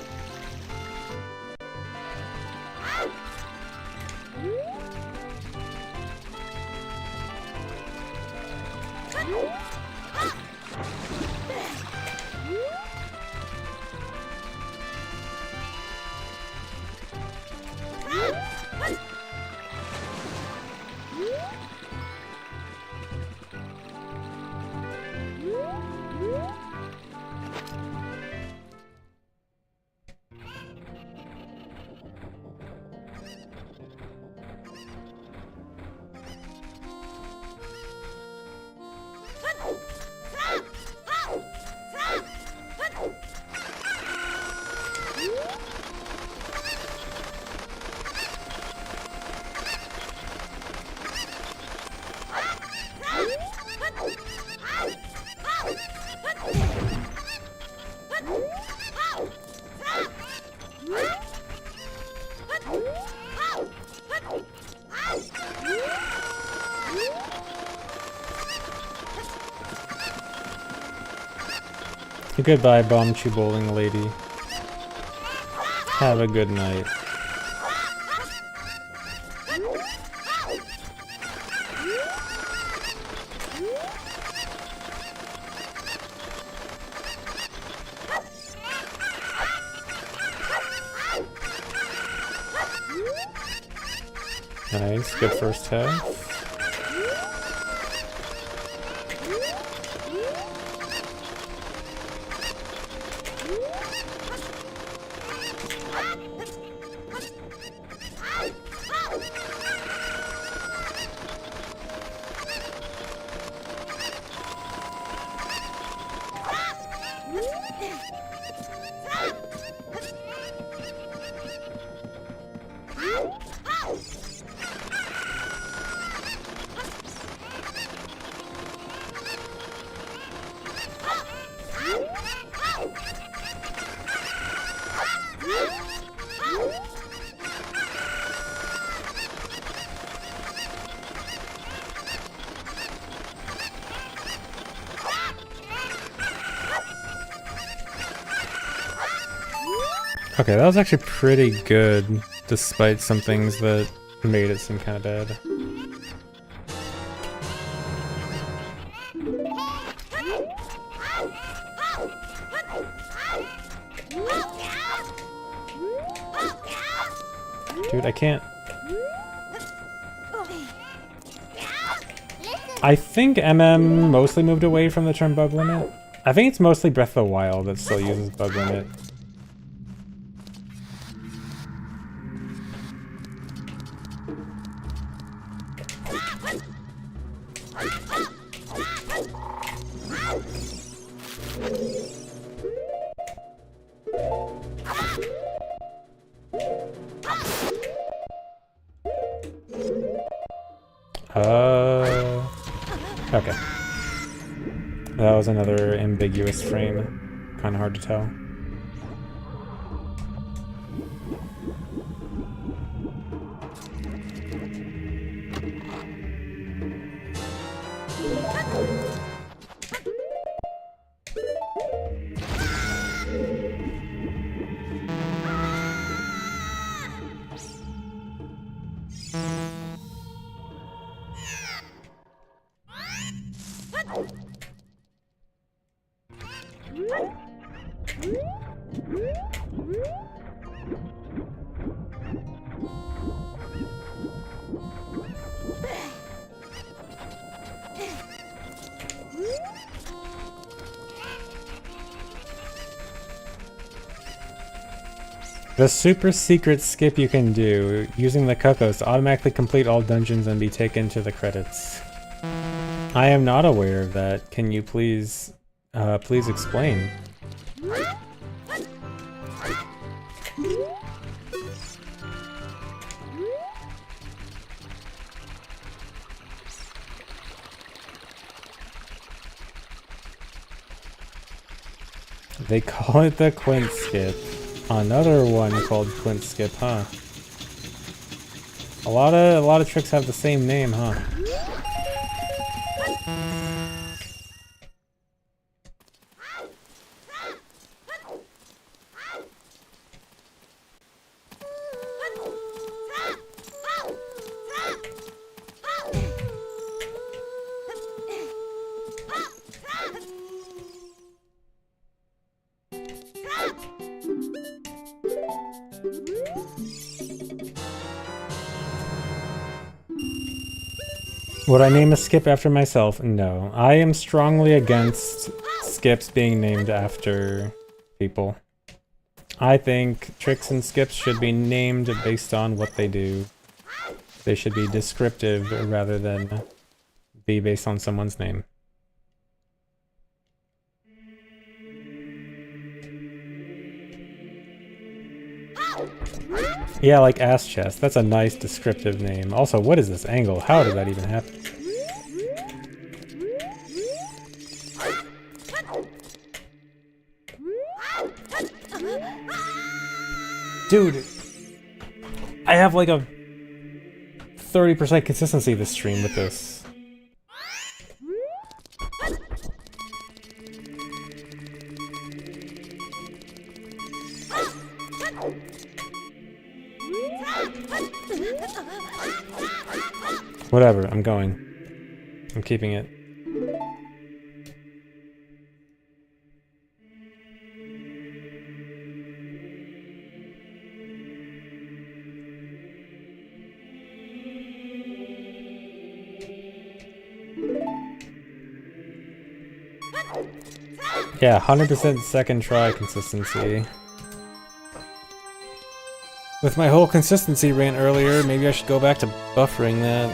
Goodbye, Bombchu Bowling Lady. Have a good night. Nice, good first half. Okay, that was actually pretty good, despite some things that made it seem kind of bad. Dude, I can't... I think MM mostly moved away from the term bug limit. I think it's mostly Breath of the Wild that still uses bug limit. Okay. That was another ambiguous frame. Kind of hard to tell. The super secret skip you can do, using the Cocos to automatically complete all dungeons and be taken to the credits. I am not aware of that. Can you please explain? They call it the Quint Skip. Another one called Quint Skip, huh? A lot of tricks have the same name, huh? Would I name a skip after myself? No. I am strongly against skips being named after people. I think tricks and skips should be named based on what they do. They should be descriptive rather than be based on someone's name. Yeah, like ass chest. That's a nice descriptive name. Also, what is this angle? How did that even happen? Dude, I have like a 30% consistency this stream with this. Whatever, I'm going. I'm keeping it. Yeah, 100% second try consistency. With my whole consistency rant earlier, maybe I should go back to buffering that.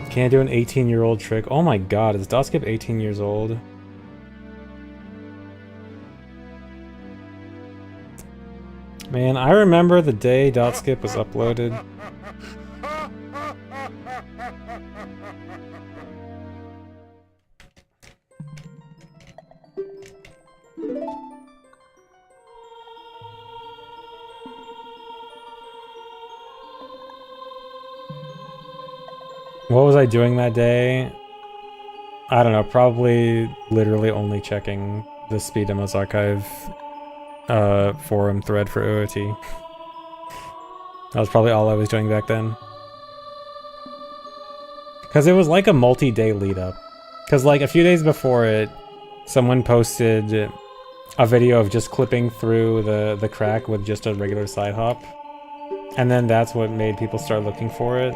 Can't do an 18-year-old trick. Oh my god, is Dotskip 18 years old? Man, I remember the day Dotskip was uploaded. What was I doing that day? I don't know, probably literally only checking the Speed Demos Archive forum thread for OOT. That was probably all I was doing back then. Because it was like a multi-day lead up. Because like a few days before it, someone posted a video of just clipping through the crack with just a regular side hop. And then that's what made people start looking for it.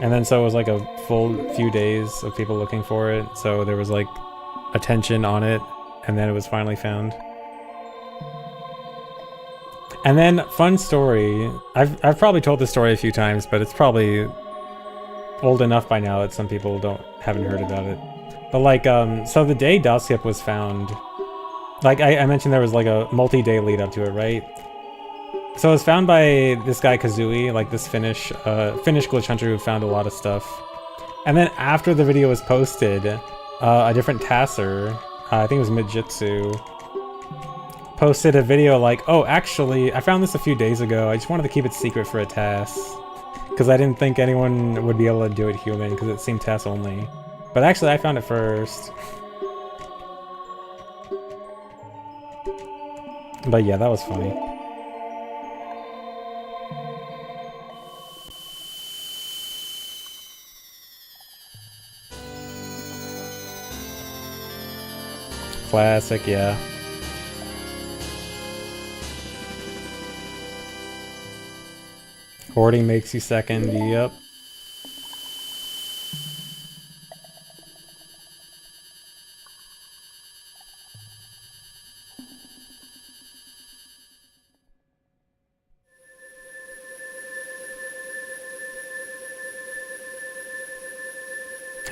And then so it was like a full few days of people looking for it. So there was like attention on it. And then it was finally found. And then, fun story, I've probably told this story a few times, but it's probably old enough by now that some people haven't heard about it. But like, so the day Dotskip was found, like I mentioned there was like a multi-day lead up to it, right? So it was found by this guy Kazooie, like this Finnish glitch hunter who found a lot of stuff. And then after the video was posted, a different tasser, I think it was Midjitsu, posted a video like, oh, actually, I found this a few days ago. I just wanted to keep it secret for a TAS. Because I didn't think anyone would be able to do it human, because it seemed TAS only. But actually, I found it first. But yeah, that was funny. Classic, yeah. Hoarding makes you second, yep.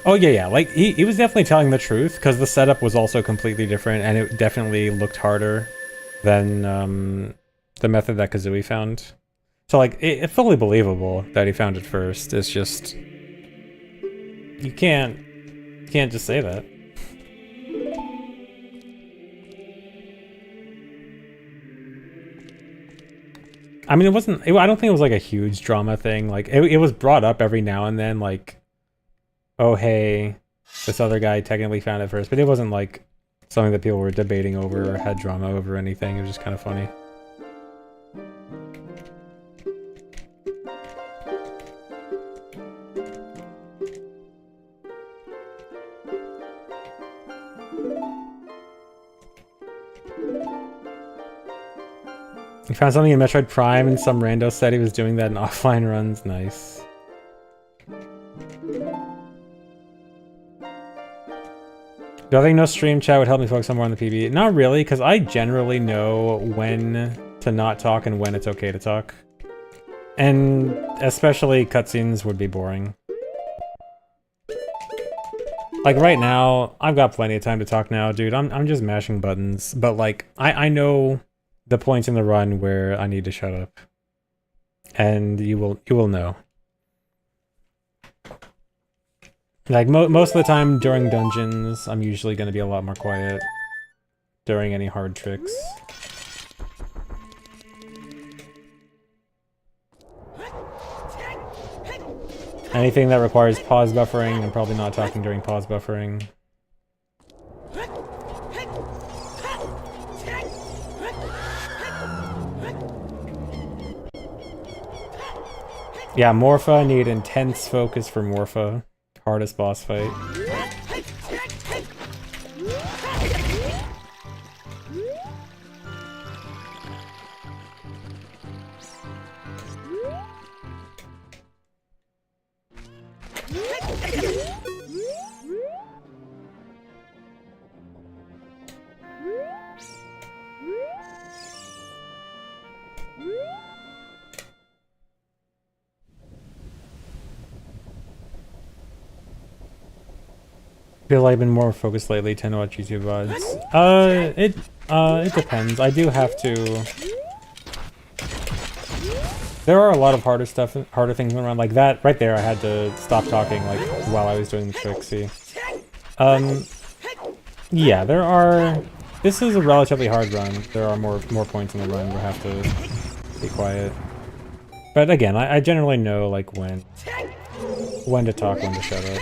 Oh yeah, like he was definitely telling the truth, because the setup was also completely different, and it definitely looked harder than the method that Kazooie found. So like, it's fully believable that he found it first. It's just, you can't You can't just say that. I mean, I don't think it was like a huge drama thing. Like, it was brought up every now and then, like, oh, hey, this other guy technically found it first. But it wasn't like something that people were debating over or had drama over or anything. It was just kind of funny. He found something in Metroid Prime and some rando said he was doing that in offline runs. Nice. Do I think no stream chat would help me focus more on the PB? Not really, because I generally know when to not talk and when it's okay to talk. And especially cutscenes would be boring. Like right now, I've got plenty of time to talk now, dude. I'm just mashing buttons. But like, I know the points in the run where I need to shut up. And you will know. Like, most of the time during dungeons, I'm usually going to be a lot more quiet during any hard tricks. Anything that requires pause buffering, I'm probably not talking during pause buffering. Yeah, Morpha, need intense focus for Morpha. Hardest boss fight. Feel like I've been more focused lately, tend to watch YouTube VODs. It depends. I do have to... There are a lot of harder things going around. Like that, right there, I had to stop talking, like, while I was doing the trick, see? Yeah, there are... This is a relatively hard run. There are more points in the run where I have to be quiet. But again, I generally know, like, when to talk, when to shut up.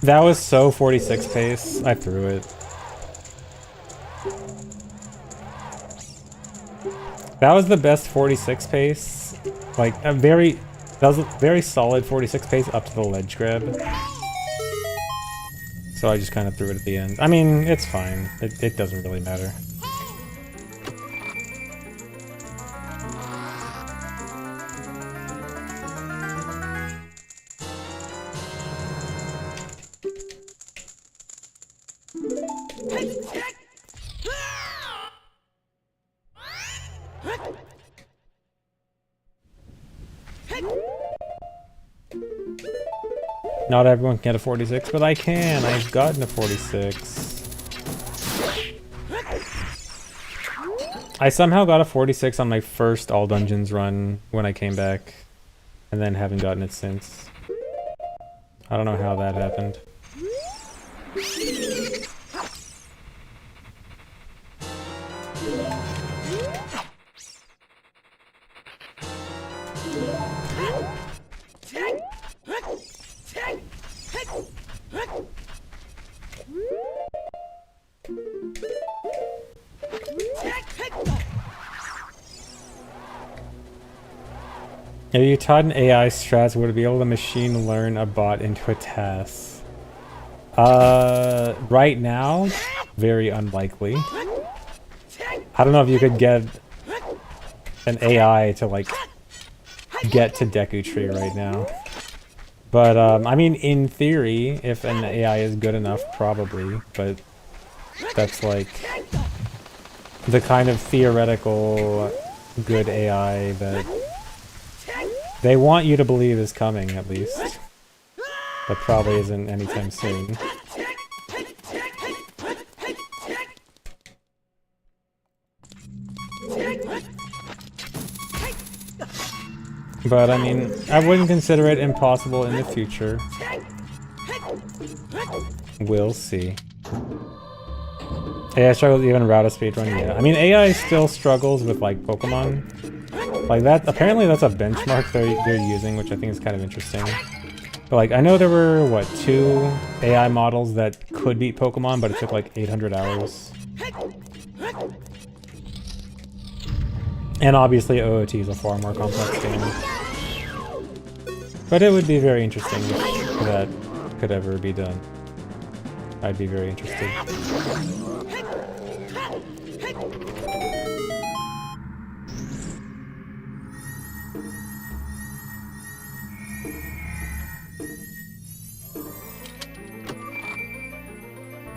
That was so 46 pace, I threw it. That was the best 46 pace. Like, that was a very solid 46 pace up to the ledge grab. So I just kind of threw it at the end. I mean, it's fine. It doesn't really matter. Not everyone can get a 46, but I can. I've gotten a 46. I somehow got a 46 on my first All Dungeons run when I came back, and then haven't gotten it since. I don't know how that happened. If you taught an AI strats, would it be able to machine learn a bot into a task? Right now, very unlikely. I don't know if you could get an AI to, like, get to Deku Tree right now. But, I mean, in theory, if an AI is good enough, probably. But that's, like, the kind of theoretical good AI that they want you to believe is coming, at least. But probably isn't anytime soon. But, I mean, I wouldn't consider it impossible in the future. We'll see. AI struggles even route a speedrun, yeah. I mean, AI still struggles with, like, Pokemon. Like, that, apparently that's a benchmark they're using, which I think is kind of interesting. But, like, I know there were, what, 2 AI models that could beat Pokemon, but it took, like, 800 hours. And obviously OOT is a far more complex game. But it would be very interesting if that could ever be done. I'd be very interested.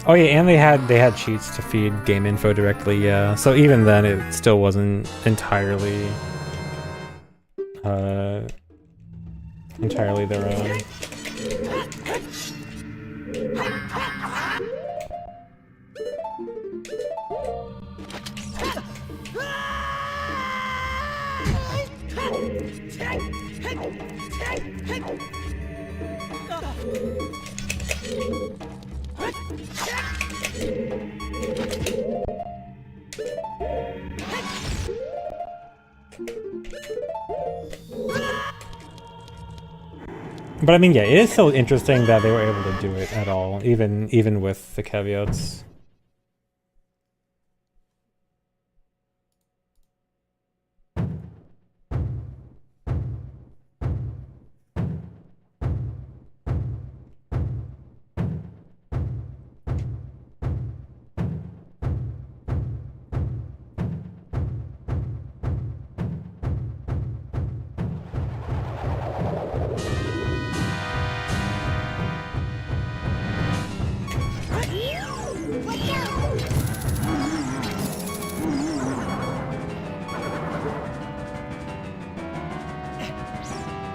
Oh yeah, and they had cheats to feed game info directly, yeah. So even then it still wasn't entirely entirely their own. But I mean, yeah, it is so interesting that they were able to do it at all, even with the caveats.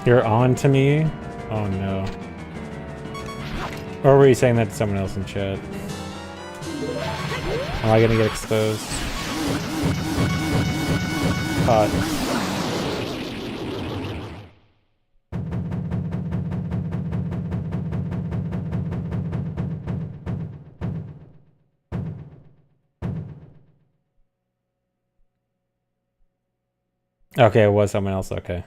You're on to me? Oh no. Or were you saying that to someone else in chat? Am I gonna get exposed? Caught. Okay, it was someone else, okay.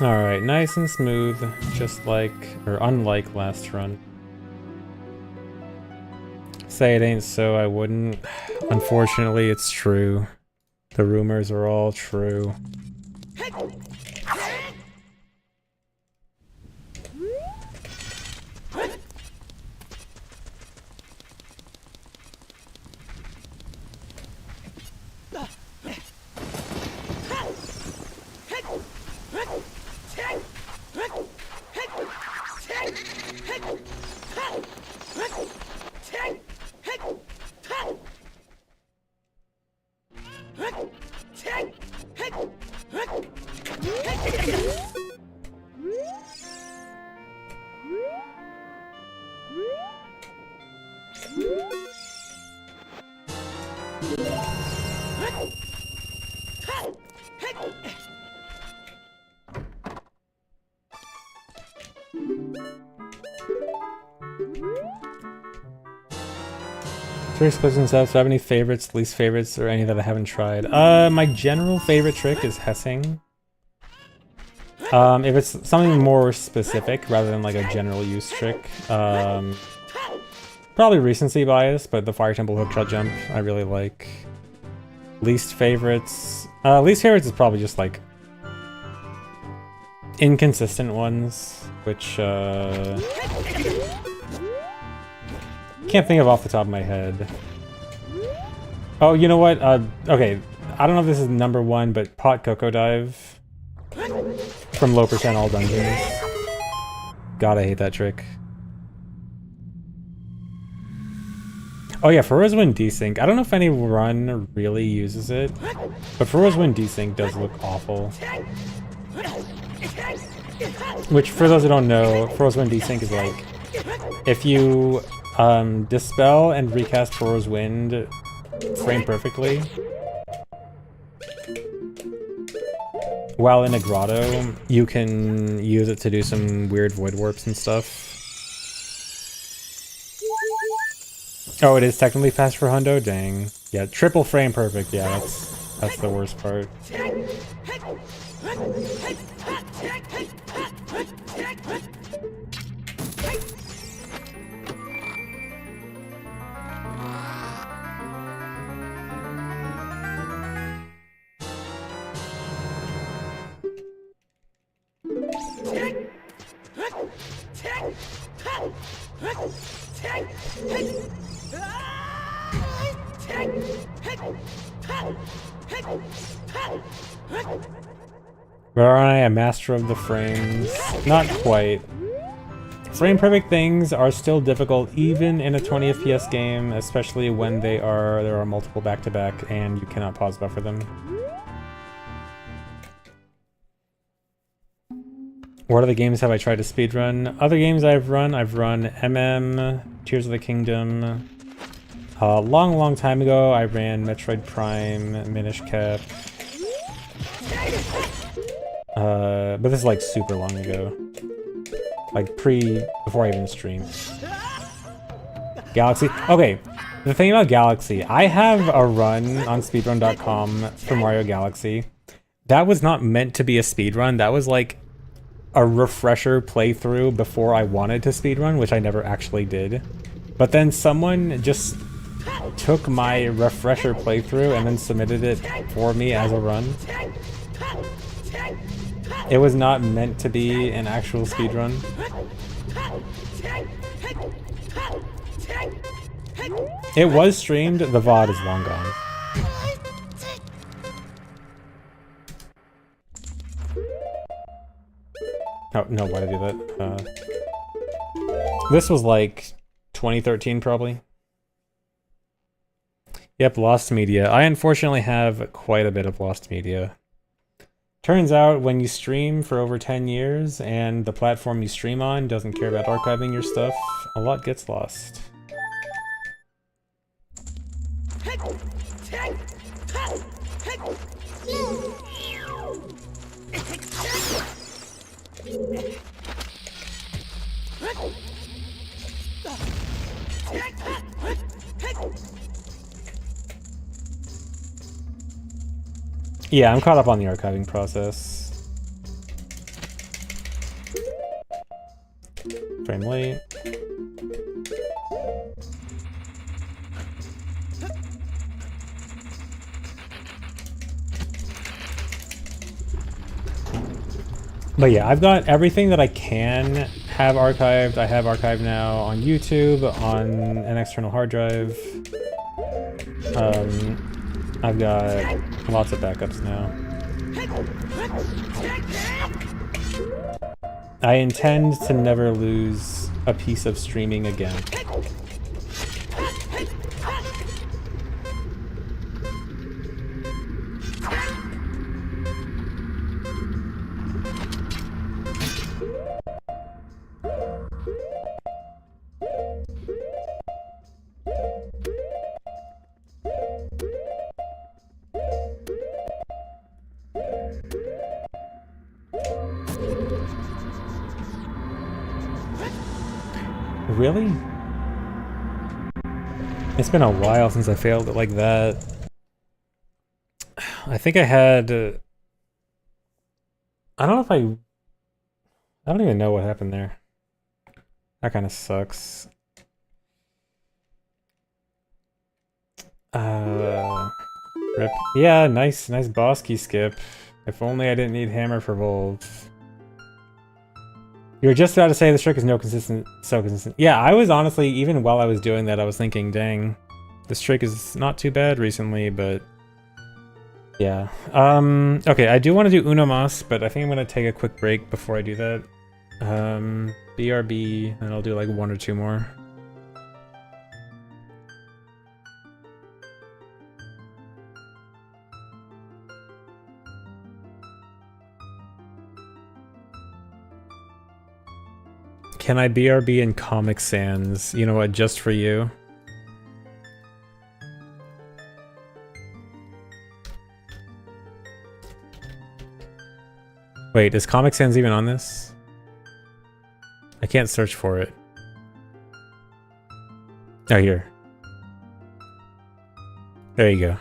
Alright, nice and smooth, just like, or unlike last run. Say it ain't so, I wouldn't. Unfortunately, it's true. The rumors are all true. Trick splits and stuff. So have any favorites, least favorites, or any that I haven't tried? My general favorite trick is hessing. If it's something more specific rather than like a general use trick, probably recency bias, but the Fire Temple hook shot jump I really like. Least favorites is probably just like inconsistent ones, which can't think of off the top of my head. Oh, you know what? Okay, I don't know if this is number one, but Pot Coco Dive from low percent all dungeons. God, I hate that trick. Oh yeah, Furrow's Wind Desync. I don't know if any run really uses it, but Furrow's Wind Desync does look awful. Which, for those who don't know, Furrow's Wind Desync is like, if you dispel and recast Furrow's Wind frame perfectly while in a grotto, you can use it to do some weird void warps and stuff. Oh, it is technically fast for Hundo? Dang. Yeah, triple frame perfect. Yeah, that's the worst part. But aren't I a master of the frames? Not quite. Frame perfect things are still difficult even in a 20 FPS game, especially when there are multiple back-to-back and you cannot pause buffer them. What other games have I tried to speedrun? Other games I've run MM, Tears of the Kingdom. A long time ago I ran Metroid Prime, Minish Cap. But this is like super long ago. Like before I even streamed. Galaxy. Okay, the thing about Galaxy, I have a run on speedrun.com for Mario Galaxy. That was not meant to be a speedrun, that was like a refresher playthrough before I wanted to speedrun, which I never actually did. But then someone just took my refresher playthrough and then submitted it for me as a run. It was not meant to be an actual speedrun. It was streamed, the VOD is long gone. Oh, no, why did I do that? This was like 2013 probably. Yep, lost media. I unfortunately have quite a bit of lost media. Turns out when you stream for over 10 years and the platform you stream on doesn't care about archiving your stuff, a lot gets lost. Yeah, I'm caught up on the archiving process. Frame late. But yeah, I've got everything that I can have archived. I have archived now on YouTube, on an external hard drive. I've got lots of backups now. I intend to never lose a piece of streaming again. Really? It's been a while since I failed it like that. I think I had... I don't know if I don't even know what happened there. That kind of sucks. Rip. Yeah, nice boss key skip. If only I didn't need hammer for Volv. You were just about to say this trick is so consistent. Yeah, I was honestly, even while I was doing that, I was thinking, dang, this trick is not too bad recently, but yeah. Okay, I do want to do Uno Mas, but I think I'm gonna take a quick break before I do that. BRB, and I'll do like 1 or 2 more. Can I BRB in Comic Sans? You know what, just for you? Wait, is Comic Sans even on this? I can't search for it. Oh, here. There you go.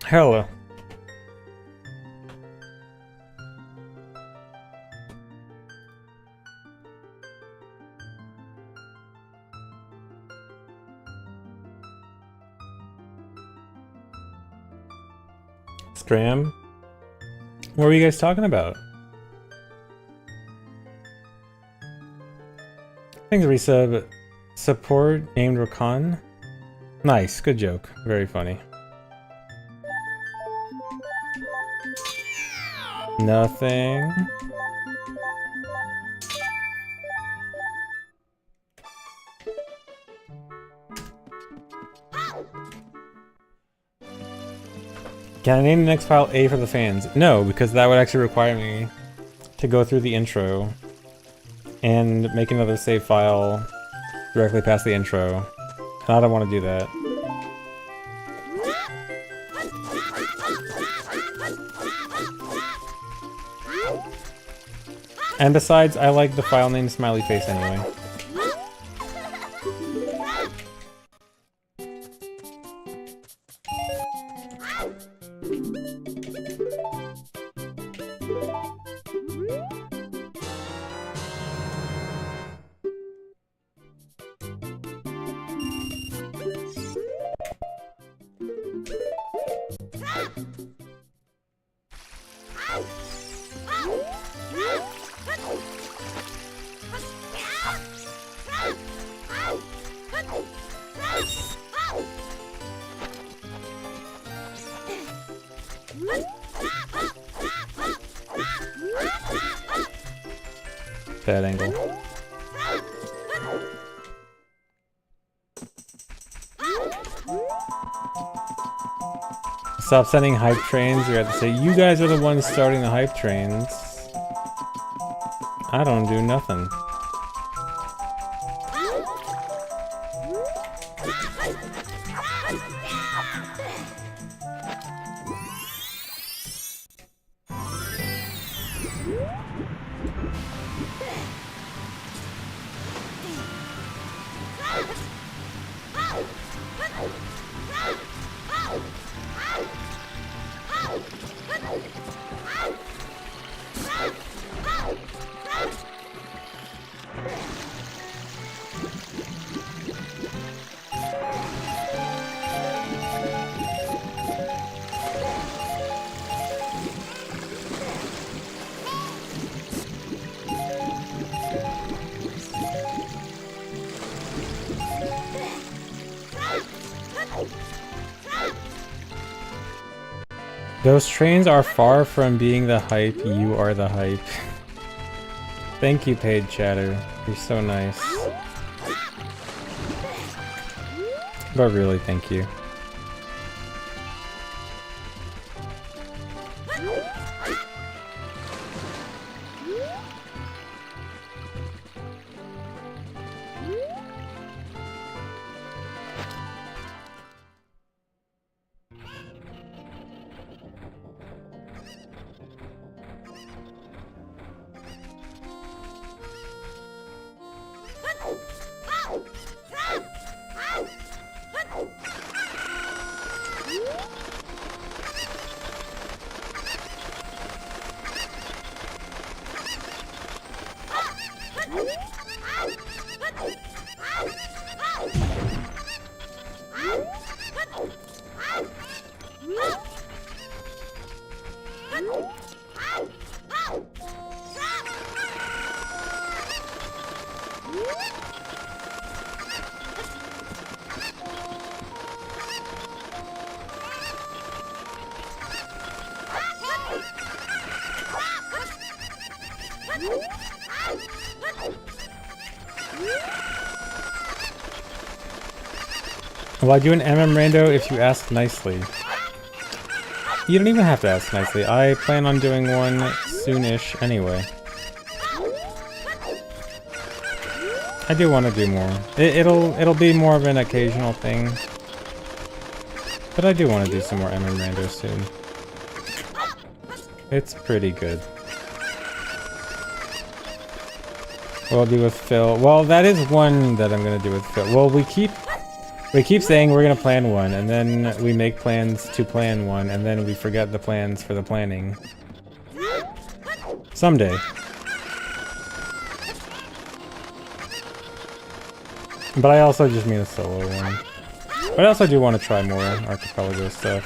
Hello. Scram? What were you guys talking about? Thanks, resub. Support named Rakan? Nice, good joke. Very funny. Nothing. Can I name the next file A for the fans? No, because that would actually require me to go through the intro and make another save file directly past the intro. And I don't want to do that. And besides, I like the file name Smiley Face anyway. Bad angle. Stop sending hype trains. You have to say, you guys are the ones starting the hype trains. I don't do nothing. Those trains are far from being the hype, you are the hype. Thank you, paid chatter. You're so nice. But really, thank you. Will I do an MM rando if you ask nicely? You don't even have to ask nicely. I plan on doing one soonish anyway. I do want to do more. It'll be more of an occasional thing. But I do want to do some more MM rando soon. It's pretty good. What I'll do with Phil. Well, that is one that I'm gonna do with Phil. Well, we keep We keep saying we're gonna plan one, and then we make plans to plan one, and then we forget the plans for the planning. Someday. But I also just mean a solo one. But I also do want to try more archipelago stuff.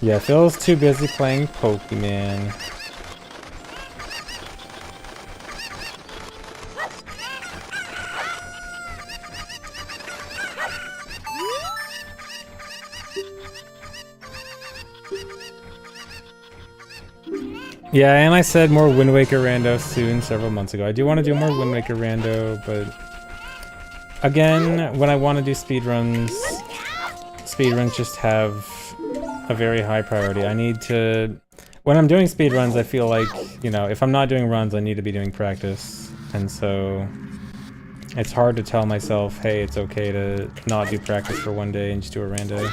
Yeah, Phil's too busy playing Pokemon. Yeah, and I said more Wind Waker rando soon several months ago. I do want to do more Wind Waker rando, but again, when I want to do speedruns just have a very high priority. I need to... When I'm doing speedruns, I feel like, you know, if I'm not doing runs, I need to be doing practice. And so it's hard to tell myself, hey, it's okay to not do practice for one day and just do a rando.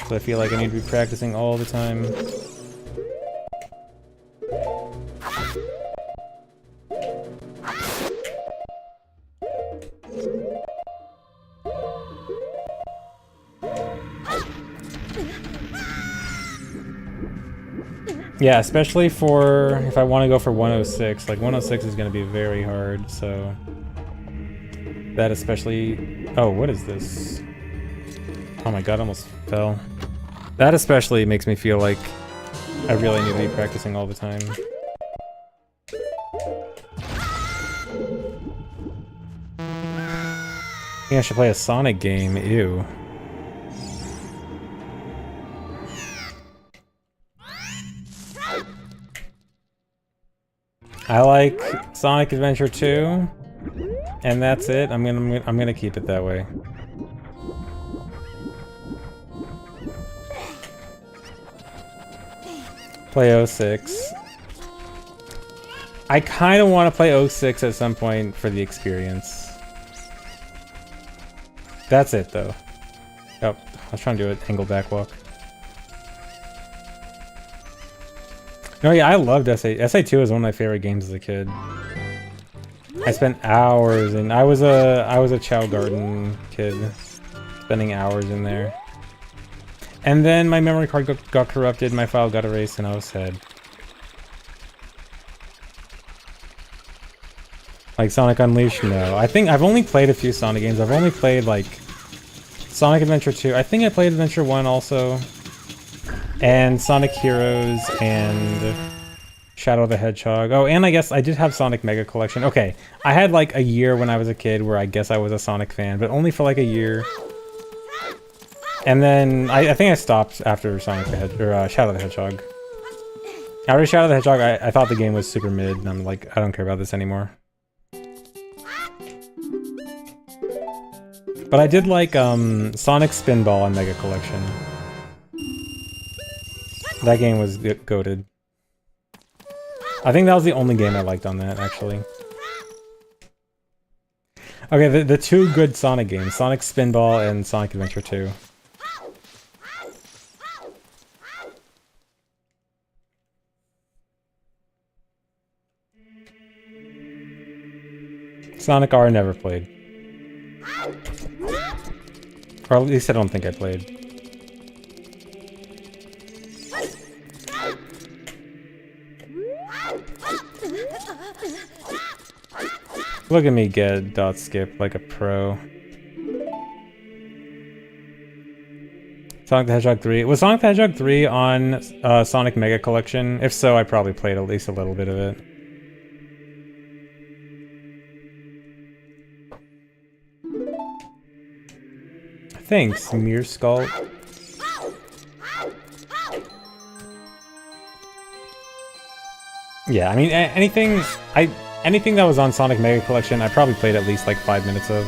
So I feel like I need to be practicing all the time. Yeah, especially for if I want to go for 106. Like 106 is going to be very hard, so that especially... Oh, what is this? Oh my god, I almost fell. That especially makes me feel like I really need to be practicing all the time. I think I should play a Sonic game, ew. I like Sonic Adventure 2, and that's it. I'm gonna keep it that way. Play 06. I kind of want to play 06 at some point for the experience. That's it, though. Oh, I was trying to do an angle backwalk. No, yeah, I loved SA. SA2 was one of my favorite games as a kid. I spent hours and I was a Chow Garden kid, spending hours in there. And then my memory card got corrupted, my file got erased, and I was sad. Like Sonic Unleashed, no. I think I've only played a few Sonic games. I've only played like Sonic Adventure 2. I think I played Adventure 1 also. And Sonic Heroes and Shadow the Hedgehog. Oh, and I guess I did have Sonic Mega Collection. Okay, I had like a year when I was a kid where I guess I was a Sonic fan, but only for like a year. And then I think I stopped after Sonic the Shadow the Hedgehog. After Shadow the Hedgehog, I thought the game was super mid, and I'm like, I don't care about this anymore. But I did like Sonic Spinball and Mega Collection. That game was goated. I think that was the only game I liked on that, actually. Okay, the two good Sonic games, Sonic Spinball and Sonic Adventure 2. Sonic R never played. Or at least I don't think I played. Look at me get dot skip like a pro. Sonic the Hedgehog 3. Was Sonic the Hedgehog 3 on Sonic Mega Collection? If so, I probably played at least a little bit of it. Thanks, Mere Skull. Yeah, I mean, anything that was on Sonic Mega Collection, I probably played at least like 5 minutes of.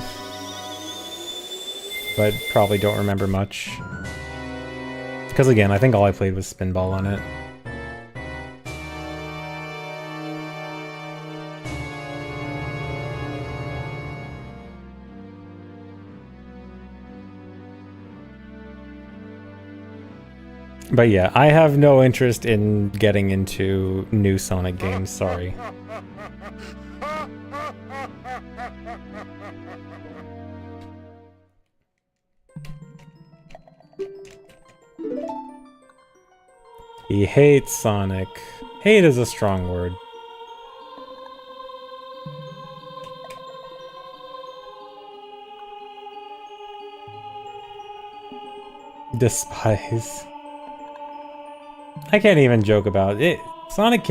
But probably don't remember much. Because again, I think all I played was Spinball on it. But yeah, I have no interest in getting into new Sonic games, sorry. He hates Sonic. Hate is a strong word. Despise. I can't even joke about it. Sonic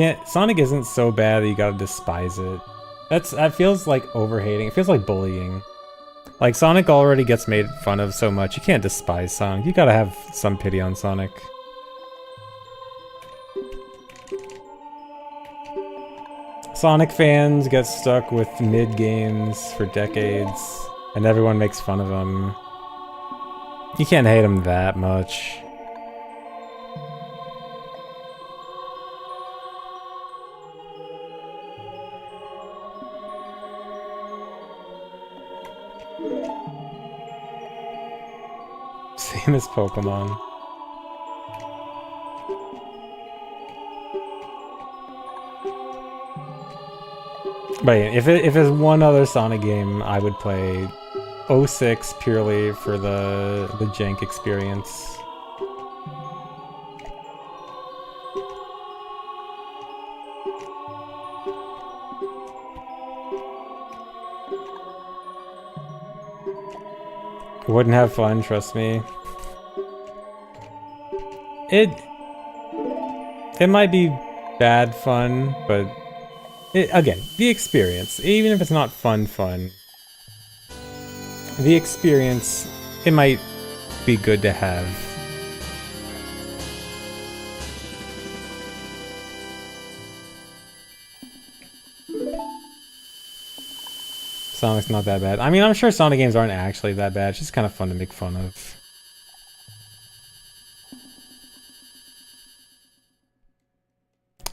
isn't so bad that you gotta despise it. That feels like overhating. It feels like bullying. Like, Sonic already gets made fun of so much, you can't despise Sonic. You gotta have some pity on Sonic. Sonic fans get stuck with mid-games for decades, and everyone makes fun of them. You can't hate him that much. Same as Pokemon. But yeah, if there's one other Sonic game, I would play 06 purely for the jank experience. Wouldn't have fun, trust me. It might be bad fun, but again, the experience, even if it's not fun, the experience, it might be good to have. Sonic's not that bad. I mean, I'm sure Sonic games aren't actually that bad. It's just kind of fun to make fun of.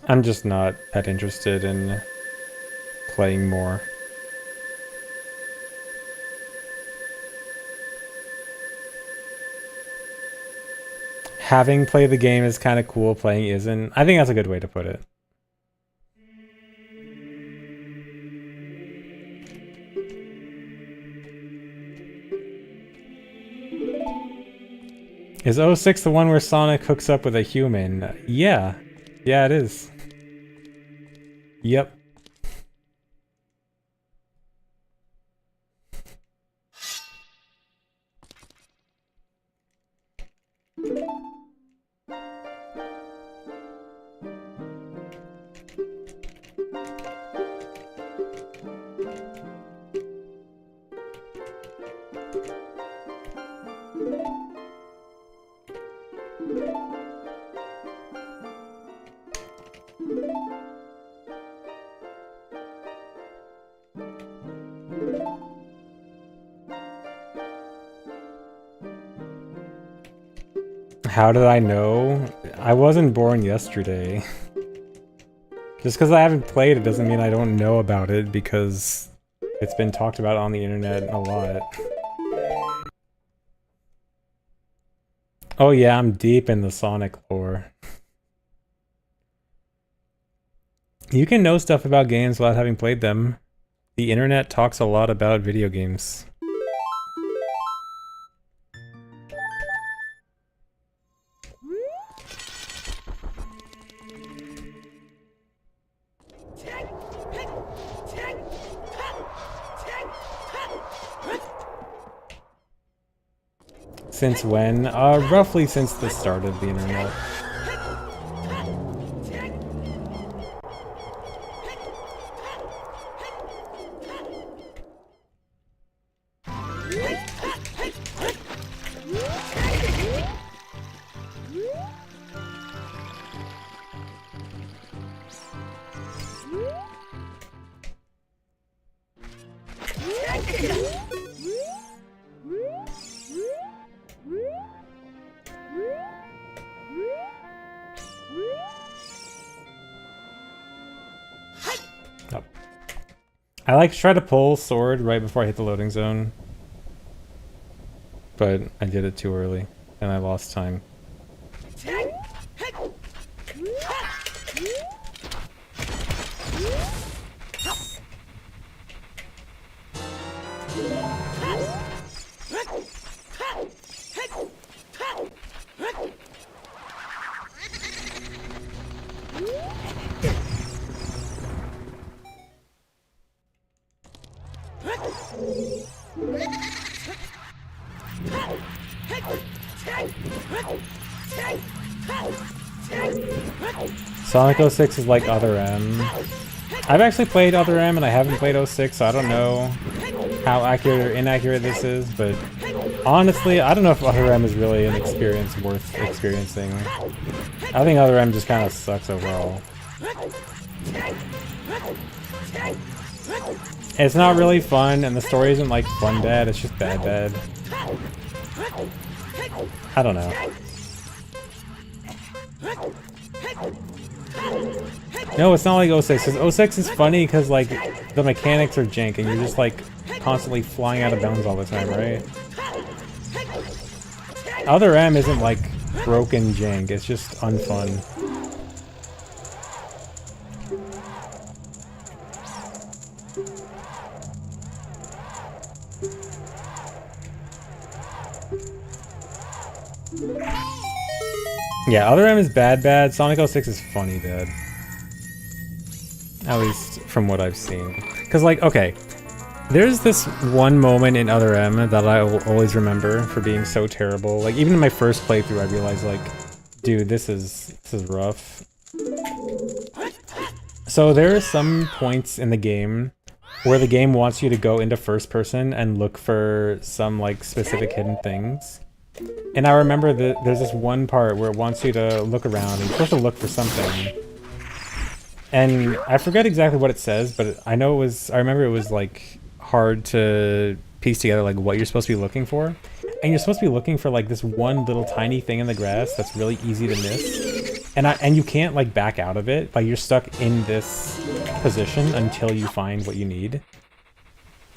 I'm just not that interested in playing more. Having played the game is kind of cool, playing isn't. I think that's a good way to put it. Is 06 the one where Sonic hooks up with a human? Yeah. Yeah, it is. Yep. How did I know? I wasn't born yesterday. Just because I haven't played it doesn't mean I don't know about it, because it's been talked about on the internet a lot. Oh yeah, I'm deep in the Sonic lore. You can know stuff about games without having played them. The internet talks a lot about video games. Since when? Roughly since the start of the internet. I like to try to pull sword right before I hit the loading zone, but I did it too early and I lost time. Sonic 06 is like Other M. I've actually played Other M and I haven't played 06, so I don't know how accurate or inaccurate this is, but honestly, I don't know if Other M is really an experience worth experiencing. I think Other M just kind of sucks overall. It's not really fun, and the story isn't like fun bad, it's just bad bad. I don't know. No, it's not like 06, because 06 is funny because like the mechanics are jank and you're just like constantly flying out of bounds all the time, right? Other M isn't like broken jank, it's just unfun. Yeah, Other M is bad bad, Sonic 06 is funny bad. At least from what I've seen. Because like, okay, there's this one moment in Other M that I will always remember for being so terrible. Like even in my first playthrough I realized like, dude, this is rough. So there are some points in the game where the game wants you to go into first person and look for some like specific hidden things. And I remember that there's this one part where it wants you to look around and you're supposed to look for something. And I forget exactly what it says, but I know I remember it was like hard to piece together like what you're supposed to be looking for. And you're supposed to be looking for like this one little tiny thing in the grass that's really easy to miss. And you can't like back out of it, like you're stuck in this position until you find what you need.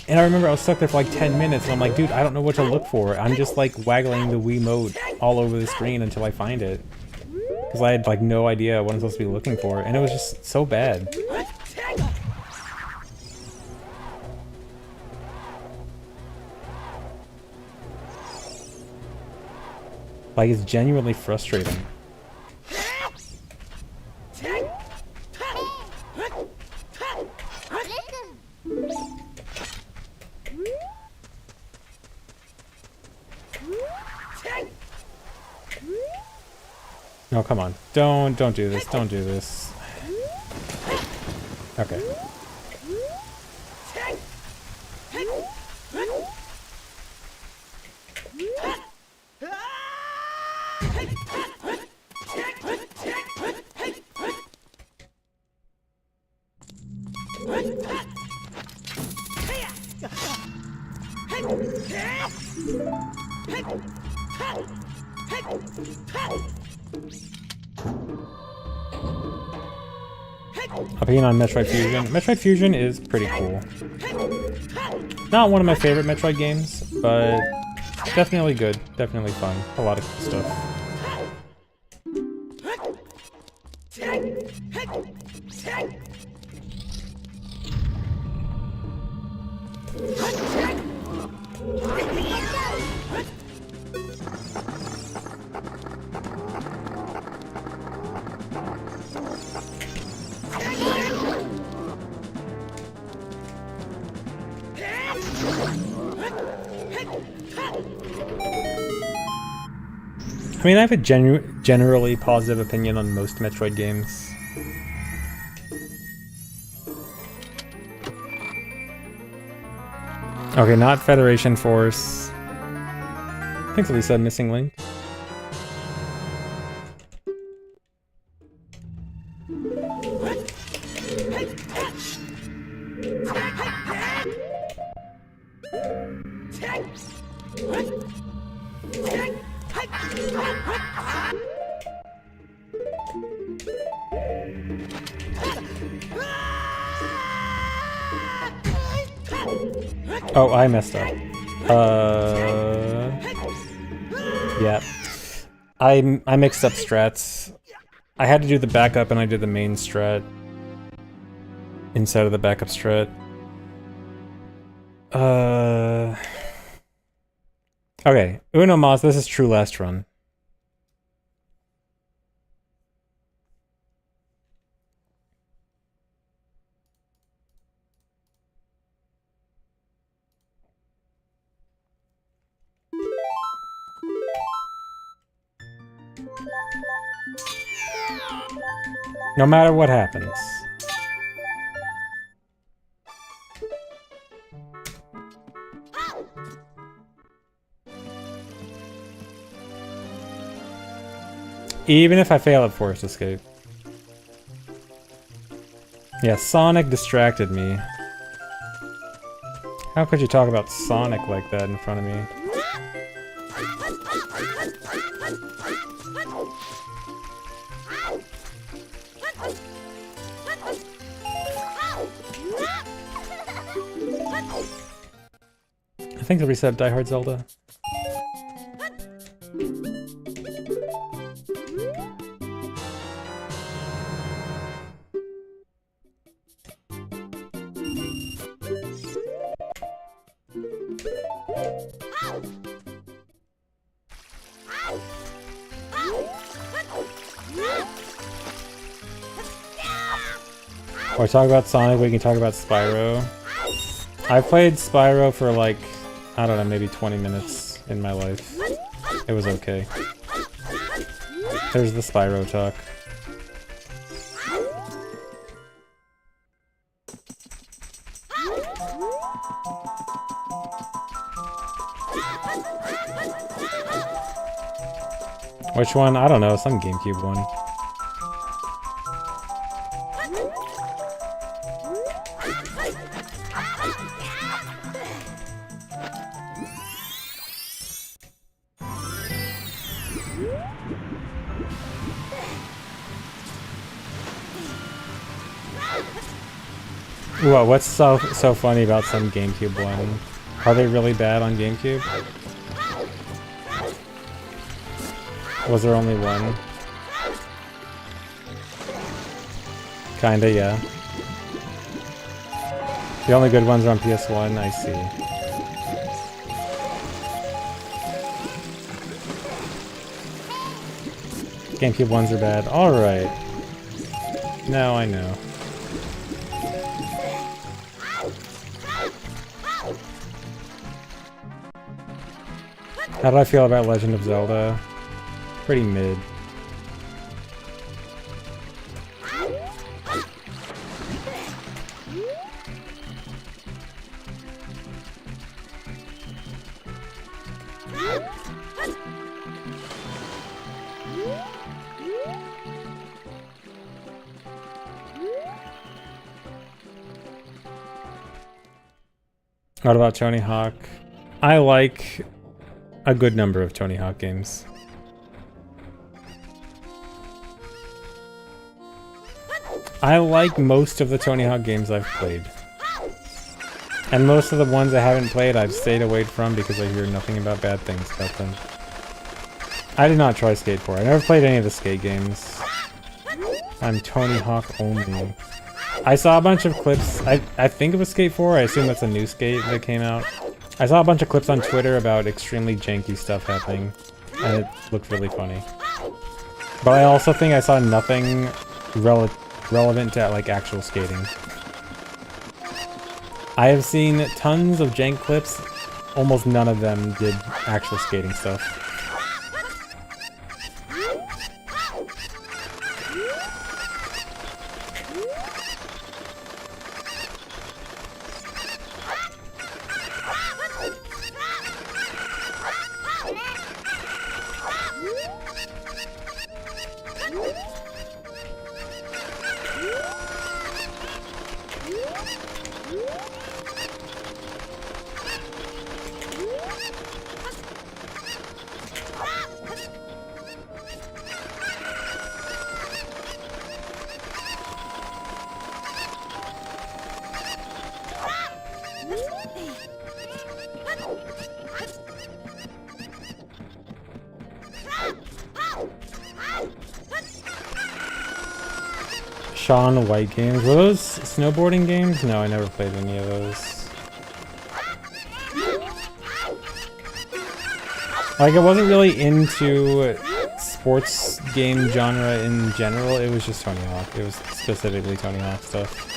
And I remember I was stuck there for like 10 minutes and I'm like, dude, I don't know what to look for. I'm just like waggling the Wiimote all over the screen until I find it. Because I had like no idea what I'm supposed to be looking for, and it was just so bad. Like, it's genuinely frustrating. No, come on. Don't do this. Don't do this. Okay. Opinion on Metroid Fusion. Metroid Fusion is pretty cool. Not one of my favorite Metroid games, but definitely good. Definitely fun. A lot of cool stuff. I mean, I have a generally positive opinion on most Metroid games. Okay, not Federation Force. Thanks, Lisa. Missing link. Oh, I messed up. Yeah. I mixed up strats. I had to do the backup and I did the main strat instead of the backup strat. Okay, Uno Mas, this is true last run. No matter what happens. Even if I fail at Forest Escape. Yeah, Sonic distracted me. How could you talk about Sonic like that in front of me? I think they'll reset Die Hard Zelda. Or talk about Sonic, we can talk about Spyro. I played Spyro for like, I don't know, maybe 20 minutes in my life. It was okay. There's the Spyro talk. Which one? I don't know, some GameCube one. What? What's so funny about some GameCube one? Are they really bad on GameCube? Was there only one? Kinda, yeah. The only good ones are on PS1, I see. GameCube ones are bad. Alright. Now I know. How do I feel about Legend of Zelda? Pretty mid. What about Tony Hawk? I like a good number of Tony Hawk games. I like most of the Tony Hawk games I've played. And most of the ones I haven't played I've stayed away from because I hear nothing about bad things about them. I did not try Skate 4. I never played any of the Skate games. I'm Tony Hawk only. I saw a bunch of clips. I think it was Skate 4. I assume that's a new Skate that came out. I saw a bunch of clips on Twitter about extremely janky stuff happening, and it looked really funny. But I also think I saw nothing relevant to like actual skating. I have seen tons of jank clips. Almost none of them did actual skating stuff. Shaun White games. Were those snowboarding games? No, I never played any of those. Like, I wasn't really into sports game genre in general. It was just Tony Hawk. It was specifically Tony Hawk stuff.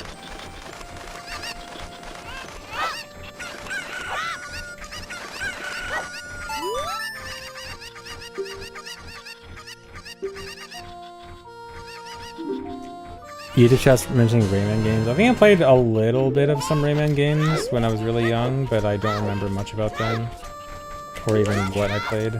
You did just mentioning Rayman games. I think I played a little bit of some Rayman games when I was really young, but I don't remember much about them. Or even what I played.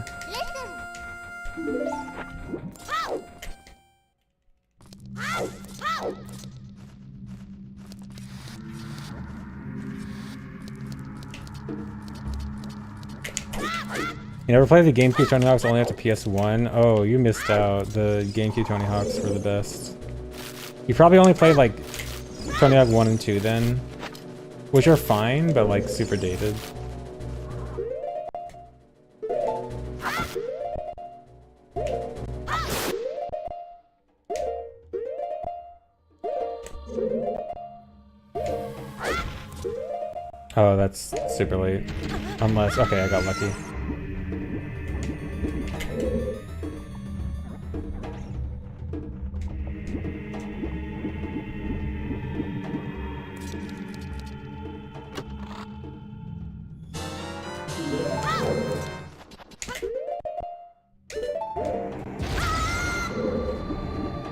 You never played the GameCube Tony Hawks only after PS1? Oh, you missed out. The GameCube Tony Hawks were the best. You probably only played like Tony Hawk 1 and 2 then, which are fine, but like super dated. Oh, that's super late. Unless, okay, I got lucky.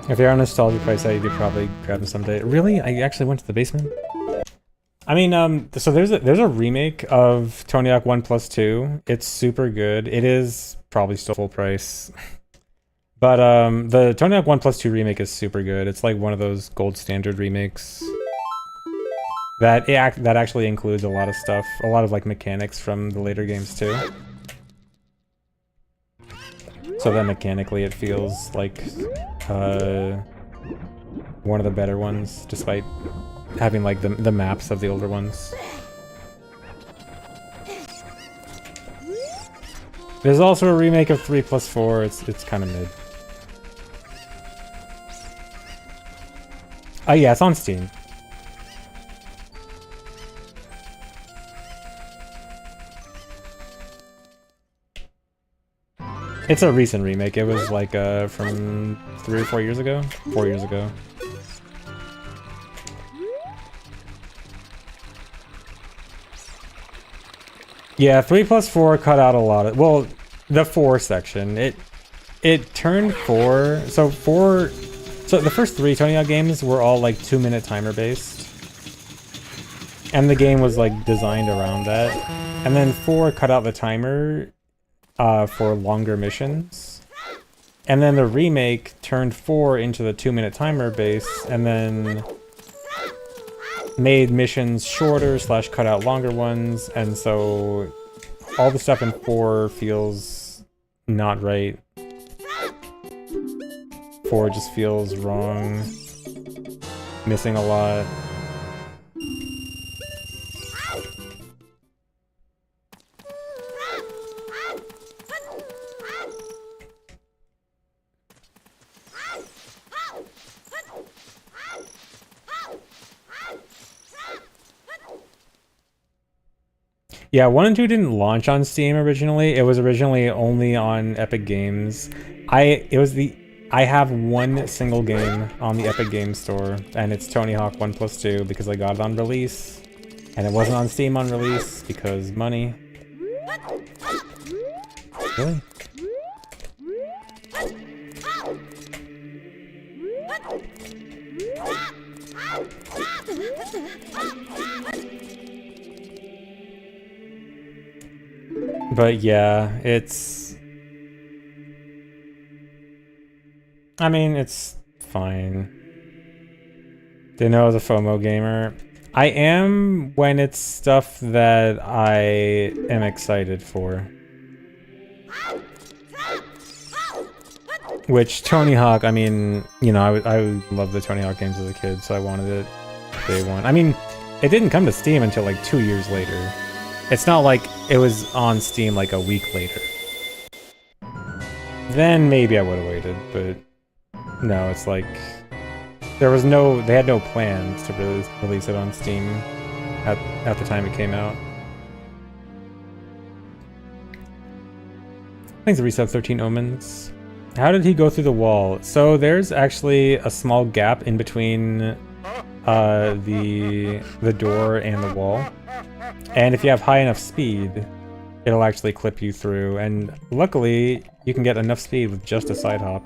If you're on a nostalgia price, you could probably grab them someday. Really? I actually went to the basement? I mean, so there's a remake of Tony Hawk 1 plus 2. It's super good. It is probably still full price. But the Tony Hawk 1 plus 2 remake is super good. It's like one of those gold standard remakes. That actually includes a lot of stuff, a lot of like mechanics from the later games too. So that mechanically it feels like one of the better ones, despite having like the maps of the older ones. There's also a remake of 3 plus 4. It's kind of mid. Oh yeah, it's on Steam. It's a recent remake. It was like from 3 or 4 years ago? 4 years ago. Yeah, 3 plus 4 cut out a lot of, well, the 4 section. It turned 4, so the first 3 Tony Hawk games were all like 2-minute timer based. And the game was like designed around that. And then 4 cut out the timer for longer missions. And then the remake turned 4 into the 2-minute timer base, and then made missions shorter / cut out longer ones, and so all the stuff in 4 feels not right. 4 just feels wrong, missing a lot. Yeah, 1 and 2 didn't launch on Steam originally. It was originally only on Epic Games. I have one single game on the Epic Games Store, and it's Tony Hawk 1 plus 2 because I got it on release. And it wasn't on Steam on release because money. Really? But yeah, I mean, it's fine. Didn't know I was a FOMO gamer. I am when it's stuff that I am excited for. Which, Tony Hawk, I mean, you know, I loved the Tony Hawk games as a kid, so I wanted it day one. I mean, it didn't come to Steam until like 2 years later. It's not like it was on Steam like a week later. Then maybe I would have waited, but no, it's like they had no plans to release it on Steam at the time it came out. Thanks, Reset 13 Omens. How did he go through the wall? So there's actually a small gap in between the door and the wall. And if you have high enough speed, it'll actually clip you through. And luckily, you can get enough speed with just a side hop.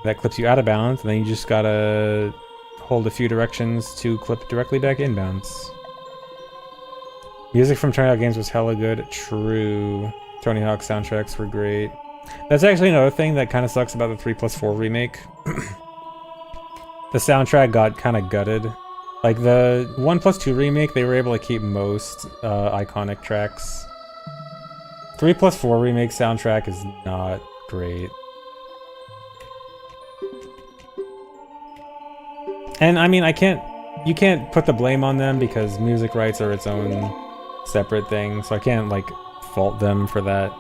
That clips you out of bounds, and then you just gotta hold a few directions to clip directly back inbounds. Music from Tony Hawk games was hella good. True. Tony Hawk soundtracks were great. That's actually another thing that kind of sucks about the 3+4 remake. The soundtrack got kind of gutted. Like the 1+2 remake, they were able to keep most iconic tracks. 3+4 remake soundtrack is not great. And I mean, you can't put the blame on them because music rights are its own separate thing, so I can't like fault them for that.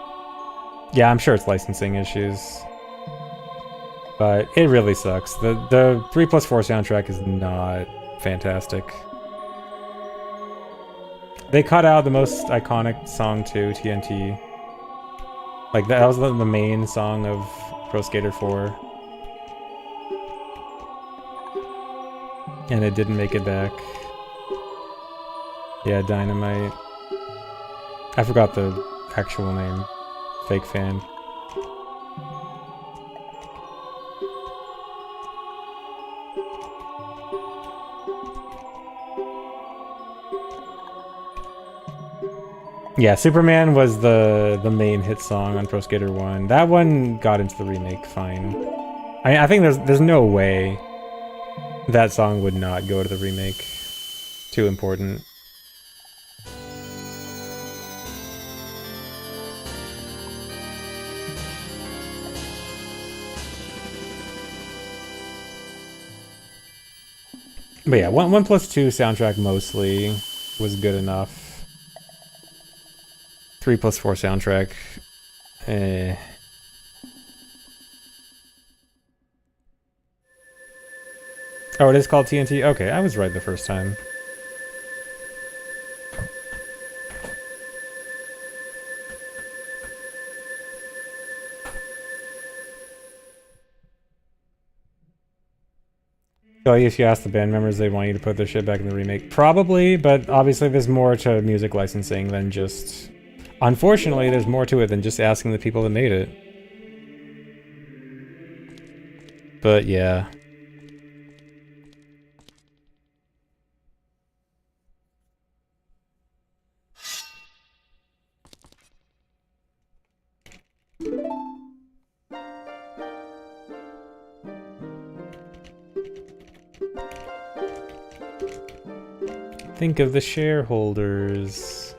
Yeah, I'm sure it's licensing issues. But it really sucks. The 3+4 soundtrack is not fantastic. They cut out the most iconic song too, TNT. Like that was the main song of Pro Skater 4. And it didn't make it back. Yeah, Dynamite. I forgot the actual name. Fake fan. Yeah, Superman was the main hit song on Pro Skater 1. That one got into the remake fine. I think there's no way that song would not go to the remake. Too important. But yeah, 1+2 soundtrack mostly was good enough. 3+4 soundtrack, eh. Oh, it is called TNT? Okay, I was right the first time. So if you ask the band members, they want you to put their shit back in the remake. Probably, but obviously there's more to music licensing than just... Unfortunately, there's more to it than just asking the people that made it. But yeah. Think of the shareholders.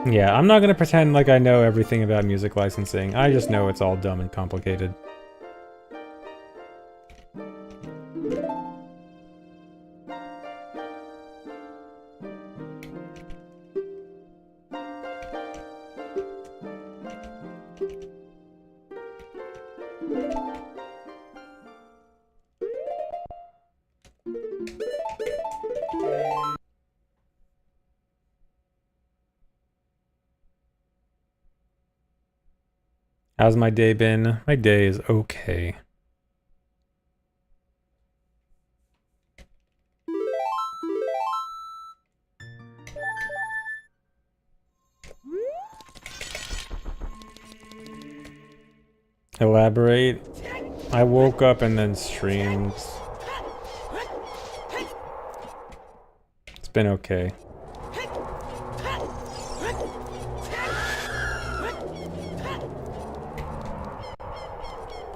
Yeah, I'm not gonna pretend like I know everything about music licensing. I just know it's all dumb and complicated. How's my day been? My day is okay. Elaborate. I woke up and then streamed. It's been okay.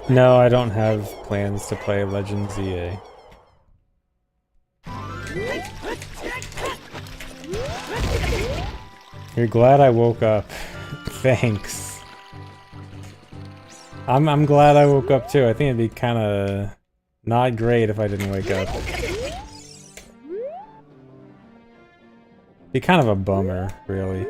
No, I don't have plans to play Legend ZA. You're glad I woke up. Thanks. I'm glad I woke up too. I think it'd be kinda not great if I didn't wake up. Be kind of a bummer, really.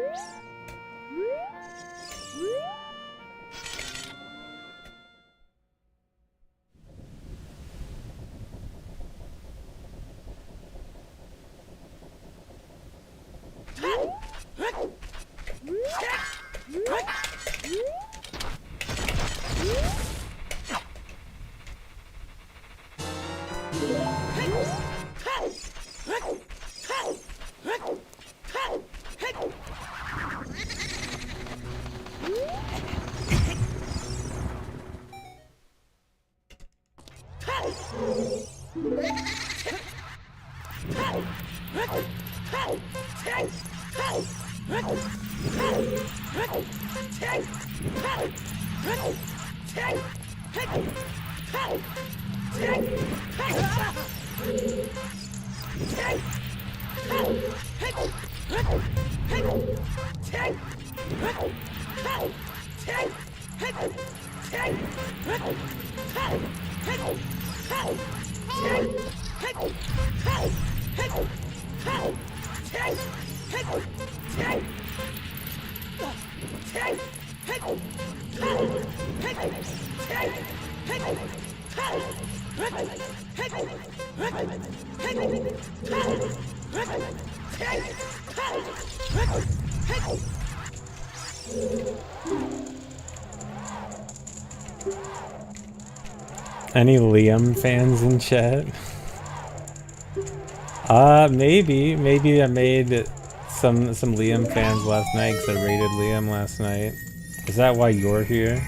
Any Liam fans in chat? Maybe I made some Liam fans last night because I rated Liam last night. Is that why you're here?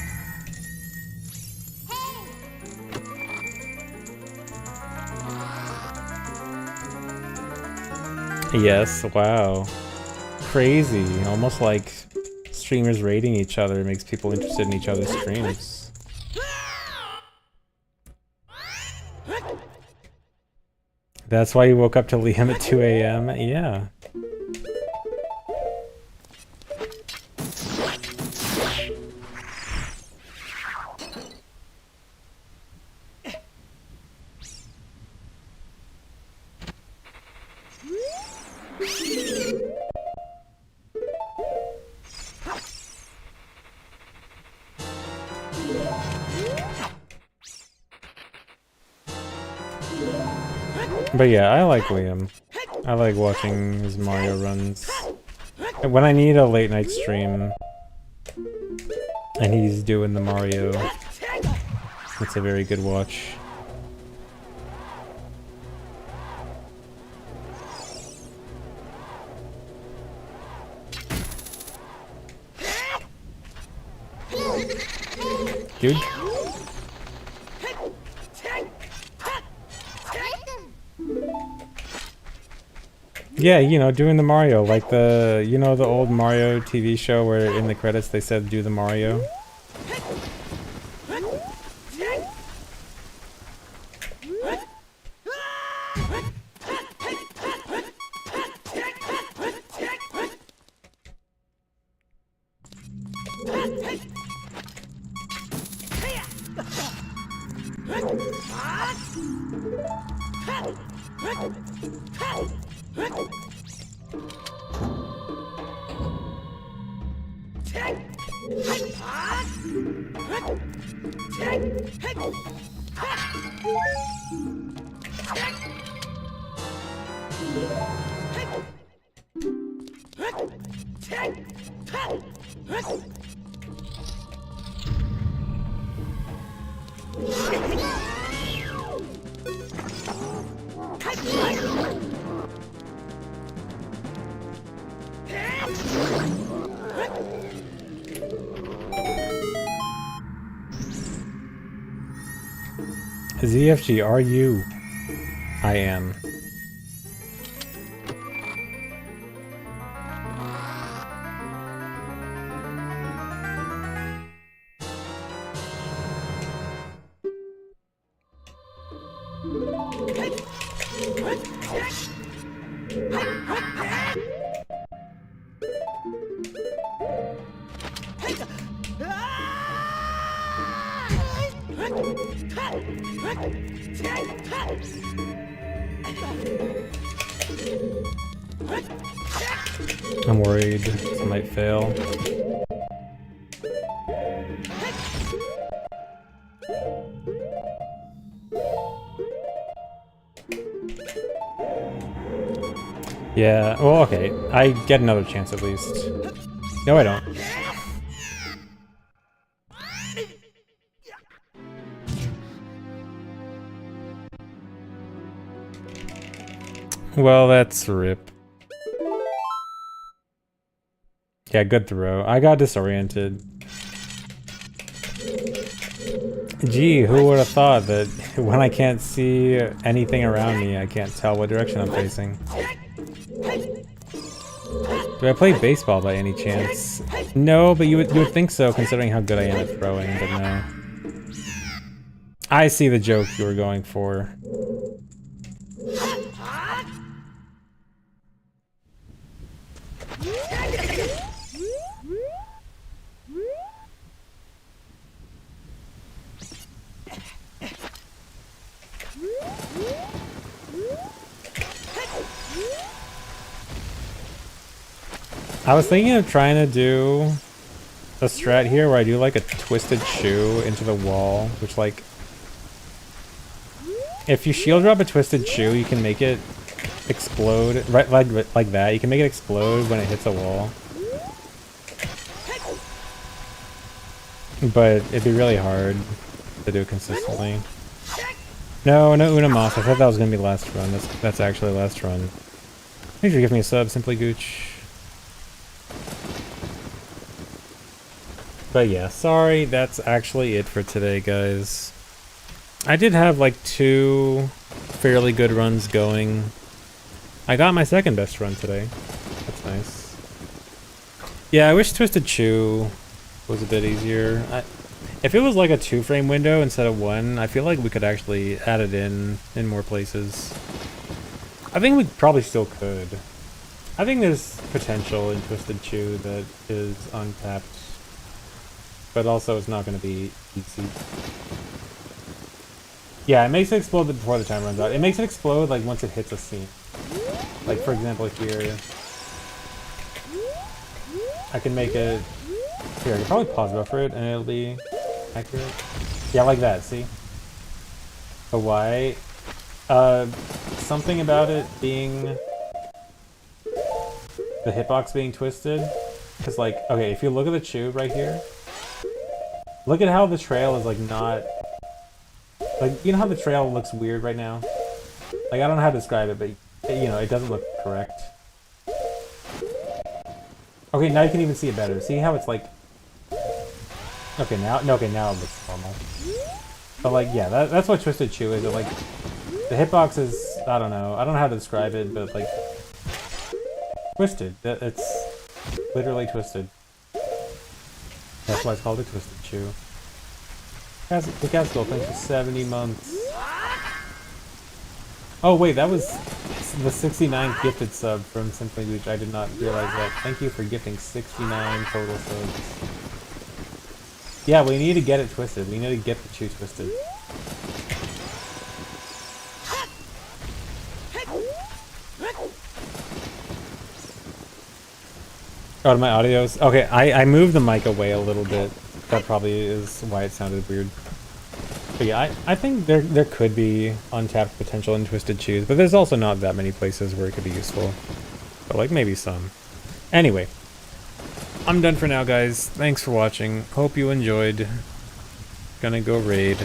Yes, wow. Crazy. Almost like streamers rating each other makes people interested in each other's streams. That's why you woke up to Liam at 2 a.m.? Yeah. But yeah, I like Liam. I like watching his Mario runs. When I need a late night stream and he's doing the Mario, it's a very good watch. Dude. Yeah, you know, doing the Mario, like the, you know, the old Mario TV show where in the credits they said do the Mario? ZFG, are you? I am. I'm worried this might fail. Yeah, well, okay. I get another chance at least. No, I don't. Well, that's rip. Yeah, good throw. I got disoriented. Gee, who would have thought that when I can't see anything around me, I can't tell what direction I'm facing. Do I play baseball by any chance? No, but you would think so, considering how good I am at throwing, but no. I see the joke you were going for. I was thinking of trying to do a strat here where I do like a twisted shoe into the wall, which like, if you shield drop a twisted shoe, you can make it explode, right, like that. You can make it explode when it hits a wall. But it'd be really hard to do consistently. No, no Unamas. I thought that was gonna be last run. That's actually last run. Thanks for giving me a sub, Simply Gooch. But yeah, sorry, that's actually it for today, guys. I did have like 2 fairly good runs going. I got my second best run today. That's nice. Yeah, I wish Twisted Shoe was a bit easier. If it was like a 2-frame window instead of 1, I feel like we could actually add it in more places. I think we probably still could. I think there's potential in Twisted Shoe that is untapped. But also it's not going to be easy. Yeah, it makes it explode before the time runs out. It makes it explode like once it hits a scene. Like for example here. I can make it... Here, I can probably pause buffer it and it'll be accurate. Yeah, like that, see? But why? Something about it being... the hitbox being twisted. Because like, okay, if you look at the tube right here, look at how the trail is like not... Like, you know how the trail looks weird right now? Like, I don't know how to describe it, but, you know, it doesn't look correct. Okay, now you can even see it better. See how it's like... Okay, now it looks normal. But like, yeah, that's what Twisted Shoe is. It, like, the hitbox is... I don't know how to describe it, but like... Twisted. It's literally twisted. That's why it's called a Twisted Shoe. The Castle, thanks for 70 months. Oh wait, that was the 69th gifted sub from Simply Gooch. I did not realize that. Thank you for gifting 69 total subs. Yeah, we need to get it twisted. We need to get the shoe twisted. Oh, my audio's... Okay, I moved the mic away a little bit. That probably is why it sounded weird. But yeah, I think there could be untapped potential in Twisted Shoes, but there's also not that many places where it could be useful. But like, maybe some. Anyway, I'm done for now, guys. Thanks for watching. Hope you enjoyed. Gonna go raid.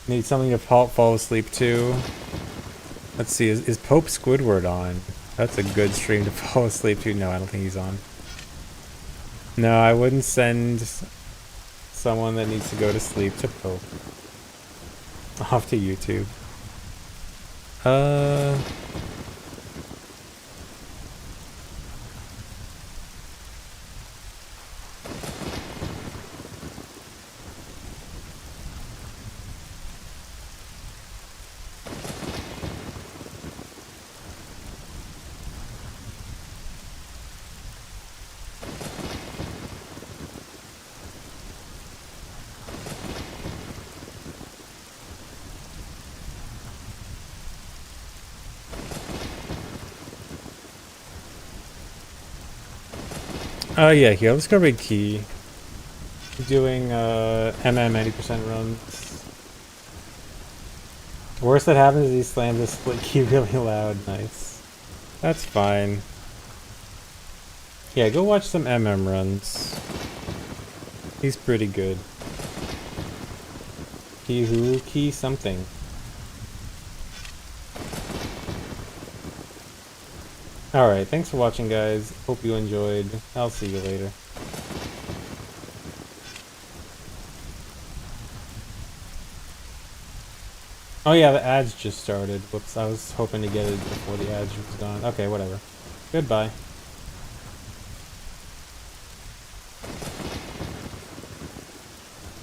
Need something to fall asleep to. Let's see, is Pope Squidward on? That's a good stream to fall asleep to. No, I don't think he's on. No, I wouldn't send someone that needs to go to sleep to Pope. Off to YouTube. Yeah, here, let's go raid Key. Doing, MM 80% runs. Worst that happens is he slams a split key really loud. Nice. That's fine. Yeah, go watch some MM runs. He's pretty good. Key who? Key something. Alright, thanks for watching, guys. Hope you enjoyed. I'll see you later. Oh yeah, the ads just started. Whoops, I was hoping to get it before the ads was gone. Okay, whatever. Goodbye.